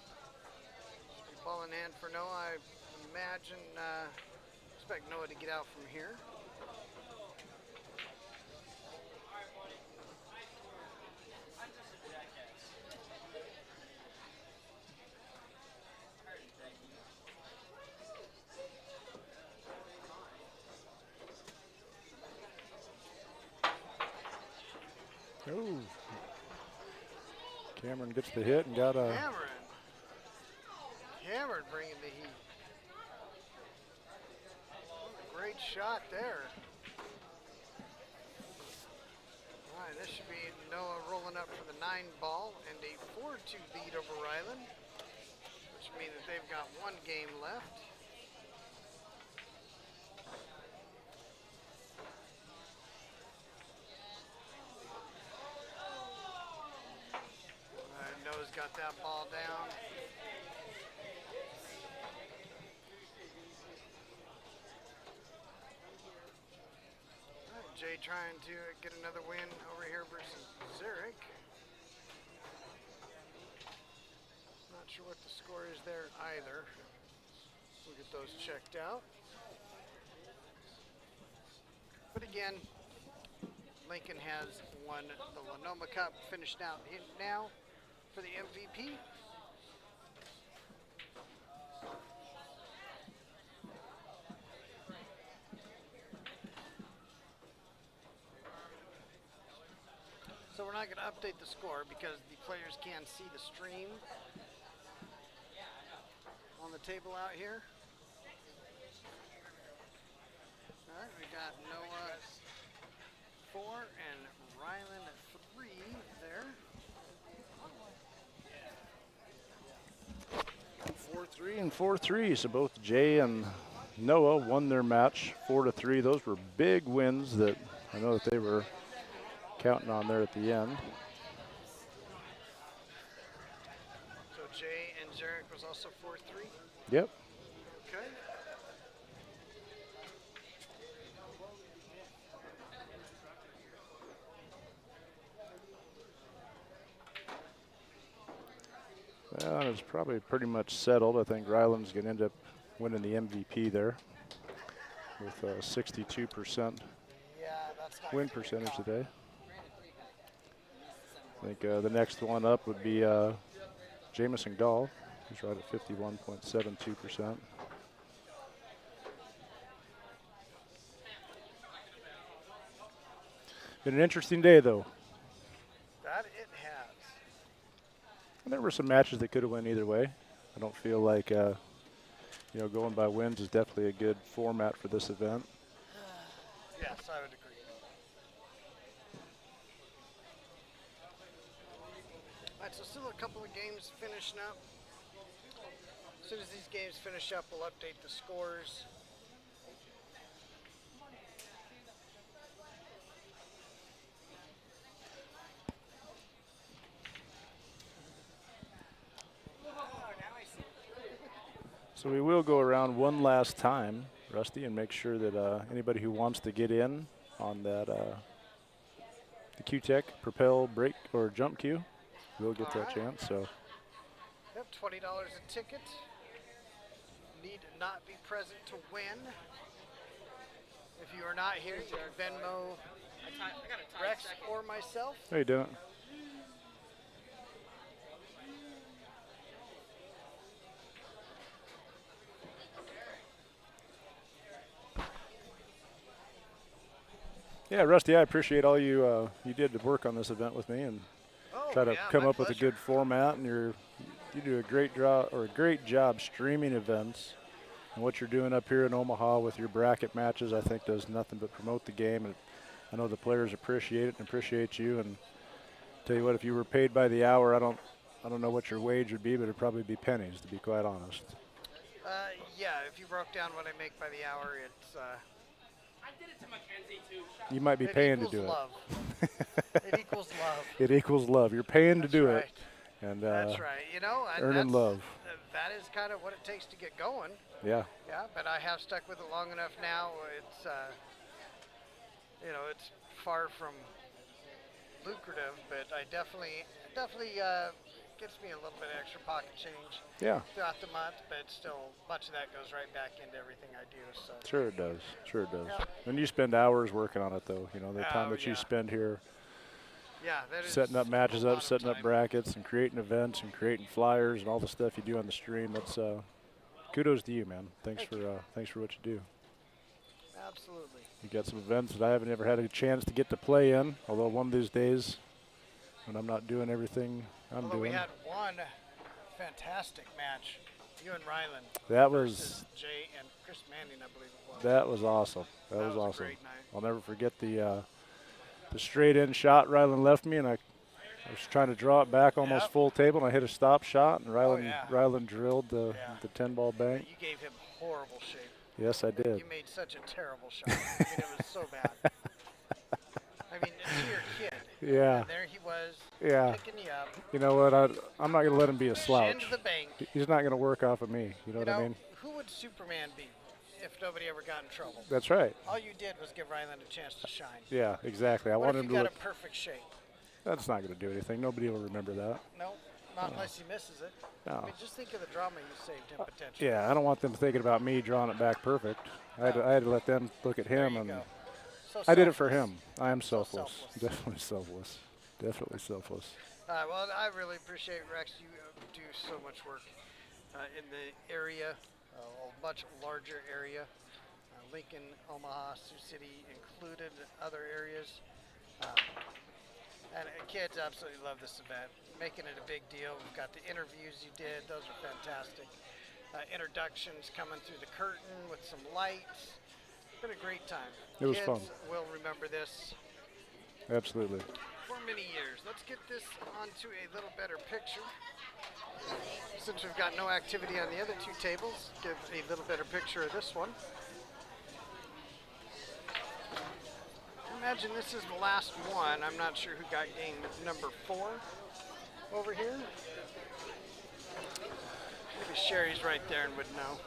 Should be ball in hand for Noah. I imagine, expect Noah to get out from here. Oh. Cameron gets the hit and got a. Cameron bringing the heat. Great shot there. All right, this should be Noah rolling up for the 9 ball and a 4-2 lead over Ryland, which means that they've got 1 game left. Noah's got that ball down. Jay trying to get another win over here versus Zurich. Not sure what the score is there either. We'll get those checked out. But again, Lincoln has won the LinOma Cup, finished out now for the MVP. So we're not going to update the score because the players can't see the stream on the table out here. All right, we got Noah 4 and Ryland 3 there. 4-3 and 4-3. So both Jay and Noah won their match 4-3. Those were big wins that I know that they were counting on there at the end. So Jay and Zurich was also 4-3. Yep. Okay. Well, it's probably pretty much settled. I think Ryland's going to end up winning the MVP there with a 62% win percentage today. I think the next one up would be Jamison Gall, who's right at 51.72%. Been an interesting day, though. That it has. And there were some matches that could have went either way. I don't feel like, going by wins is definitely a good format for this event. Yes, I would agree. All right, so still a couple of games finishing up. As soon as these games finish up, we'll update the scores. So we will go around one last time, Rusty, and make sure that anybody who wants to get in on that the Q-Tech Propel Break or Jump Queue will get that chance. So Yep, $20 a ticket. Need not be present to win. If you are not here, you can Venmo Rex or myself. how you doing? Yeah, Rusty, I appreciate all you did to work on this event with me and try to come up with a good format. And you do a great job streaming events. And what you're doing up here in Omaha with your bracket matches, I think, does nothing but promote the game. And I know the players appreciate it and appreciate you. And tell you what, if you were paid by the hour, I don't know what your wage would be, but it'd probably be pennies, to be quite honest. Yeah, if you broke down what I make by the hour, it's. I did it to Mackenzie too. You might be paying to do love. it. It equals love. It equals love. You're paying to do right. it. And That's right. You know, earning love. that is kind of what it takes to get going. Yeah. Yeah, but I have stuck with it long enough now. It's, it's far from lucrative, but I definitely gets me a little bit of extra pocket change Yeah. throughout the month, but still much of that goes right back into everything I do. So Sure it does. Sure it does. Yeah. And you spend hours working on it, though. The time that you yeah. spend here yeah, that is setting up matches a lot up, of setting up time. brackets, and creating events and creating flyers and all the stuff you do on the stream. That's kudos to you, man. Thanks for what you do. Absolutely. You got some events that I haven't ever had a chance to get to play in, although one of these days when I'm not doing everything I'm Although doing. we had one fantastic match, you and Ryland. That versus was Jay and Chris Manning, I believe it was. that was awesome. That That was was a awesome. great night. I'll never forget the straight in shot Ryland left me, and I was trying to draw it back almost Yep. full table, and I hit a stop shot, and Ryland yeah. Ryland drilled the Yeah. the 10-ball bank. You gave him horrible shape. Yes, I did. You made such a terrible shot. I mean, it was so bad. I mean, to your kid. Yeah. And there he was, Yeah. picking you up. You know what? I'm not going to let him be a Shin slouch. to the bank. He's not going to work off of me. You know what I mean? Who would Superman be if nobody ever got in trouble? That's right. All you did was give Ryland a chance to shine. Yeah, exactly. I What want if him you to got look. a perfect shape? That's not going to do anything. Nobody will remember that. No, not unless he misses it. No. I mean, just think of the drama you saved him potentially. Yeah, I don't want them thinking about me drawing it back perfect. I had to let them look at There him, you and go. So I did it for selfless. him. I am So selfless. selfless. Definitely selfless. Definitely selfless. Well, I really appreciate Rex. You do so much work in the area, a much larger area. Lincoln, Omaha, Sioux City included, other areas. And kids absolutely love this event, making it a big deal. We've got the interviews you did. Those are fantastic. Introductions coming through the curtain with some lights. It's been a great time. It was kids fun. will remember this Absolutely. for many years. Let's get this onto a little better picture. Since we've got no activity on the other two tables, give a little better picture of this one. Imagine this is the last one. I'm not sure who got game number 4 over here. Maybe Sherry's right there and would know.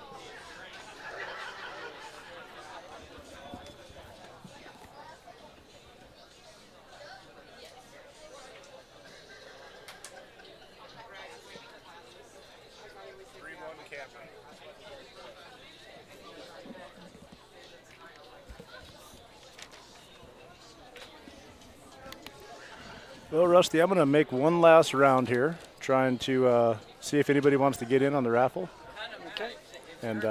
Well, Rusty, I'm going to make one last round here, trying to see if anybody wants to get in on the raffle. Okay. And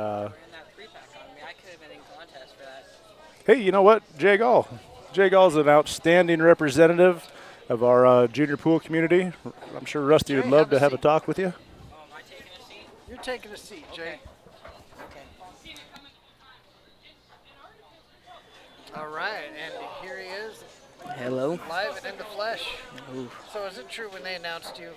Hey, hey, you know what? Jay Gall. Jay Gall is an outstanding representative of our junior pool community. I'm sure Rusty would Jay, love have a to have a seat. talk with you. am I taking a seat? You're taking a seat, Jay. All right, and here he is, Hello. live and in the flesh. Ooh. So is it true when they announced you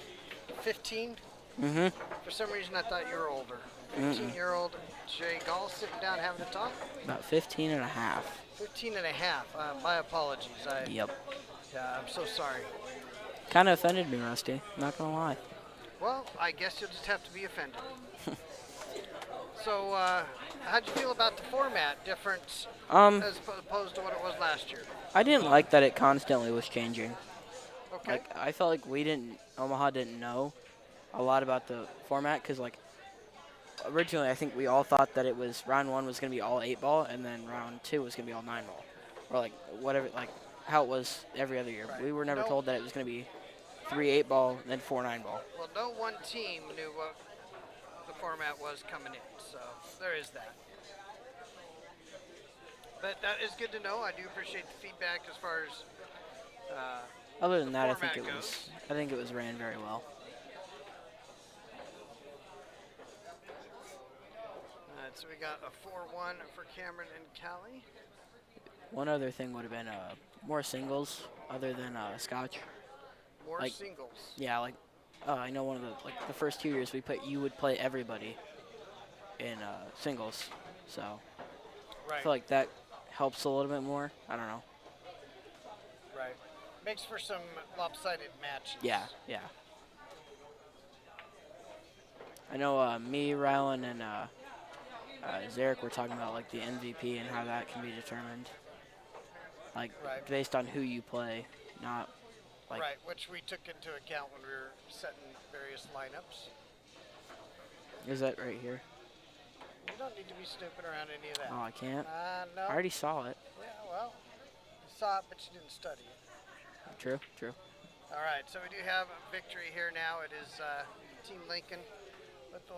15? Mm-hmm. For some reason I thought you were older. 15-year-old Jay Gall sitting down having a talk? About 15 and a half. 15 and a half. My apologies. Yep. Yeah, I'm so sorry. Kind of offended me, Rusty. Not gonna lie. Well, I guess you'll just have to be offended. So, how'd you feel about the format difference as opposed to what it was last year? I didn't like that it constantly was changing. Okay. Like, I felt like Omaha didn't know a lot about the format because, like, originally I think we all thought that it was round 1 was gonna be all 8-ball and then round 2 was gonna be all 9-ball, or like whatever, like how it was every other year. Right. We were never No. told that it was gonna be 3 8-ball and then 4 9-ball. Well, no one team knew what the format was coming in, so there is that. But that is good to know. I do appreciate the feedback as far as Other than that, I format think it was ran very well. so we got a 4-1 for Cameron and Callie. One other thing would have been more singles other than Scotch. More Like- singles. Yeah, like I know one of the first 2 years you would play everybody in singles, so I Right. feel like that helps a little bit more. I don't know. Right. Makes for some lopsided matches. Yeah, yeah. I know me, Rylan, and Zarek were talking about like the MVP and how that can be determined, like Right. based on who you play, not like. Right, which we took into account when we were setting various lineups. Is that right here? You don't need to be snooping around any of that. Oh, I can't. No. I already saw it. Yeah, well, you saw it, but you didn't study it. True, true. All right, so we do have a victory here now. It is Team Lincoln with the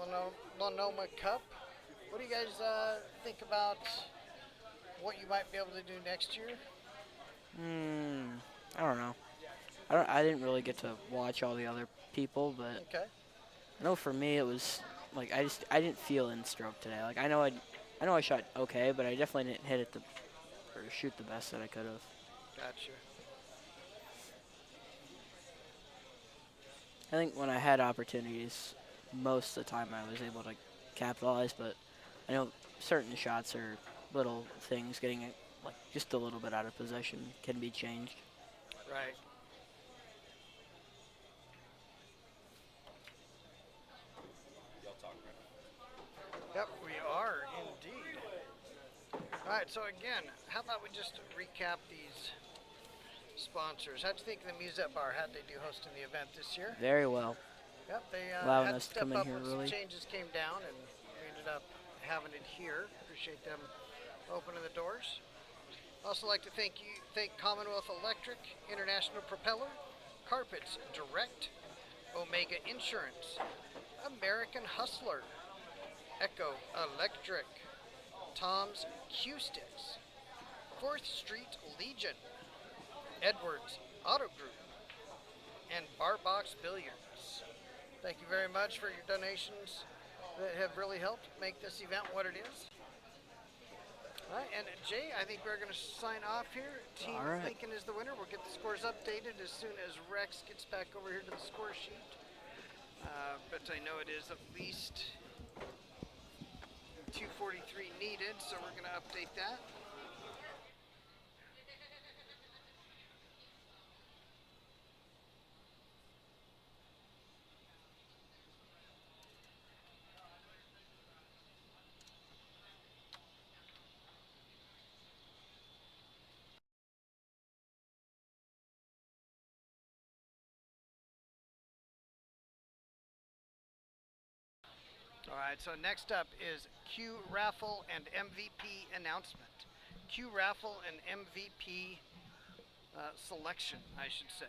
LinOma Cup. What do you guys think about what you might be able to do next year? I don't know. I didn't really get to watch all the other people, but Okay. I know for me it was like I didn't feel in stroke today. Like I know I shot okay, but I definitely didn't hit it or shoot the best that I could have. Gotcha. I think when I had opportunities, most of the time I was able to capitalize, but I know certain shots or little things getting it like just a little bit out of position can be changed. Right. Yep, we are indeed. All right, so again, how about we just recap these sponsors? How'd you think of the Musette Bar? How'd they do hosting the event this year? Very well. Yep, they Allowing had to us to step come in up here when early. some changes came down, and we ended up having it here. Appreciate them opening the doors. Also like to thank Commonwealth Electric, International Propeller, Carpets Direct, Omega Insurance, American Hustler, Echo Electric, Tom's Q-Sticks, 4th Street Legion, Edwards Auto Group, and Bar Box Billiards. Thank you very much for your donations that have really helped make this event what it is. All right, and Jay, I think we're going to sign off here. Team All right. Lincoln is the winner. We'll get the scores updated as soon as Rex gets back over here to the score sheet. But I know it is at least 243 needed, so we're going to update that. All right, so next up is Q Raffle and MVP announcement. Q Raffle and MVP selection, I should say.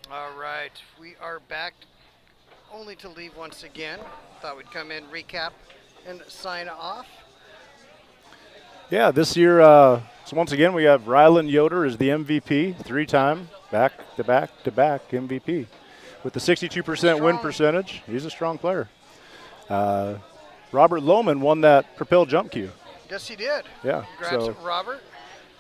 All right, we are back only to leave once again. Thought we'd come in, recap, and sign off. Yeah, this year, so once again, we have Rylan Yoder as the MVP, 3-time back-to-back MVP. With the 62% win percentage, he's a strong player. Robert Lohman won that Propel jump cue. Yes, he did. Yeah. Congrats, Robert.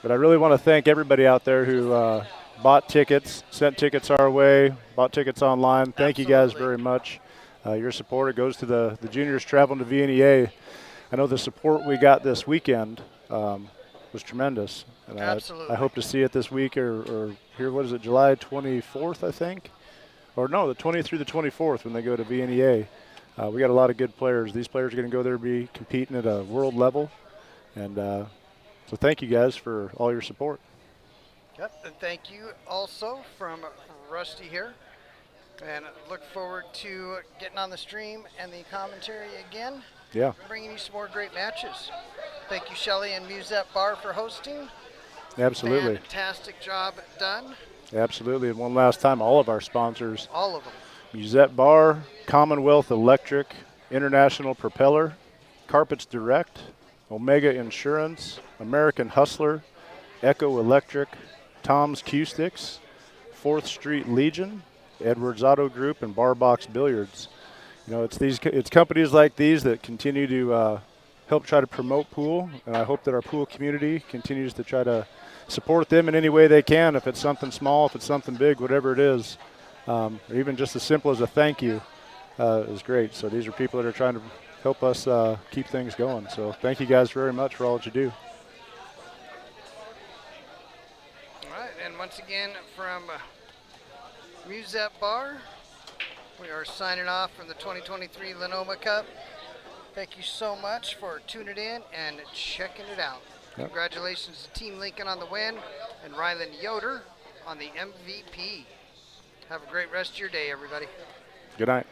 But I really want to thank everybody out there who bought tickets, sent tickets our way, bought tickets online. Thank you guys very much. Your support, it goes to the juniors traveling to VNEA. I know the support we got this weekend was tremendous. And Absolutely. I hope to see it this week or here, what is it, July 24th, I think? Or no, the 20th through the 24th when they go to VNEA. We got a lot of good players. These players are going to go there and be competing at a world level. And so thank you guys for all your support. Yep, and thank you also from Rusty here. And look forward to getting on the stream and the commentary again. Yeah. Bringing you some more great matches. Thank you, Shelly and Musette Bar, for hosting. Absolutely. Fantastic job done. Absolutely. And one last time, all of our sponsors. All of them. Musette Bar, Commonwealth Electric, International Propeller, Carpets Direct, Omega Insurance, American Hustler, Echo Electric, Tom's Q-Sticks, 4th Street Legion, Edwards Auto Group, and Bar Box Billiards. You know, it's companies like these that continue to help try to promote pool, and I hope that our pool community continues to try to support them in any way they can. If it's something small, if it's something big, whatever it is, or even just as simple as a thank you is great. So these are people that are trying to help us keep things going. So thank you guys very much for all that you do. All right, and once again from Musette Bar, we are signing off from the 2023 LinOma Cup. Thank you so much for tuning in and checking it out. Yep. Congratulations to Team Lincoln on the win and Rylan Yoder on the MVP. Have a great rest of your day, everybody. Good night.